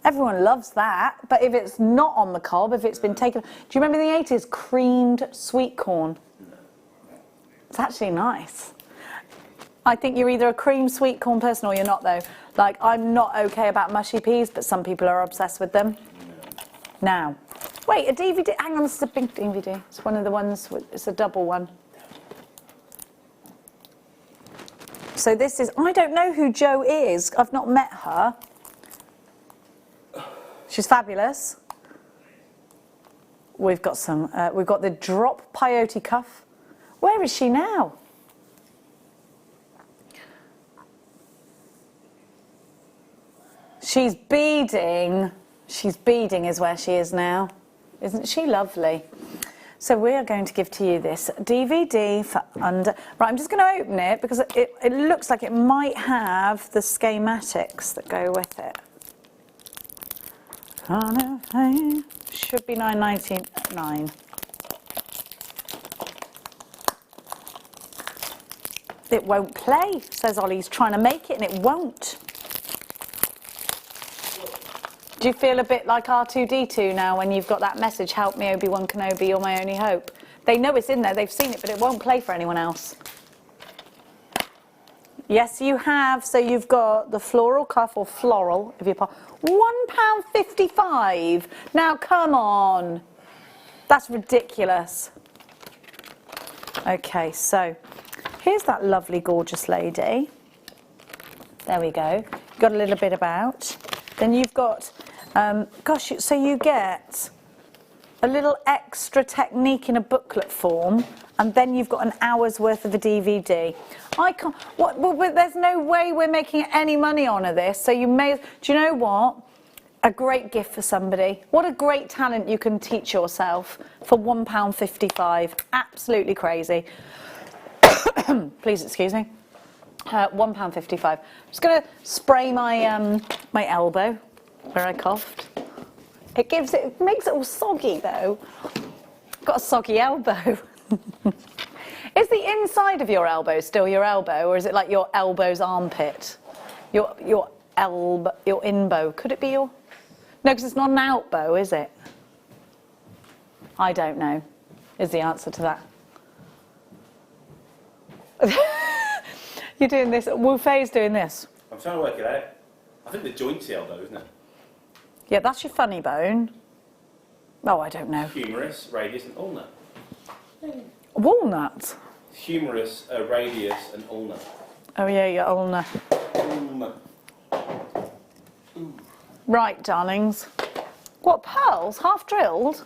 Everyone loves that. But if it's not on the cob, if it's been taken... Do you remember in the 80s, creamed sweet corn? No. It's actually nice. I think you're either a cream sweet corn person or you're not, though. Like, I'm not okay about mushy peas, but some people are obsessed with them. No. Now, wait, a DVD... Hang on, this is a big DVD. It's one of the ones... It's a double one. So this is, I don't know who Jo is. I've not met her. She's fabulous. We've got we've got the drop peyote cuff. Where is she now? She's beading. She's beading is where she is now. Isn't she lovely? So we are going to give to you this DVD for under... Right, I'm just going to open it because it looks like it might have the schematics that go with it. Should be $9.99. It won't play, says Ollie. He's trying to make it and it won't. Do you feel a bit like R2-D2 now when you've got that message, help me Obi-Wan Kenobi, you're my only hope? They know it's in there, they've seen it, but it won't play for anyone else. Yes, you have. So you've got the floral cuff, or floral, if you're £1.55. Now, come on. That's ridiculous. Okay, so here's that lovely, gorgeous lady. There we go. You've got a little bit about. Then you've got, gosh, so you get a little extra technique in a booklet form, and then you've got an hour's worth of a DVD. I can't, well, there's no way we're making any money on this, so you may, do you know what? A great gift for somebody. What a great talent you can teach yourself for £1.55. Absolutely crazy. Please excuse me. £1.55. I'm just going to spray my my elbow where I coughed. It makes it all soggy though. Got a soggy elbow. Is the inside of your elbow still your elbow, or is it like your elbow's armpit? Your elbow, your inbow. Could it be your? No, because it's not an outbow, is it? I don't know. Is the answer to that? You're doing this. Wu Fei's doing this. I'm trying to work it out. I think the joint's the elbow, isn't it? Yeah, that's your funny bone. Oh, I don't know. Humerus, radius, and ulna. Walnut. Humerus, radius, and ulna. Oh yeah, your ulna. Ulna. Right, darlings. What, pearls? Half drilled?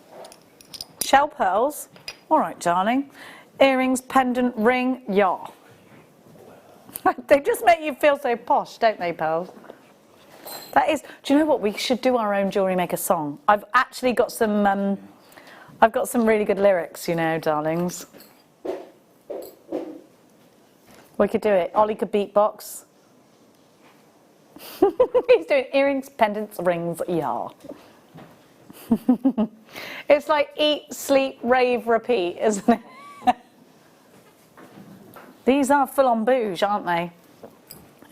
Shell pearls? All right, darling. Earrings, pendant, ring, yeah. They just make you feel so posh, don't they, pearls? That is, do you know what? We should do our own Jewellery Maker song. I've actually got some, I've got some really good lyrics, you know, darlings. We could do it. Ollie could beatbox. He's doing earrings, pendants, rings, yeah. It's like eat, sleep, rave, repeat, isn't it? These are full-on bouge, aren't they?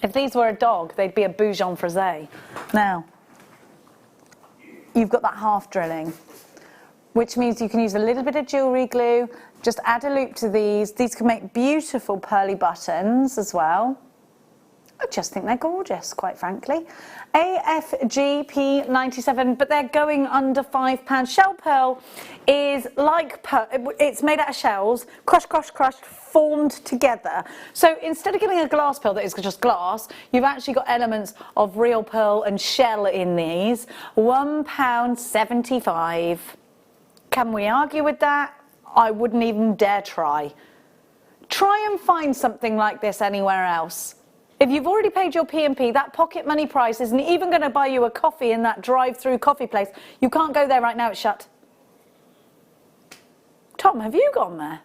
If these were a dog, they'd be a bouge en frisee. Now, you've got that half drilling, which means you can use a little bit of jewellery glue, just add a loop to these. These can make beautiful pearly buttons as well. I just think they're gorgeous, quite frankly. AFG P97, but they're going under £5. Shell pearl is like it's made out of shells, crushed, formed together. So instead of getting a glass pearl that is just glass, you've actually got elements of real pearl and shell in these. £1.75. Can we argue with that? I wouldn't even dare try. Try and find something like this anywhere else. If you've already paid your P&P, that pocket money price isn't even going to buy you a coffee in that drive-through coffee place. You can't go there right now, it's shut. Tom, have you gone there?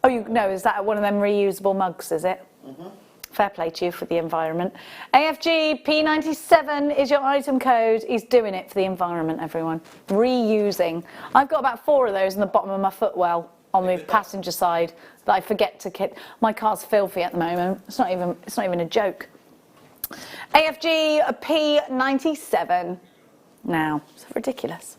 Oh, no, is that one of them reusable mugs, is it? Mm-hmm. Fair play to you for the environment. AFG P97 is your item code. He's doing it for the environment, everyone. Reusing. I've got about 4 of those in the bottom of my footwell on the passenger side that I forget to kit. My car's filthy at the moment. It's not even a joke. AFG P97. Now, it's ridiculous.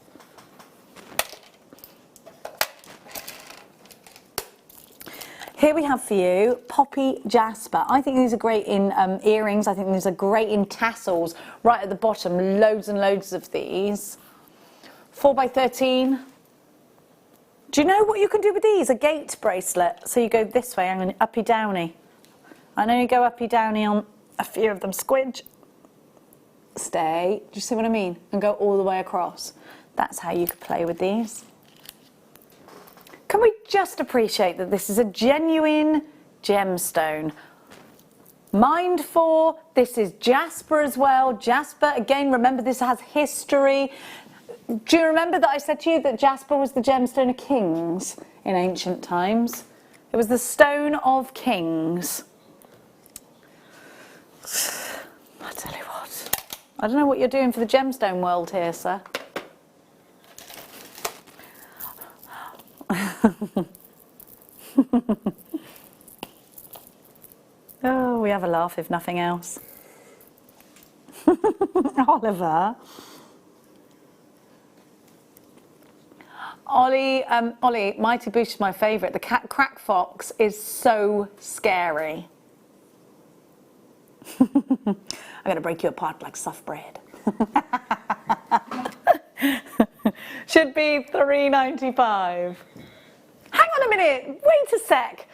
Here we have for you Poppy Jasper. I think these are great in earrings. I think these are great in tassels. Right at the bottom, loads and loads of these. 4x13. Do you know what you can do with these? A gate bracelet. So you go this way, hang on, uppy downy. I know you go uppy downy on a few of them. Squidge. Stay. Do you see what I mean? And go all the way across. That's how you could play with these. Can we just appreciate that this is a genuine gemstone? Mined for, this is jasper as well. Jasper, again, remember this has history. Do you remember that I said to you that jasper was the gemstone of kings in ancient times? It was the stone of kings. I tell you what, I don't know what you're doing for the gemstone world here, sir. Oh, we have a laugh if nothing else. Oliver. Ollie, Mighty Boosh is my favourite. The crack fox is so scary. I'm going to break you apart like soft bread. Should be $3.95. Hang on a minute, wait a sec.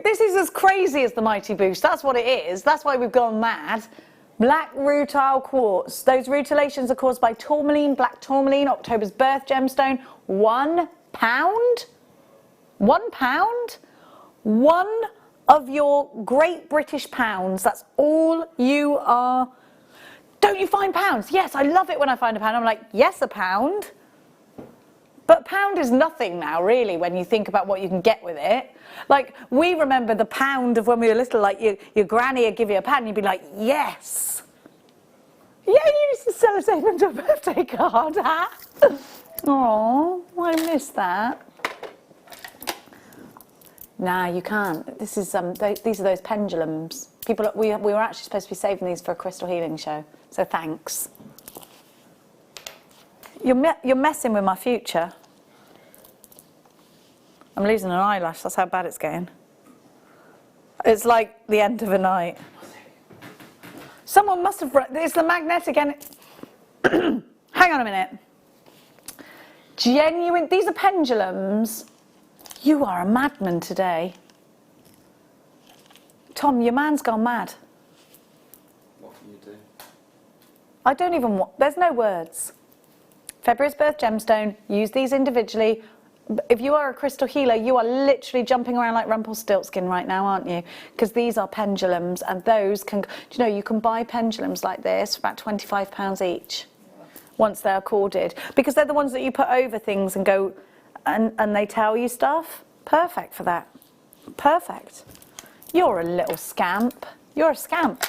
This is as crazy as the Mighty Boosh, that's what it is. That's why we've gone mad. Black rutile quartz. Those rutilations are caused by tourmaline, black tourmaline, October's birth gemstone. £1? £1? One of your great British pounds. That's all you are. don't you find pounds? Yes, I love it when I find a pound. I'm like, yes, a pound. But a pound is nothing now, really, when you think about what you can get with it. Like, we remember the pound of when we were little, like your granny would give you a pound and you'd be like, yes. Yeah, you used to sell us into a birthday card, huh? Oh, I miss that. Nah, you can't. This is these are those pendulums. People, we were actually supposed to be saving these for a crystal healing show, so thanks. You're messing with my future. I'm losing an eyelash. That's how bad it's getting. It's like the end of a night. Someone must have. It's the magnetic end. Hang on a minute. Genuine. These are pendulums. You are a madman today. Tom, your man's gone mad. What can you do? I don't even want. There's no words. February's birth gemstone, use these individually. If you are a crystal healer, you are literally jumping around like Rumpelstiltskin right now, aren't you? Because these are pendulums, and those can, do you know, you can buy pendulums like this for about £25 each once they're corded. Because they're the ones that you put over things and go, and they tell you stuff. Perfect for that. Perfect. You're a little scamp. You're a scamp.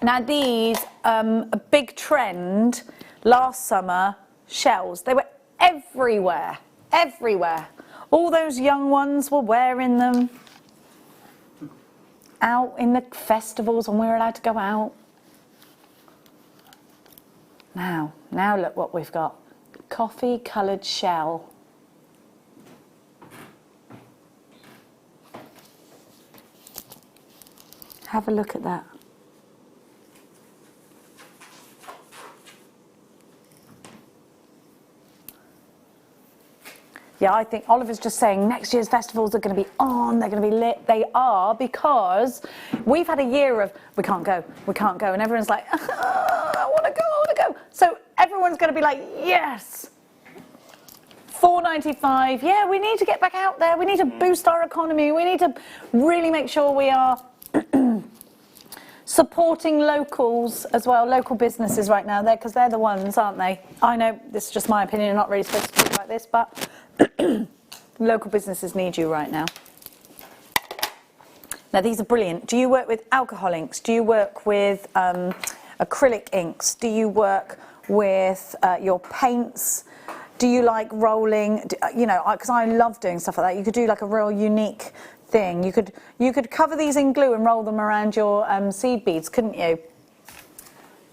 Now these, a big trend last summer, shells. They were everywhere, everywhere. All those young ones were wearing them out in the festivals when we were allowed to go out. Now look what we've got. Coffee coloured shell. Have a look at that. Yeah, I think Oliver's just saying next year's festivals are going to be on, they're going to be lit. They are, because we've had a year of we can't go, and everyone's like, I want to go. So everyone's going to be like, yes. £4.95, yeah, we need to get back out there. We need to boost our economy. We need to really make sure we are supporting locals as well, local businesses right now, because they're the ones, aren't they? I know, this is just my opinion, I'm not really supposed to talk about this, but local businesses need you right now. Now these are brilliant. Do you work with alcohol inks? Do you work with acrylic inks? Do you work with your paints? Do you like rolling? You know, because I love doing stuff like that. You could do like a real unique thing. You could cover these in glue and roll them around your seed beads, couldn't you?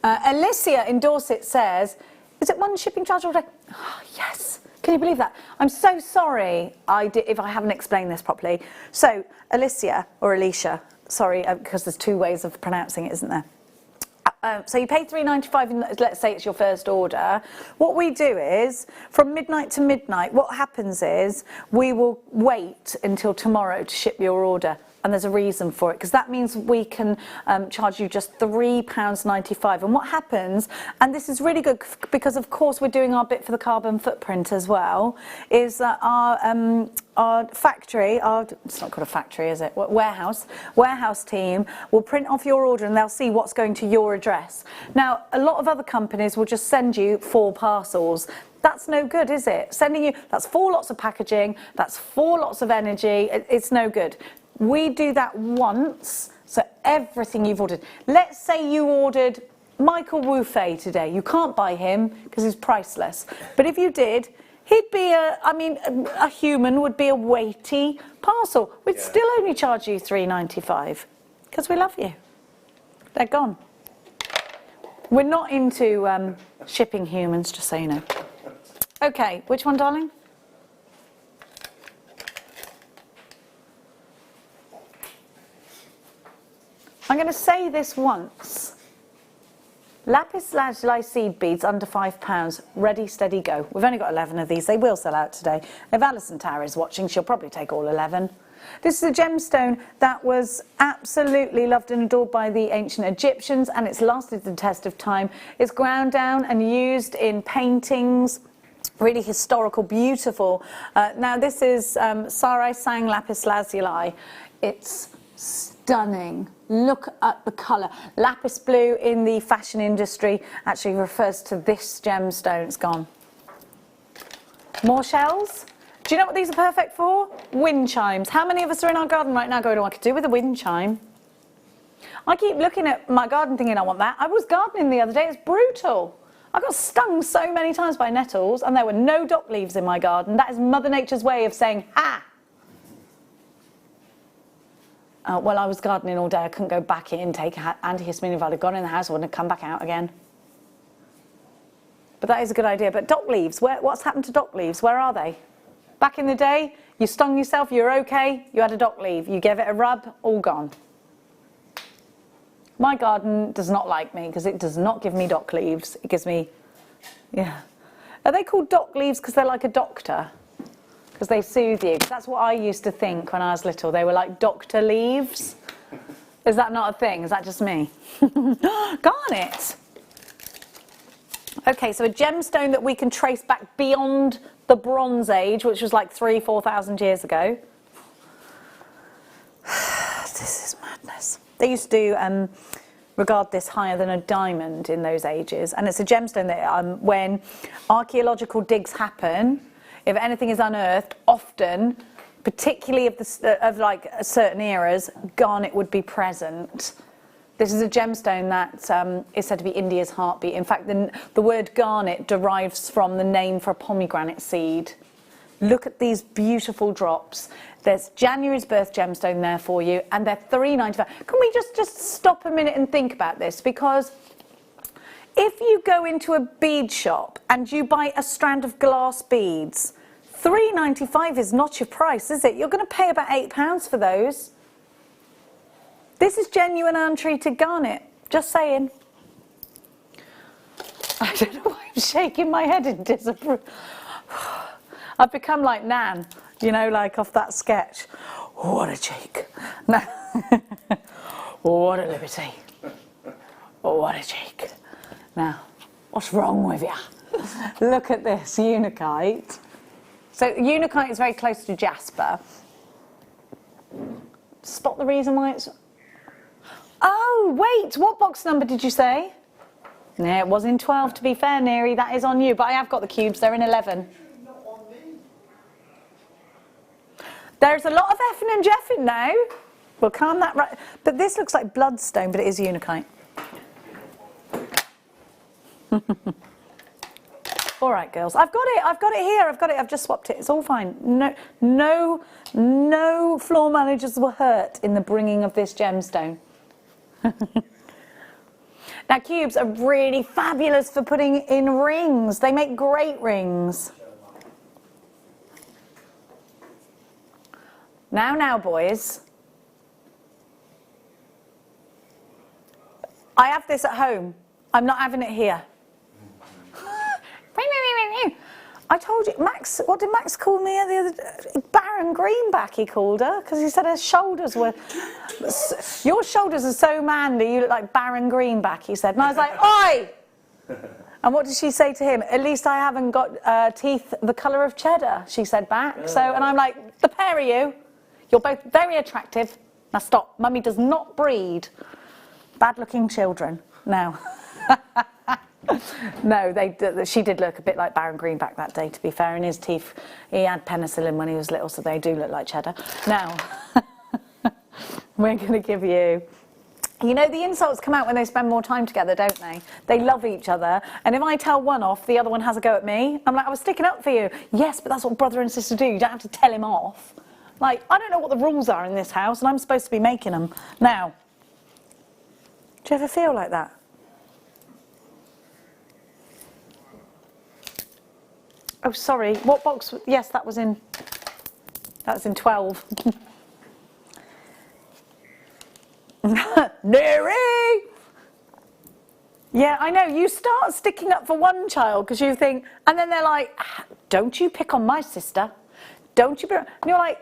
Alicia in Dorset says, is it one shipping charge all day? Oh, yes. Can you believe that? I'm so sorry if I haven't explained this properly. So Alicia, or Alicia, sorry, because there's two ways of pronouncing it, isn't there? So you pay £3.95, and let's say it's your first order. What we do is, from midnight to midnight, what happens is we will wait until tomorrow to ship your order. And there's a reason for it, because that means we can charge you just £3.95. And what happens, and this is really good because of course we're doing our bit for the carbon footprint as well, is that our factory, it's not called a factory, is it? Warehouse team will print off your order and they'll see what's going to your address. Now, a lot of other companies will just send you 4 parcels. That's no good, is it? Sending you, that's 4 lots of packaging, that's 4 lots of energy, it's no good. We do that once, so everything you've ordered. Let's say you ordered Michael Woofay today. You can't buy him because he's priceless. But if you did, he'd be a human would be a weighty parcel. We'd still only charge you £3.95 because we love you. They're gone. We're not into shipping humans, just so you know. Okay, which one, darling? I'm going to say this once. Lapis lazuli seed beads under £5, ready, steady, go. We've only got 11 of these. They will sell out today. If Alison Tower is watching, she'll probably take all 11. This is a gemstone that was absolutely loved and adored by the ancient Egyptians, and it's lasted the test of time. It's ground down and used in paintings. Really historical, beautiful. Now this is Sarai Sang Lapis Lazuli. It's stunning. Look at the colour. Lapis blue in the fashion industry actually refers to this gemstone. It's gone. More shells. Do you know what these are perfect for? Wind chimes. How many of us are in our garden right now going, oh, I could do with a wind chime? I keep looking at my garden thinking I want that. I was gardening the other day. It's brutal. I got stung so many times by nettles and there were no dock leaves in my garden. That is Mother Nature's way of saying, ha! Well, I was gardening all day. I couldn't go back in, take antihistamine. If I'd have gone in the house, I wouldn't have come back out again. But that is a good idea. But dock leaves, what's happened to dock leaves? Where are they? Back in the day, you stung yourself, you were okay, you had a dock leaf. You gave it a rub, all gone. My garden does not like me because it does not give me dock leaves. It gives me, yeah. Are they called dock leaves because they're like a doctor? Because they soothe you. That's what I used to think when I was little. They were like doctor leaves. Is that not a thing? Is that just me? Garnet. Okay, so a gemstone that we can trace back beyond the Bronze Age, which was like 3,000 to 4,000 years ago. This is madness. They used to regard this higher than a diamond in those ages, and it's a gemstone that when archaeological digs happen, if anything is unearthed, often, particularly of like certain eras, garnet would be present. This is a gemstone that is said to be India's heartbeat. In fact, the word garnet derives from the name for a pomegranate seed. Look at these beautiful drops. There's January's birth gemstone there for you, and they're $3.95. Can we just stop a minute and think about this? Because if you go into a bead shop and you buy a strand of glass beads, $3.95 is not your price, is it? You're going to pay about £8 for those. This is genuine untreated garnet. Just saying. I don't know why I'm shaking my head in disapproval. I've become like Nan, you know, like off that sketch. What a cheek. No. What a liberty. What a cheek. Now, what's wrong with you? Look at this, unakite. So unakite is very close to jasper. Spot the reason why it's... Oh, wait, what box number did you say? No, it was in 12, to be fair, Neary. That is on you, but I have got the cubes. They're in 11. There's a lot of effing and jeffing now. We'll calm that right. But this looks like bloodstone, but it is unakite. All right, girls. I've got it here. I've just swapped it. It's all fine. No floor managers were hurt in the bringing of this gemstone. Now, cubes are really fabulous for putting in rings. They make great rings. Now, boys. I have this at home. I'm not having it here. I told you, Max, what did Max call me the other day? Baron Greenback, he called her, because he said her shoulders were... Your shoulders are so manly, you look like Baron Greenback, he said. And I was like, oi! And what did she say to him? At least I haven't got teeth the colour of cheddar, she said back. So, and I'm like, the pair of you, you're both very attractive. Now stop, Mummy does not breed bad-looking children. No. No, she did look a bit like Baron Greenback that day, to be fair. In his teeth, he had penicillin when he was little, so they do look like cheddar. Now, we're going to give you... You know, the insults come out when they spend more time together, don't they? They love each other. And if I tell one off, the other one has a go at me. I'm like, I was sticking up for you. Yes, but that's what brother and sister do. You don't have to tell him off. Like, I don't know what the rules are in this house, and I'm supposed to be making them. Now, do you ever feel like that? Oh, sorry. What box? Yes, that was in 12. Neary! Yeah, I know. You start sticking up for one child because you think, and then they're like, don't you pick on my sister. Don't you? And you're like,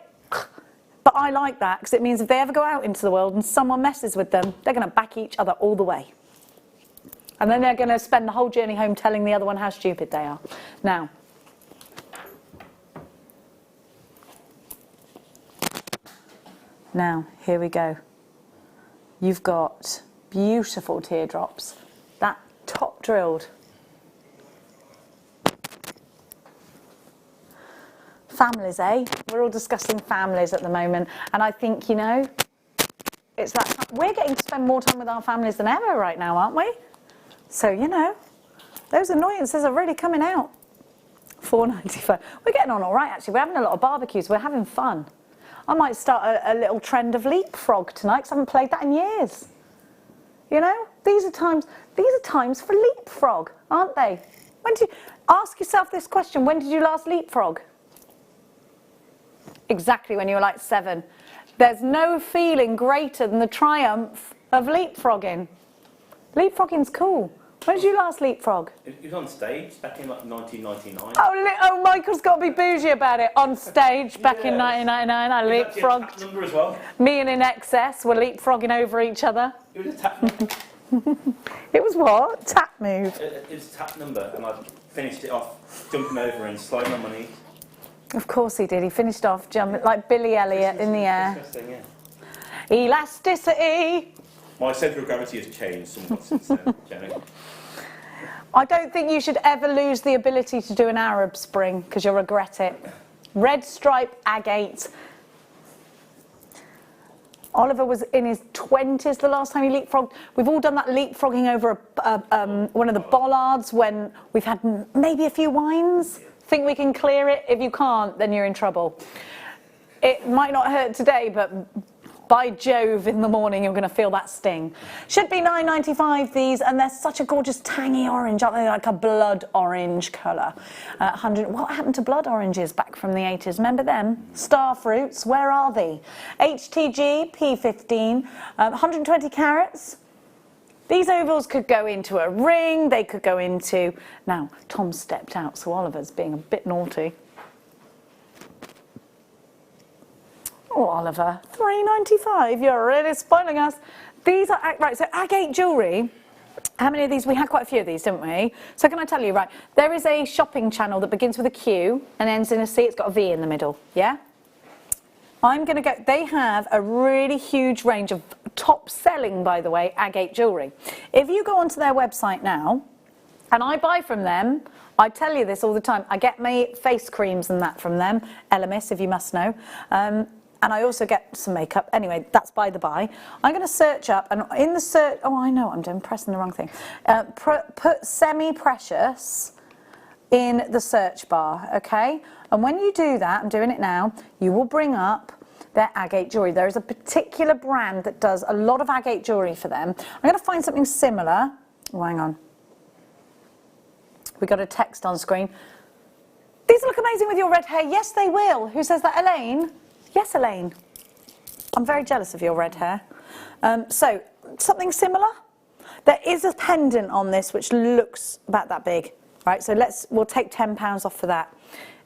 but I like that because it means if they ever go out into the world and someone messes with them, they're going to back each other all the way. And then they're going to spend the whole journey home telling the other one how stupid they are. Now, here we go. you've got beautiful teardrops. That top drilled. Families, eh? We're all discussing families at the moment. And I think, you know, it's that time. We're getting to spend more time with our families than ever right now, aren't we? So, you know, those annoyances are really coming out. $4.95. We're getting on all right, actually. We're having a lot of barbecues. We're having fun. I might start a little trend of leapfrog tonight because I haven't played that in years. You know, these are times for leapfrog, aren't they? When do you ask yourself this question? When did you last leapfrog? Exactly when you were like 7. There's no feeling greater than the triumph of leapfrogging. Leapfrogging's cool. When did you last leapfrog? It was on stage back in like 1999. Oh, Michael's got to be bougie about it. On stage back in 1999, I leapfrogged. Tap number as well. Me and In Excess were leapfrogging over each other. It was a tap number. It was what? Tap move. It was a tap number, and I finished it off jumping over and sliding on my knees. Of course he did. He finished off jumping like Billy Elliot in the air. Interesting, yeah. Elasticity. My centre of gravity has changed somewhat since then, Jenny. I don't think you should ever lose the ability to do an Arab Spring because you'll regret it. Red stripe agate. Oliver was in his 20s the last time he leapfrogged. We've all done that leapfrogging over one of the bollards when we've had maybe a few wines. Think we can clear it? If you can't, then you're in trouble. It might not hurt today, but by Jove, in the morning, you're going to feel that sting. Should be $9.95, these, and they're such a gorgeous tangy orange, aren't they? Like a blood orange colour. What happened to blood oranges back from the 80s? Remember them? Star fruits, where are they? HTG, P15, 120 carats. These ovals could go into a ring, they could go into... Now, Tom stepped out, so Oliver's being a bit naughty. Oh, Oliver, $3.95. You're really spoiling us. These are right. So agate jewellery. How many of these? We had quite a few of these, didn't we? So can I tell you, right? There is a shopping channel that begins with a Q and ends in a C. It's got a V in the middle. Yeah. I'm going to go. They have a really huge range of top selling, by the way, agate jewellery. If you go onto their website now, and I buy from them. I tell you this all the time. I get my face creams and that from them. Elemis, if you must know. And I also get some makeup. Anyway, that's by the by. I'm going to search up, and in the search... Oh, I know, I'm pressing the wrong thing. Put semi-precious in the search bar, okay? And when you do that, I'm doing it now, you will bring up their agate jewellery. There is a particular brand that does a lot of agate jewellery for them. I'm going to find something similar. Oh, hang on. We got a text on screen. These look amazing with your red hair. Yes, they will. Who says that? Elaine? Yes, Elaine. I'm very jealous of your red hair. So, something similar. There is a pendant on this which looks about that big. Right, so we'll take £10 off for that.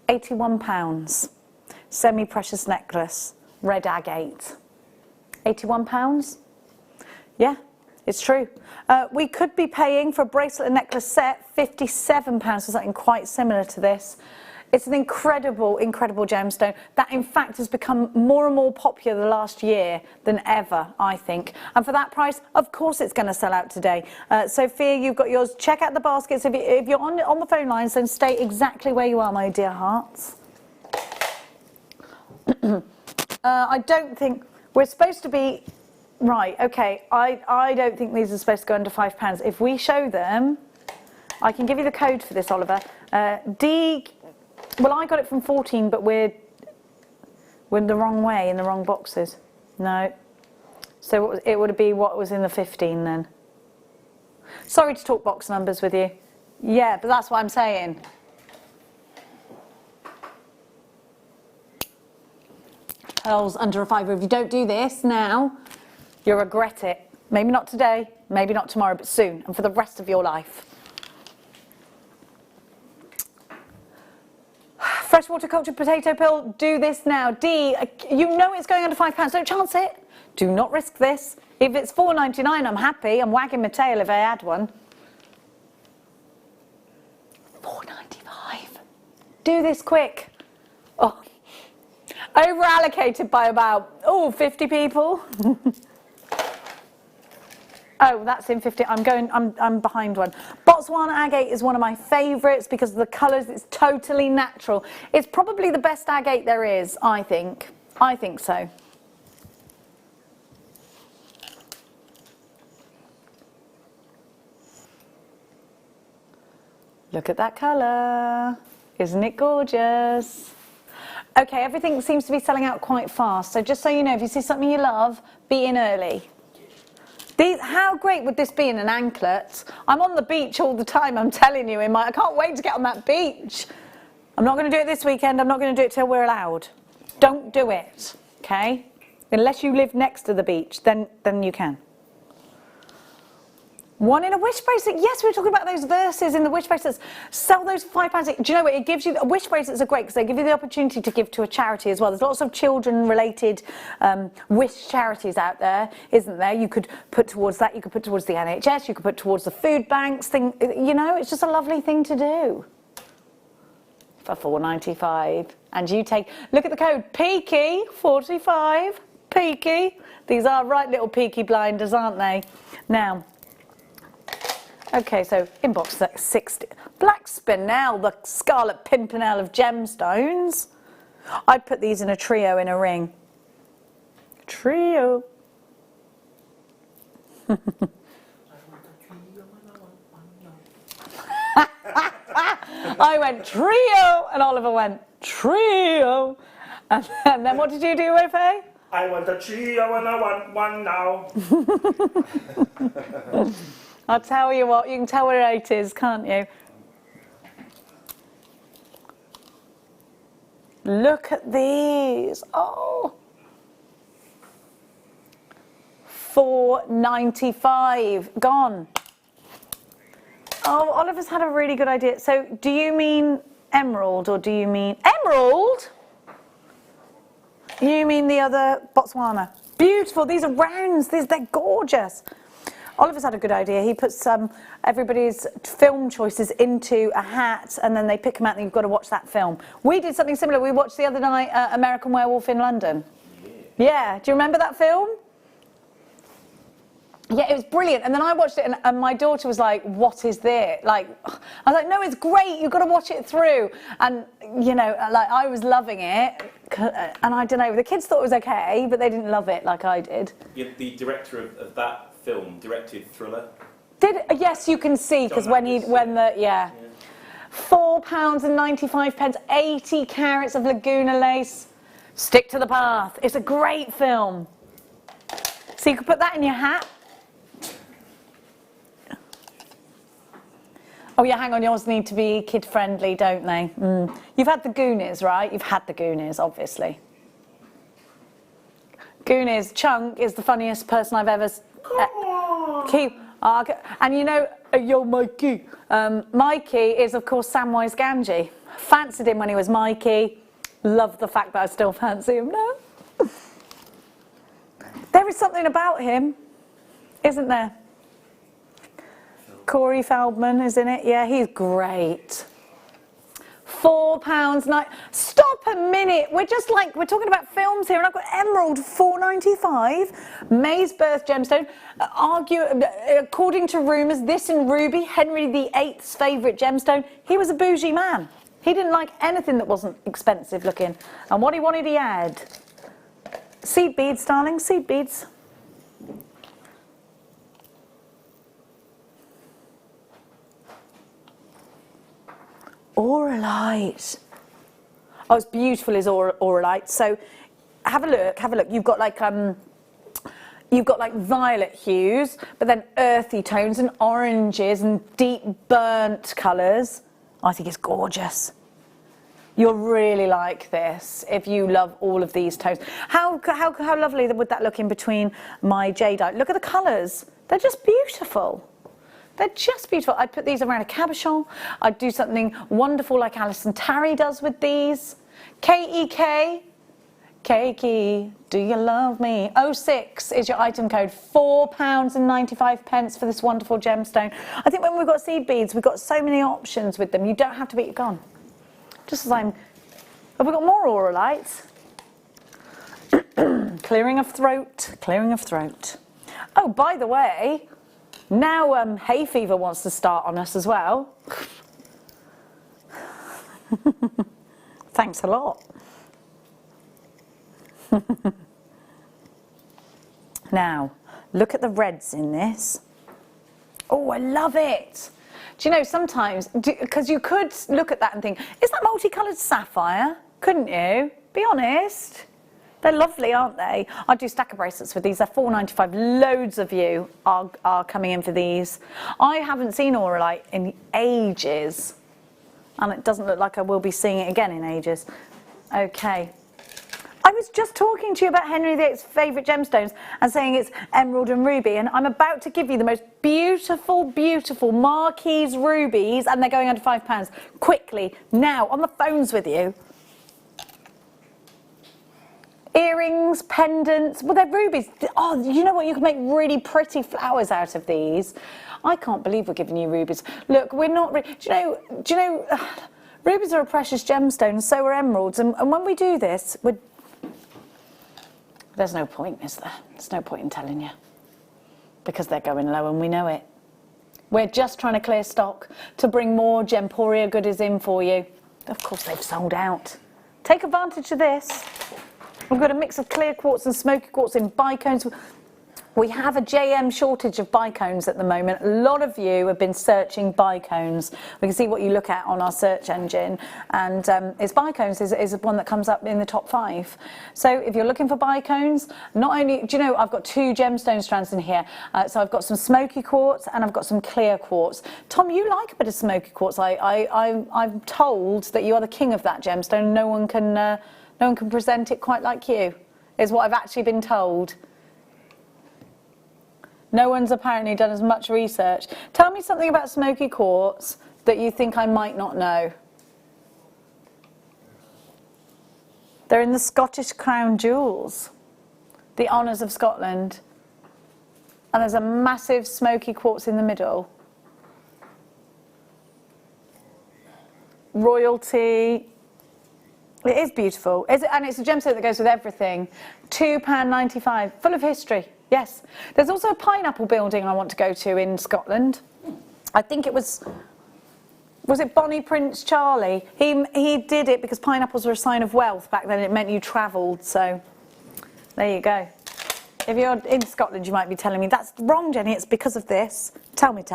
£81. Semi-precious necklace, red agate. £81? Yeah, it's true. We could be paying for a bracelet and necklace set £57 for something quite similar to this. It's an incredible, incredible gemstone that, in fact, has become more and more popular the last year than ever, I think. And for that price, of course, it's going to sell out today. Sophia, you've got yours. Check out the baskets. If you're on the phone lines, then stay exactly where you are, my dear hearts. I don't think we're supposed to be... Right, OK. I don't think these are supposed to go under £5. If we show them... I can give you the code for this, Oliver. Well, I got it from 14, but we're the wrong way, in the wrong boxes. No. So it would be what was in the 15 then. Sorry to talk box numbers with you. Yeah, but that's what I'm saying. Pearls under a £5. If you don't do this now, you'll regret it. Maybe not today, maybe not tomorrow, but soon, and for the rest of your life. Freshwater cultured potato pill, do this now. D, you know it's going under £5, don't chance it. Do not risk this. If it's $4.99, I'm happy. I'm wagging my tail if I had one. $4.95. Do this quick. Oh, over allocated by about 50 people. Oh, that's in 50. I'm behind one. Botswana agate is one of my favourites because of the colours. It's totally natural. It's probably the best agate there is, I think. I think so. Look at that colour. Isn't it gorgeous? Okay, everything seems to be selling out quite fast. So just so you know, if you see something you love, be in early. How great would this be in an anklet? I'm on the beach all the time, I'm telling you. I can't wait to get on that beach. I'm not going to do it this weekend. I'm not going to do it till we're allowed. Don't do it, okay? Unless you live next to the beach, then you can. One in a wish bracelet. Yes, we were talking about those verses in the wish bracelets. Sell those £5. Do you know what? It gives you, wish bracelets are great because they give you the opportunity to give to a charity as well. There's lots of children-related wish charities out there, isn't there? You could put towards that. You could put towards the NHS. You could put towards the food banks thing. You know, it's just a lovely thing to do. For £4.95. And you take, look at the code, Peaky45, Peaky. These are right little peaky blinders, aren't they? Now, okay, so inbox 60. Black spinel, the Scarlet Pimpernel of gemstones. I'd put these in a trio in a ring. Trio. I went trio, and Oliver went trio. And then what did you do, Efe? I want a trio and I want one now. I'll tell you what, you can tell where it is, can't you? Look at these. Oh. £4.95. Gone. Oh, Oliver's had a really good idea. So, do you mean emerald or do you mean... Emerald? You mean the other Botswana? Beautiful. These are rounds. They're gorgeous. Oliver's had a good idea. He puts everybody's film choices into a hat and then they pick them out and you've got to watch that film. We did something similar. We watched the other night American Werewolf in London. Yeah. Do you remember that film? Yeah, it was brilliant. And then I watched it and my daughter was like, what is this? Like, I was like, no, it's great. You've got to watch it through. And, you know, like I was loving it. And I don't know, the kids thought it was okay, but they didn't love it like I did. Yeah, the director of that film directed Thriller. Yes, you can see because £4.95, 80 carats of Laguna lace. Stick to the path. It's a great film. So you could put that in your hat. Oh yeah, hang on, yours need to be kid friendly, don't they? You've had the Goonies, right? You've had the Goonies, obviously. Goonies, Chunk is the funniest person I've ever... and you know, yo, Mikey. Mikey is, of course, Samwise Gamgee. Fancied him when he was Mikey. Love the fact that I still fancy him now. There is something about him, isn't there? Corey Feldman is in it. Yeah, he's great. £4.9. Stop a minute. We're talking about films here, and I've got emerald, £4.95. May's birth gemstone. According to rumours, this and ruby, Henry VIII's favourite gemstone. He was a bougie man. He didn't like anything that wasn't expensive looking. And what he wanted, he had. Seed beads, darling, seed beads. Auralite. Oh, it's beautiful, is auralite. So have a look. You've got like violet hues, but then earthy tones and oranges and deep burnt colours. I think it's gorgeous. You'll really like this if you love all of these tones. How lovely would that look in between my jadeite? Look at the colours. They're just beautiful. They're just beautiful. I'd put these around a cabochon. I'd do something wonderful like Alison Tarry does with these. KEK. Cakey, do you love me? 06 is your item code. £4.95 for this wonderful gemstone. I think when we've got seed beads, we've got so many options with them. You don't have to be gone. Just as have we got more auralites? clearing of throat. Oh, by the way, Now hay fever wants to start on us as well. Thanks a lot. Now, look at the reds in this. Oh, I love it. Do you know, sometimes, because you could look at that and think, is that multicoloured sapphire? Couldn't you? Be honest. They're lovely, aren't they? I do stacker bracelets with these. They're £4.95. Loads of you are coming in for these. I haven't seen Auralite in ages. And it doesn't look like I will be seeing it again in ages. Okay. I was just talking to you about Henry VIII's favourite gemstones and saying it's emerald and ruby, and I'm about to give you the most beautiful, beautiful Marquise rubies, and they're going under £5. Quickly, now, on the phones with you. Earrings, pendants, well, they're rubies. Oh, you know what? You can make really pretty flowers out of these. I can't believe we're giving you rubies. Look, we're not... Do you know, rubies are a precious gemstone, and so are emeralds. And when we do this, there's no point, is there? There's no point in telling you. Because they're going low and we know it. We're just trying to clear stock to bring more Gemporia goodies in for you. Of course, they've sold out. Take advantage of this. We've got a mix of clear quartz and smoky quartz in bicones. We have a JM shortage of bicones at the moment. A lot of you have been searching bicones. We can see what you look at on our search engine, and it's bicones is one that comes up in the top 5. So if you're looking for bicones, not only, do you know, I've got 2 gemstone strands in here. So I've got some smoky quartz and I've got some clear quartz. Tom, you like a bit of smoky quartz. I'm told that you are the king of that gemstone. No one can present it quite like you, is what I've actually been told. No one's apparently done as much research. Tell me something about smoky quartz that you think I might not know. They're in the Scottish Crown Jewels, the honours of Scotland. And there's a massive smoky quartz in the middle. Royalty. It is beautiful. And it's a gemstone that goes with everything. £2.95, full of history. Yes. There's also a pineapple building I want to go to in Scotland. I think it was it Bonnie Prince Charlie? He did it because pineapples were a sign of wealth back then. It meant you travelled. So there you go. If you're in Scotland, you might be telling me, that's wrong, Jenny, it's because of this. Tell me.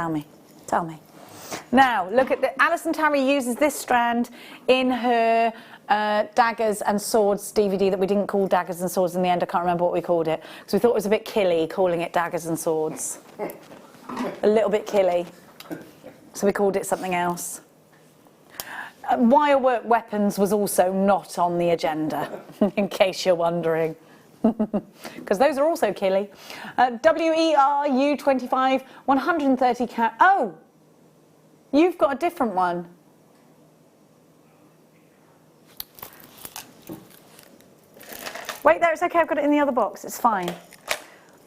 Now, look at Alison Tarry uses this strand in her Daggers and Swords DVD that we didn't call Daggers and Swords in the end. I can't remember what we called it, because we thought it was a bit killy calling it Daggers and Swords. A little bit killy. So we called it something else. Wirework weapons was also not on the agenda, in case you're wondering. Because those are also killy. WERU25, 130 carat. Oh! You've got a different one. Wait there, it's okay, I've got it in the other box, it's fine.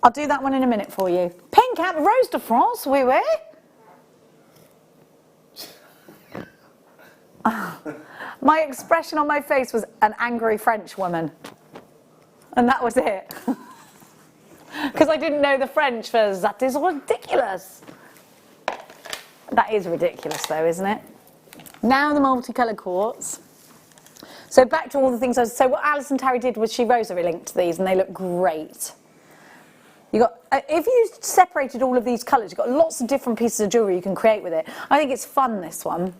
I'll do that one in a minute for you. Pink cap, Rose de France, oui, oui. My expression on my face was an angry French woman. And that was it. Because I didn't know the French for that is ridiculous. That is ridiculous though, isn't it? Now the multicoloured quartz. So back to all the things. So what Alison Tarry did was she rosary linked these, and they look great. You got if you separated all of these colours, you've got lots of different pieces of jewellery you can create with it. I think it's fun, this one.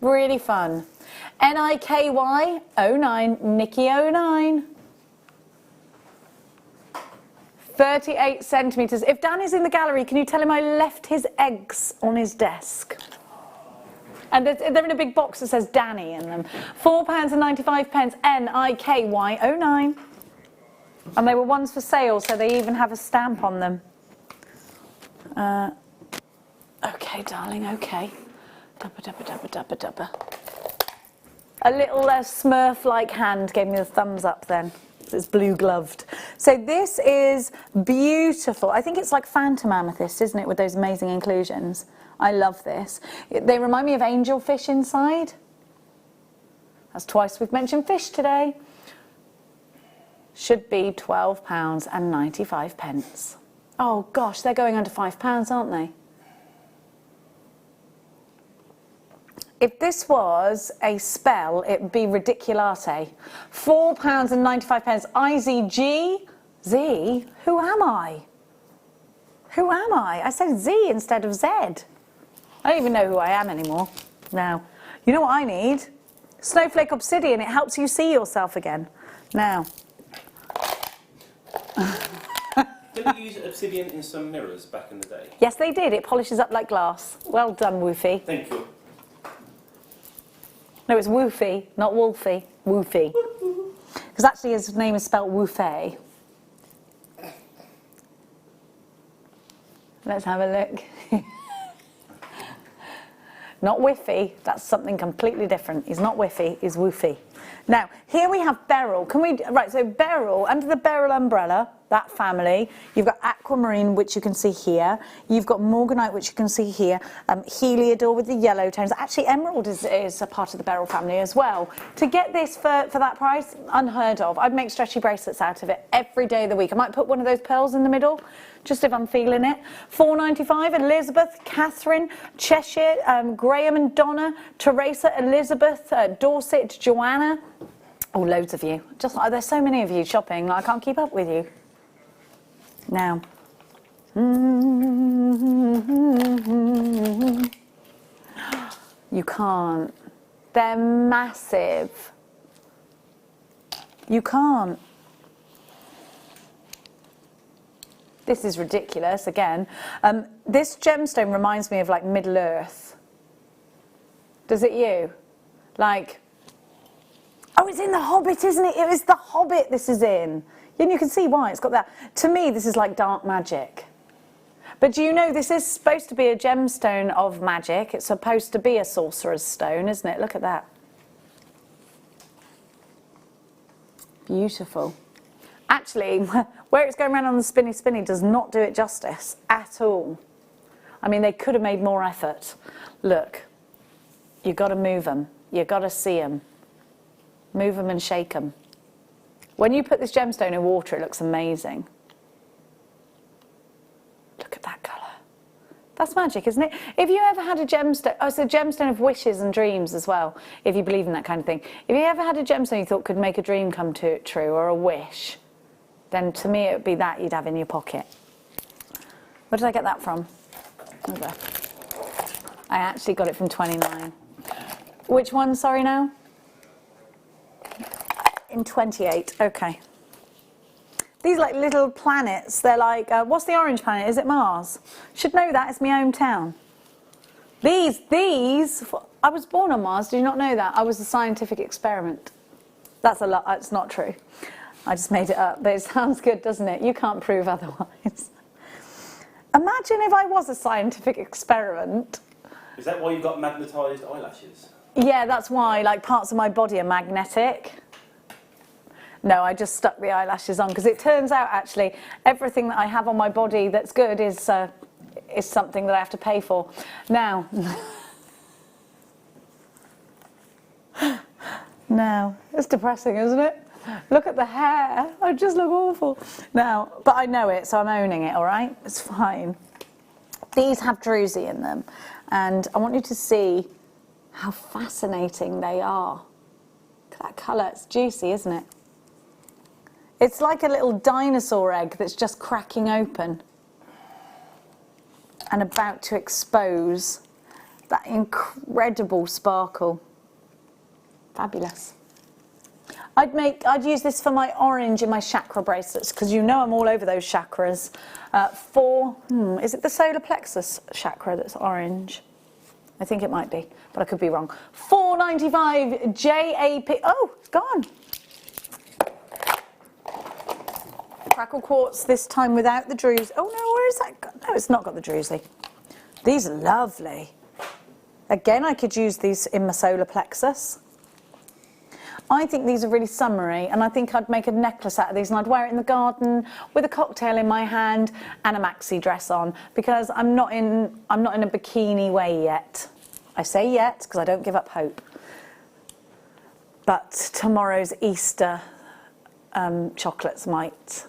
Really fun. NIKY 09, Nikki 09. 38 centimetres. If Dan is in the gallery, can you tell him I left his eggs on his desk? And they're in a big box that says Danny in them. £4.95, NIKY 09. And they were ones for sale, so they even have a stamp on them. Okay, darling, okay. Dubba. A little Smurf-like hand gave me the thumbs up then. It's blue gloved. So this is beautiful. I think it's like phantom amethyst, isn't it, with those amazing inclusions. I love this. They remind me of angelfish inside. That's twice we've mentioned fish today. Should be £12.95. Oh gosh, they're going under £5, aren't they? If this was a spell, it would be ridiculate. £4.95. IZG? Z? Who am I? Who am I? I said Z instead of Z. I don't even know who I am anymore. Now, you know what I need? Snowflake Obsidian. It helps you see yourself again. Now. Didn't you use obsidian in some mirrors back in the day? Yes, they did. It polishes up like glass. Well done, Woofy. Thank you. No, it's Woofy, not Wolfie. Woofy. Because actually his name is spelled Woofay. Let's have a look. Not Whiffy, that's something completely different. He's not Whiffy, he's Woofy. Now, here we have beryl. Right, so beryl, under the beryl umbrella, that family, you've got aquamarine, which you can see here. You've got morganite, which you can see here. Heliodor with the yellow tones. Actually, emerald is a part of the beryl family as well. To get this for that price, unheard of. I'd make stretchy bracelets out of it every day of the week. I might put one of those pearls in the middle, just if I'm feeling it. £4.95, Elizabeth, Catherine, Cheshire, Graham and Donna, Teresa, Elizabeth, Dorset, Joanna. Oh, loads of you. There's so many of you shopping, I can't keep up with you. Now. You can't. They're massive. You can't. This is ridiculous, again. This gemstone reminds me of like Middle Earth. Does it you? Like, oh, it's in The Hobbit, isn't it? It was The Hobbit this is in. And you can see why it's got that. To me, this is like dark magic. But do you know this is supposed to be a gemstone of magic? It's supposed to be a sorcerer's stone, isn't it? Look at that. Beautiful. Actually, where it's going around on the spinny does not do it justice at all. I mean, they could have made more effort. Look, you've got to move them. You've got to see them. Move them and shake them. When you put this gemstone in water, it looks amazing. Look at that colour. That's magic, isn't it? If you ever had a gemstone, oh, it's a gemstone of wishes and dreams as well, if you believe in that kind of thing. If you ever had a gemstone you thought could make a dream come true or a wish, then to me it would be that you'd have in your pocket. Where did I get that from? Okay. I actually got it from 29. Which one, sorry now? In 28, okay. These like little planets, they're like, what's the orange planet? Is it Mars? Should know that, it's my hometown. These, I was born on Mars, did you not know that? I was a scientific experiment. That's a lot, it's not true. I just made it up, but it sounds good, doesn't it? You can't prove otherwise. Imagine if I was a scientific experiment. Is that why you've got magnetised eyelashes? Yeah, that's why, like parts of my body are magnetic. No, I just stuck the eyelashes on because it turns out actually everything that I have on my body that's good is something that I have to pay for. Now, now it's depressing, isn't it? Look at the hair. I just look awful. Now, but I know it, so I'm owning it. All right, it's fine. These have druzy in them, and I want you to see how fascinating they are. Look at that colour. It's juicy, isn't it? It's like a little dinosaur egg that's just cracking open and about to expose that incredible sparkle. Fabulous. I'd use this for my orange in my chakra bracelets because you know I'm all over those chakras. Is it the solar plexus chakra that's orange? I think it might be, but I could be wrong. £4.95 JAP. Oh, it's gone. Crackle quartz, this time without the druzy. Oh no, where is that? No, it's not got the druzy. These are lovely. Again, I could use these in my solar plexus. I think these are really summery, and I think I'd make a necklace out of these, and I'd wear it in the garden with a cocktail in my hand and a maxi dress on, because I'm not in a bikini way yet. I say yet because I don't give up hope. But tomorrow's Easter chocolates might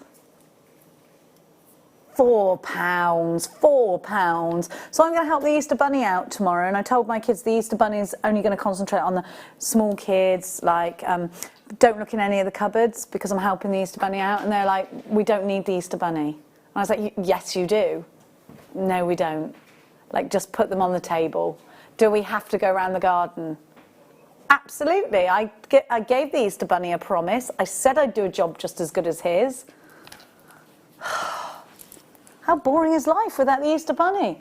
£4, £4. So I'm going to help the Easter Bunny out tomorrow, and I told my kids the Easter Bunny is only going to concentrate on the small kids, like don't look in any of the cupboards because I'm helping the Easter Bunny out. And they're like, we don't need the Easter Bunny. And I was like, yes you do. No we don't. Like, just put them on the table. Do we have to go around the garden? Absolutely. I gave the Easter Bunny a promise. I said I'd do a job just as good as his. How boring is life without the Easter Bunny?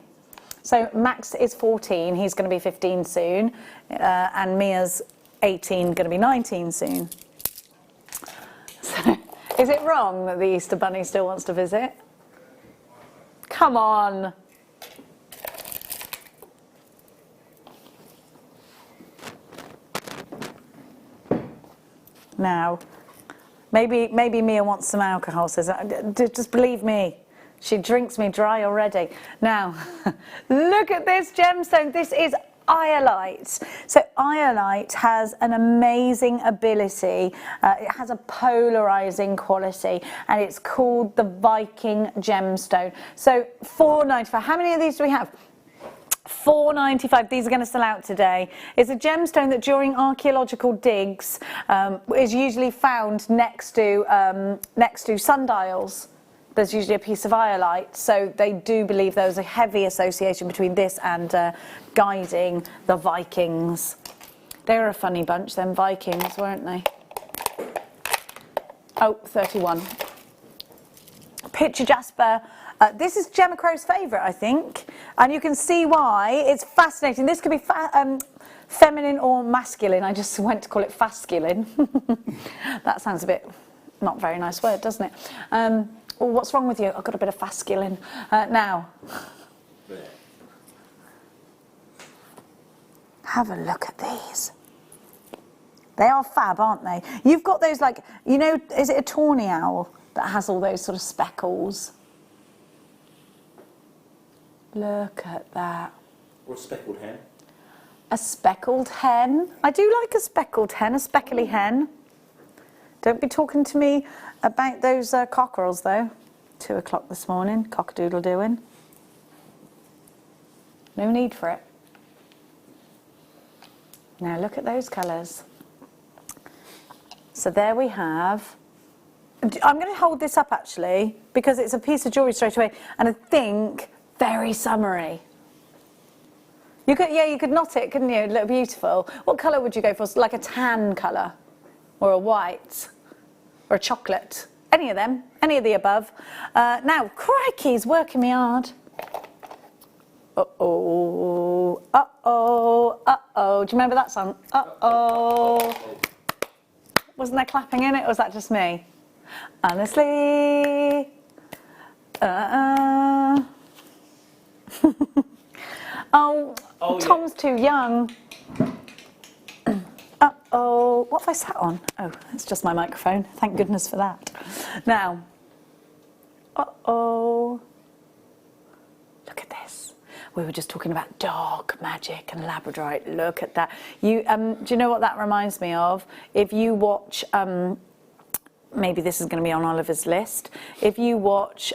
So Max is 14, he's going to be 15 soon, and Mia's 18, going to be 19 soon. So, is it wrong that the Easter Bunny still wants to visit? Come on. Now, maybe Mia wants some alcohol, says, just believe me. She drinks me dry already. Now, look at this gemstone. This is iolite. So iolite has an amazing ability. It has a polarizing quality, and it's called the Viking gemstone. So $4.95. How many of these do we have? $4.95. These are going to sell out today. It's a gemstone that during archaeological digs is usually found next to sundials. There's usually a piece of iolite, so they do believe there was a heavy association between this and guiding the Vikings. They were a funny bunch, them Vikings, weren't they? Oh, 31. Picture jasper. This is Gemma Crow's favourite, I think, and you can see why. It's fascinating. This could be feminine or masculine. I just went to call it fasculine. That sounds a bit not very nice word, doesn't it? Well, what's wrong with you? I've got a bit of fasculin. Now, have a look at these. They are fab, aren't they? You've got those, like, you know, is it a tawny owl that has all those sort of speckles? Look at that. Or a speckled hen. A speckled hen. I do like a speckled hen, a speckly hen. Don't be talking to me about those cockerels, though. 2 o'clock this morning, cock-a-doodle doing. No need for it. Now look at those colours. So there we have. I'm going to hold this up actually because it's a piece of jewellery straight away, and I think very summery. You could knot it, couldn't you? It'd look beautiful. What colour would you go for? Like a tan colour, or a white, or a chocolate? Any of them? Any of the above? Now, crikey's working me hard. Uh-oh, uh-oh, uh-oh. Do you remember that song? Uh-oh. Wasn't there clapping in it, or was that just me? Honestly. Oh, Tom's too young. Uh-oh. What have I sat on? Oh, it's just my microphone. Thank goodness for that. Now. Uh-oh. Look at this. We were just talking about dark magic and labradorite. Look at that. Do you know what that reminds me of? If you watch, maybe this is going to be on Oliver's list. If you watch,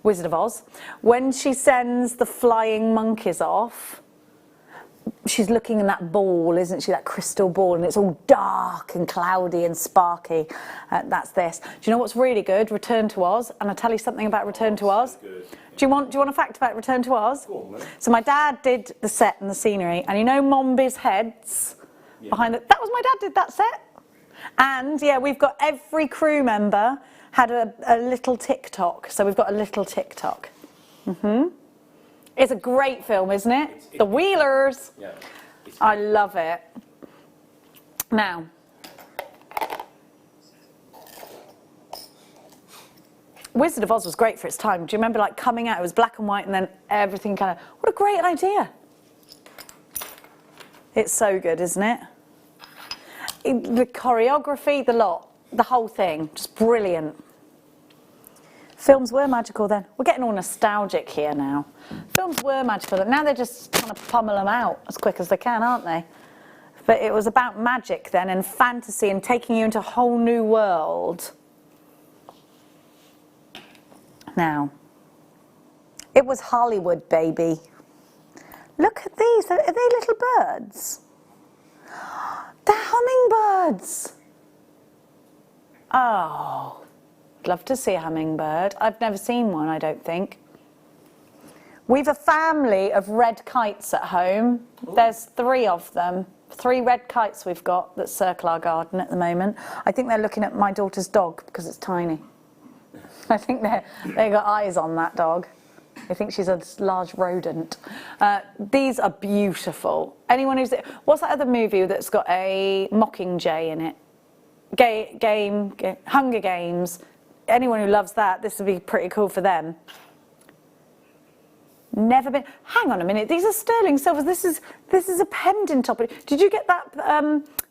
Wizard of Oz, when she sends the flying monkeys off, she's looking in that ball, isn't she, that crystal ball, and it's all dark and cloudy and sparky. That's this. Do you know what's really good? Return to Oz. And I'll tell you something about Return to Oz. Do you want a fact about Return to Oz? So my dad did the set and the scenery, and you know Mombi's heads behind it? That was my dad did that set. And yeah, we've got every crew member had a little TikTok, so we've got a little TikTok. It's a great film, isn't it? The Wheelers. Yeah. I love it. Now, Wizard of Oz was great for its time. Do you remember, like, coming out? It was black and white, and then everything kind of. What a great idea! It's so good, isn't it? The choreography, the lot, the whole thing, just brilliant. Films were magical then. We're getting all nostalgic here now. Films were magical, but now they're just trying to pummel them out as quick as they can, aren't they? But it was about magic then, and fantasy, and taking you into a whole new world. Now, it was Hollywood, baby. Look at these. Are they little birds? They're hummingbirds. Oh, I'd love to see a hummingbird. I've never seen one, I don't think. We've a family of red kites at home. There's 3 of them. 3 red kites we've got that circle our garden at the moment. I think they're looking at my daughter's dog because it's tiny. I think they got eyes on that dog. I think she's a large rodent. These are beautiful. Anyone who's... What's that other movie that's got a mockingjay in it? Hunger Games. Anyone who loves that, this would be pretty cool for them. Never been... Hang on a minute. These are sterling silvers. This is a pendant top. Did you get that...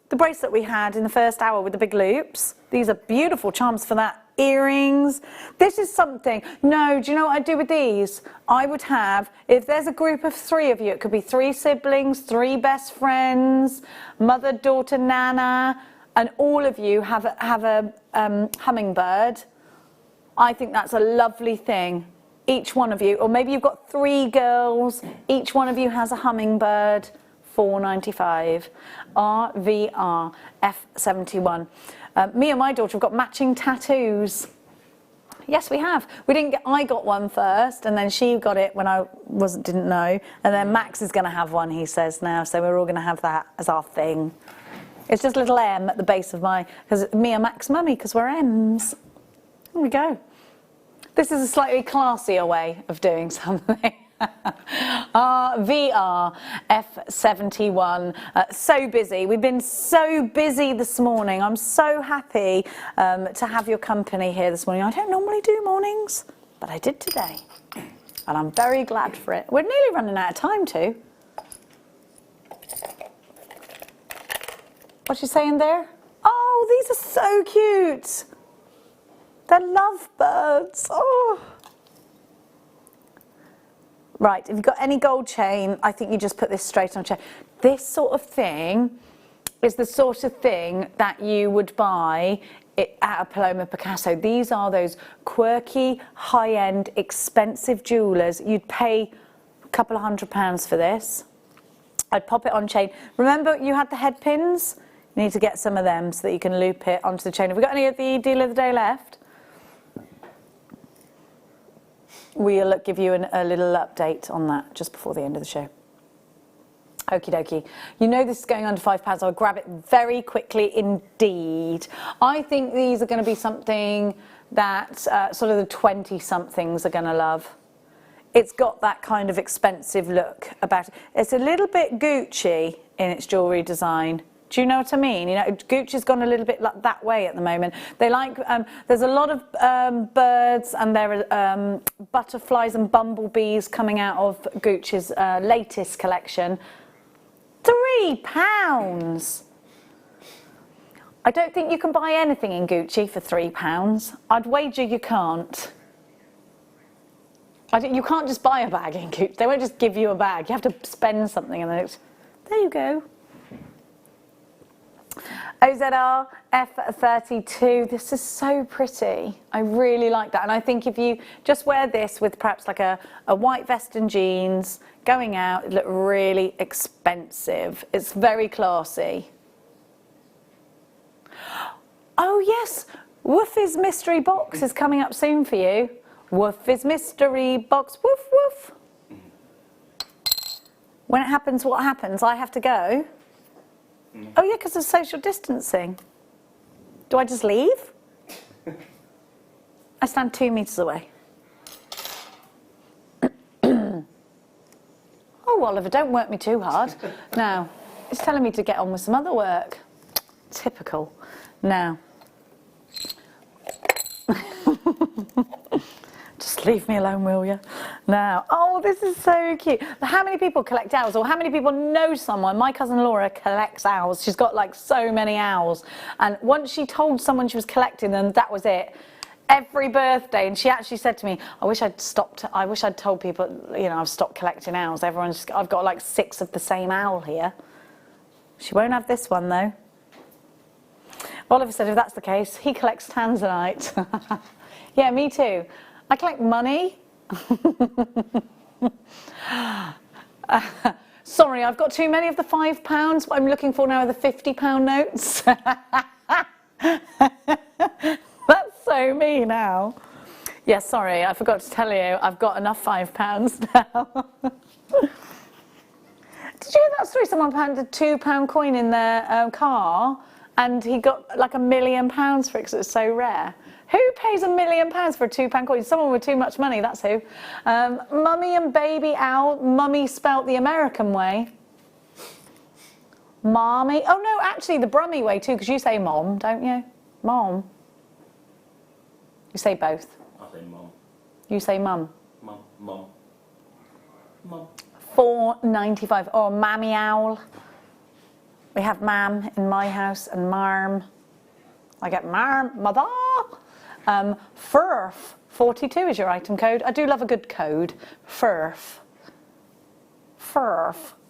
the bracelet we had in the first hour with the big loops? These are beautiful charms for that. Earrings. This is something. No, do you know what I'd do with these? I would have, if there's a group of 3 of you, it could be 3 siblings, 3 best friends, mother, daughter, nana, and all of you have a hummingbird. I think that's a lovely thing. Each one of you, or maybe you've got 3 girls, each one of you has a hummingbird. £4.95. RVR F71. Me and my daughter have got matching tattoos. Yes, we have. I got one first, and then she got it when I didn't know, and then Max is going to have one, he says now, so we're all going to have that as our thing. It's just a little M at the base of because me and Max mummy, because we're M's. There we go. This is a slightly classier way of doing something. VR F71. So busy. We've been so busy this morning. I'm so happy to have your company here this morning. I don't normally do mornings, but I did today. And I'm very glad for it. We're nearly running out of time too. What's she saying there? Oh, these are so cute. They're lovebirds. Oh. Right, if you've got any gold chain, I think you just put this straight on a chain. This sort of thing is the sort of thing that you would buy at a Paloma Picasso. These are those quirky, high-end, expensive jewellers. You'd pay a couple of £100 for this. I'd pop it on chain. Remember you had the head pins? You need to get some of them so that you can loop it onto the chain. Have we got any of the deal of the day left? We'll give you a little update on that just before the end of the show. Okie dokie. You know this is going under £5. I'll grab it very quickly indeed. I think these are going to be something that sort of the 20-somethings are going to love. It's got that kind of expensive look about it. It's a little bit Gucci in its jewellery design. Do you know what I mean? You know, Gucci's gone a little bit like that way at the moment. They like, there's a lot of birds, and there are butterflies and bumblebees coming out of Gucci's latest collection. £3! I don't think you can buy anything in Gucci for £3. I'd wager you can't. You can't just buy a bag in Gucci. They won't just give you a bag. You have to spend something, and then there you go. OZR F32. This is so pretty. I really like that. And I think if you just wear this with perhaps like a white vest and jeans, going out, it look really expensive. It's very classy. Oh yes, Woofy's mystery box is coming up soon for you. Woofy's mystery box. Woof woof. When it happens, what happens? I have to go. Oh yeah, because of social distancing. Do I just leave? I stand 2 meters away. Oh, Oliver, don't work me too hard. Now, it's telling me to get on with some other work. Typical. Now. Just leave me alone, will you? Now, oh, this is so cute. How many people collect owls, or how many people know someone? My cousin Laura collects owls. She's got like so many owls. And once she told someone she was collecting them, that was it. Every birthday, and she actually said to me, I wish I'd told people, you know, I've stopped collecting owls. I've got like 6 of the same owl here. She won't have this one though. Oliver said if that's the case, he collects tanzanite. Yeah, me too. I collect money. Sorry, I've got too many of the £5. What I'm looking for now are the £50 notes. That's so me now. Yeah, sorry, I forgot to tell you, I've got enough £5 now. Did you hear that story? Someone found a £2 coin in their car and he got like £1 million for it because it's so rare. Who pays £1 million for a £2 coin? Someone with too much money, that's who. Mummy and baby owl. Mummy spelt the American way. Mommy. Oh no, actually the Brummy way too, because you say mom, don't you? Mom. You say both. I say mum. You say mum. Mum. Mum. Mum. £4.95. Or mammy owl. We have mam in my house and marm. I get marm, mother. FURF 42 is your item code. I do love a good code. FURF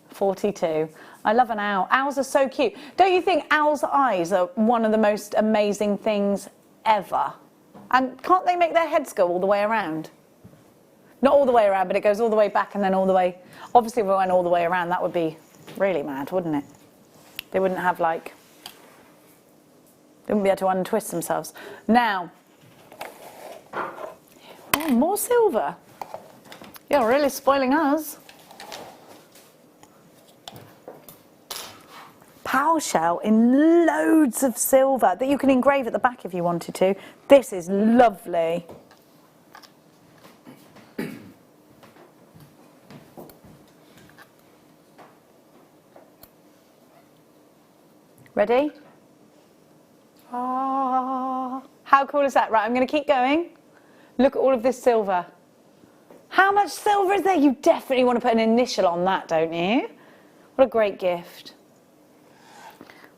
42. I love an owl. Owls are so cute. Don't you think owls' eyes are one of the most amazing things ever? And can't they make their heads go all the way around? Not all the way around, but it goes all the way back and then all the way. Obviously, if we went all the way around, that would be really mad, wouldn't it? They wouldn't have like. They wouldn't be able to untwist themselves. Now. Oh, more silver. You're really spoiling us. Power shell in loads of silver that you can engrave at the back if you wanted to. This is lovely. Ready? Ah, how cool is that? Right, I'm going to keep going. Look at all of this silver. How much silver is there? You definitely want to put an initial on that, don't you? What a great gift.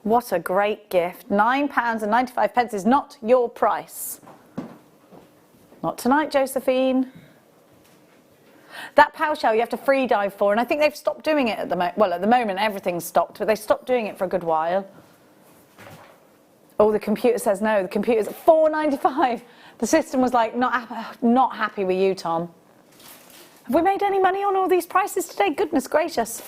What a great gift. £9.95 is not your price. Not tonight, Josephine. That power shell you have to free dive for, and I think they've stopped doing it at the moment. Well, at the moment everything's stopped, but they stopped doing it for a good while. Oh, the computer says no. The computer's at £4.95. The system was like, not happy with you, Tom. Have we made any money on all these prices today? Goodness gracious.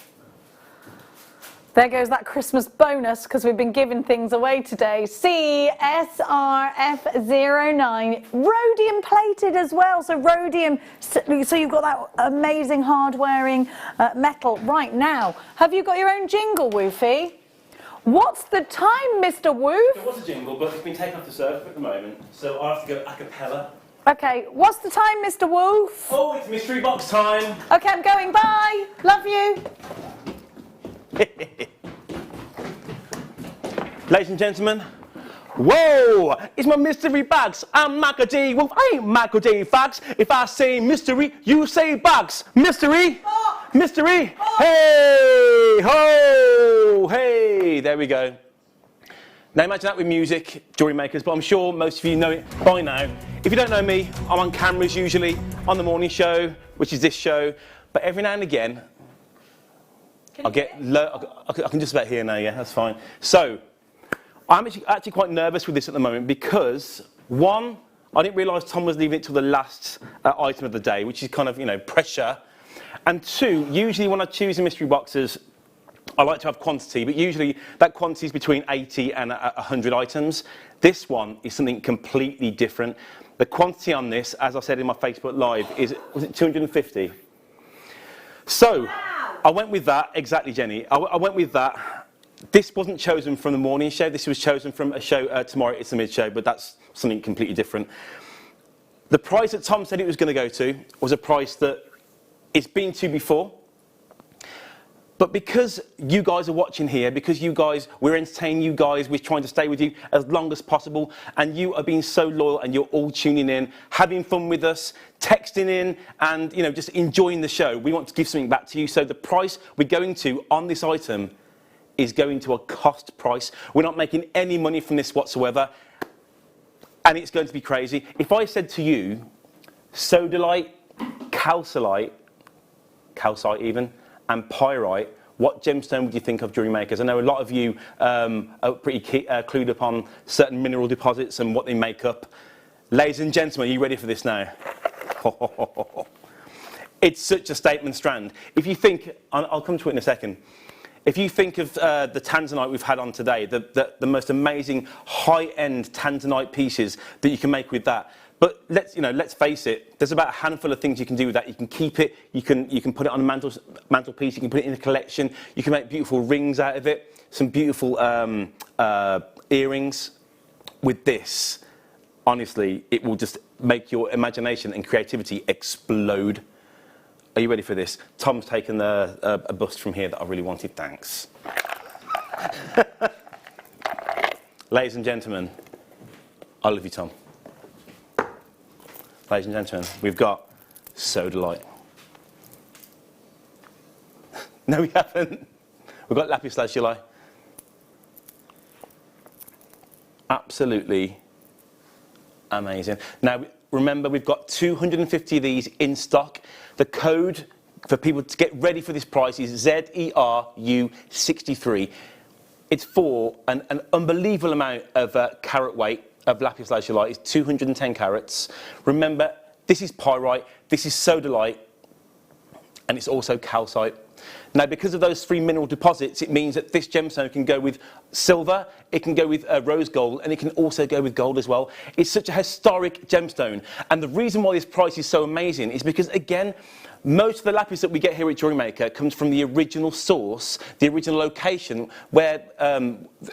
There goes that Christmas bonus because we've been giving things away today. CSRF09, rhodium plated as well. So rhodium, so you've got that amazing hard-wearing metal. Right now, have you got your own jingle, Woofy? What's the time, Mr. Woof? There was a jingle, but it's been taken off the server at the moment, so I'll have to go a cappella. Okay, what's the time, Mr. Woof? Oh, it's mystery box time. Okay, I'm going. Bye. Love you. Ladies and gentlemen, whoa! It's my mystery bags. I'm Michael D. Wolf. I ain't Michael D. Fox. If I say mystery, you say bags. Mystery. Oh. Mystery. Oh. Hey, ho, hey. There we go. Now imagine that with music, jewellery makers, but I'm sure most of you know it by now. If you don't know me, I'm on cameras usually, on the morning show, which is this show, but every now and again, I can just about hear now, yeah, that's fine. So, I'm actually quite nervous with this at the moment because, one, I didn't realise Tom was leaving it till the last item of the day, which is kind of, you know, pressure. And two, usually when I choose the mystery boxes, I like to have quantity, but usually that quantity is between 80 and 100 items. This one is something completely different. The quantity on this, as I said in my Facebook Live, was it 250? So, wow. I went with that, exactly, Jenny. I went with that. This wasn't chosen from the morning show. This was chosen from a show tomorrow. It's the mid show, but that's something completely different. The price that Tom said it was going to go to was a price that it's been to before. But because you guys are watching here, because you guys, we're entertaining you guys, we're trying to stay with you as long as possible, and you are being so loyal and you're all tuning in, having fun with us, texting in, and you know, just enjoying the show. We want to give something back to you. So the price we're going to on this item is going to a cost price. We're not making any money from this whatsoever, and it's going to be crazy. If I said to you, sodalite, calcite even, and pyrite, what gemstone would you think of, jewellery makers? I know a lot of you are pretty clued up on certain mineral deposits and what they make up. Ladies and gentlemen, are you ready for this now? It's such a statement strand. If you think, I'll come to it in a second. If you think of the tanzanite we've had on today, the most amazing high-end tanzanite pieces that you can make with that. But let's face it, there's about a handful of things you can do with that. You can keep it, you can put it on a mantelpiece, you can put it in a collection, you can make beautiful rings out of it, some beautiful earrings. With this, honestly, it will just make your imagination and creativity explode. Are you ready for this? Tom's taken a bust from here that I really wanted, thanks. Ladies and gentlemen, I love you, Tom. Ladies and gentlemen, we've got Sodalite. No, we haven't. We've got Lapis Lazuli. Absolutely amazing. Now, remember, we've got 250 of these in stock. The code for people to get ready for this price is ZERU63. It's for an unbelievable amount of carat weight of lapis lazuli. It's 210 carats. Remember, this is pyrite, this is sodalite, and it's also calcite. Now, because of those three mineral deposits, it means that this gemstone can go with silver, it can go with rose gold, and it can also go with gold as well. It's such a historic gemstone. And the reason why this price is so amazing is because, again, most of the lapis that we get here at JewelleryMaker comes from the original source, the original location where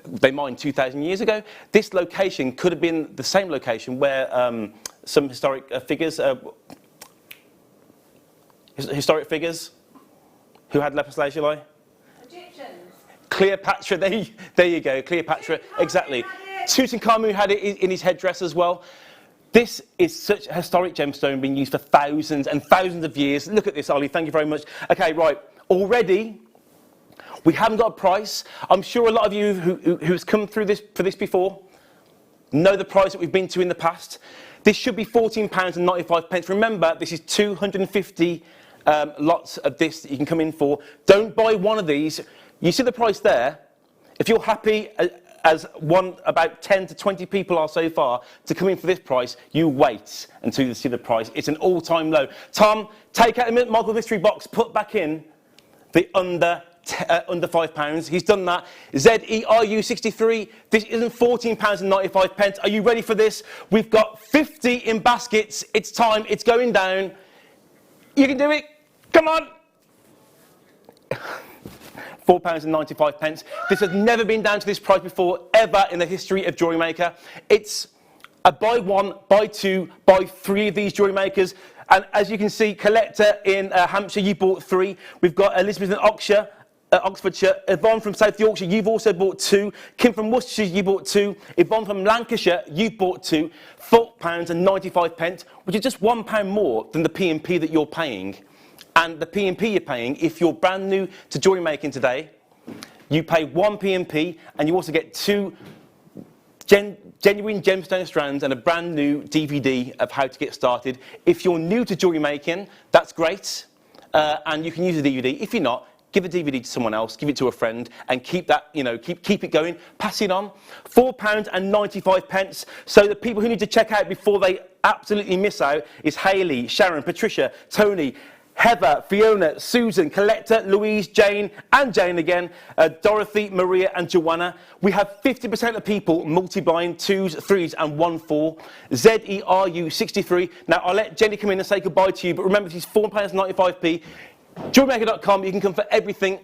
they mined 2,000 years ago. This location could have been the same location where some historic figures who had lapis lazuli? Egyptians. Cleopatra, there you go, Cleopatra, exactly. Tutankhamun had it in his headdress as well. This is such a historic gemstone being used for thousands and thousands of years. Look at this, Ollie, thank you very much. Okay, right, already we haven't got a price. I'm sure a lot of you who's come through this for this before know the price that we've been to in the past. This should be £14.95. Remember, this is 250 lots of this that you can come in for. Don't buy one of these. You see the price there. If you're happy, as about 10 to 20 people are so far, to come in for this price, you wait until you see the price. It's an all-time low. Tom, take out the Michael mystery box, put back in the under £5. He's done that. ZERU63. This isn't £14.95. Are you ready for this? We've got 50 in baskets. It's time. It's going down. You can do it. Come on. £4.95. This has never been down to this price before, ever in the history of JewelleryMaker. It's a buy one, buy two, buy three of these JewelleryMakers. And as you can see, Collector in Hampshire, you bought 3. We've got Elizabeth in Oxfordshire. Yvonne from South Yorkshire, you've also bought 2. Kim from Worcestershire, you bought 2. Yvonne from Lancashire, you bought 2. £4.95, which is just £1 more than the P&P that you're paying. And the P&P you're paying, if you're brand new to jewellery making today, you pay 1 P&P and you also get 2 genuine gemstone strands and a brand new DVD of how to get started. If you're new to jewellery making, that's great, and you can use the DVD. If you're not, give the DVD to someone else, give it to a friend, and keep that, keep it going, pass it on. £4.95. So the people who need to check out before they absolutely miss out is Hayley, Sharon, Patricia, Tony, Heather, Fiona, Susan, Collector, Louise, Jane, and Jane again, Dorothy, Maria, and Joanna. We have 50% of people multi-blind, 2s, 3s, and 1 4. ZERU63. Now, I'll let Jenny come in and say goodbye to you, but remember, this is £4.95. JewelleryMaker.com. You can come for everything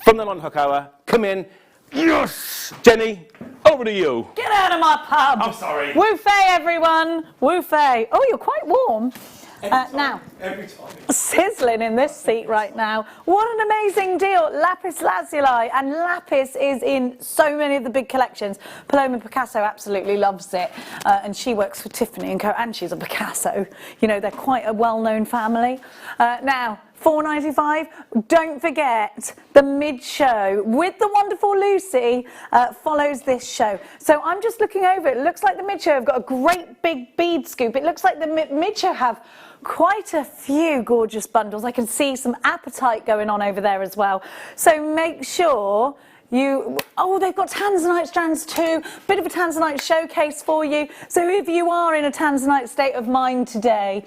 from the 9 o'clock hour. Come in. Yes! Jenny, over to you. Get out of my pub. I'm sorry. Woofay, everyone. Woofay. Oh, you're quite warm. Now, Every time. sizzling in this seat right now. What an amazing deal. Lapis lazuli, and lapis is in so many of the big collections. Paloma Picasso absolutely loves it, and she works for Tiffany & Co, and she's a Picasso. You know, they're quite a well-known family. Now, £4.95. Don't forget the mid-show with the wonderful Lucy follows this show. So I'm just looking over. It looks like the mid-show have got a great big bead scoop. It looks like the mid-show have quite a few gorgeous bundles. I can see some appetite going on over there as well. So make sure they've got tanzanite strands too. Bit of a tanzanite showcase for you. So if you are in a tanzanite state of mind today,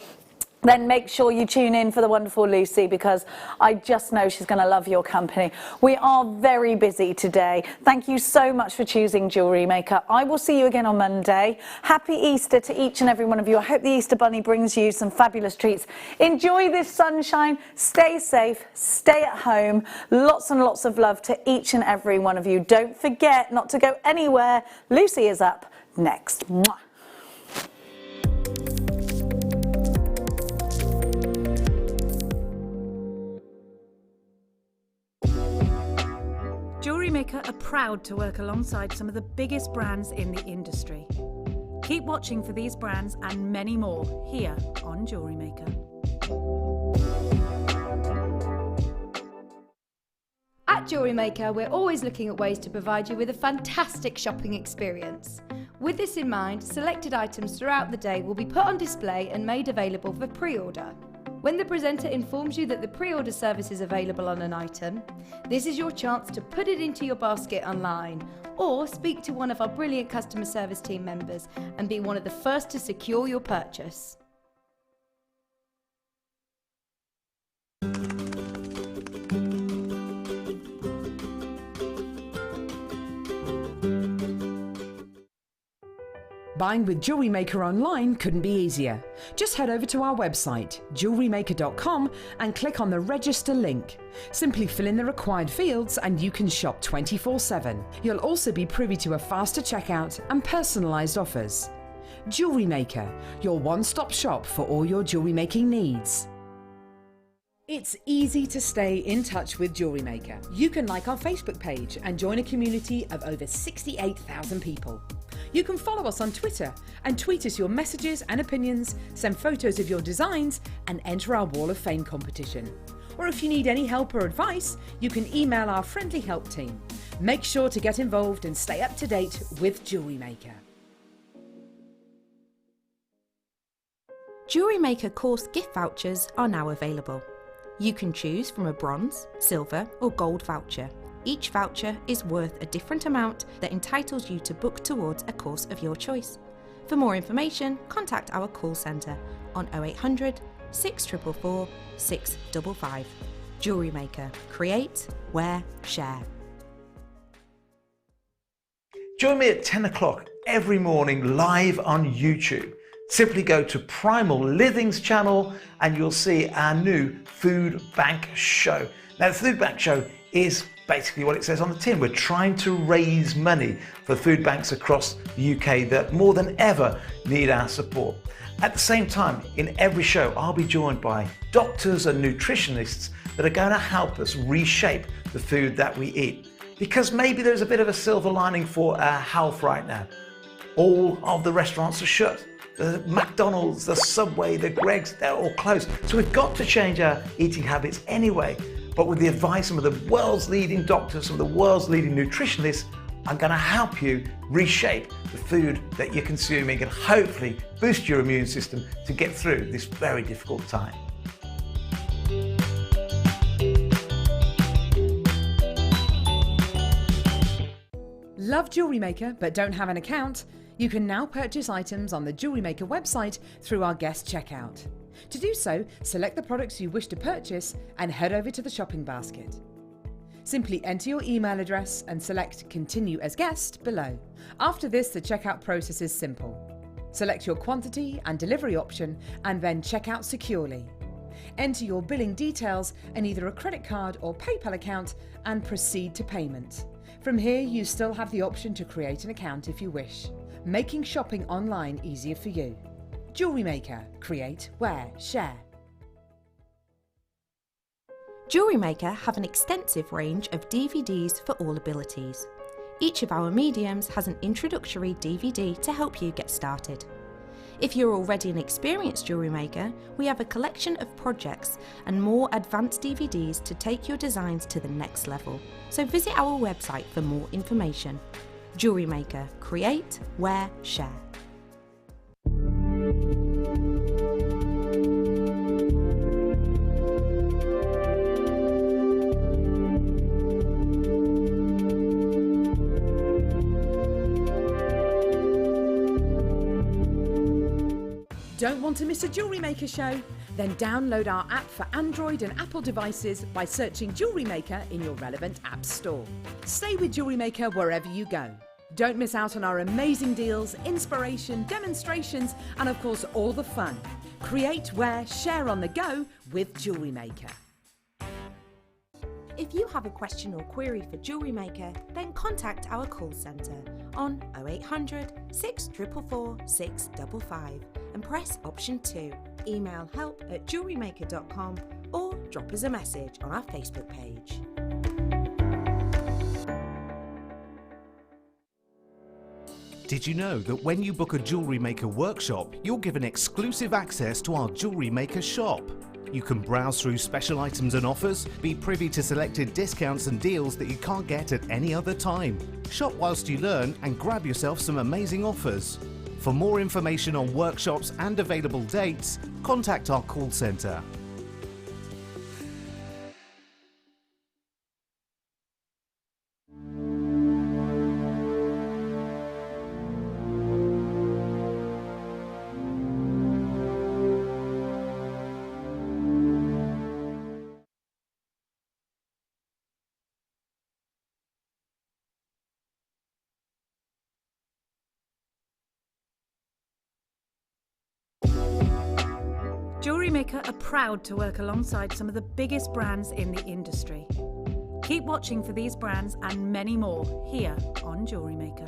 then make sure you tune in for the wonderful Lucy, because I just know she's going to love your company. We are very busy today. Thank you so much for choosing Jewellery Maker. I will see you again on Monday. Happy Easter to each and every one of you. I hope the Easter Bunny brings you some fabulous treats. Enjoy this sunshine. Stay safe. Stay at home. Lots and lots of love to each and every one of you. Don't forget not to go anywhere. Lucy is up next. Mwah. Jewellery Maker are proud to work alongside some of the biggest brands in the industry. Keep watching for these brands and many more here on Jewellery Maker. At Jewellery Maker, we're always looking at ways to provide you with a fantastic shopping experience. With this in mind, selected items throughout the day will be put on display and made available for pre-order. When the presenter informs you that the pre-order service is available on an item, this is your chance to put it into your basket online, or speak to one of our brilliant customer service team members and be one of the first to secure your purchase. Buying with Jewellery Maker online couldn't be easier. Just head over to our website, JewelleryMaker.com, and click on the register link. Simply fill in the required fields and you can shop 24/7. You'll also be privy to a faster checkout and personalised offers. Jewellery Maker, your one-stop shop for all your jewellery making needs. It's easy to stay in touch with Jewellery Maker. You can like our Facebook page and join a community of over 68,000 people. You can follow us on Twitter and tweet us your messages and opinions, send photos of your designs and enter our Wall of Fame competition. Or if you need any help or advice, you can email our friendly help team. Make sure to get involved and stay up to date with Jewellery Maker. Jewellery Maker course gift vouchers are now available. You can choose from a bronze, silver or gold voucher. Each voucher is worth a different amount that entitles you to book towards a course of your choice. For more information, contact our call centre on 0800 644 655. Jewellery Maker. Create, wear, share. Join me at 10 o'clock every morning live on YouTube. Simply go to Primal Living's channel and you'll see our new food bank show. Now the food bank show is basically what it says on the tin. We're trying to raise money for food banks across the UK that more than ever need our support. At the same time, in every show, I'll be joined by doctors and nutritionists that are going to help us reshape the food that we eat. Because maybe there's a bit of a silver lining for our health right now. All of the restaurants are shut. The McDonald's, the Subway, the Greggs, they're all closed. So we've got to change our eating habits anyway. But with the advice of some of the world's leading doctors, some of the world's leading nutritionists, I'm going to help you reshape the food that you're consuming and hopefully boost your immune system to get through this very difficult time. Love Jewellery Maker but don't have an account? You can now purchase items on the Jewellery Maker website through our guest checkout. To do so, select the products you wish to purchase and head over to the shopping basket. Simply enter your email address and select Continue as Guest below. After this, the checkout process is simple. Select your quantity and delivery option and then check out securely. Enter your billing details and either a credit card or PayPal account and proceed to payment. From here, you still have the option to create an account if you wish, making shopping online easier for you. Jewellery Maker. Create, wear, share. Jewellery Maker have an extensive range of DVDs for all abilities. Each of our mediums has an introductory DVD to help you get started. If you're already an experienced jewellery maker, we have a collection of projects and more advanced DVDs to take your designs to the next level. So visit our website for more information. Jewellery Maker. Create, wear, share. Don't want to miss a Jewellery Maker show? Then download our app for Android and Apple devices by searching Jewellery Maker in your relevant app store. Stay with Jewellery Maker wherever you go. Don't miss out on our amazing deals, inspiration, demonstrations, and of course all the fun. Create, wear, share on the go with Jewellery Maker. If you have a question or query for Jewellery Maker, then contact our call centre on 0800 644 655 and press option 2. Email help@jewellerymaker.com or drop us a message on our Facebook page. Did you know that when you book a Jewellery Maker workshop, you're given exclusive access to our Jewellery Maker shop? You can browse through special items and offers, be privy to selected discounts and deals that you can't get at any other time. Shop whilst you learn and grab yourself some amazing offers. For more information on workshops and available dates, contact our call centre. Jewellery Maker are proud to work alongside some of the biggest brands in the industry. Keep watching for these brands and many more here on Jewellery Maker.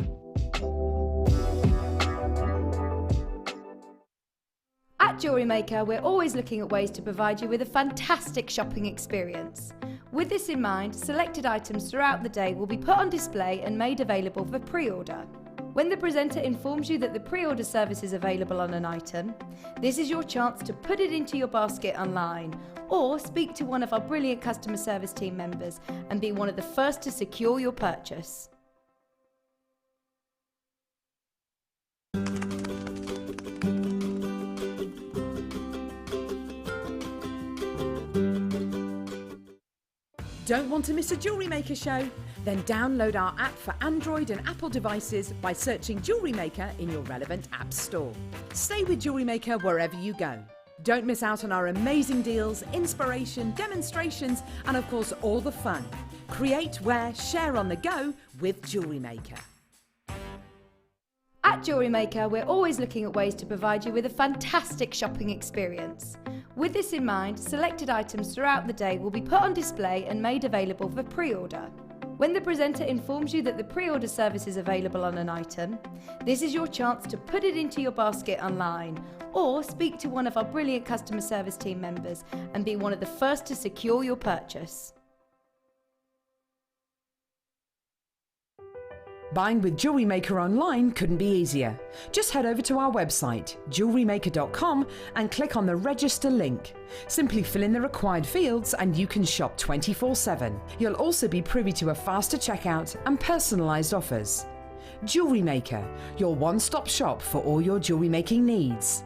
At Jewellery Maker, we're always looking at ways to provide you with a fantastic shopping experience. With this in mind, selected items throughout the day will be put on display and made available for pre-order. When the presenter informs you that the pre-order service is available on an item, this is your chance to put it into your basket online or speak to one of our brilliant customer service team members and be one of the first to secure your purchase. Don't want to miss a Jewellery Maker show? Then download our app for Android and Apple devices by searching Jewellery Maker in your relevant app store. Stay with Jewellery Maker wherever you go. Don't miss out on our amazing deals, inspiration, demonstrations, and of course all the fun. Create, wear, share on the go with Jewellery Maker. At Jewellery Maker, we're always looking at ways to provide you with a fantastic shopping experience. With this in mind, selected items throughout the day will be put on display and made available for pre-order. When the presenter informs you that the pre-order service is available on an item, this is your chance to put it into your basket online or speak to one of our brilliant customer service team members and be one of the first to secure your purchase. Buying with Jewellery Maker online couldn't be easier. Just head over to our website, JewelleryMaker.com, and click on the register link. Simply fill in the required fields and you can shop 24/7. You'll also be privy to a faster checkout and personalised offers. Jewellery Maker, your one-stop shop for all your jewellery making needs.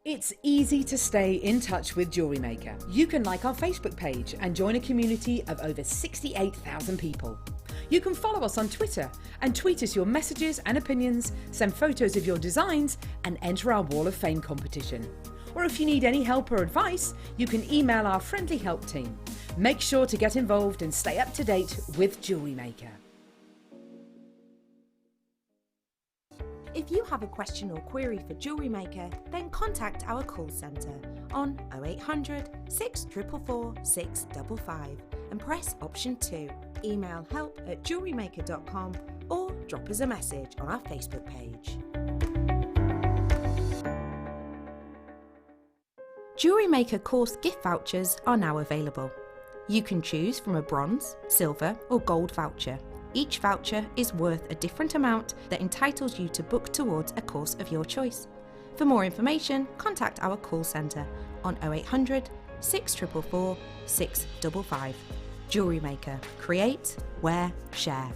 It's easy to stay in touch with Jewellery Maker. You can like our Facebook page and join a community of over 68,000 people. You can follow us on Twitter and tweet us your messages and opinions, send photos of your designs and enter our Wall of Fame competition. Or if you need any help or advice, you can email our friendly help team. Make sure to get involved and stay up to date with Jewellery Maker. If you have a question or query for Jewellery Maker, then contact our call centre on 0800 644 655 and press option 2. Email help@jewellerymaker.com or drop us a message on our Facebook page. Jewellery Maker course gift vouchers are now available. You can choose from a bronze, silver or gold voucher. Each voucher is worth a different amount that entitles you to book towards a course of your choice. For more information, contact our call centre on 0800 644 655. Jewellery Maker. Create, wear, share.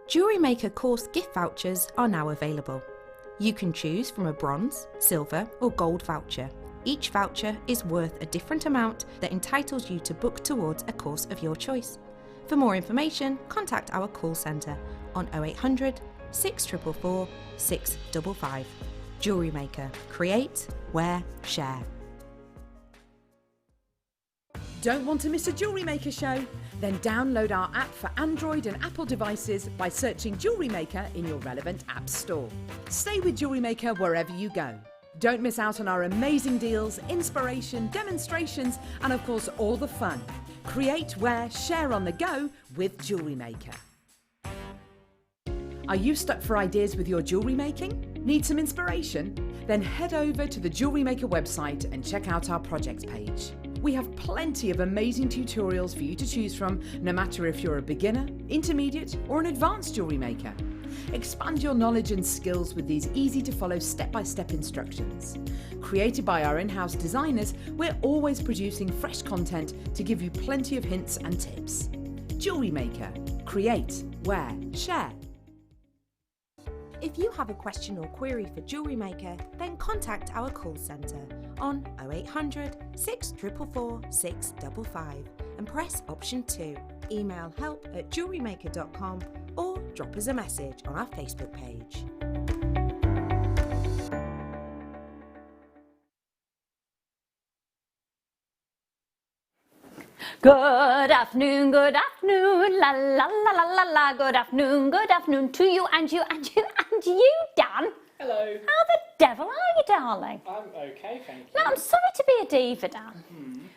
Jewellery Maker course gift vouchers are now available. You can choose from a bronze, silver or gold voucher. Each voucher is worth a different amount that entitles you to book towards a course of your choice. For more information, contact our call centre on 0800 644 655. Jewellery Maker. Create, wear, share. Don't want to miss a Jewellery Maker show? Then download our app for Android and Apple devices by searching Jewellery Maker in your relevant app store. Stay with Jewellery Maker wherever you go. Don't miss out on our amazing deals, inspiration, demonstrations, and of course all the fun. Create, wear, share on the go with Jewellery Maker. Are you stuck for ideas with your jewellery making? Need some inspiration? Then head over to the Jewellery Maker website and check out our projects page. We have plenty of amazing tutorials for you to choose from, no matter if you're a beginner, intermediate or an advanced jewellery maker. Expand your knowledge and skills with these easy to follow step-by-step instructions. Created by our in-house designers, we're always producing fresh content to give you plenty of hints and tips. Jewellery Maker. Create, wear, share. If you have a question or query for Jewellery Maker, then contact our call centre on 0800 644 655 and press option 2. Email help@jewellerymaker.com or drop us a message on our Facebook page. Good afternoon, la la la la la la. Good afternoon to you and you and you and you, Dan. Hello. How the devil are you, darling? I'm okay, thank you. Now, I'm sorry to be a diva, Dan,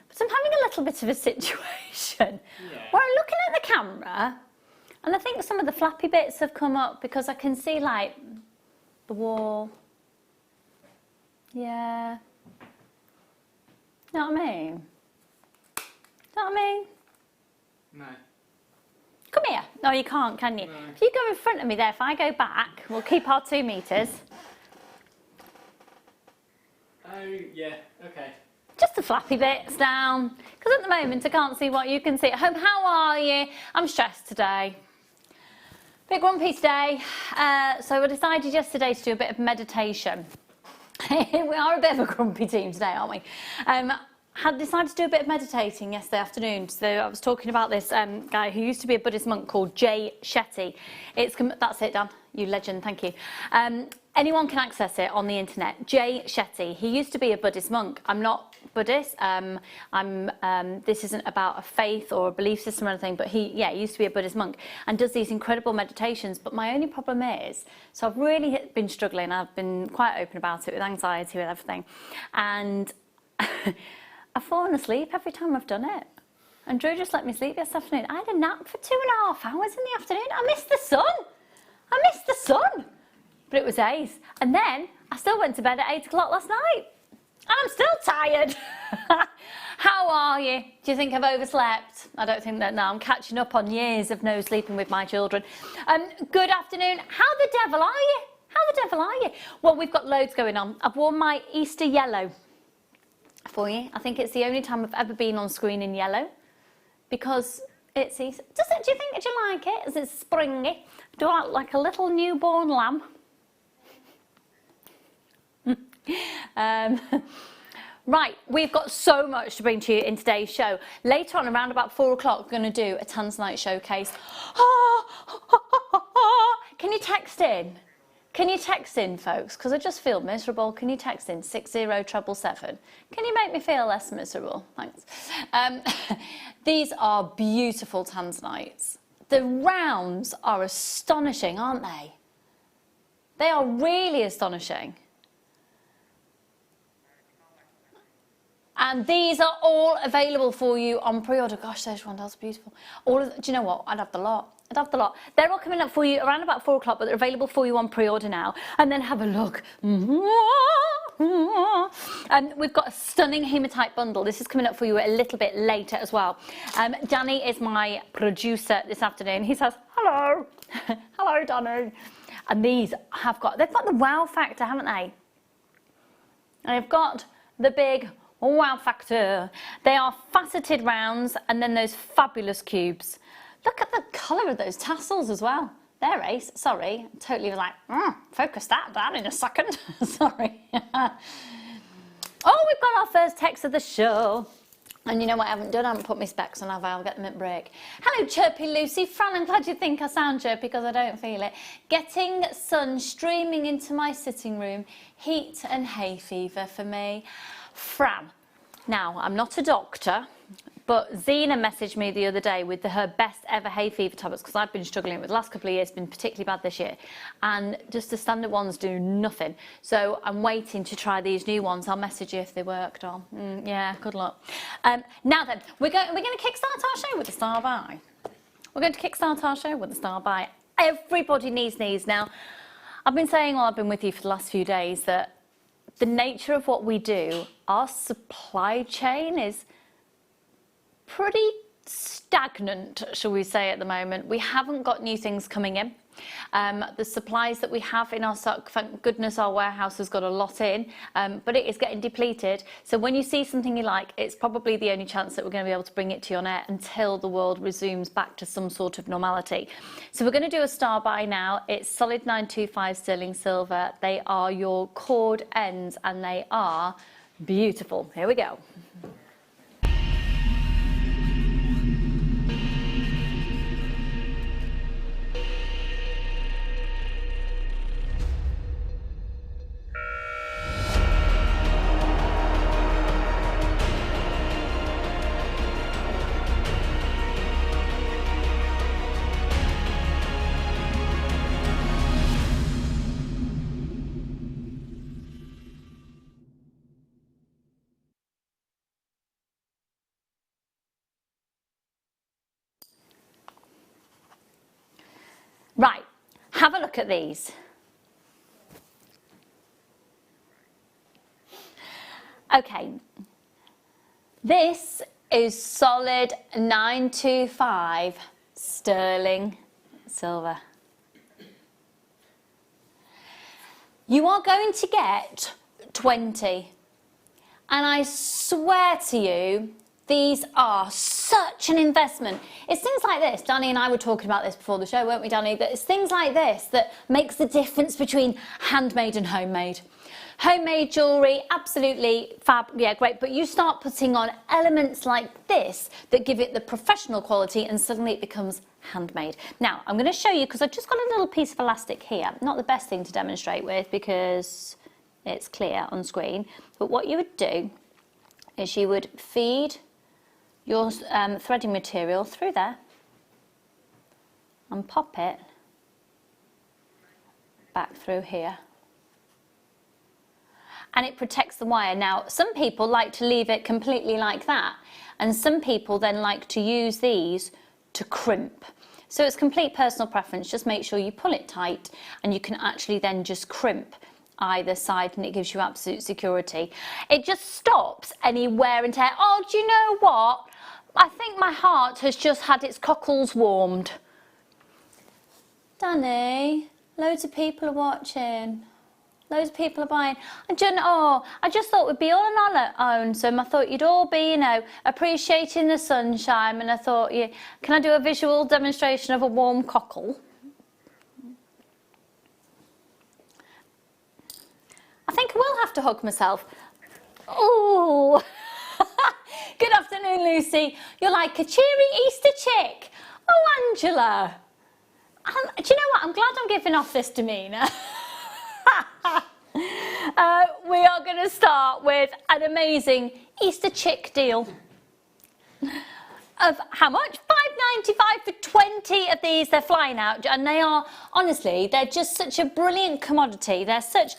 but I'm having a little bit of a situation where I'm looking at the camera and I think some of the flappy bits have come up because I can see, like, the wall. Yeah. You know what I mean? You know what I mean? No. Come here. No, you can't, can you? No. If you go in front of me there, if I go back, we'll keep our 2 metres. Oh, yeah, okay. Just the flappy bits down. Because at the moment, I can't see what you can see at home. How are you? I'm stressed today. Bit grumpy today. So I decided yesterday to do a bit of meditation. We are a bit of a grumpy team today, aren't we? Had decided to do a bit of meditating yesterday afternoon. So I was talking about this guy who used to be a Buddhist monk called Jay Shetty. That's it, Dan. You legend, thank you. Anyone can access it on the internet. Jay Shetty. He used to be a Buddhist monk. I'm not Buddhist. This isn't about a faith or a belief system or anything, but he used to be a Buddhist monk and does these incredible meditations. But my only problem is, so I've really been struggling. I've been quite open about it with anxiety, with everything. And I've fallen asleep every time I've done it. And Drew just let me sleep yesterday afternoon. I had a nap for 2.5 hours in the afternoon. I missed the sun. But it was ace. And then I still went to bed at 8 o'clock last night. And I'm still tired. How are you? Do you think I've overslept? I don't think that. No, I'm catching up on years of no sleeping with my children. Good afternoon. How the devil are you? Well, we've got loads going on. I've worn my Easter yellow for you. I think it's the only time I've ever been on screen in yellow because it's Easter. Do you like it? Is it springy? Do I look like a little newborn lamb? Right, we've got so much to bring to you in today's show. Later on, around about 4 o'clock, we're going to do a Tanzanite showcase. Can you text in? Can you text in, folks? Because I just feel miserable. Can you text in 60777? Can you make me feel less miserable? Thanks. These are beautiful Tanzanites. The rounds are astonishing, aren't they? They are really astonishing. And these are all available for you on pre-order. Gosh, those ones are beautiful. Do you know what? I'd have the lot. They're all coming up for you around about 4 o'clock, but they're available for you on pre-order now. And then have a look. And we've got a stunning hematite bundle. This is coming up for you a little bit later as well. Danny is my producer this afternoon. He says, hello. Hello, Danny. And they've got the wow factor, haven't they? They've got the big wow factor. They are faceted rounds and then those fabulous cubes. Look at the colour of those tassels as well. There, Ace. Sorry, totally was like, focus that down in a second. Sorry. Oh, we've got our first text of the show. And you know what I haven't done? I haven't put my specs on, have I? I'll get them at break. Hello, Chirpy Lucy. Fran, I'm glad you think I sound chirpy because I don't feel it. Getting sun streaming into my sitting room. Heat and hay fever for me. Fran, now, I'm not a doctor, but Zena messaged me the other day with her best ever hay fever tablets because I've been struggling with the last couple of years, been particularly bad this year, and just the standard ones do nothing. So I'm waiting to try these new ones. I'll message you if they worked on. Yeah, good luck. Now then, we're going to kickstart our show with the Star Buy. We're going to kickstart our show with the Star Buy. Everybody needs these now. I've been saying while I've been with you for the last few days that the nature of what we do, our supply chain is pretty stagnant, shall we say, at the moment. We haven't got new things coming in. The supplies that we have in our stock, thank goodness our warehouse has got a lot in, but it is getting depleted. So when you see something you like, it's probably the only chance that we're going to be able to bring it to you on air until the world resumes back to some sort of normality. So we're going to do a Star Buy now. It's solid 925 sterling silver. They are your cord ends and they are beautiful. Here we go. Right, have a look at these. Okay, this is solid 925 sterling silver. You are going to get 20, and I swear to you, these are such an investment. It's things like this. Danny and I were talking about this before the show, weren't we, Danny? That it's things like this that makes the difference between handmade and homemade. Homemade jewellery, absolutely fab, yeah, great. But you start putting on elements like this that give it the professional quality and suddenly it becomes handmade. Now, I'm going to show you, because I've just got a little piece of elastic here. Not the best thing to demonstrate with because it's clear on screen. But what you would do is you would feed your threading material through there and pop it back through here. And it protects the wire. Now, some people like to leave it completely like that, and some people then like to use these to crimp. So it's complete personal preference. Just make sure you pull it tight and you can actually then just crimp either side and it gives you absolute security. It just stops any wear and tear. Oh, do you know what? I think my heart has just had its cockles warmed. Danny, loads of people are watching. Loads of people are buying. I just thought we'd be all on our own, so I thought you'd all be, you know, appreciating the sunshine, and I thought, yeah, can I do a visual demonstration of a warm cockle? I think I will have to hug myself. Oh. Good afternoon, Lucy. You're like a cheery Easter chick. Oh, Angela. Do you know what? I'm glad I'm giving off this demeanour. We are going to start with an amazing Easter chick deal. Of how much? £5.95 for 20 of these. They're flying out, and they are, honestly, they're just such a brilliant commodity. They're such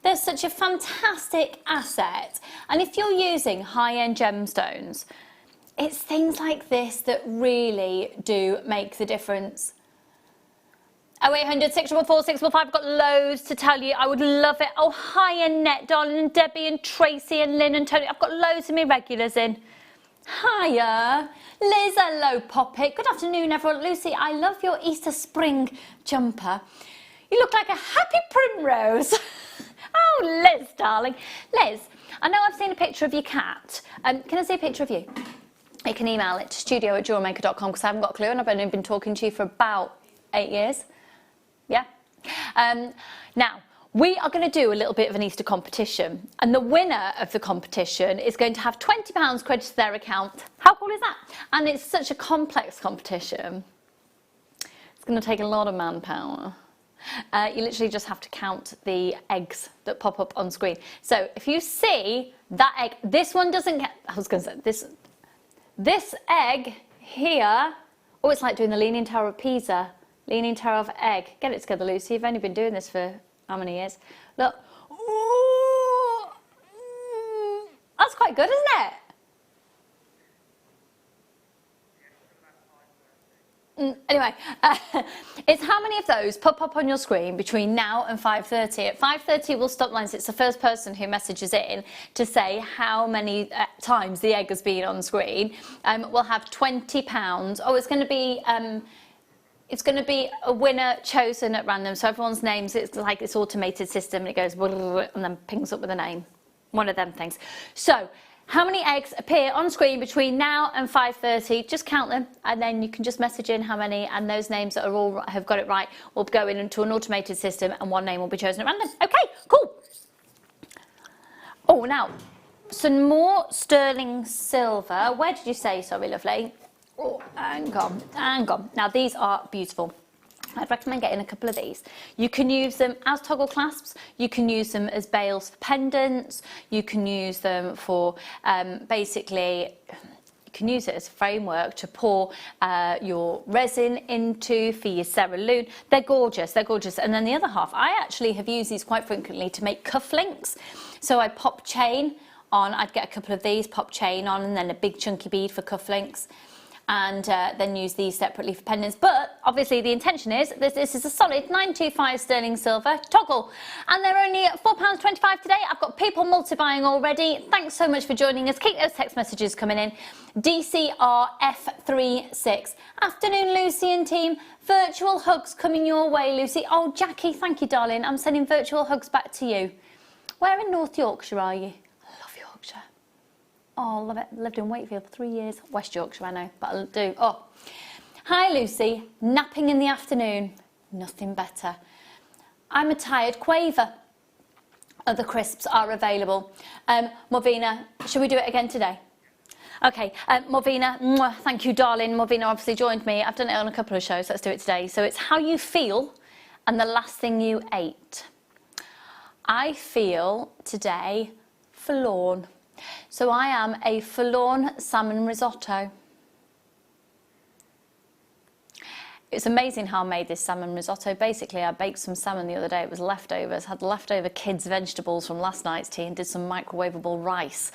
a fantastic asset. And if you're using high-end gemstones, it's things like this that really do make the difference. 0800 644 645. I've got loads to tell you. I would love it. Oh, hi, Annette, darling, and Debbie and Tracy and Lynn and Tony. I've got loads of me regulars in. Hiya. Liz, hello, Poppet. Good afternoon, everyone. Lucy, I love your Easter spring jumper. You look like a happy primrose. Oh, Liz, darling. Liz, I know I've seen a picture of your cat. Can I see a picture of you? You can email it to studio@jewellerymaker.com because I haven't got a clue and I've only been talking to you for about 8 years. Yeah? Now, we are going to do a little bit of an Easter competition, and the winner of the competition is going to have £20 credited to their account. How cool is that? And it's such a complex competition. It's going to take a lot of manpower. You literally just have to count the eggs that pop up on screen. So if you see that egg, this one doesn't get, I was going to say, this egg here, oh, it's like doing the Leaning Tower of Pisa, Leaning Tower of egg. Get it together, Lucy. You've only been doing this for how many years? Look. Ooh, that's quite good, isn't it? Anyway, it's how many of those pop up on your screen between now and 5:30. At 5:30 we'll stop lines. It's the first person who messages in to say how many times the egg has been on screen. We'll have £20. Oh, it's going to be a winner chosen at random. So everyone's names, it's like this automated system, and it goes and then pings up with a name. One of them things. So how many eggs appear on screen between now and 5:30? Just count them, and then you can just message in how many, and those names that are all have got it right will go into an automated system, and one name will be chosen at random. Okay, cool. Oh, now some more sterling silver. Where did you say? Sorry, lovely. Oh, hang on. Now these are beautiful. I'd recommend getting a couple of these. You can use them as toggle clasps, you can use them as bails for pendants, you can use them for basically, you can use it as a framework to pour your resin into for your cerulean. They're gorgeous, And then the other half, I actually have used these quite frequently to make cufflinks. So I pop chain on, I'd get a couple of these, pop chain on, and then a big chunky bead for cufflinks. And then use these separately for pendants. But obviously the intention is this is a solid 925 sterling silver toggle, and they're only £4.25 today. I've got people multi-buying already. Thanks so much for joining us. Keep those text messages coming in. DCRF36. Afternoon, Lucy and team. Virtual hugs coming your way, Lucy. Oh, Jackie, thank you, darling. I'm sending virtual hugs back to you. Where in North Yorkshire are you? Oh, love it. Lived in Wakefield for 3 years. West Yorkshire, I know, but I'll do. Oh, hi, Lucy. Napping in the afternoon. Nothing better. I'm a tired quaver. Other crisps are available. Morvina, shall we do it again today? Okay, Morvina, thank you, darling. Morvina obviously joined me. I've done it on a couple of shows. Let's do it today. So it's how you feel and the last thing you ate. I feel today forlorn. So I am a forlorn salmon risotto. It's amazing how I made this salmon risotto. Basically, I baked some salmon the other day. It was leftovers. Had leftover kids' vegetables from last night's tea and did some microwavable rice.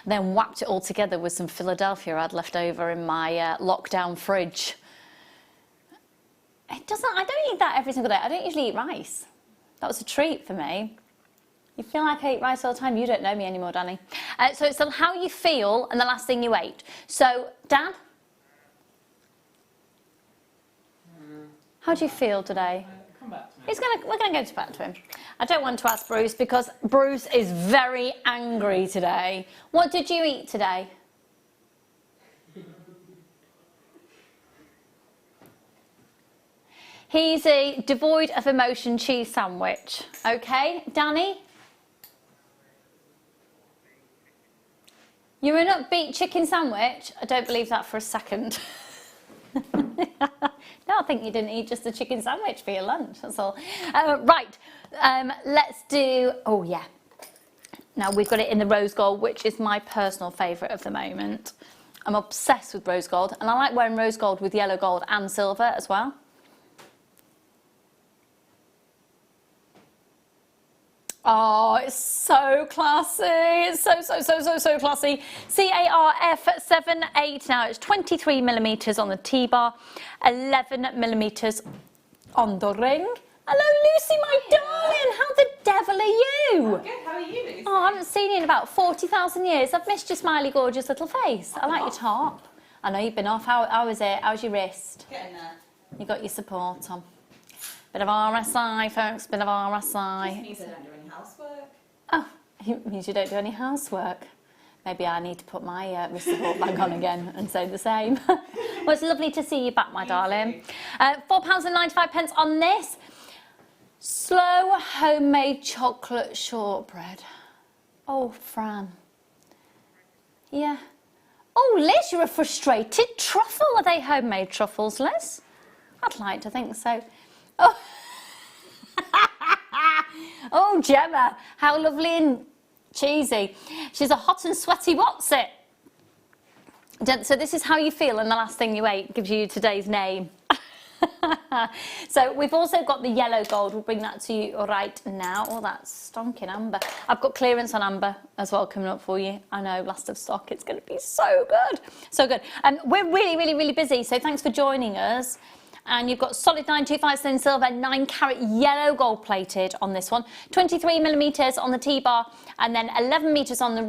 Then whapped it all together with some Philadelphia I'd left over in my lockdown fridge. I don't eat that every single day. I don't usually eat rice. That was a treat for me. You feel like I eat rice all the time? You don't know me anymore, Danny. So it's how you feel and the last thing you ate. So, Dan? How do you feel today? Come back to me. We're going to go back to him. I don't want to ask Bruce because Bruce is very angry today. What did you eat today? He's a devoid of emotion cheese sandwich. Okay, Danny? You're an upbeat chicken sandwich? I don't believe that for a second. No, I think you didn't eat just a chicken sandwich for your lunch, that's all. Right, let's do, oh yeah. Now we've got it in the rose gold, which is my personal favourite of the moment. I'm obsessed with rose gold, and I like wearing rose gold with yellow gold and silver as well. Oh, it's so classy. It's so classy. CARF78 now. It's 23mm on the T-bar, 11mm on the ring. Hello, Lucy, my darling. How the devil are you? I'm good. How are you, Lucy? Oh, I haven't seen you in about 40,000 years. I've missed your smiley, gorgeous little face. I like your top. I know you've been off. How is it? How's your wrist? Getting there. You got your support on. Bit of RSI, folks. Bit of RSI. Just means I don't do any housework. Oh, it means you don't do any housework. Maybe I need to put my wrist support bag on again and say the same. Well, it's lovely to see you back, my darling. £4.95 on this. Slow homemade chocolate shortbread. Oh, Fran. Yeah. Oh, Liz, you're a frustrated truffle. Are they homemade truffles, Liz? I'd like to think so. Oh, oh, Gemma, how lovely and cheesy. She's a hot and sweaty what's it? So this is how you feel, and the last thing you ate gives you today's name. So we've also got the yellow gold. We'll bring that to you right now. Oh, that's stonking amber. I've got clearance on amber as well coming up for you. I know, last of stock. It's going to be so good. So good. We're really busy, so thanks for joining us. And you've got solid 925 sterling silver, 9 carat yellow gold plated on this one, 23 millimeters on the T-bar, and then 11 meters on the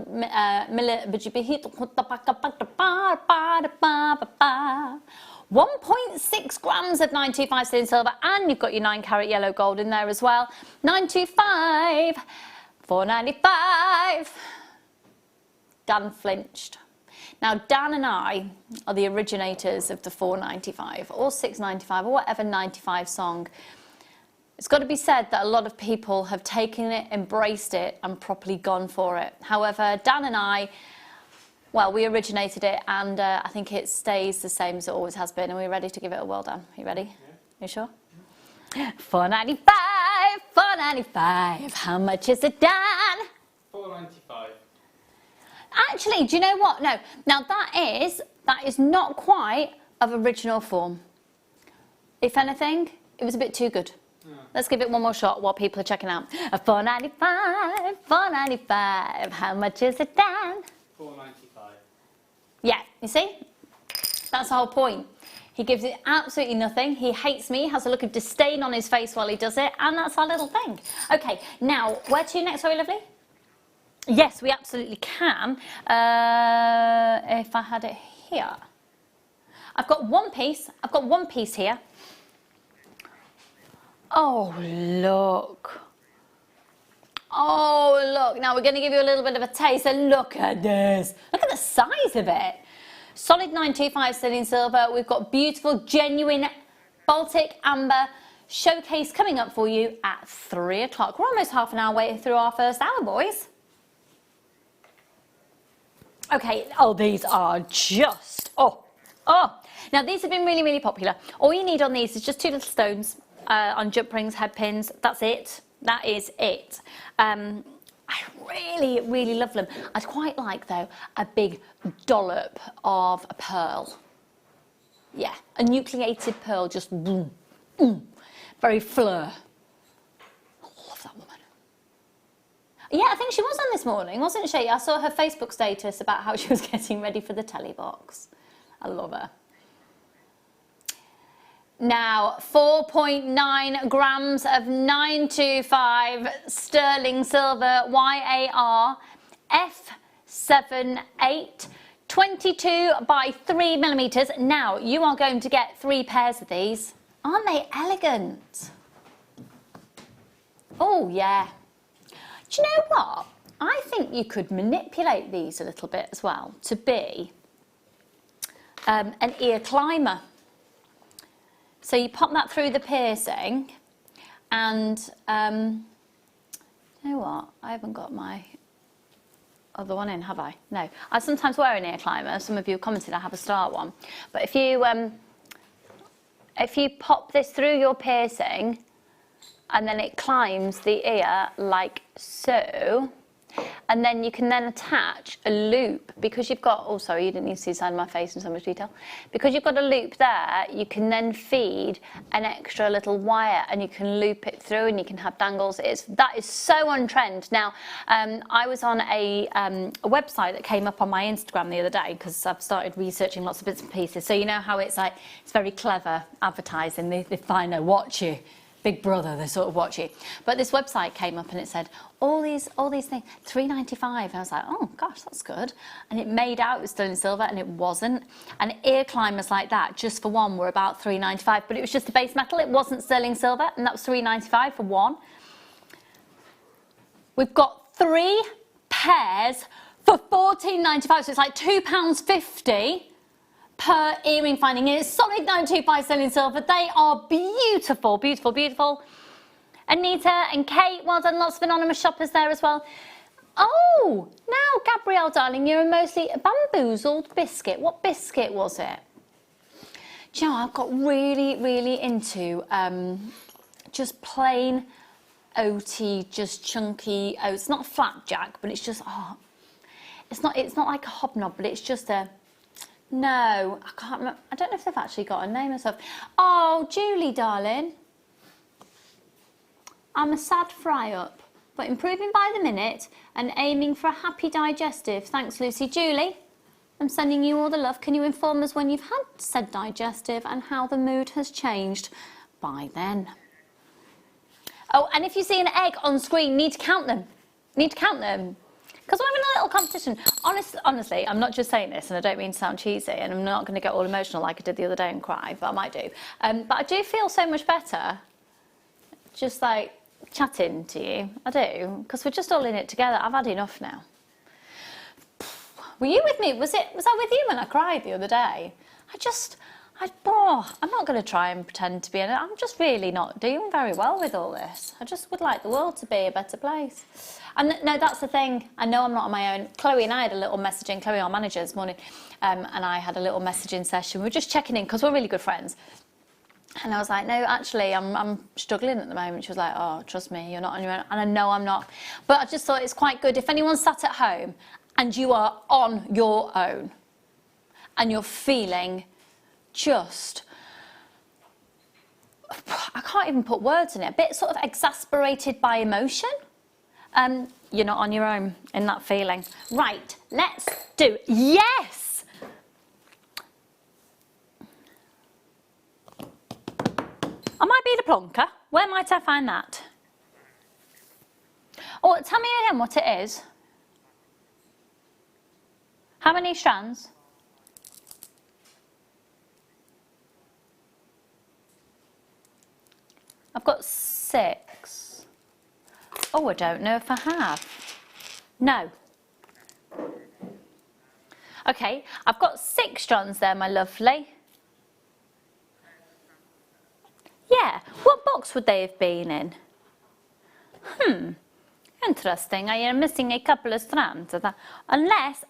1.6 grams of 925 sterling silver, and you've got your 9 carat yellow gold in there as well. 925, 495. Dan flinched. Now, Dan and I are the originators of the 495 or 695 or whatever 95 song. It's got to be said that a lot of people have taken it, embraced it, and properly gone for it. However, Dan and I, well, we originated it, and I think it stays the same as it always has been, and we're ready to give it a whirl, Dan. Are you ready? Yeah. You sure? 495, 495. How much is it, Dan? 495. Actually, do you know what? No. Now that is not quite of original form. If anything, it was a bit too good. Yeah. Let's give it one more shot while people are checking out. 495, 495. How much is it, Dan? 495. Yeah, you see? That's the whole point. He gives it absolutely nothing. He hates me, has a look of disdain on his face while he does it, and that's our little thing. Okay, now, where to next, very lovely? Yes, we absolutely can. If I had it here. I've got one piece. I've got one piece here. Oh, look. Oh, look. Now we're going to give you a little bit of a taste. And look at this. Look at the size of it. Solid 925 sterling silver. We've got beautiful, genuine Baltic amber showcase coming up for you at 3 o'clock. We're almost half an hour way through our first hour, boys. Okay, oh, these are just, oh. Now, these have been really popular. All you need on these is just 2 little stones on jump rings, head pins. That's it. That is it. I really love them. I'd quite like, though, a big dollop of a pearl. Yeah, a nucleated pearl, just boom, very Fleur. I love that woman. Yeah, I think she was on this morning, wasn't she? I saw her Facebook status about how she was getting ready for the telly box. I love her. Now, 4.9 grams of 925 sterling silver YAR F78, 22 by 3 millimeters. Now, you are going to get 3 pairs of these. Aren't they elegant? Oh, yeah. Do you know what? I think you could manipulate these a little bit as well to be an ear climber. So you pop that through the piercing and, you know what? I haven't got my other one in, have I? No. I sometimes wear an ear climber. Some of you have commented I have a star one. But if you pop this through your piercing and then it climbs the ear like so, and then you can then attach a loop because you've got, oh sorry, you didn't need to see the side of my face in so much detail. Because you've got a loop there, you can then feed an extra little wire and you can loop it through and you can have dangles. That is so on trend. Now, I was on a website that came up on my Instagram the other day because I've started researching lots of bits and pieces. So you know how it's like, it's very clever advertising. They find out watch you. Big Brother, they sort of watch you. But this website came up and it said, all these things, $3.95. And I was like, oh gosh, that's good. And it made out it was sterling silver and it wasn't. And ear climbers like that, just for one, were about $3.95. But it was just a base metal, it wasn't sterling silver, and that was $3.95 for one. We've got 3 pairs for $14.95, so it's like £2.50 per earring finding. It's solid 925 sterling silver. They are beautiful, beautiful, beautiful. Anita and Kate, well done, lots of anonymous shoppers there as well. Oh, now Gabrielle, darling, you're a mostly bamboozled biscuit. What biscuit was it? Do you know, I've got really into just plain oaty, just chunky oats. It's not a flapjack, but it's just, oh, it's not like a hobnob, but it's just a, no, I can't remember. I don't know if they've actually got a name or stuff. Oh, Julie, darling. I'm a sad fry-up, but improving by the minute and aiming for a happy digestive. Thanks, Lucy. Julie, I'm sending you all the love. Can you inform us when you've had said digestive and how the mood has changed by then? Oh, and if you see an egg on screen, need to count them. Need to count them. Because we're having a little competition. Honestly, I'm not just saying this, and I don't mean to sound cheesy, and I'm not going to get all emotional like I did the other day and cry, but I might do. But I do feel so much better just like chatting to you. I do, because we're just all in it together. I've had enough now. Were you with me? Was I with you when I cried the other day? I'm not going to try and pretend to be in it. I'm just really not doing very well with all this. I just would like the world to be a better place. And no, that's the thing. I know I'm not on my own. Chloe and I had a little messaging, Chloe, our manager, this morning, and I had a little messaging session. We were just checking in because we're really good friends. And I was like, no, actually, I'm struggling at the moment. She was like, oh, trust me, you're not on your own. And I know I'm not. But I just thought it's quite good. If anyone's sat at home and you are on your own and you're feeling just, I can't even put words in it, a bit sort of exasperated by emotion, you're not on your own in that feeling. Right, let's do, yes! I might be the plonker. Where might I find that? Oh, tell me again what it is. How many strands? I've got 6. Oh, I don't know if I have. No. Okay, I've got 6 strands there, my lovely. Yeah, what box would they have been in? Interesting. I am missing a couple of strands of that. Unless,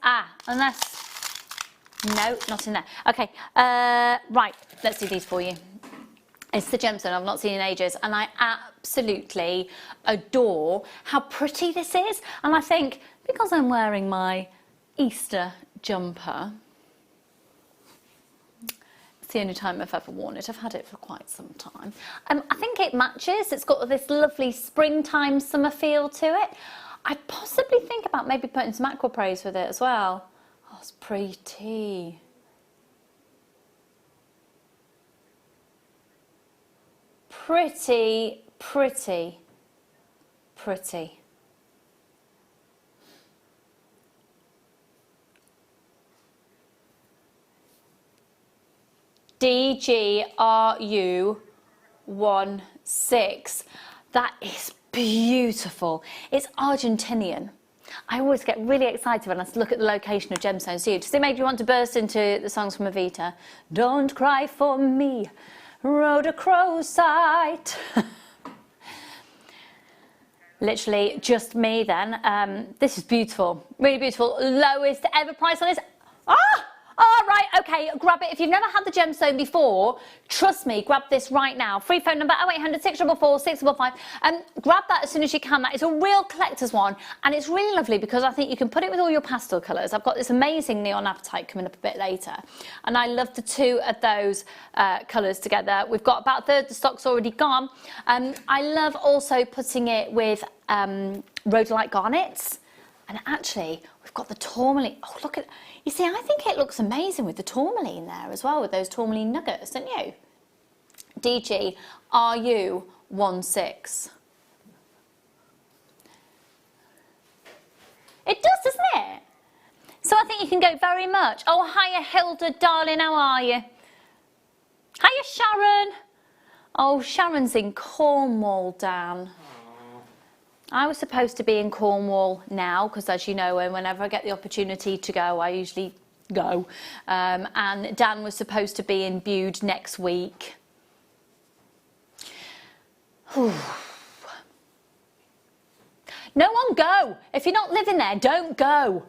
no, not in there. Okay, right, let's do these for you. It's the gemstone I've not seen in ages, and I absolutely adore how pretty this is. And I think, because I'm wearing my Easter jumper, it's the only time I've ever worn it. I've had it for quite some time. I think it matches. It's got this lovely springtime summer feel to it. I'd possibly think about maybe putting some aqua praise with it as well. Oh, it's pretty. Pretty, pretty, pretty. DGRU16. That is beautiful. It's Argentinian. I always get really excited when I look at the location of gemstones. Does it make you want to burst into the songs from Evita? Don't cry for me, rhodochrosite. Literally just me then. This is beautiful, really beautiful. Lowest ever price on this. Oh, right, okay, grab it. If you've never had the gemstone before, trust me, grab this right now. Free phone number 0800 644 655. Grab that as soon as you can. That is a real collector's one, and it's really lovely because I think you can put it with all your pastel colours. I've got this amazing neon apatite coming up a bit later, and I love the 2 of those colours together. We've got about a third of the stock's already gone. I love also putting it with rhodolite garnets, and actually we've got the tourmaline. Oh, look at. You see, I think it looks amazing with the tourmaline there as well, with those tourmaline nuggets, don't you? DGRU16. It does, doesn't it? So I think you can go very much. Oh, hiya, Hilda, darling, how are you? Hiya, Sharon. Oh, Sharon's in Cornwall, Dan. I was supposed to be in Cornwall now because, as you know, whenever I get the opportunity to go, I usually go. And Dan was supposed to be in Bude next week. No one go. If you're not living there, don't go.